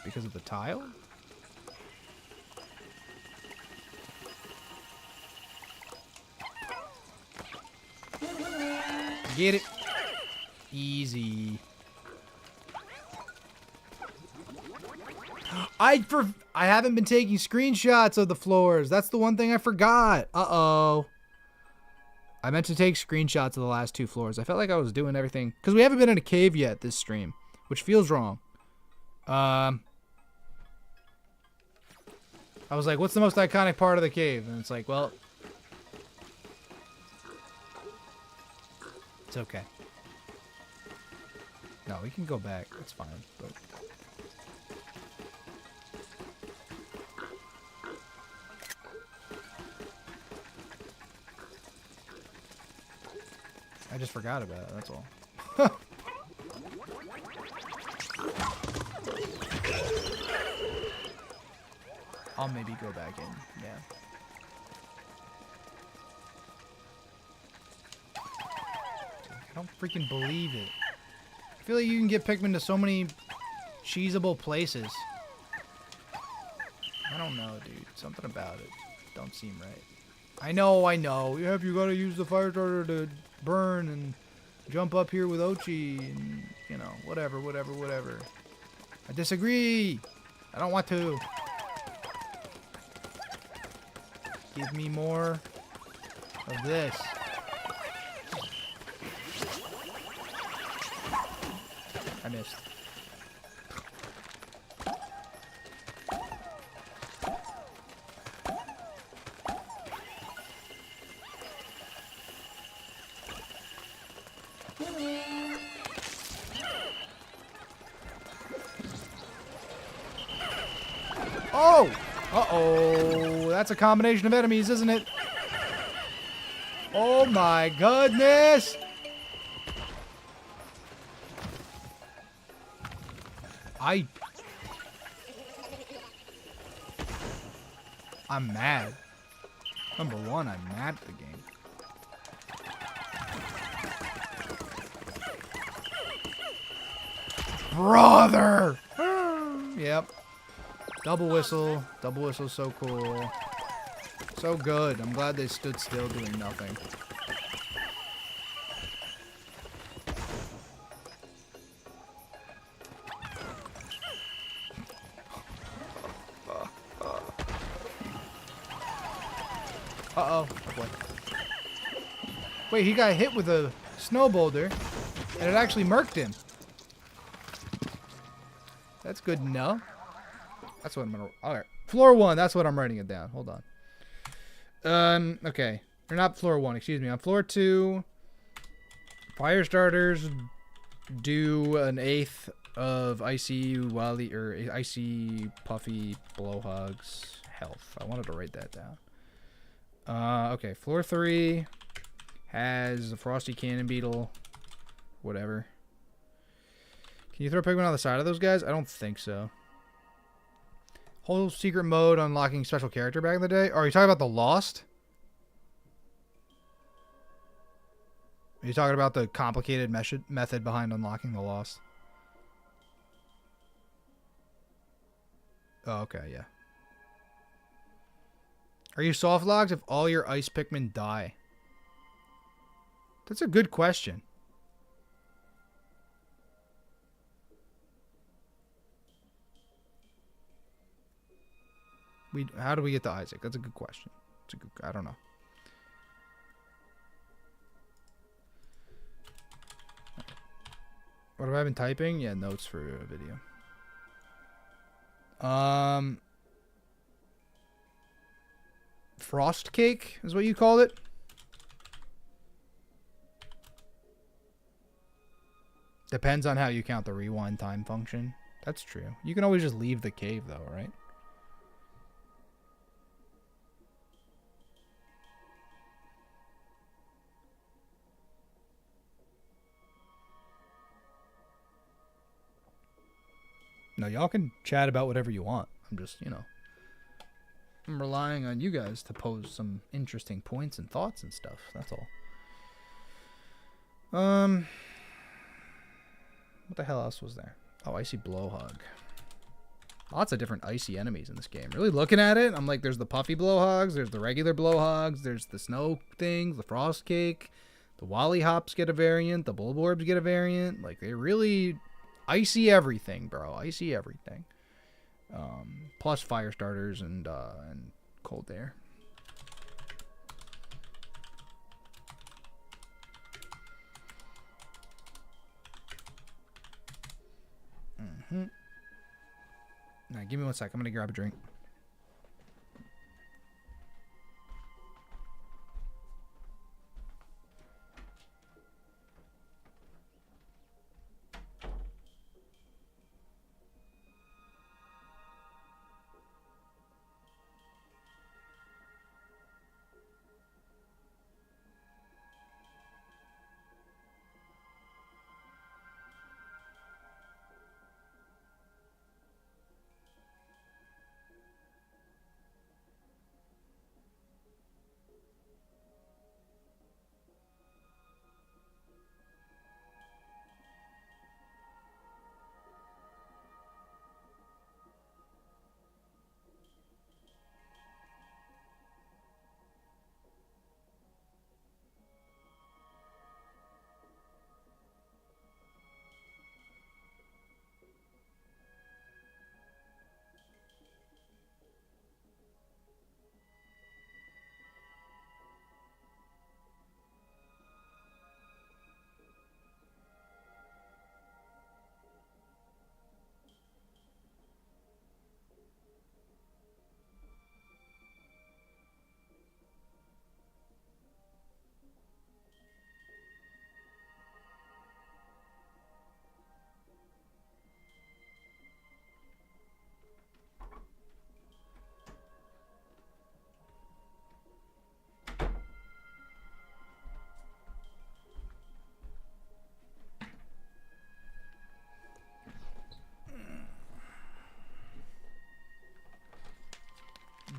because of the tile. Get it? Easy. I haven't been taking screenshots of the floors. That's the one thing I forgot. Uh-oh. I meant to take screenshots of the last 2 floors. I felt like I was doing everything. Because we haven't been in a cave yet this stream. Which feels wrong. I was like, what's the most iconic part of the cave? And it's like, well... It's okay. No, we can go back. It's fine. But... I just forgot about it, that's all. I'll maybe go back in, yeah. I don't freaking believe it. I feel like you can get Pikmin to so many cheesable places. I don't know, dude. Something about it don't seem right. I know. Yeah, if you gotta use the fire starter to burn and jump up here with Ochi and, you know, whatever. I disagree. I don't want to. Give me more of this. I missed. Oh! Uh-oh. That's a combination of enemies, isn't it? Oh my goodness! I'm mad. Number 1, I'm mad at the game. Brother! Yep. Double whistle. Double whistle's so cool. So good. I'm glad they stood still doing nothing. Uh-oh. Oh boy. Wait, he got hit with a snow boulder, and it actually murked him. That's good to know. That's what I'm gonna... Alright. Floor 1, that's what I'm writing it down. Hold on. Okay. Or not floor 1, excuse me. On floor 2, fire starters do 1/8 of icy wily or icy puffy blowhogs health. I wanted to write that down. Okay, floor 3 has the frosty cannon beetle, whatever. Can you throw Pikmin on the side of those guys? I don't think so. Whole secret mode unlocking special character back in the day. Are you talking about the Lost? Are you talking about the complicated method behind unlocking the Lost? Oh, okay, yeah. Are you soft locked if all your ice Pikmin die? That's a good question. How do we get to Isaac? That's a good question. I don't know. What have I been typing? Yeah, notes for a video. Frost cake is what you called it? Depends on how you count the rewind time function. That's true. You can always just leave the cave though, right? No, y'all can chat about whatever you want. I'm just, you know, I'm relying on you guys to pose some interesting points and thoughts and stuff. That's all. What the hell else was there? Oh, Icy Blowhog. Lots of different icy enemies in this game. Really looking at it, I'm like, there's the puffy blowhogs, there's the regular blowhogs, there's the snow things, the frost cake, the Wally Hops get a variant, the Bulborbs get a variant. Like, they really icy everything, bro. Icy everything. Plus fire starters and cold air. Now, give me 1 sec. I'm gonna grab a drink.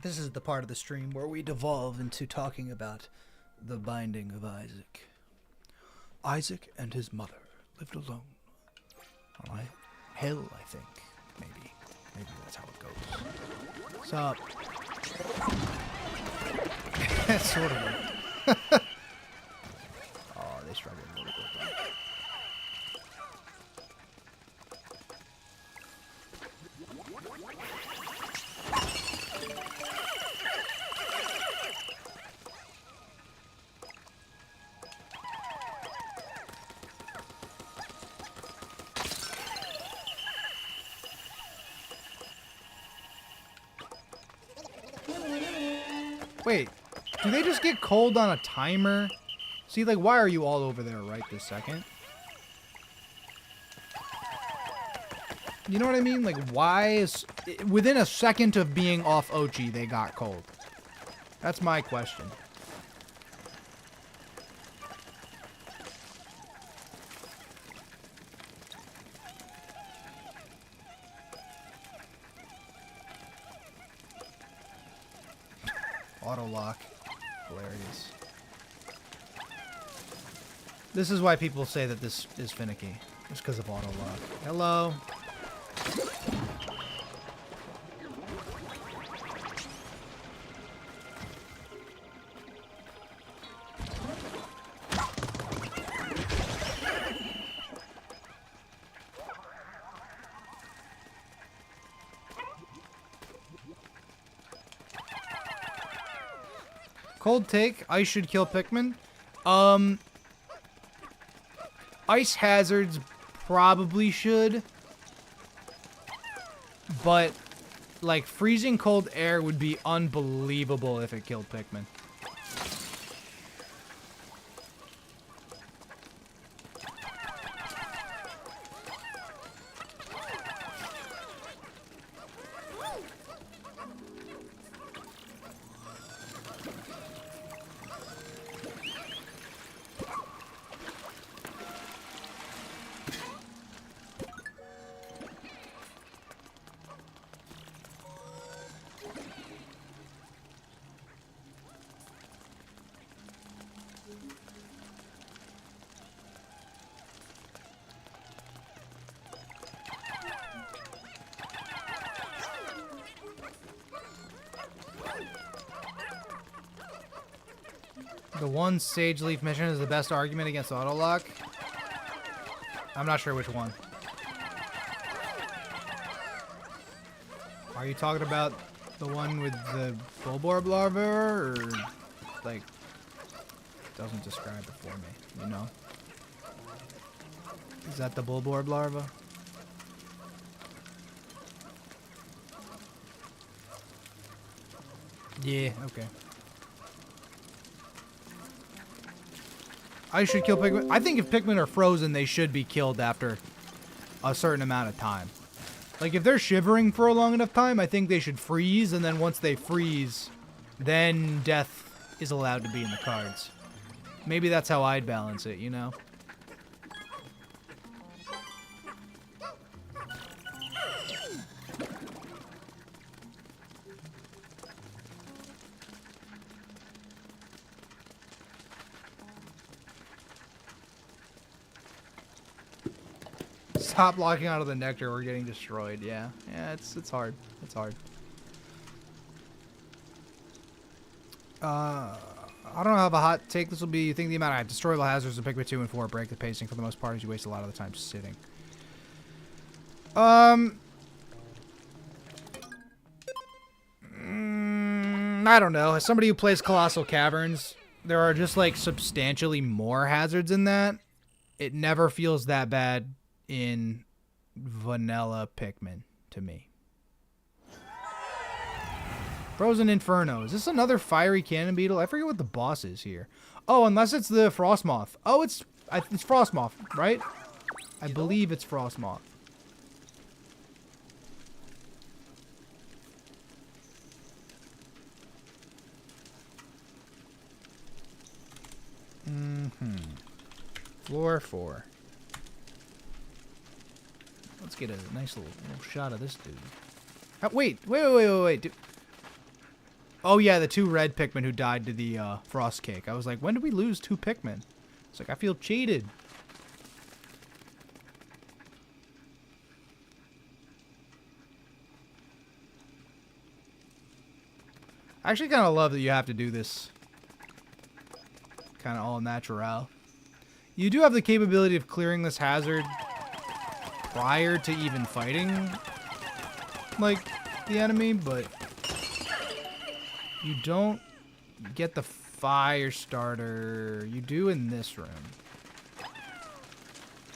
This is the part of the stream where we devolve into talking about the binding of Isaac. Isaac and his mother lived alone on a hill, I think. Maybe. Maybe that's how it goes. What's up? That's sort of it. Oh, they struggled a little bit. Wait, do they just get cold on a timer? See, like, why are you all over there right this second? You know what I mean? Like, why is... Within a second of being off Ochi, they got cold. That's my question. Auto lock. Hilarious. This is why people say that this is finicky. It's because of auto lock. Hello. Cold take, ice should kill Pikmin. Ice hazards probably should. But, like, freezing cold air would be unbelievable if it killed Pikmin. The one Sage Leaf mission is the best argument against autolock. I'm not sure which one. Are you talking about the one with the Bulborb larva, or like doesn't describe it for me, you know? Is that the Bulborb larva? Yeah, okay. I should kill Pikmin. I think if Pikmin are frozen, they should be killed after a certain amount of time. Like, if they're shivering for a long enough time, I think they should freeze, and then once they freeze, then death is allowed to be in the cards. Maybe that's how I'd balance it, you know? Stop locking out of the nectar. We're getting destroyed. Yeah, it's hard. It's hard. I don't have a hot take. This will be. You think the amount of destroyable hazards in Pikmin 2 and 4 break the pacing for the most part, as you waste a lot of the time sitting. I don't know. As somebody who plays Colossal Caverns, there are just like substantially more hazards in that. It never feels that bad in vanilla Pikmin to me. Frozen Inferno. Is this another fiery cannon beetle? I forget what the boss is here. Oh, unless it's the Frostmoth. Oh, it's Frostmoth, right? I believe it's Frostmoth. Floor 4. Let's get a nice little shot of this dude. Oh, wait. Dude. Oh, yeah, the 2 red Pikmin who died to the frost cake. I was like, when did we lose 2 Pikmin? It's like, I feel cheated. I actually kind of love that you have to do this kind of all natural. You do have the capability of clearing this hazard prior to even fighting, like, the enemy, but you don't get the fire starter. You do in this room.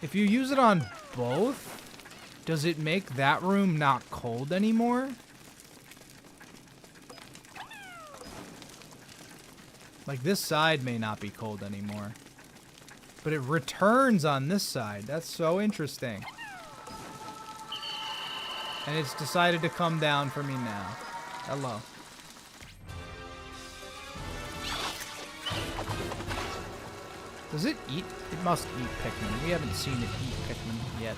If you use it on both, does it make that room not cold anymore? Like, this side may not be cold anymore, but it returns on this side. That's so interesting. And it's decided to come down for me now. Hello. Does it eat? It must eat Pikmin. We haven't seen it eat Pikmin yet.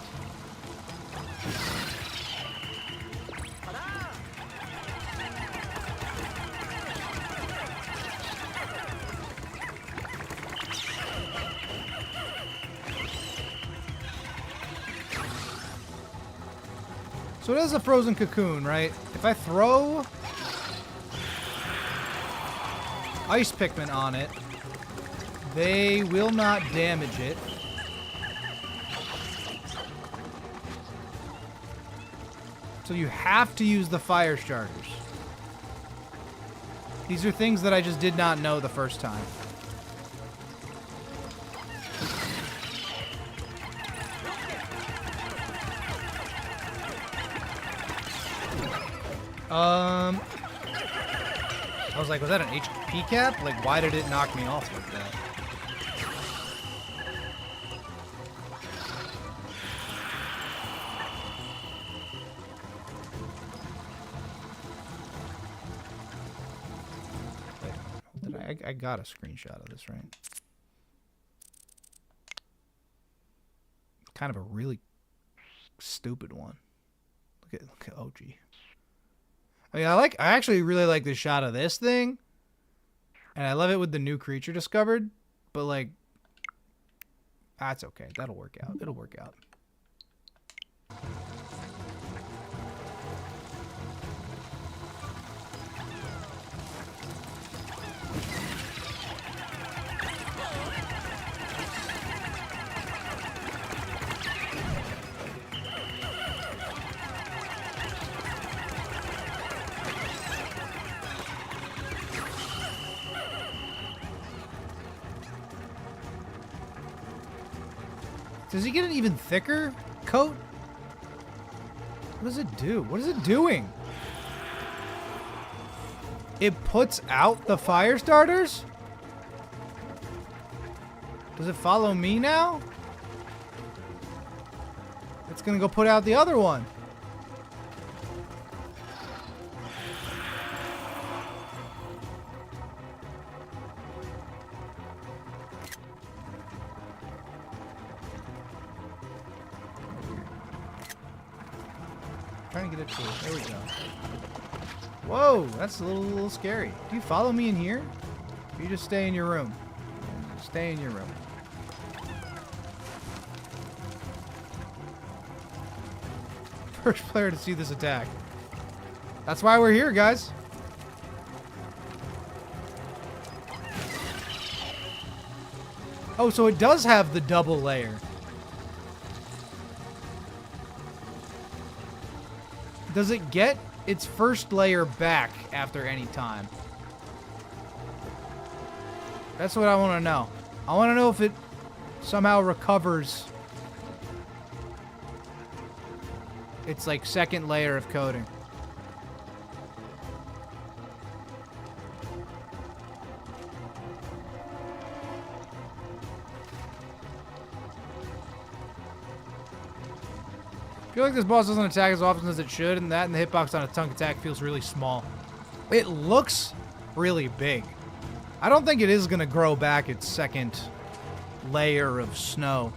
So it is a frozen cocoon, right? If I throw ice Pikmin on it, they will not damage it. So you have to use the fire starters. These are things that I just did not know the first time. I was like, was that an HP cap? Like, why did it knock me off like that? Wait, I got a screenshot of this, right? Kind of a really stupid one. Look at Ochi. I mean, I actually really like the shot of this thing. And I love it with the new creature discovered. But, like, that's okay. That'll work out. It'll work out. Does he get an even thicker coat? What does it do? What is it doing? It puts out the fire starters? Does it follow me now? It's gonna go put out the other one. Trying to get it to it. There we go. Whoa, that's a little scary. Do you follow me in here? Or you just stay in your room? Stay in your room. First player to see this attack. That's why we're here, guys. Oh, so it does have the double layer. Does it get its first layer back after any time? That's what I want to know. I want to know if it somehow recovers its, like, second layer of coating. I feel like this boss doesn't attack as often as it should, and the hitbox on a tongue attack feels really small. It looks really big. I don't think it is going to grow back its second layer of snow.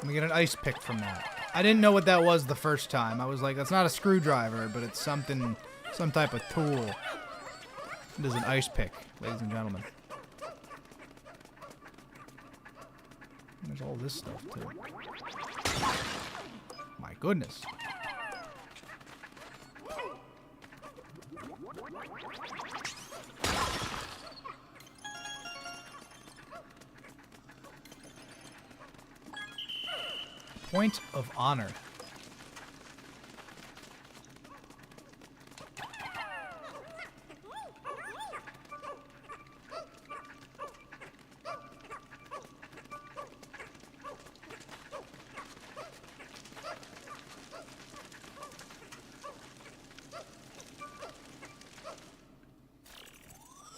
Let me get an ice pick from that. I didn't know what that was the first time. I was like, that's not a screwdriver, but it's something, some type of tool. It is an ice pick, ladies and gentlemen. There's all this stuff, too. My goodness. Point of honor.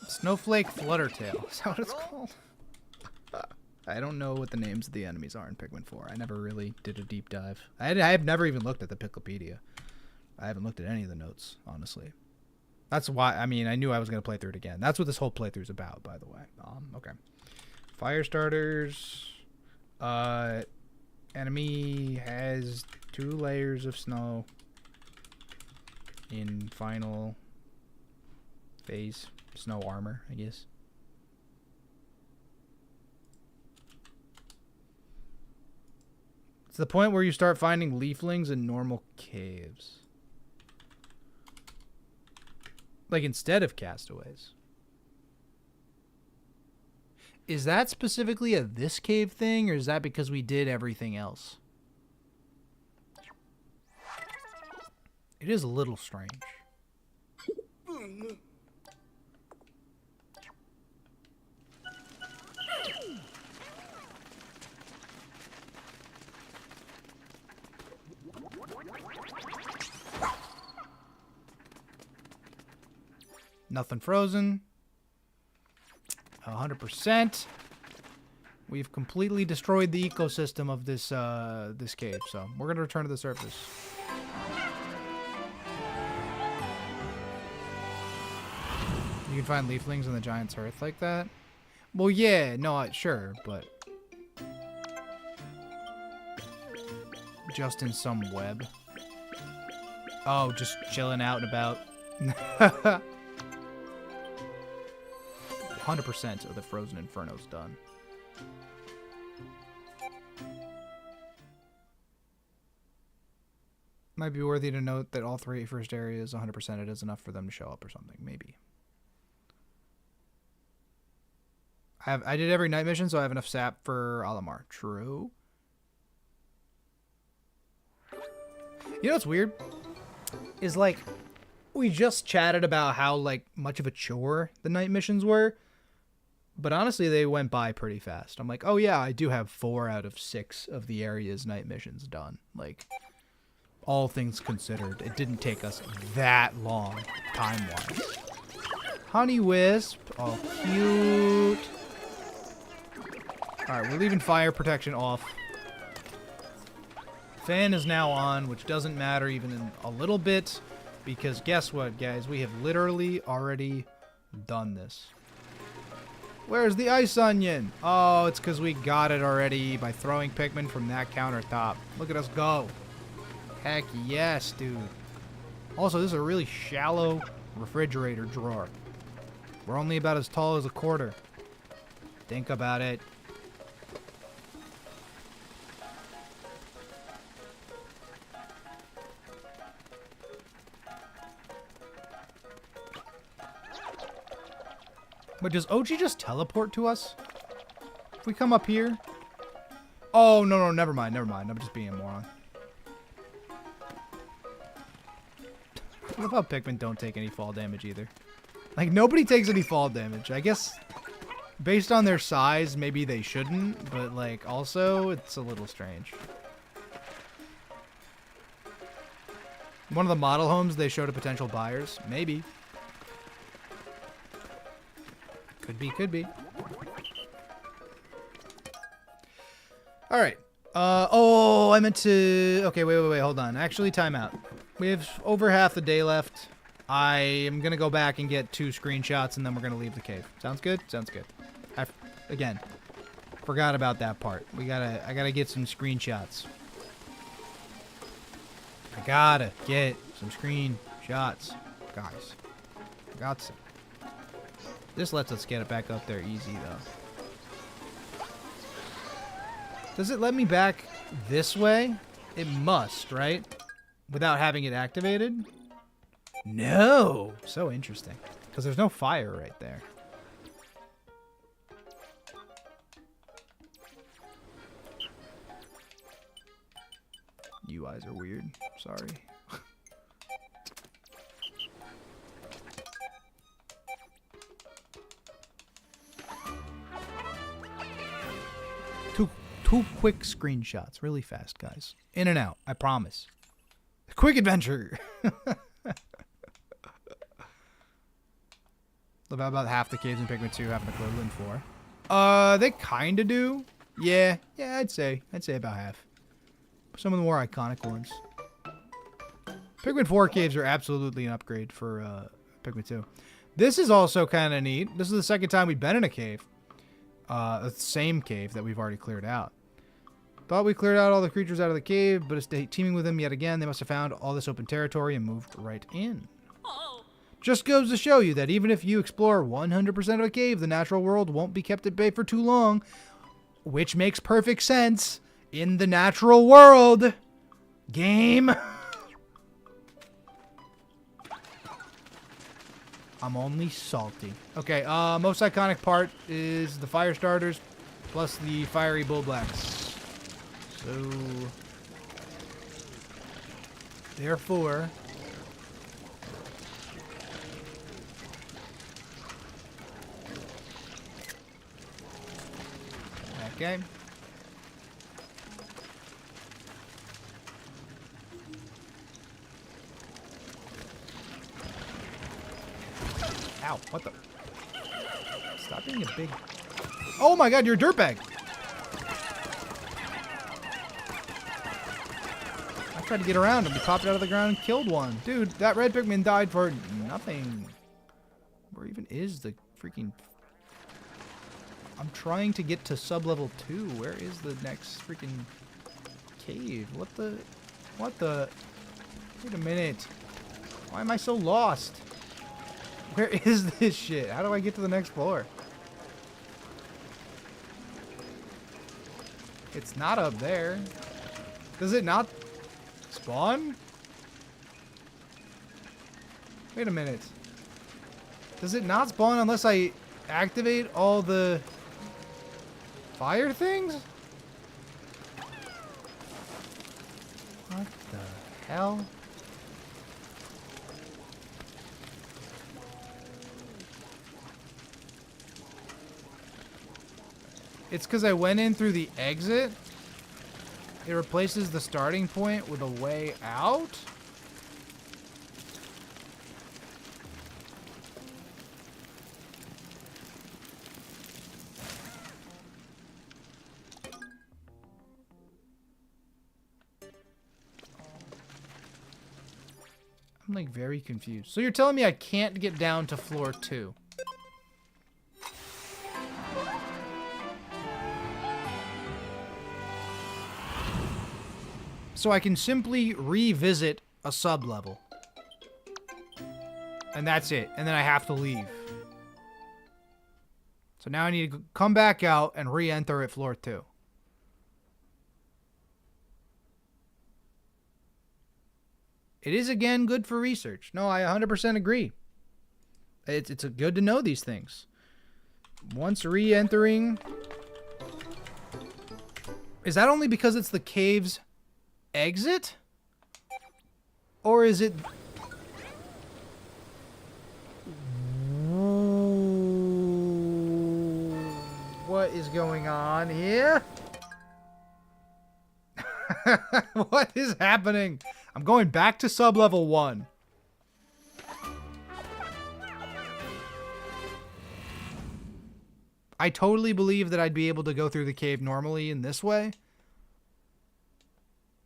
Snowflake Fluttertail. Is that what it's called? I don't know what the names of the enemies are in Pikmin 4. I never really did a deep dive. I have never even looked at the Picklepedia. I haven't looked at any of the notes, honestly. That's why, I mean, I knew I was going to play through it again. That's what this whole playthrough is about, by the way. Okay. Fire starters. Enemy has 2 layers of snow in final phase. Snow armor, I guess. It's the point where you start finding leaflings in normal caves. Like instead of castaways. Is that specifically a this cave thing, or is that because we did everything else? It is a little strange. Nothing frozen. 100%. We've completely destroyed the ecosystem of this this cave, so we're gonna return to the surface. You can find leaflings in the giant's hearth like that? Well, yeah, no, sure, but just in some web. Oh, just chilling out and about. 100% of the Frozen Inferno's done. Might be worthy to note that all 3 first areas, 100% it is enough for them to show up or something. Maybe. I did every night mission, so I have enough sap for Alamar. True. You know what's weird? Is like, we just chatted about how like much of a chore the night missions were. But honestly, they went by pretty fast. I'm like, oh yeah, I do have 4 out of 6 of the area's night missions done. Like, all things considered, it didn't take us that long, time-wise. Honey Wisp. Oh, cute. Alright, we're leaving fire protection off. Fan is now on, which doesn't matter even in a little bit. Because guess what, guys? We have literally already done this. Where's the ice onion? Oh, it's because we got it already by throwing Pikmin from that countertop. Look at us go. Heck yes, dude. Also, this is a really shallow refrigerator drawer. We're only about as tall as a quarter. Think about it. But does Ochi just teleport to us? If we come up here? Oh, no, never mind. I'm just being a moron. I love how Pikmin don't take any fall damage either. Like, nobody takes any fall damage. I guess, based on their size, maybe they shouldn't. But, like, also, it's a little strange. One of the model homes they show to potential buyers? Maybe. Could be. Alright. Oh, I meant to... Okay, wait, hold on. Actually, time out. We have over half the day left. I am going to go back and get 2 screenshots, and then we're going to leave the cave. Sounds good? Sounds good. Again, forgot about that part. I gotta get some screenshots. I gotta get some screenshots, guys. Got some. This lets us get it back up there easy, though. Does it let me back this way? It must, right? Without having it activated? No! So interesting. Because there's no fire right there. UIs are weird. Sorry. Two quick screenshots. Really fast, guys. In and out. I promise. Quick adventure! About half the caves in Pikmin 2 have an equivalent for. They kinda do. Yeah, I'd say about half. Some of the more iconic ones. Pikmin 4 caves are absolutely an upgrade for Pikmin 2. This is also kind of neat. This is the second time we've been in a cave. The same cave that we've already cleared out. Thought we cleared out all the creatures out of the cave, but it's teaming with them yet again. They must have found all this open territory and moved right in. Oh. Just goes to show you that even if you explore 100% of a cave, the natural world won't be kept at bay for too long. Which makes perfect sense in the natural world. Game. I'm only salty. Okay, most iconic part is the fire starters plus the fiery bull blacks. So, therefore, okay. Ow, what the? Stop being a big... Oh my god, you're a dirtbag! I tried to get around him. He popped out of the ground and killed one. Dude, that red Pikmin died for nothing. Where even is the freaking... I'm trying to get to sub-level 2. Where is the next freaking cave? What the... What the... Wait a minute. Why am I so lost? Where is this shit? How do I get to the next floor? It's not up there. Does it not spawn? Wait a minute. Does it not spawn unless I activate all the fire things? What the hell? It's because I went in through the exit. It replaces the starting point with a way out. I'm like very confused. So you're telling me I can't get down to floor 2? So I can simply revisit a sub-level. And that's it. And then I have to leave. So now I need to come back out and re-enter at floor 2. It is, again, good for research. No, I 100% agree. It's good to know these things. Once re-entering... Is that only because it's the cave's exit? Or is it... What is going on here? What is happening? I'm going back to sub-level 1. I totally believe that I'd be able to go through the cave normally in this way.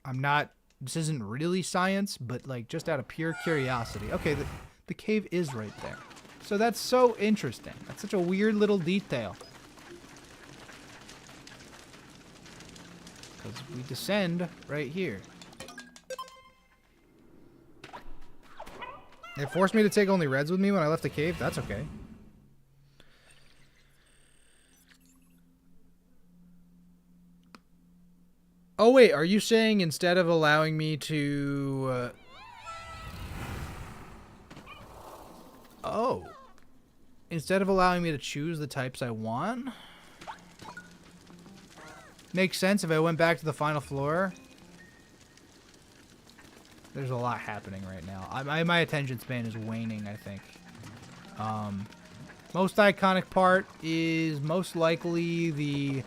I'm not... This isn't really science, but like just out of pure curiosity. Okay, the cave is right there. So that's so interesting. That's such a weird little detail. Because we descend right here. It forced me to take only reds with me when I left the cave. That's okay. Oh, wait. Are you saying instead of allowing me to... Oh. Instead of allowing me to choose the types I want? Makes sense if I went back to the final floor. There's a lot happening right now. My attention span is waning, I think. Most iconic part is most likely the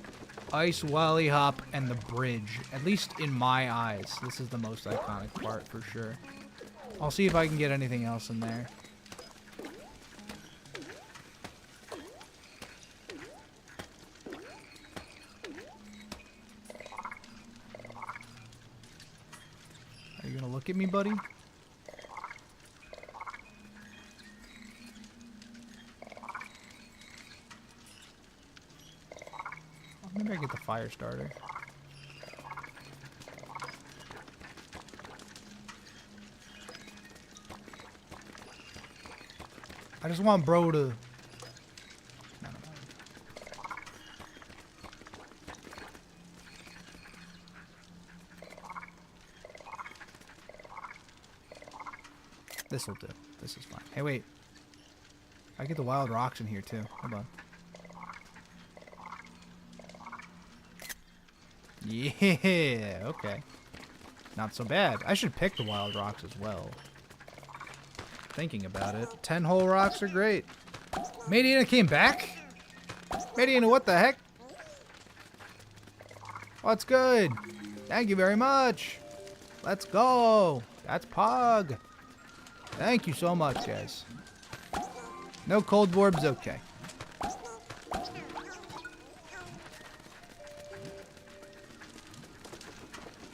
ice wally hop and the bridge. At least in my eyes. This is the most iconic part for sure. I'll see if I can get anything else in there. Are you gonna look at me, buddy? Maybe I get the fire starter. I just want bro to... This'll do. This is fine. Hey, wait. I get the wild rocks in here, too. Hold on. Yeah, okay. Not so bad. I should pick the wild rocks as well. Thinking about it. 10 whole rocks are great. Mediana came back? Mediana, what the heck? What's good? Thank you very much. Let's go. That's Pog. Thank you so much, guys. No cold orbs, okay.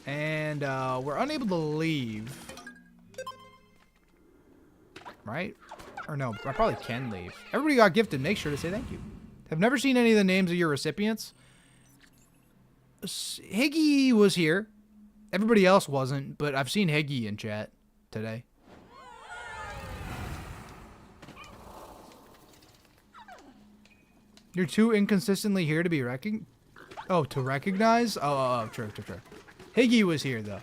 And we're unable to leave. Right? Or no, I probably can leave. Everybody got gifted. Make sure to say thank you. Have never seen any of the names of your recipients. Higgy was here. Everybody else wasn't, but I've seen Higgy in chat today. You're too inconsistently here to be to recognize? Oh, true. Higgy was here, though.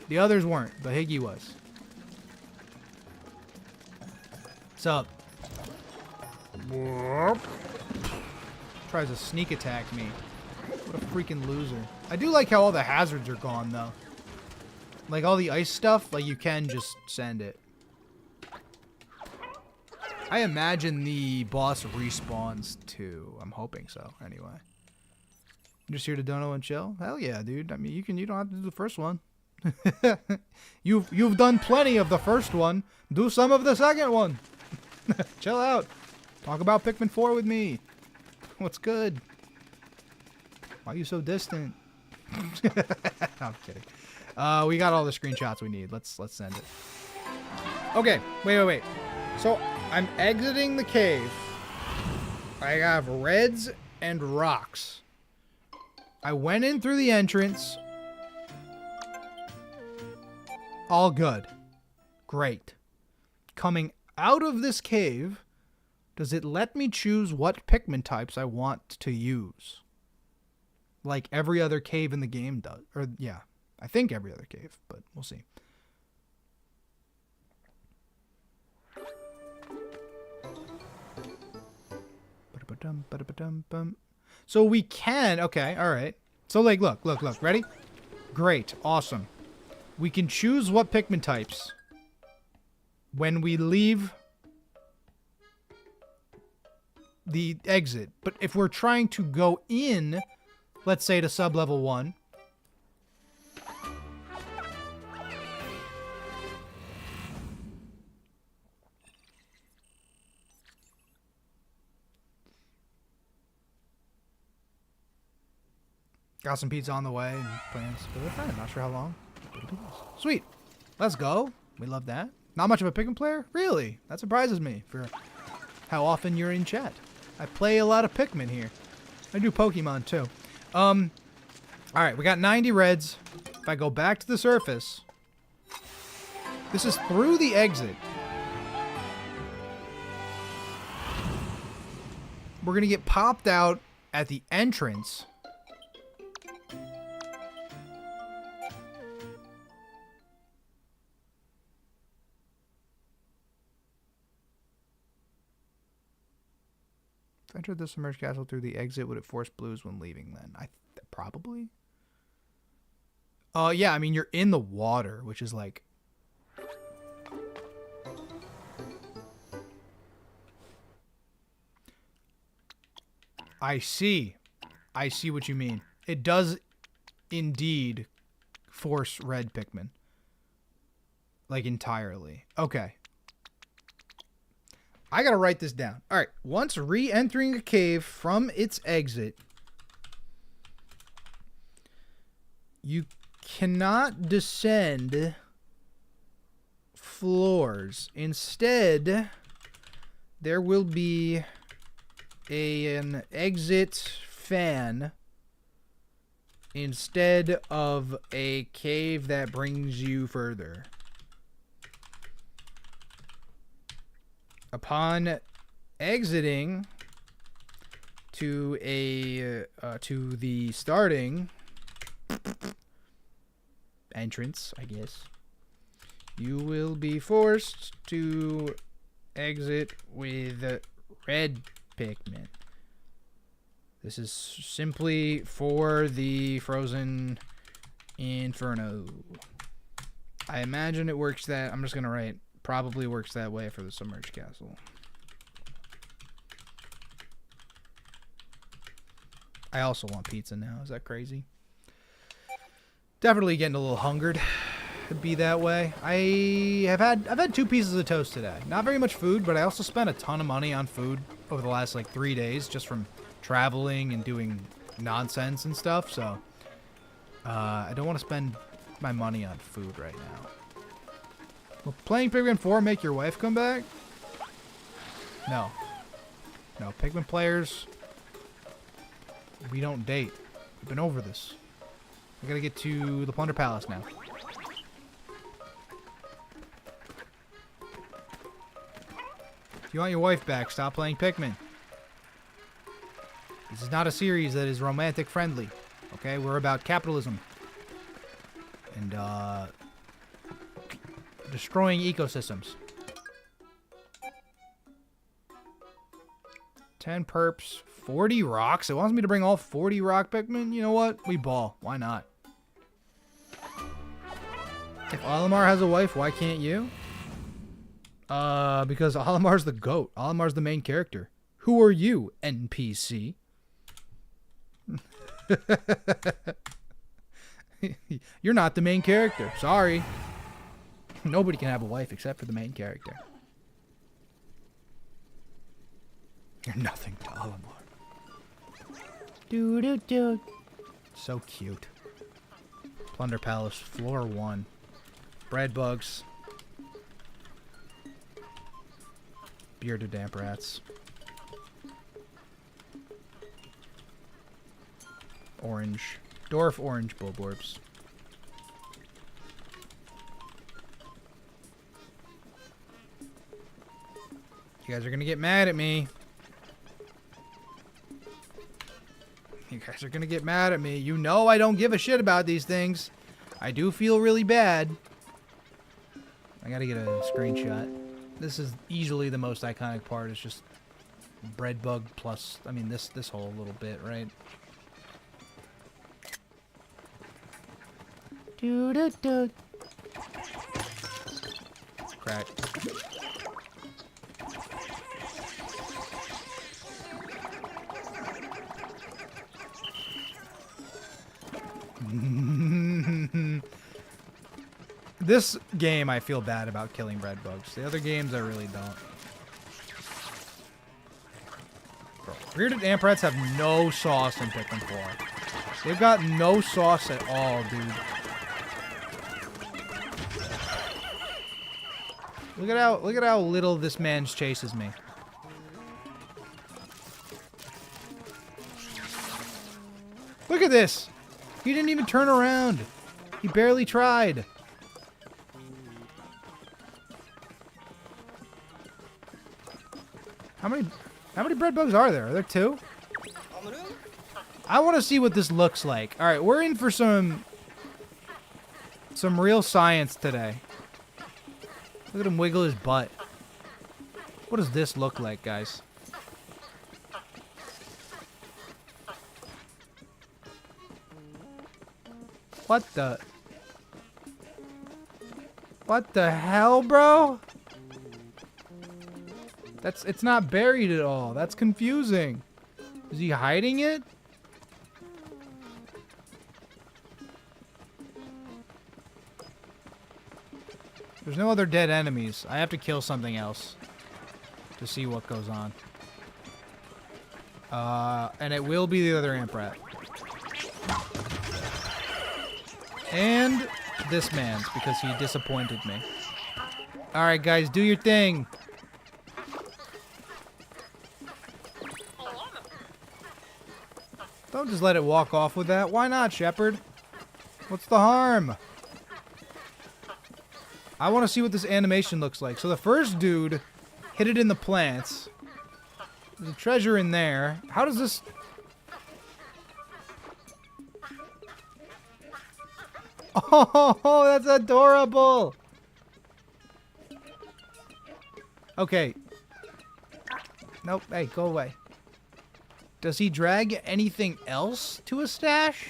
The others weren't, but Higgy was. What's up? Tries to sneak attack me. What a freaking loser. I do like how all the hazards are gone, though. Like, all the ice stuff, like, you can just send it. I imagine the boss respawns, too. I'm hoping so, anyway. I'm just here to dono and chill? Hell yeah, dude. I mean, you don't have to do the first one. You've done plenty of the first one. Do some of the second one. Chill out. Talk about Pikmin 4 with me. What's good? Why are you so distant? No, I'm kidding. We got all the screenshots we need. Let's send it. Okay, wait. So I'm exiting the cave. I have reds and rocks. I went in through the entrance. All good. Great. Coming out of this cave, does it let me choose what Pikmin types I want to use? Like every other cave in the game does. Or, yeah. I think every other cave, but we'll see. So we can, okay, all right. So like, look, ready? Great, awesome. We can choose what Pikmin types when we leave the exit. But if we're trying to go in, let's say to sub-level 1, got some pizza on the way and plans for the friend. Not sure how long. Sweet. Let's go. We love that. Not much of a Pikmin player? Really? That surprises me for how often you're in chat. I play a lot of Pikmin here. I do Pokemon too. Alright, we got 90 reds. If I go back to the surface, this is through the exit. We're gonna get popped out at the entrance. If I entered the submerged castle through the exit, would it force blues when leaving then? Probably. Yeah, I mean, you're in the water, which is like... I see what you mean. It does indeed force red Pikmin. Like, entirely. Okay. I gotta write this down. Alright, once re-entering a cave from its exit, you cannot descend floors. Instead, there will be an exit fan instead of a cave that brings you further. Upon exiting to the starting entrance, I guess, you will be forced to exit with red Pikmin. This is simply for the frozen inferno. I imagine it works that, I'm just gonna write, probably works that way for the submerged castle. I also want pizza now. Is that crazy? Definitely getting a little hungered. Could be that way. I've had 2 pieces of toast today. Not very much food, but I also spent a ton of money on food over the last like 3 days just from traveling and doing nonsense and stuff. So I don't want to spend my money on food right now. Will playing Pikmin 4 make your wife come back? No. No, Pikmin players, we don't date. We've been over this. We gotta get to the Plunder Palace now. If you want your wife back, stop playing Pikmin. This is not a series that is romantic friendly. Okay, we're about capitalism. And destroying ecosystems. 10 perps, 40 rocks. It wants me to bring all 40 rock Pikmin. You know what? We ball. Why not? If Olimar has a wife, why can't you? Because Olimar's the GOAT. Olimar's the main character. Who are you, NPC? You're not the main character. Sorry. Nobody can have a wife except for the main character. You're nothing to Olimar. Doo-doo-doo. So cute. Plunder Palace, floor 1. Bread bugs. Bearded damp rats. Orange. Dwarf orange bulborbs. You guys are gonna get mad at me. You guys are gonna get mad at me. You know I don't give a shit about these things. I do feel really bad. I gotta get a screenshot. This is easily the most iconic part. It's just bread bug plus, I mean, this whole little bit, right? Doo-doo-doo. Crack. This game, I feel bad about killing bread bugs. The other games, I really don't. Bro, bearded amprats have no sauce in Pikmin 4. They've got no sauce at all, dude. Look at how little this man chases me. Look at this. He didn't even turn around. He barely tried. How many bread bugs are there? Are there 2? I want to see what this looks like. All right, we're in for some real science today. Look at him wiggle his butt. What does this look like, guys? What the hell, bro? It's not buried at all. That's confusing. Is he hiding it? There's no other dead enemies. I have to kill something else to see what goes on. And it will be the other amp rat. And this man's, because he disappointed me. Alright, guys, do your thing. Don't just let it walk off with that. Why not, Shepard? What's the harm? I want to see what this animation looks like. So the first dude hit it in the plants. There's a treasure in there. How does this... Oh, that's adorable! Okay. Nope, hey, go away. Does he drag anything else to a stash?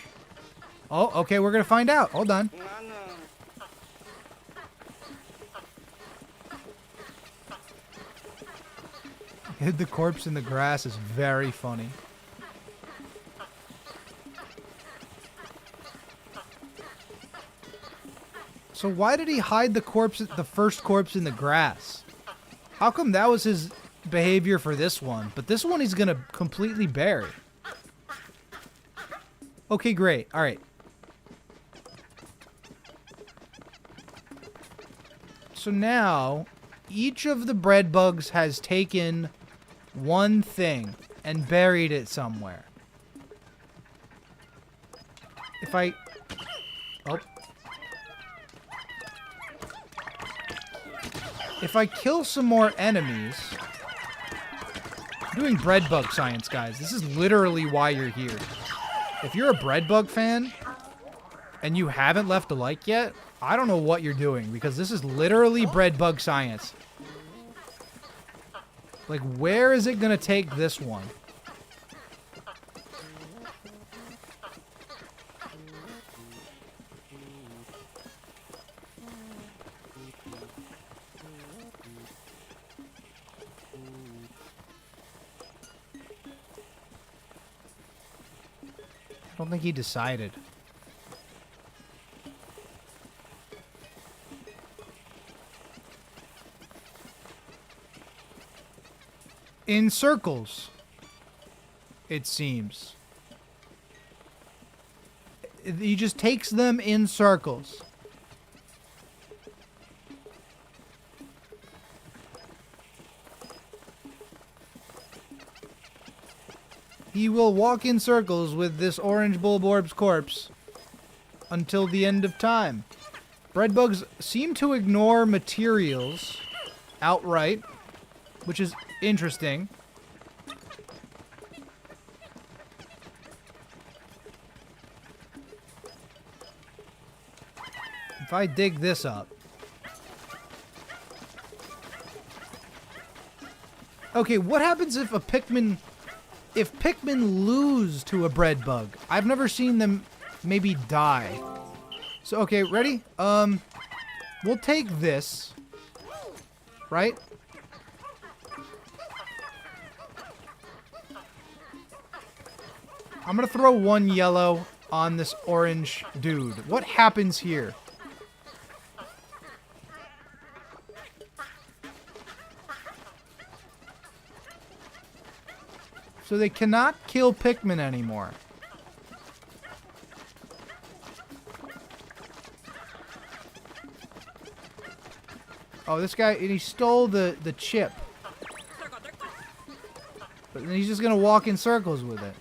Oh, okay, we're gonna find out. Hold on. Hid the corpse in the grass is very funny. So why did he hide the first corpse in the grass? How come that was his behavior for this one, but this one he's gonna completely bury? Okay, great. All right. So now, each of the bread bugs has taken one thing and buried it somewhere. If I... Oh. If I kill some more enemies... I'm doing bread bug science, guys. This is literally why you're here. If you're a bread bug fan, and you haven't left a like yet, I don't know what you're doing, because this is literally bread bug science. Like, where is it gonna take this one? I don't think he decided. In circles, it seems. He just takes them in circles. He will walk in circles with this orange Bulborb's corpse until the end of time. Bread bugs seem to ignore materials outright, which is interesting. If I dig this up. Okay, what happens if a Pikmin... If Pikmin lose to a bread bug? I've never seen them maybe die. So, okay, ready? We'll take this. Right? I'm gonna throw one yellow on this orange dude. What happens here? So they cannot kill Pikmin anymore. Oh, this guy, and he stole the chip. But then he's just gonna walk in circles with it.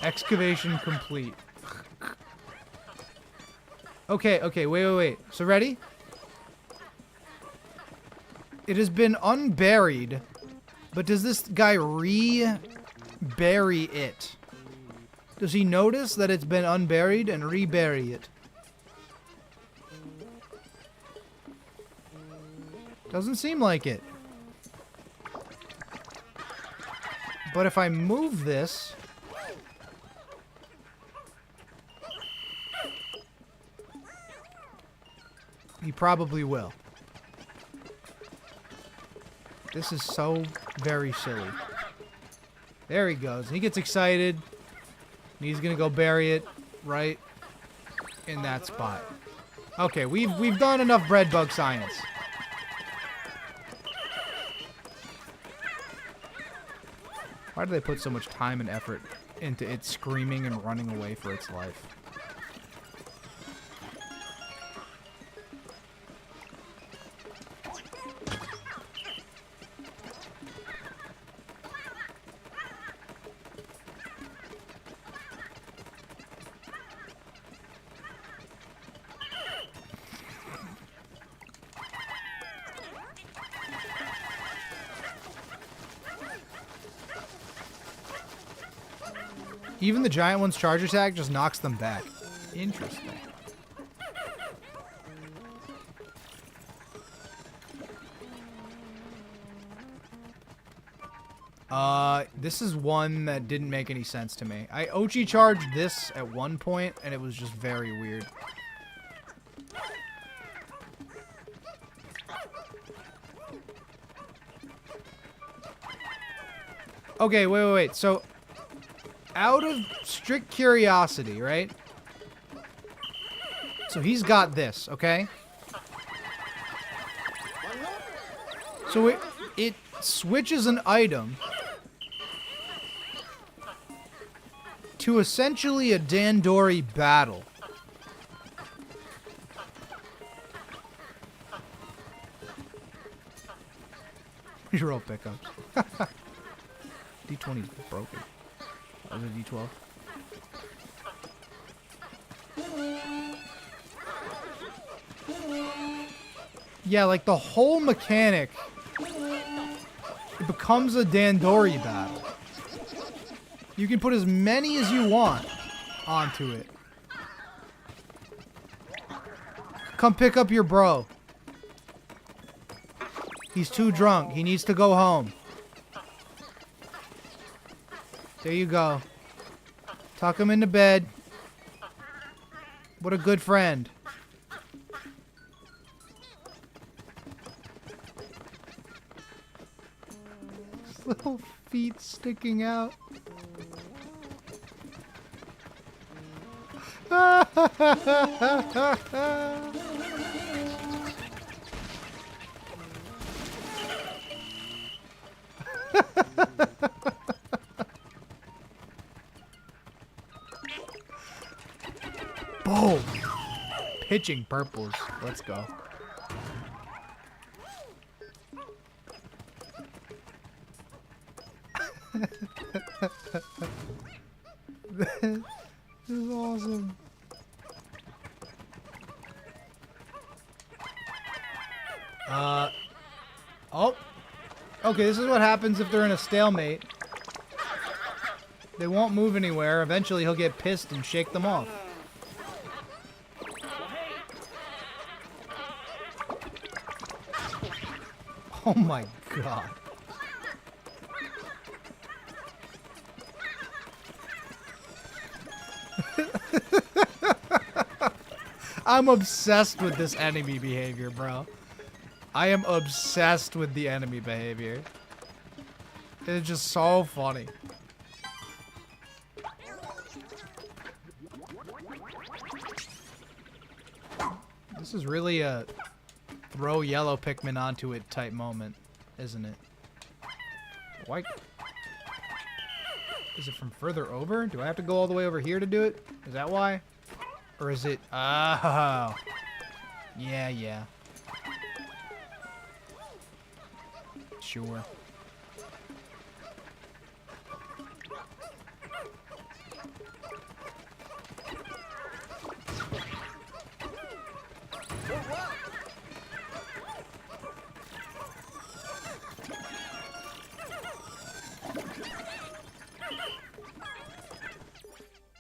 Excavation complete. Okay, wait. So ready? It has been unburied, but does this guy re-bury it? Does he notice that it's been unburied and rebury it? Doesn't seem like it. But if I move this... He probably will. This is so very silly. There he goes. He gets excited. And he's gonna go bury it right in that spot. Okay, we've done enough bread bug science. Why do they put so much time and effort into it screaming and running away for its life? Even the giant one's charge attack just knocks them back. Interesting. This is one that didn't make any sense to me. I Ochi charged this at one point, and it was just very weird. Okay, wait. So, out of strict curiosity, right? So he's got this, okay? So it switches an item to essentially a Dandori battle. You roll pickups. D20 is broken. That was a D12. Yeah, like the whole mechanic, it becomes a Dandori battle. You can put as many as you want onto it. Come pick up your bro. He's too drunk. He needs to go home. There you go. Tuck him into bed. What a good friend. His little feet sticking out. Boom! Pitching purples. Let's go. This is awesome. Oh. Okay, this is what happens if they're in a stalemate. They won't move anywhere. Eventually he'll get pissed and shake them off. Oh my god. I'm obsessed with this enemy behavior, bro. I am obsessed with the enemy behavior. It's just so funny. This is really a throw yellow Pikmin onto it type moment, isn't it? Why? Is it from further over? Do I have to go all the way over here to do it? Is that why? Or is it... Oh. Yeah. Sure.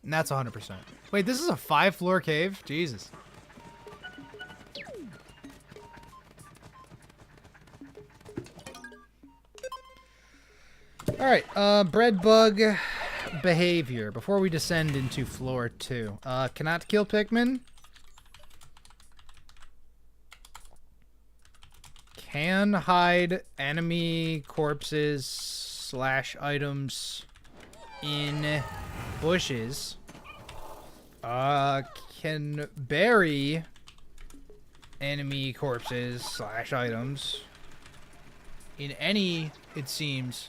And that's 100%. Wait, this is a 5-floor cave? Jesus. Alright, bread bug behavior. Before we descend into floor 2. Cannot kill Pikmin. Can hide enemy corpses / items in bushes. Can bury enemy corpses / items in any, it seems,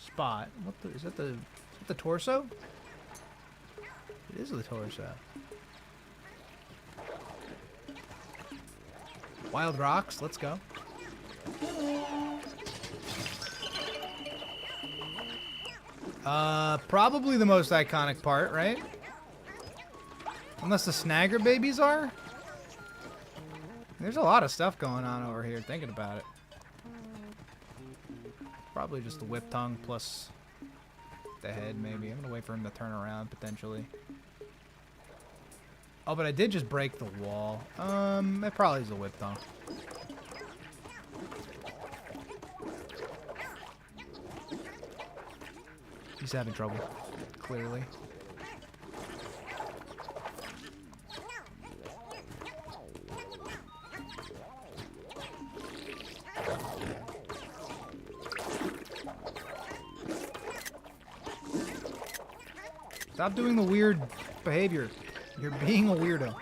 spot. What the, is that the torso? It is the torso. Wild rocks, let's go. Probably the most iconic part, right? Unless the Snagger babies are? There's a lot of stuff going on over here, thinking about it. Probably just the whip tongue plus the head, maybe. I'm gonna wait for him to turn around, potentially. Oh, but I did just break the wall. It probably is a whip tongue. He's having trouble, clearly. Stop doing the weird behavior. You're being a weirdo.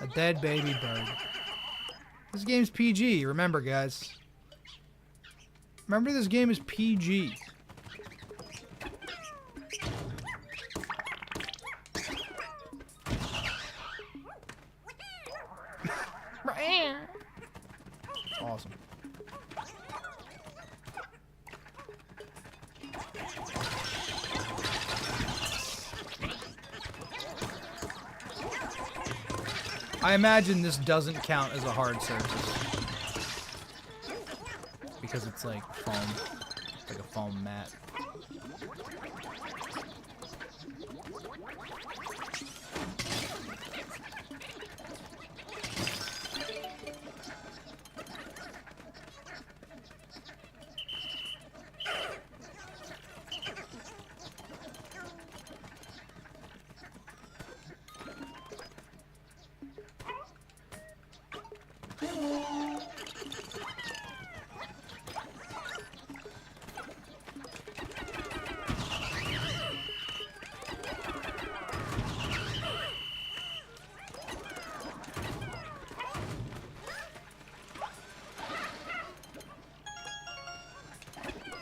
A dead baby bird. This game's PG, remember, guys. Remember, this game is PG. Awesome. I imagine this doesn't count as a hard surface because it's like foam. It's like a foam mat.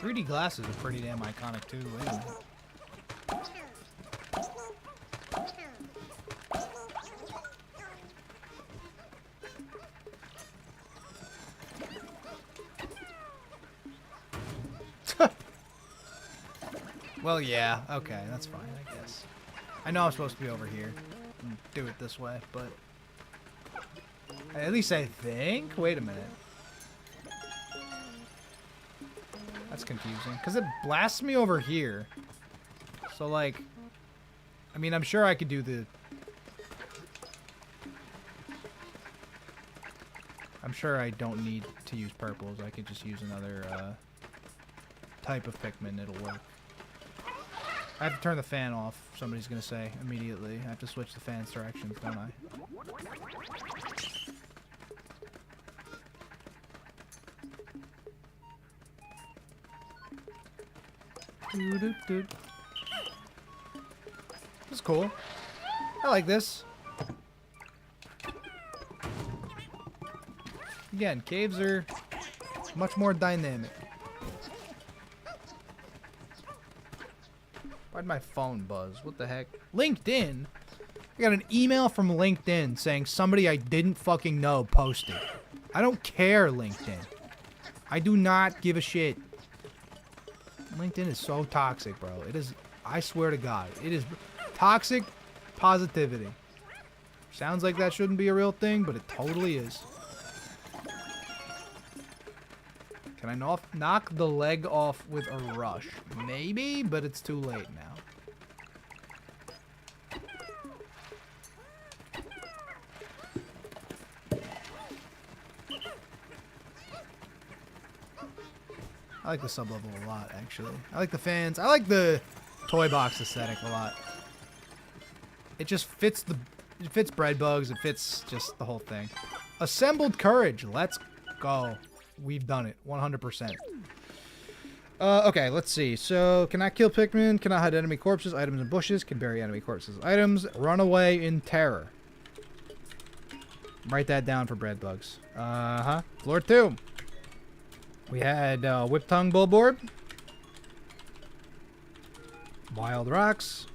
.3D glasses are pretty damn iconic too. Wait a minute. Well, yeah, okay, that's fine, I guess. I know I'm supposed to be over here and do it this way, but at least I think. Wait a minute. That's confusing, because it blasts me over here. So, like, I mean, I'm sure I could do the... I'm sure I don't need to use purples. I could just use another type of Pikmin. It'll work. I have to turn the fan off, somebody's going to say immediately. I have to switch the fan's directions, don't I? This is cool. I like this. Again, caves are much more dynamic. Why'd my phone buzz? What the heck? LinkedIn? I got an email from LinkedIn saying somebody I didn't fucking know posted. I don't care, LinkedIn. I do not give a shit. LinkedIn is so toxic, bro. It is, I swear to God, it is toxic positivity. Sounds like that shouldn't be a real thing, but it totally is. Can I knock the leg off with a rush? Maybe, but it's too late now. I like the sub-level a lot, actually. I like the fans. I like the toy box aesthetic a lot. It just fits the... It fits bread bugs. It fits just the whole thing. Assembled courage. Let's go. We've done it. 100%. Okay, let's see. So, cannot kill Pikmin. Cannot hide enemy corpses, items, and bushes. Can bury enemy corpses, items. Run away in terror. Write that down for bread bugs. Floor 2. We had Whip Tongue Bullboard. Wild rocks.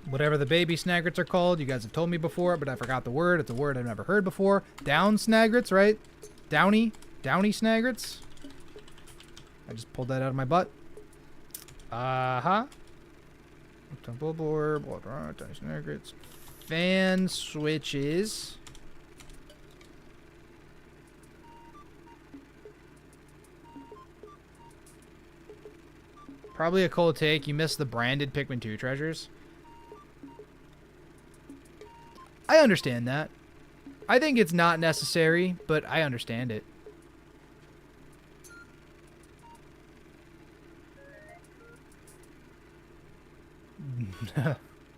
Whatever the baby snagrets are called. You guys have told me before, but I forgot the word. It's a word I've never heard before. Down snagrets, right? Downy snagrets. I just pulled that out of my butt. Temple board, tiny snagrets. Fan switches. Probably a cold take. You missed the branded Pikmin 2 treasures. I understand that. I think it's not necessary, but I understand it.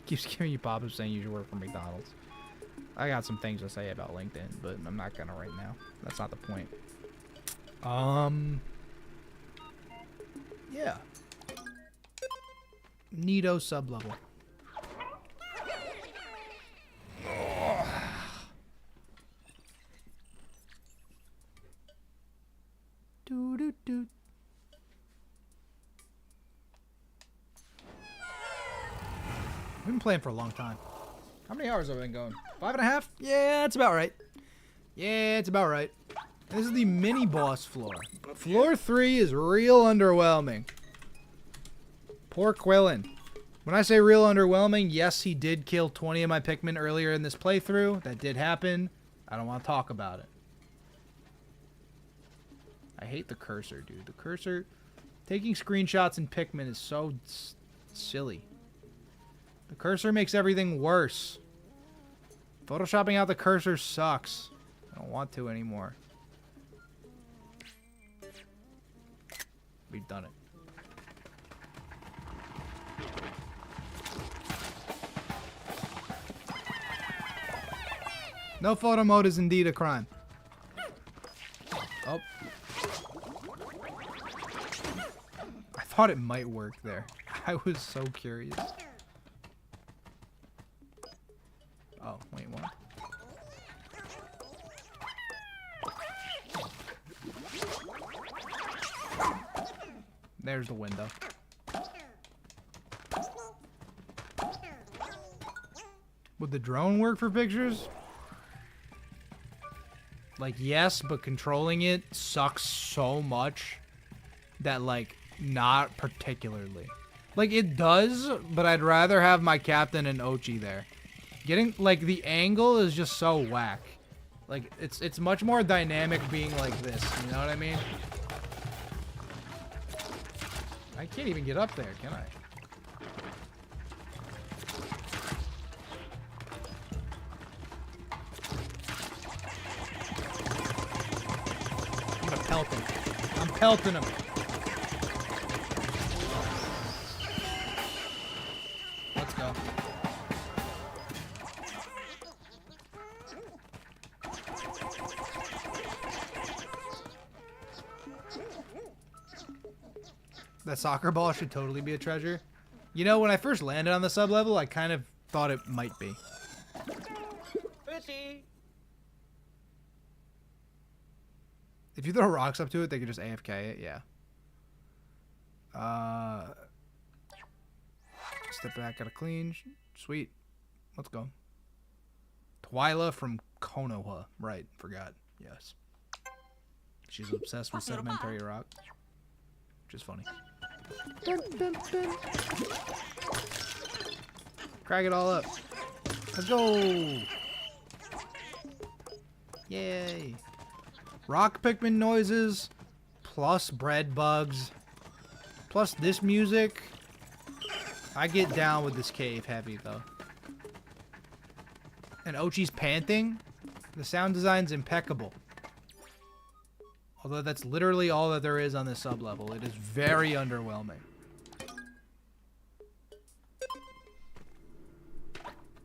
Keeps giving you pop-ups saying you should work for McDonald's. I got some things to say about LinkedIn, but I'm not gonna right now. That's not the point. Yeah. Neato sub-level. Doo-doo-doo. We've been playing for a long time. How many hours have I been going? 5.5? Yeah, that's about right. Yeah, it's about right. This is the mini boss floor. Floor 3 is real underwhelming. Poor Quillen. When I say real underwhelming, yes, he did kill 20 of my Pikmin earlier in this playthrough. That did happen. I don't want to talk about it. I hate the cursor, dude. The cursor... Taking screenshots in Pikmin is so silly. The cursor makes everything worse. Photoshopping out the cursor sucks. I don't want to anymore. We've done it. No photo mode is indeed a crime. Oh. I thought it might work there. I was so curious. Oh, wait, what? There's the window. Would the drone work for pictures? Like, yes, but controlling it sucks so much that, like, not particularly. Like, it does, but I'd rather have my captain and Ochi there. Getting, like, the angle is just so whack. Like, it's much more dynamic being like this, you know what I mean? I can't even get up there, can I? I'm gonna pelt him. I'm pelting him. Let's go. That soccer ball should totally be a treasure. You know, when I first landed on the sub-level, I kind of thought it might be. Fishy. If you throw rocks up to it, they could just AFK it, yeah. Step back, got a clean. Sweet. Let's go. Twyla from Konoha. Right, forgot. Yes. She's obsessed with sedimentary rock. Which is funny. Dun, dun, dun. Crag it all up. Let's go. Yay. Rock Pikmin noises, plus bread bugs, plus this music. I get down with this cave heavy, though. And Ochi's panting. The sound design's impeccable. Although that's literally all that there is on this sub-level. It is very underwhelming.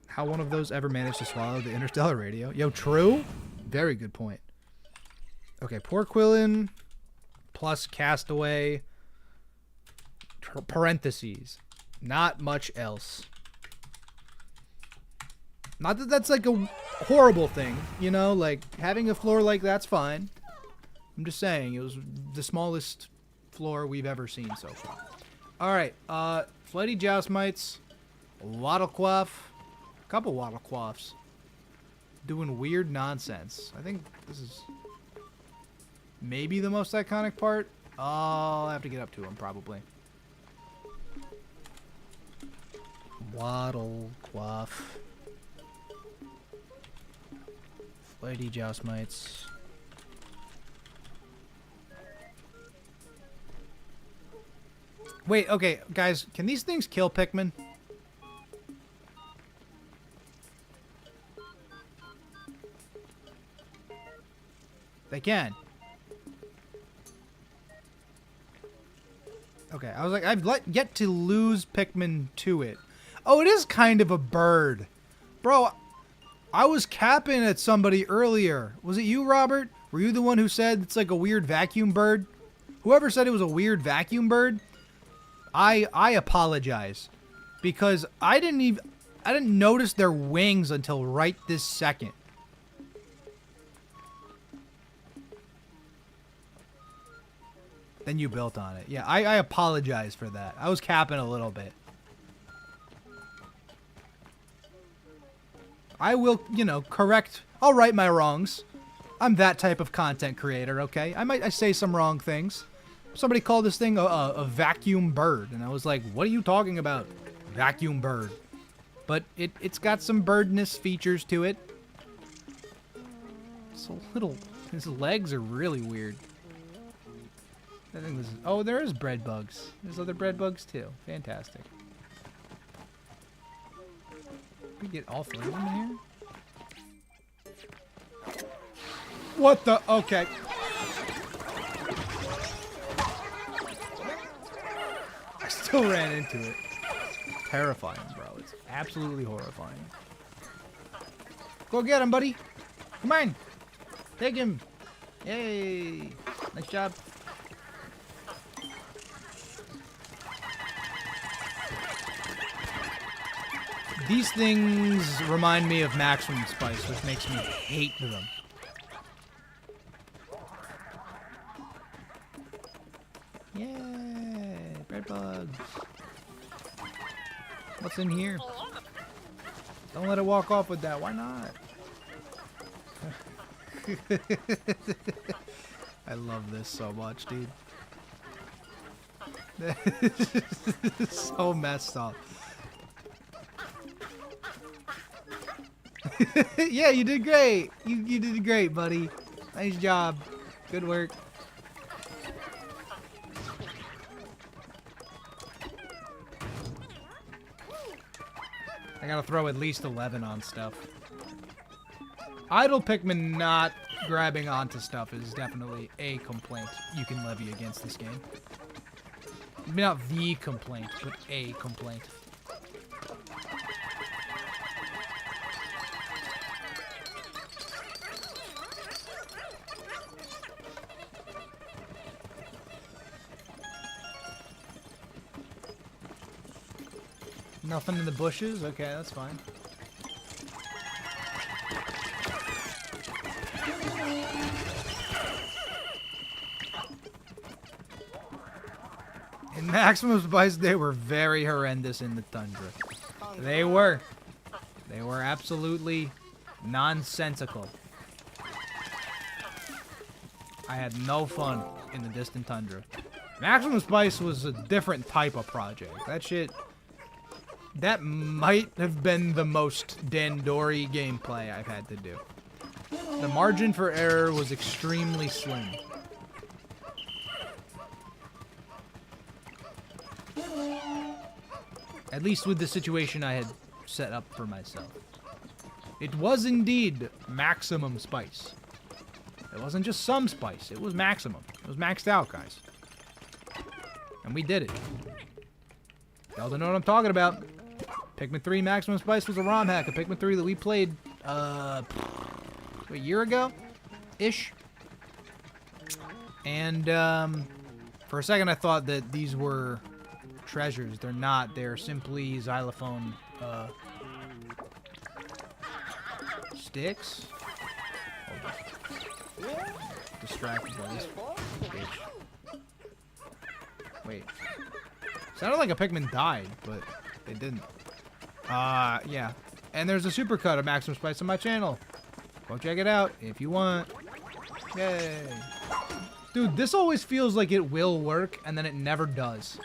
How one of those ever managed to swallow the interstellar radio? Yo, true? Very good point. Okay, poor Quillen plus Castaway. Parentheses. Not much else. Not that that's like a horrible thing, you know? Like, having a floor like that's fine. I'm just saying, it was the smallest floor we've ever seen so far. Alright, Flighty Joust Mites, Waddlequaff, a couple Waddlequaffs, doing weird nonsense. I think this is maybe the most iconic part. I'll have to get up to him, probably. Waddlequaff. Flighty Joust Mites. Wait, okay, guys, can these things kill Pikmin? They can. Okay, I was like, I've yet to lose Pikmin to it. Oh, it is kind of a bird. Bro, I was capping at somebody earlier. Was it you, Robert? Were you the one who said it's like a weird vacuum bird? Whoever said it was a weird vacuum bird, I apologize. Because I didn't notice their wings until right this second. Then you built on it. Yeah, I apologize for that. I was capping a little bit. I will, you know, correct. I'll right my wrongs. I'm that type of content creator, okay? I say some wrong things. Somebody called this thing a vacuum bird, and I was like, what are you talking about? Vacuum bird. But it's got some birdness features to it. So little. His legs are really weird. I think this is... Oh, there is bread bugs. There's other bread bugs, too. Fantastic. We get all three of them in here? What the... Okay. I still ran into it. Terrifying, bro. It's absolutely horrifying. Go get him, buddy. Come on. Take him. Yay. Nice job. These things remind me of Maximum Spice, which makes me hate them. Yay! Bread bugs. What's in here? Don't let it walk off with that. Why not? I love this so much, dude. So messed up. Yeah, you did great. You did great, buddy. Nice job. Good work. I gotta throw at least 11 on stuff. Idle Pikmin not grabbing onto stuff is definitely a complaint you can levy against this game. Maybe not the complaint, but a complaint. Nothing in the bushes? Okay, that's fine. In Maximum Spice, they were very horrendous in the tundra. They were. They were absolutely nonsensical. I had no fun in the distant tundra. Maximum Spice was a different type of project. That shit... That might have been the most Dandori gameplay I've had to do. The margin for error was extremely slim. At least with the situation I had set up for myself. It was indeed Maximum Spice. It wasn't just some spice, it was maximum. It was maxed out, guys. And we did it. Y'all don't know what I'm talking about. Pikmin 3 Maximum Spice was a ROM hack of Pikmin 3 that we played, a year ago-ish. And, for a second I thought that these were treasures. They're not. They're simply xylophone, sticks? Hold on. Distracted by this bitch. Wait. Sounded like a Pikmin died, but they didn't. Yeah. And there's a supercut of Maximum Spice on my channel. Go check it out if you want. Yay. Dude, this always feels like it will work, and then it never does.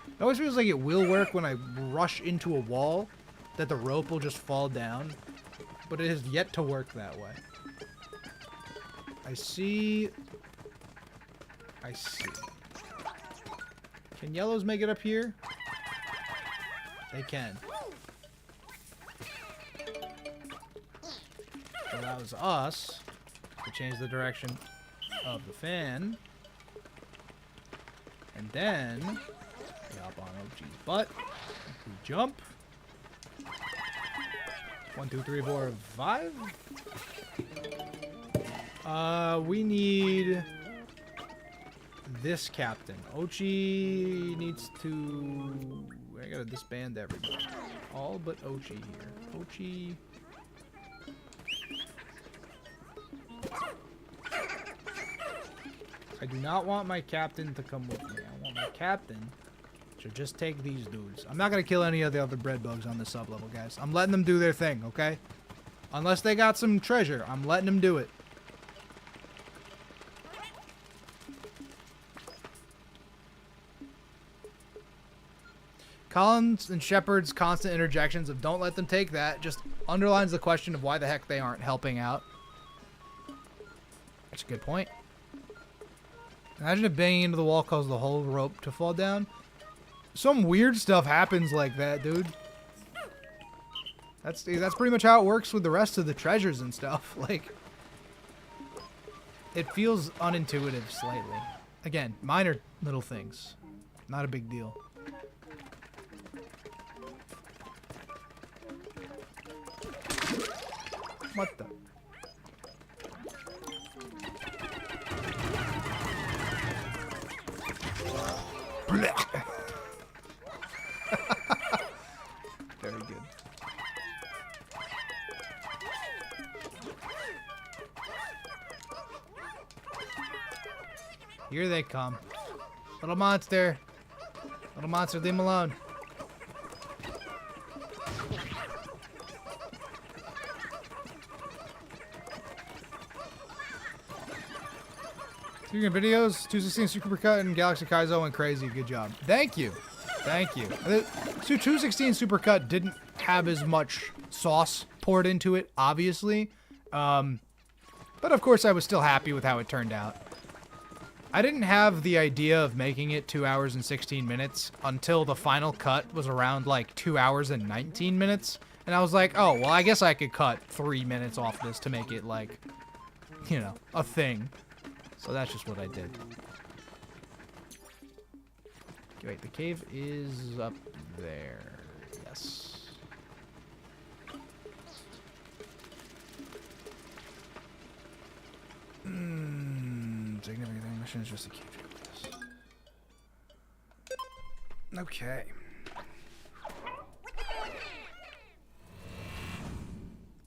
It always feels like it will work when I rush into a wall, that the rope will just fall down. But it has yet to work that way. I see. Can yellows make it up here? They can. Allows us to change the direction of the fan. And then we hop on Ochi's butt. We jump. 1, 2, 3, 4, 5. We need this captain. Ochi needs to... I gotta disband everybody. All but Ochi here. Ochi... I do not want my captain to come with me. I want my captain to just take these dudes. I'm not gonna kill any of the other bread bugs on the sub-level, guys. I'm letting them do their thing, okay? Unless they got some treasure, I'm letting them do it. Collins and Shepard's constant interjections of don't let them take that just underlines the question of why the heck they aren't helping out. That's a good point. Imagine if banging into the wall caused the whole rope to fall down. Some weird stuff happens like that, dude. That's pretty much how it works with the rest of the treasures and stuff. Like, it feels unintuitive slightly. Again, minor little things. Not a big deal. What the? Very good. Here they come. Little monster. Little monster, leave him alone. Speaking of videos, 216 Supercut and Galaxy Kaizo went crazy. Good job. Thank you. Thank you. So 216 Supercut didn't have as much sauce poured into it, obviously. But of course I was still happy with how it turned out. I didn't have the idea of making it 2 hours and 16 minutes until the final cut was around like 2 hours and 19 minutes. And I was like, oh, well, I guess I could cut 3 minutes off this to make it like, you know, a thing. So that's just what I did. Okay, wait, the cave is up there. Yes. Significant mission is just a cave. Okay.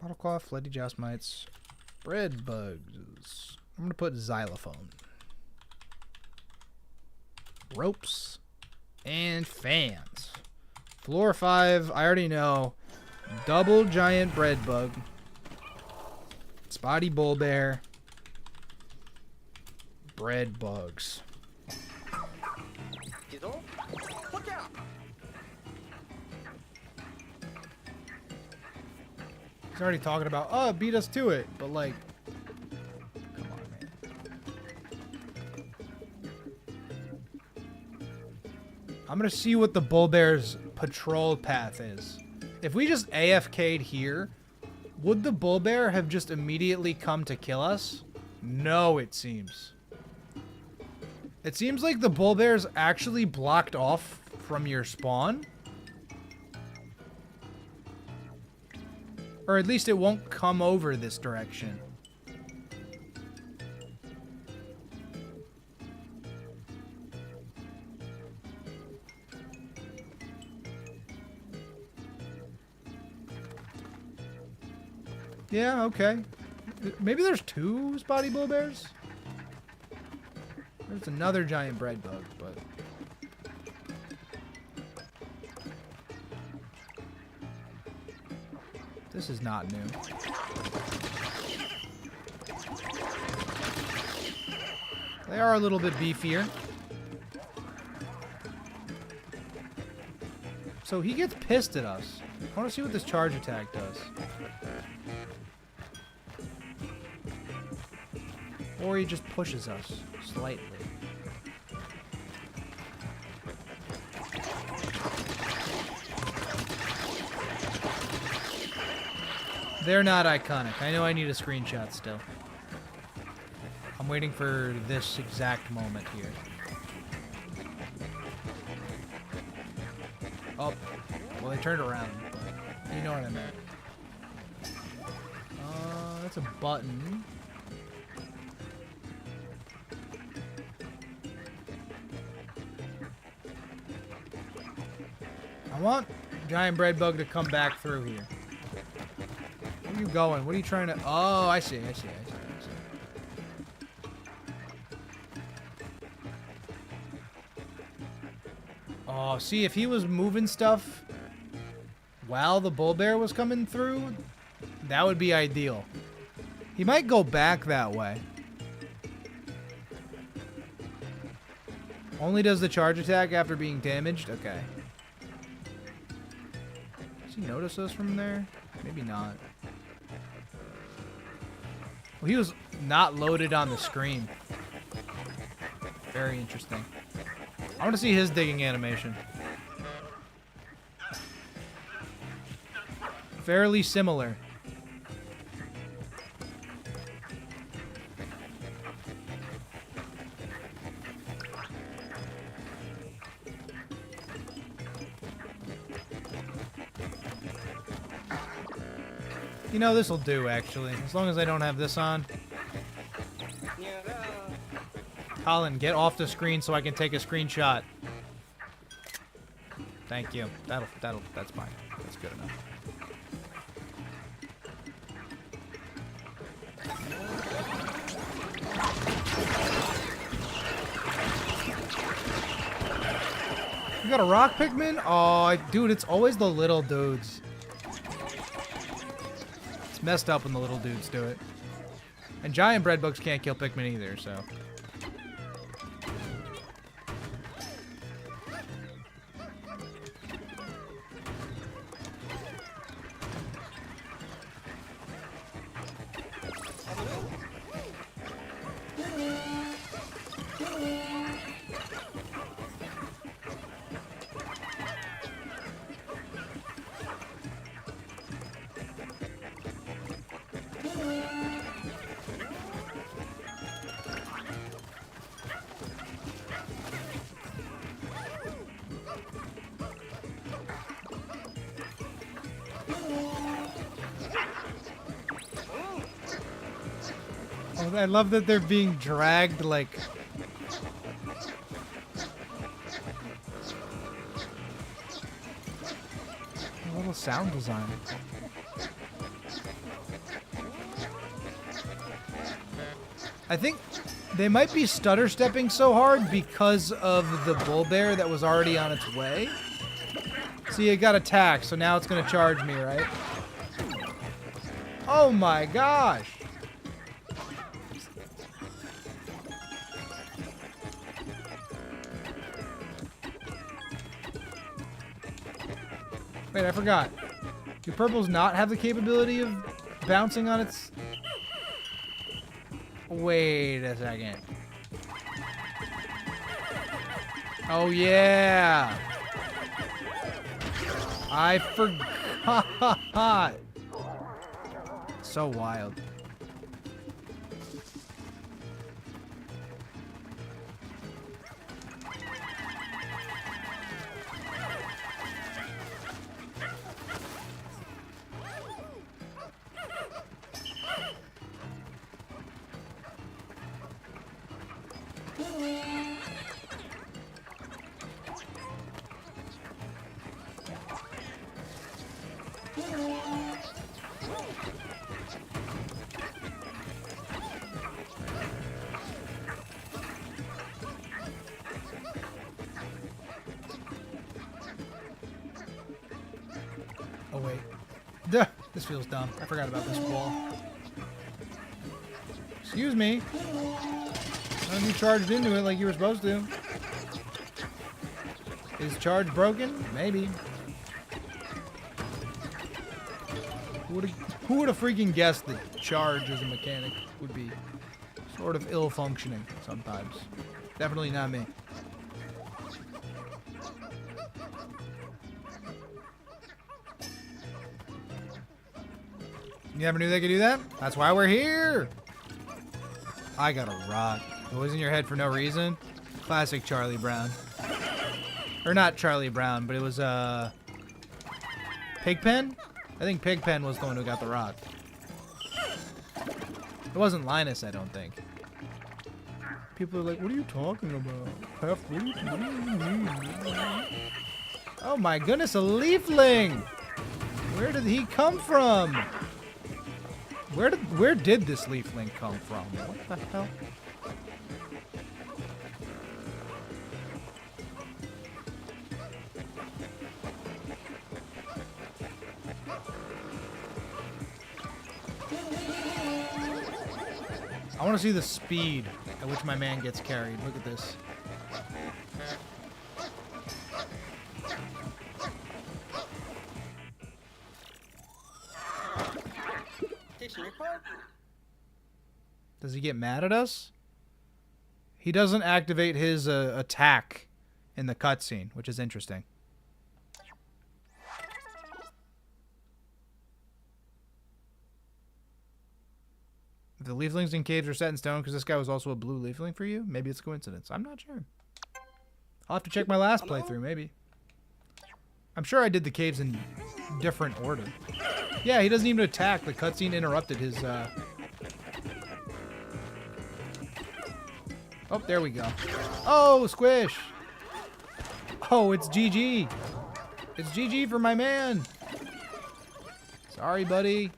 Bottle cloth, flighty joust mites, bread bugs. I'm gonna put xylophone, ropes, and fans. Floor 5, I already know. Double giant bread bug, spotty bull bear, bread bugs. Look out! He's already talking about, oh, beat us to it, but like, come on, man. I'm gonna see what the bull bear's patrol path is. If we just AFK'd here, would the bull bear have just immediately come to kill us? No, it seems. It seems like the bull bear's actually blocked off from your spawn. Or at least it won't come over this direction. Yeah, okay. Maybe there's 2 spotty bull bears? There's another giant bread bug, but... This is not new. They are a little bit beefier. So he gets pissed at us. I want to see what this charge attack does. Or he just pushes us slightly. They're not iconic. I know I need a screenshot still. I'm waiting for this exact moment here. Oh, well, they turned around, but you know what I meant. That's a button. I want Giant Bread Bug to come back through here. Where are you going? What are you trying to... Oh, I see. Oh, see, if he was moving stuff while the bull bear was coming through, that would be ideal. He might go back that way. Only does the charge attack after being damaged? Okay. Does he notice us from there? Maybe not. Well, he was not loaded on the screen. Very interesting. I want to see his digging animation. Fairly similar. You know, this'll do, actually. As long as I don't have this on. Colin, get off the screen so I can take a screenshot. Thank you. That's fine. That's good enough. You got a rock Pikmin? Oh, dude, it's always the little dudes. It's messed up when the little dudes do it. And giant bread bugs can't kill Pikmin either, so... I love that they're being dragged like... A little sound design. I think they might be stutter stepping so hard because of the bull bear that was already on its way. See, it got attacked, so now it's gonna charge me, right? Oh my gosh! Wait, I forgot. Do purples not have the capability of bouncing on its... Wait a second. Oh, yeah! I forgot! So wild. Oh, wait. This feels dumb. I forgot about this wall. Excuse me. None of you charged into it like you were supposed to. Is charge broken? Maybe. Who would have freaking guessed that charge as a mechanic would be sort of ill-functioning sometimes? Definitely not me. You never knew they could do that? That's why we're here! I got a rock. It was in your head for no reason. Classic Charlie Brown. Or not Charlie Brown, but it was, Pigpen? I think Pigpen was the one who got the rock. It wasn't Linus, I don't think. People are like, what are you talking about? What do you mean? Oh my goodness, a leafling! Where did he come from? Where did this leafling come from? What the hell? I want to see the speed at which my man gets carried. Look at this. Does he get mad at us? He doesn't activate his attack in the cutscene, which is interesting. The leaflings in caves are set in stone because this guy was also a blue leafling for you? Maybe it's a coincidence. I'm not sure. I'll have to check my last playthrough, maybe. I'm sure I did the caves in different order. Yeah, he doesn't even attack. The cutscene interrupted his, Oh, there we go. Oh, squish! Oh, it's GG. It's GG for my man. Sorry, buddy.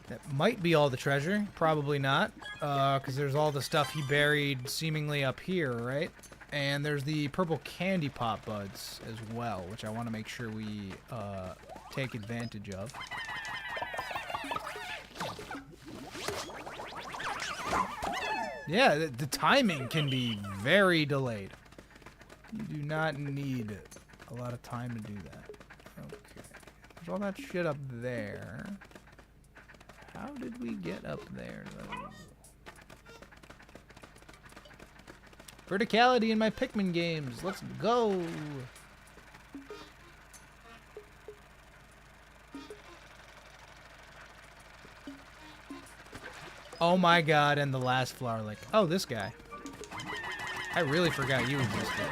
That might be all the treasure. Probably not. Because there's all the stuff he buried seemingly up here, right? And there's the purple candy pop buds as well, which I want to make sure we take advantage of. Yeah, the timing can be very delayed. You do not need a lot of time to do that. Okay. There's all that shit up there. How did we get up there, though? Verticality in my Pikmin games. Let's go. Oh my god, and the last flower, like, oh, this guy. I really forgot you existed.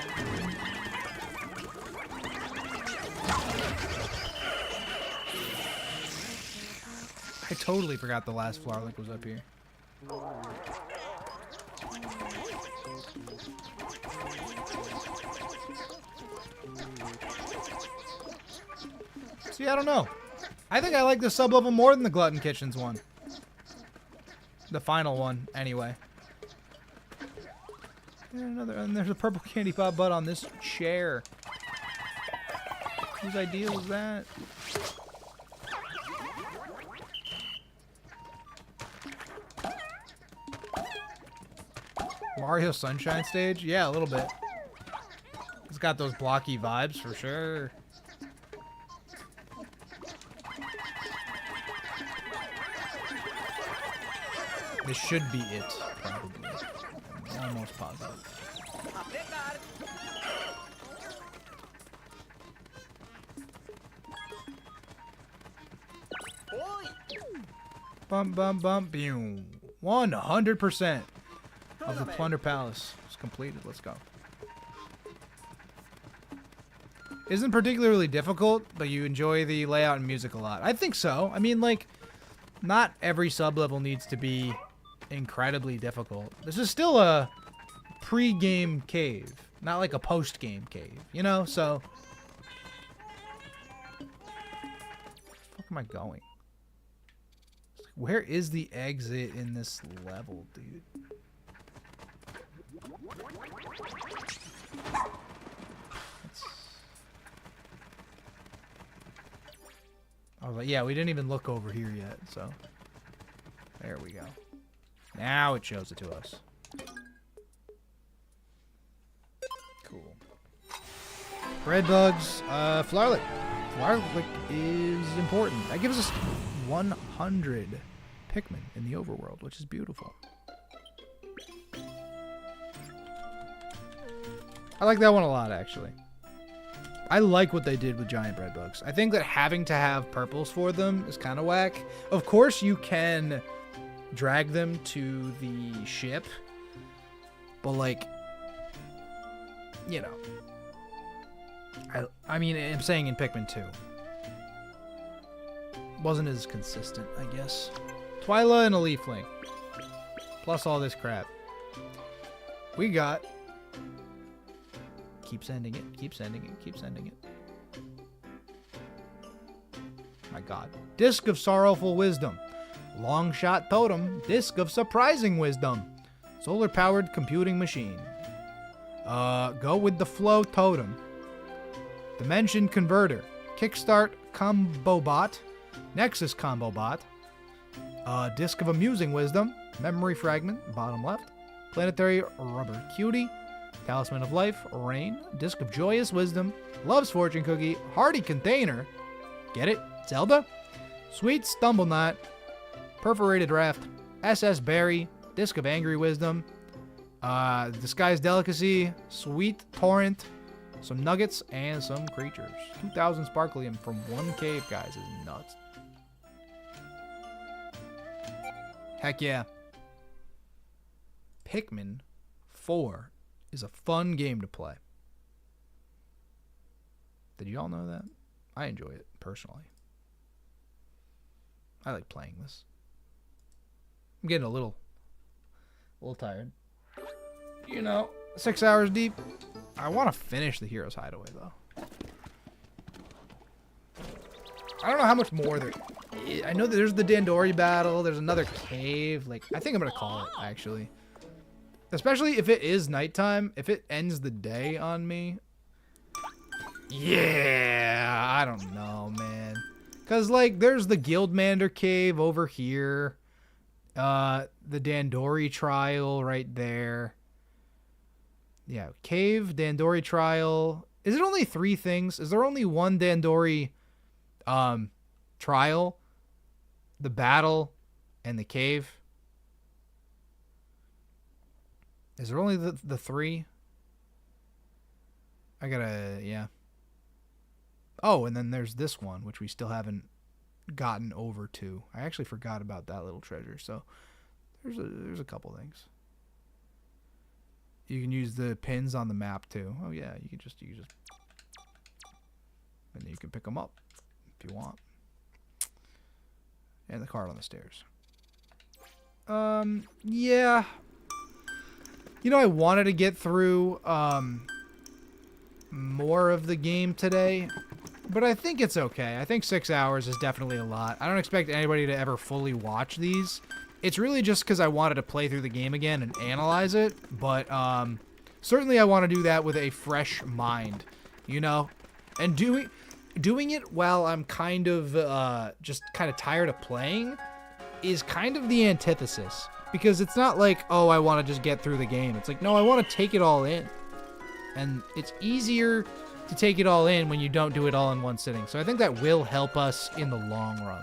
I totally forgot the last flower link was up here. See, I don't know. I think I like the sub-level more than the Glutton Kitchens one. The final one, anyway. And there's a purple candy pop bud on this chair. Whose idea was that? Mario Sunshine stage? Yeah, a little bit. It's got those blocky vibes for sure. This should be it, probably. I'm almost positive. Bum bum bum boom. 100% of the Plunder Palace is completed. Let's go. Isn't particularly difficult, but you enjoy the layout and music a lot. I think so. I mean, like, not every sub-level needs to be incredibly difficult. This is still a pre-game cave, not like a post-game cave, you know? So, where the fuck am I going? Where is the exit in this level, dude? was like, yeah, we didn't even look over here yet, so. There we go. Now it shows it to us. Cool. Bread bugs, flowerlick. Flowerlick is important. That gives us 100 Pikmin in the overworld, which is beautiful. I like that one a lot, actually. I like what they did with giant bread bugs. I think that having to have purples for them is kind of whack. Of course, you can drag them to the ship, but like, you know, I mean, I'm saying in Pikmin 2. Wasn't as consistent, I guess. Twyla and a Leafling. Plus all this crap. We got... Keep sending it, keep sending it, keep sending it. My god. Disc of Sorrowful Wisdom. Long Shot Totem. Disc of Surprising Wisdom. Solar-powered computing machine. Go with the Flow Totem. Dimension Converter. Kickstart Combo Bot. Nexus Combo Bot. Disc of Amusing Wisdom. Memory Fragment, bottom left. Planetary Rubber Cutie. Talisman of Life, Rain. Disc of Joyous Wisdom. Love's Fortune Cookie. Hardy Container. Get it? Zelda. Sweet Stumble Knot. Perforated Raft. SS Berry. Disc of Angry Wisdom. Disguised Delicacy. Sweet Torrent. Some nuggets and some creatures. 2,000 Sparklium from one cave, guys, is nuts. Heck yeah. Pikmin 4 is a fun game to play. Did you all know that? I enjoy it, personally. I like playing this. I'm getting a little tired. You know, 6 hours deep. I want to finish the Hero's Hideaway, though. I don't know how much more there... I know that there's the Dandori battle. There's another cave. Like, I think I'm going to call it, actually. Especially if it is nighttime. If it ends the day on me. Yeah, I don't know, man. Because, like, there's the Guildmander cave over here. The Dandori trial right there. Yeah, cave, Dandori trial. Is it only 3 things? Is there only one Dandori trial? The battle and the cave? Is there only the 3? I gotta, yeah. Oh, and then there's this one, which we still haven't gotten over to. I actually forgot about that little treasure, so there's a couple things. You can use the pins on the map too. Oh yeah, you can just and then you can pick them up if you want. And the card on the stairs. Yeah. You know, I wanted to get through more of the game today, but I think it's okay. I think 6 hours is definitely a lot. I don't expect anybody to ever fully watch these. It's really just because I wanted to play through the game again and analyze it, but certainly I want to do that with a fresh mind, you know? And doing it while I'm kind of just kind of tired of playing is kind of the antithesis. Because it's not like, oh, I want to just get through the game. It's like, no, I want to take it all in. And it's easier to take it all in when you don't do it all in one sitting. So I think that will help us in the long run.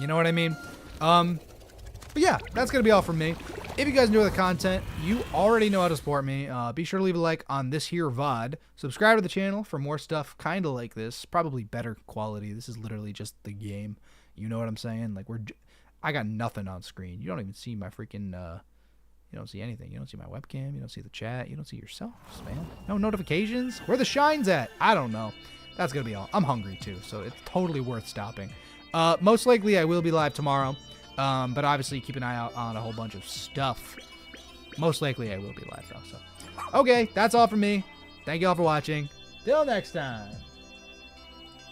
You know what I mean? But yeah, that's going to be all from me. If you guys enjoy the content, you already know how to support me. Be sure to leave a like on this here VOD. Subscribe to the channel for more stuff kind of like this. Probably better quality. This is literally just the game. You know what I'm saying? Like, I got nothing on screen. You don't even see my freaking, you don't see anything. You don't see my webcam. You don't see the chat. You don't see yourselves, man. No notifications. Where the shine's at? I don't know. That's going to be all. I'm hungry, too, so it's totally worth stopping. Most likely, I will be live tomorrow, but obviously, keep an eye out on a whole bunch of stuff. Most likely, I will be live, though, so. Okay, that's all from me. Thank you all for watching. Till next time.